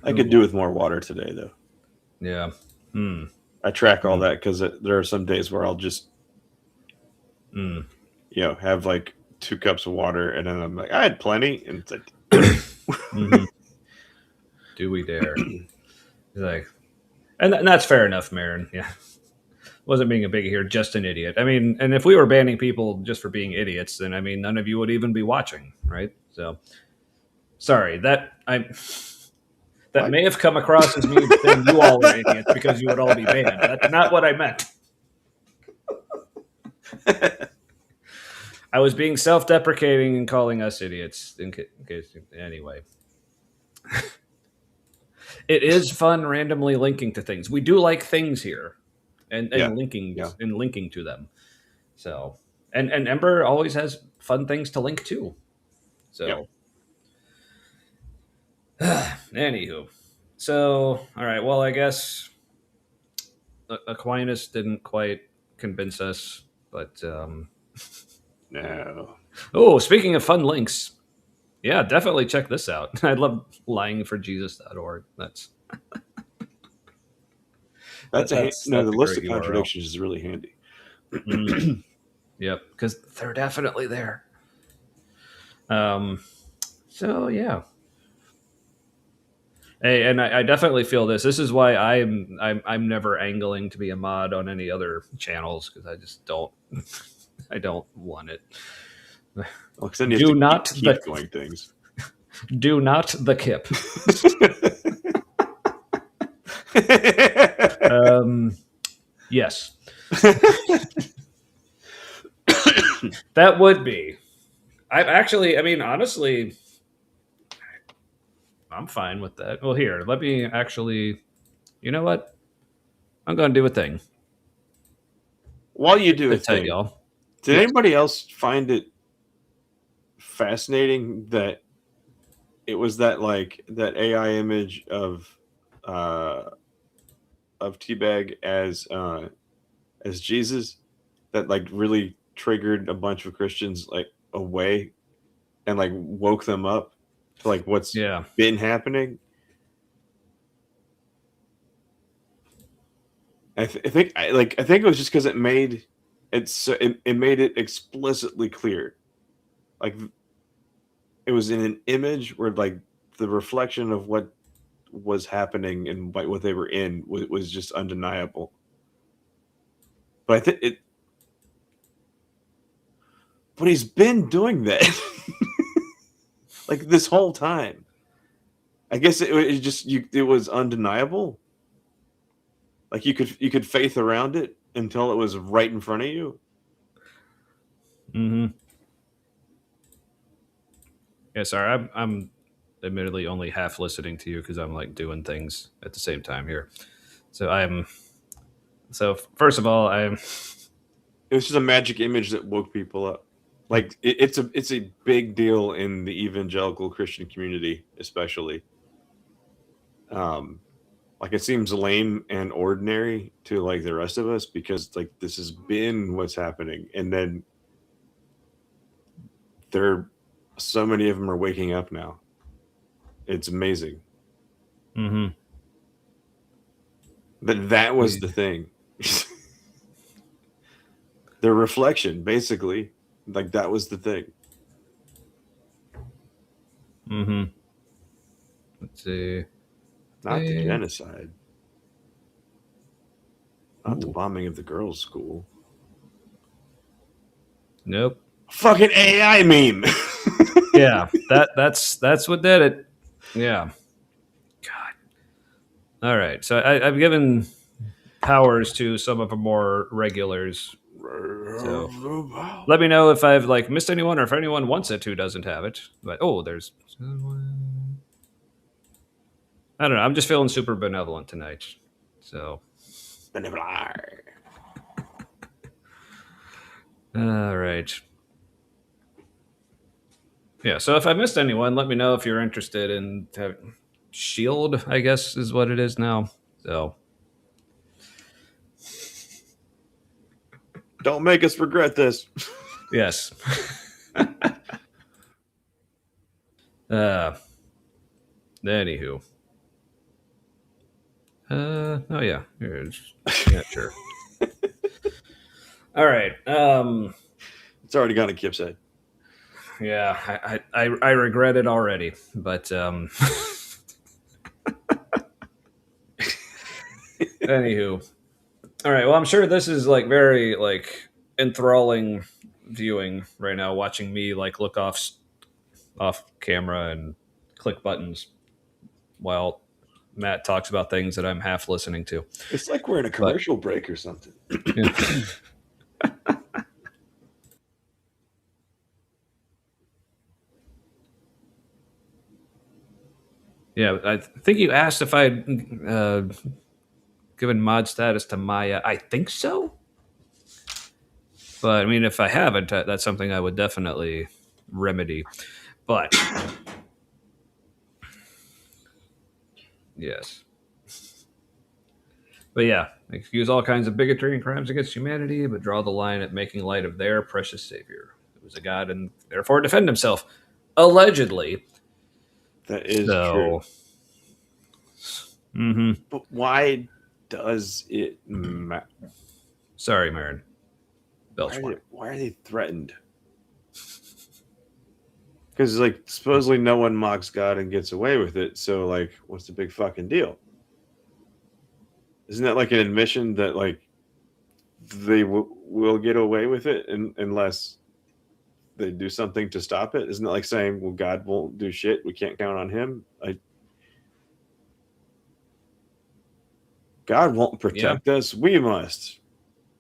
I could do with more water today, though. yeah. I track all that because there are some days where I'll just, have like 2 cups of water, and then I'm like, I had plenty, and it's like, Do we dare? Like, and that's fair enough, Marin. Yeah, wasn't being a biggie here, just an idiot. I mean, and if we were banning people just for being idiots, then I mean, none of you would even be watching, right? So, sorry that may have come across as me saying you all are idiots because you would all be banned. That's not what I meant. I was being self-deprecating and calling us idiots. In case, anyway. It is fun randomly linking to things. We do like things here, and linking to them. So, and Ember always has fun things to link to. So, anywho, so all right. Well, I guess Aquinas didn't quite convince us, but no. Oh, speaking of fun links. Yeah, definitely check this out. I love lyingforjesus.org. That's the list of great URL. contradictions is really handy. Yep, because they're definitely there. So yeah. Hey, and I definitely feel this. This is why I'm never angling to be a mod on any other channels because I just don't. I don't want it. Well, then you have to keep going things. Do not the kip. Yes. That would be. Honestly, I'm fine with that. Well, here, let me actually. You know what? I'm going to do a thing. While you do a thing, y'all. Did anybody else find it fascinating that it was that AI image of Teabag as Jesus that really triggered a bunch of Christians away and woke them up to what's been happening? I think it was just because it made it explicitly clear, it was in an image where the reflection of what was happening and what they were in was just undeniable. But I think but he's been doing that this whole time. I guess it was undeniable. You could faith around it until it was right in front of you. Mm-hmm. Yeah, sorry, I'm admittedly only half listening to you because I'm doing things at the same time here. So first of all, it was just a magic image that woke people up. It's a big deal in the evangelical Christian community, especially. It seems lame and ordinary to the rest of us because this has been what's happening, and then so many of them are waking up now. It's amazing. Mm-hmm. That was the thing. Their reflection, basically. Like that was the thing. Mm-hmm. Let's see. Not the Eh, genocide. Not the ooh. bombing of the girls' school. Nope. Fucking AI meme. Yeah, that's what did it. Yeah. God. All right. So I've given powers to some of the more regulars. So let me know if I've like missed anyone or if anyone wants it who doesn't have it. But there's I don't know. I'm just feeling super benevolent tonight. So all right. Yeah. So if I missed anyone, let me know if you're interested in Shield. I guess is what it is now. So Don't make us regret this. yes. Anywho. Oh yeah. Yeah, sure. All right. It's already gone to Kip's head. Yeah, I regret it already, but anywho. All right. Well, I'm sure this is like very like enthralling viewing right now, watching me like look off camera and click buttons while Matt talks about things that I'm half listening to. It's like we're in a But commercial break or something. yeah. Yeah, I think you asked if I'd given mod status to Maya. I think so. But I mean, if I haven't, that's something I would definitely remedy. But yes. But yeah, excuse all kinds of bigotry and crimes against humanity, but draw the line at making light of their precious savior, who was a god and therefore defend himself. Allegedly. That is true. Mm-hmm. But why does it matter? Sorry, Marin. Belchmore. Why are they threatened? Because like supposedly no one mocks God and gets away with it. So like, what's the big fucking deal? Isn't that like an admission that like they will get away with it unless they do something to stop it? Isn't it like saying, well, God won't do shit, we can't count on him? God won't protect us, we must.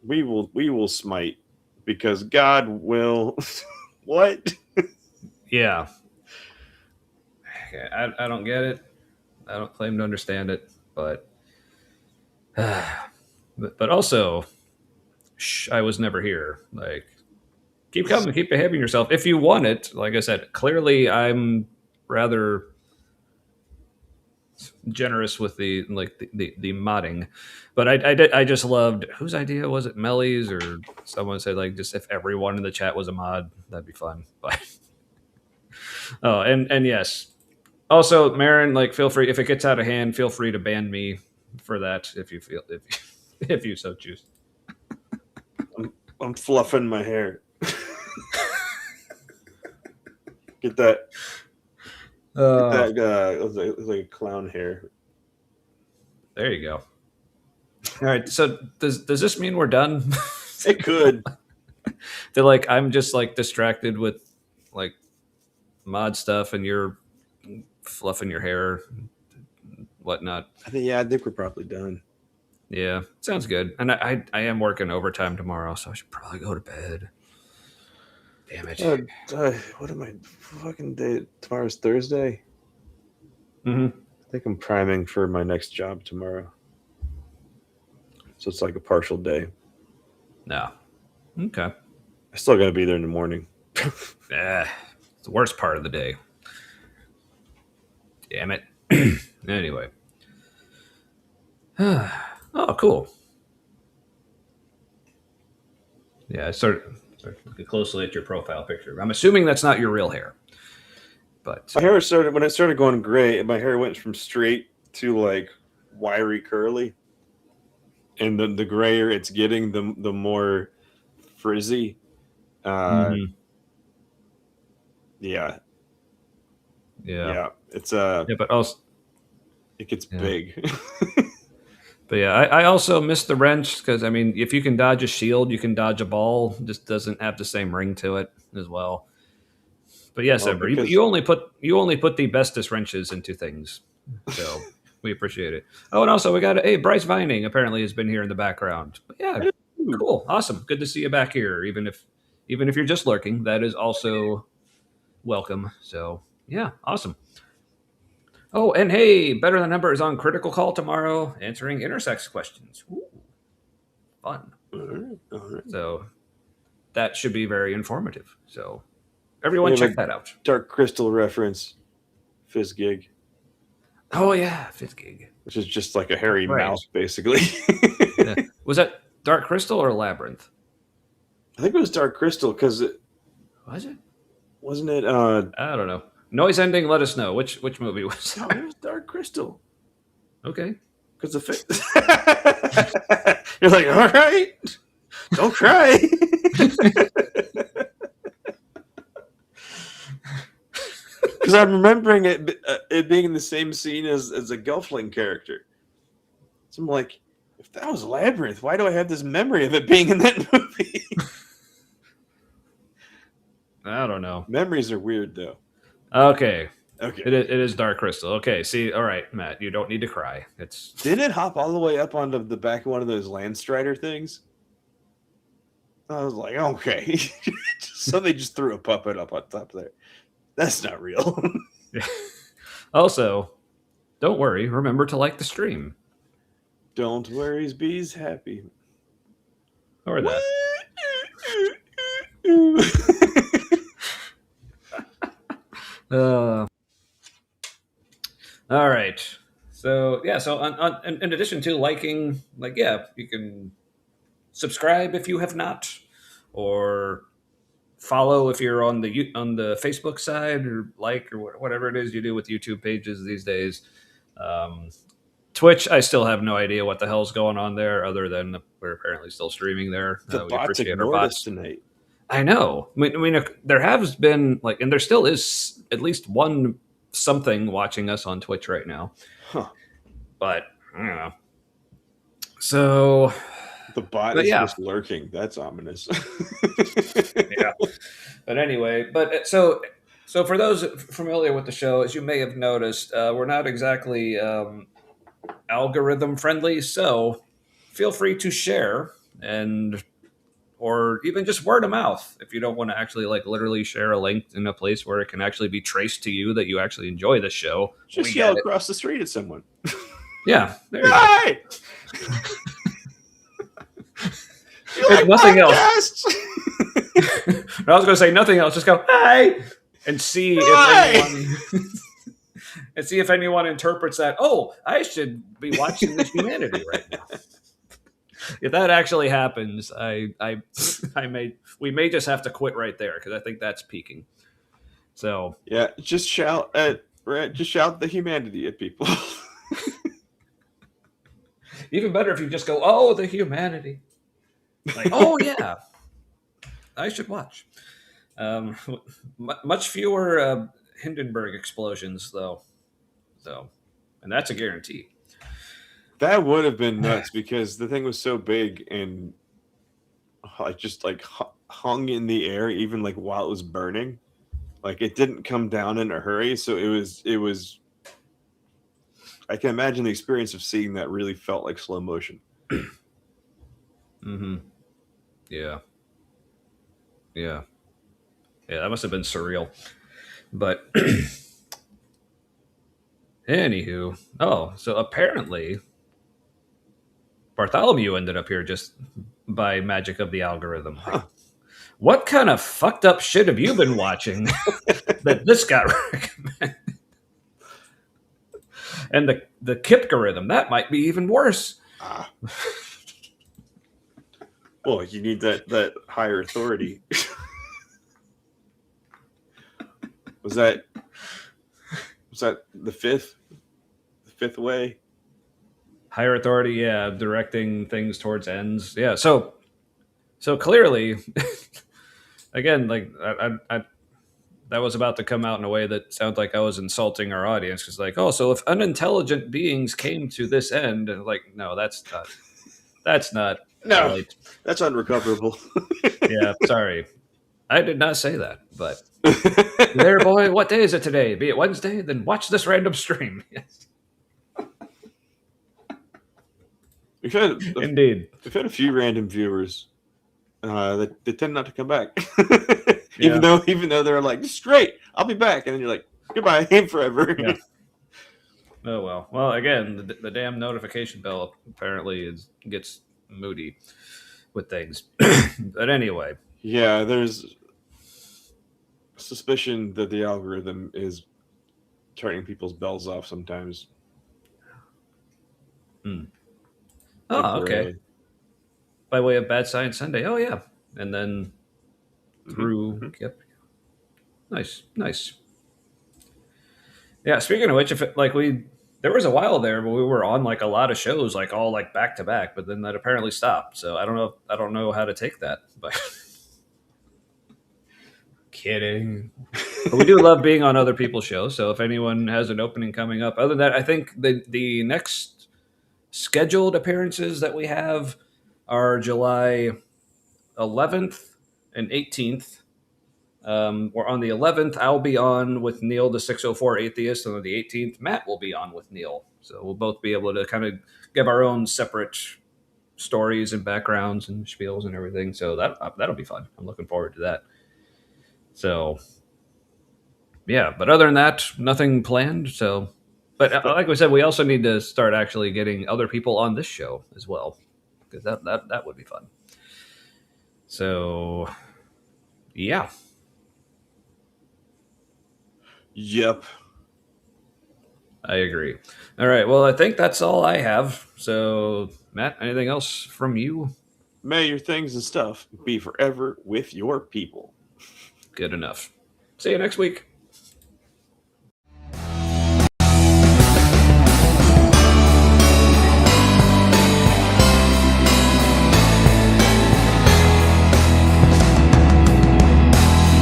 We will smite because God will. What? Yeah. I don't get it. I don't claim to understand it, but but also, I was never here. Like, keep coming, keep behaving yourself. If you want it, like I said, clearly I'm rather generous with the modding, but I just loved, whose idea was it? Melly's, or someone said like just if everyone in the chat was a mod, that'd be fun. But and yes, also Marin, like feel free, if it gets out of hand, feel free to ban me for that if you feel if you so choose. I'm fluffing my hair. Get that. Get that. It was like a clown hair. There you go. All right. So does this mean we're done? It could. They're like, I'm just like distracted with like mod stuff, and you're fluffing your hair, whatnot. I think we're probably done. Yeah, sounds good. And I am working overtime tomorrow, so I should probably go to bed. Damn it. What am I fucking day? Tomorrow's Thursday. Mm-hmm. I think I'm priming for my next job tomorrow. So it's like a partial day. No. Okay. I still got to be there in the morning. It's the worst part of the day. Damn it. Anyway. Oh, cool. Yeah, I started looking closely at your profile picture. I'm assuming that's not your real hair. But my hair started when it started going gray. My hair went from straight to like wiry curly, and the grayer it's getting, the more frizzy. Mhm. Yeah, Yeah. it's Yeah, but also, it gets yeah. big. But yeah, I also miss the wrench because I mean, if you can dodge a shield, you can dodge a ball. It just doesn't have the same ring to it as well. But yes, Oh, Ember, because you only put the bestest wrenches into things, so we appreciate it. Oh, and also we got Bryce Vining apparently has been here in the background. But yeah, cool, awesome, good to see you back here. Even if you're just lurking, that is also welcome. So yeah, awesome. Oh, and hey, Better Than Number is on Critical Call tomorrow, answering intersex questions. Ooh, fun. all right, all right. So that should be very informative. So We everyone, have check a that out. Dark Crystal reference, Fizz Gig, Oh yeah, fifth gig. which is just like a hairy Right. mouse, basically. Yeah. Was that Dark Crystal or Labyrinth? I think it was Dark Crystal because it Was it? wasn't it. I don't know. Noise ending. Let us know which movie was No, it? it was Dark Crystal Okay. because the you're like, all right, don't cry. Because I'm remembering it being in the same scene as a Gelfling character. So I'm like, if that was Labyrinth, why do I have this memory of it being in that movie? I don't know. Memories are weird, though. Okay. Okay. It is Dark Crystal. Okay. See. All right, Matt. You don't need to cry. It's Didn't it hop all the way up onto the back of one of those Landstrider things? I was like, okay. Somebody just threw a puppet up on top there. That's not real. also. Don't worry. Remember to like the stream Don't worry, bees happy. or that. Uh, all right. So yeah. So in addition to liking, like yeah, you can subscribe if you have not, or follow if you're on the Facebook side, or like or whatever it is you do with YouTube pages these days. Um, Twitch, I still have no idea what the hell's going on there, other than we're apparently still streaming there. The We bots appreciate our ignored us bots. tonight. I know. I mean, there has been like, and there still is at least one something watching us on Twitch right now. Huh. But I don't know. So, The bot but is yeah, just lurking. That's ominous. yeah. But anyway, so for those familiar with the show, as you may have noticed, we're not exactly algorithm friendly. So feel free to share and or even just word of mouth if you don't want to actually like literally share a link in a place where it can actually be traced to you that you actually enjoy the show. Just We yell get it. across the street at someone. Yeah, there you go. Hi! You If like nothing else, podcasts? I was going to say nothing else. Just go hi and see Hi! if anyone and see if anyone interprets that. Oh, I should be watching this humanity right now. If that actually happens, we may just have to quit right there because I think that's peaking. So Yeah, just shout the humanity at people. even better if you just go, "Oh, the humanity." Like, oh yeah, I should watch. Much fewer Hindenburg explosions, though. So, and that's a guarantee. That would have been nuts because the thing was so big and just like hung in the air even like while it was burning. Like it didn't come down in a hurry, so it was I can imagine the experience of seeing that really felt like slow motion. Mm-hmm. Yeah. Yeah. Yeah, that must have been surreal. But anywho, oh, so apparently Bartholomew ended up here just by magic of the algorithm. Huh. What kind of fucked up shit have you been watching that this got recommended? And the Kipgorithm, that might be even worse. Ah. Well, you need that higher authority. Was that the fifth way? Higher authority, yeah, directing things towards ends. Yeah. So So clearly, again, like that was about to come out in a way that sounds like I was insulting our audience because, like, oh, so if unintelligent beings came to this end, and like, no, that's not No, right. that's unrecoverable. Yeah, sorry, I did not say that. But there, boy, what day is it today? Be it Wednesday, then watch this random stream. Yes, we've had indeed. we've had a few random viewers that they tend not to come back, Yeah. even though they're like, "This is great, I'll be back," and then you're like, "Goodbye, forever." Yeah. Oh well. Well, again, the damn notification bell apparently gets moody with things. But anyway, Yeah, there's suspicion that the algorithm is turning people's bells off sometimes. oh, okay. Temporarily. By way of Bad Science Sunday. Oh yeah, and then through. Mhm. Yep. Nice. Yeah. Speaking of which, if it, like there was a while there where we were on like a lot of shows, like all like back to back, but then that apparently stopped. So I don't know how to take that, but. Kidding. But we do love being on other people's shows. So if anyone has an opening coming up, other than that, I think the next scheduled appearances that we have are July 11th and 18th. Or on the 11th, I'll be on with Neil, the 604 Atheist, and on the 18th, Matt will be on with Neil. So we'll both be able to kind of give our own separate stories and backgrounds and spiels and everything. So that'll be fun. I'm looking forward to that. So yeah, but other than that, nothing planned. So, but like we said, we also need to start actually getting other people on this show as well, because that would be fun. So, yeah. Yep. I agree. All right. Well, I think that's all I have. So, Matt, anything else from you? May your things and stuff be forever with your people. Good enough. See you next week.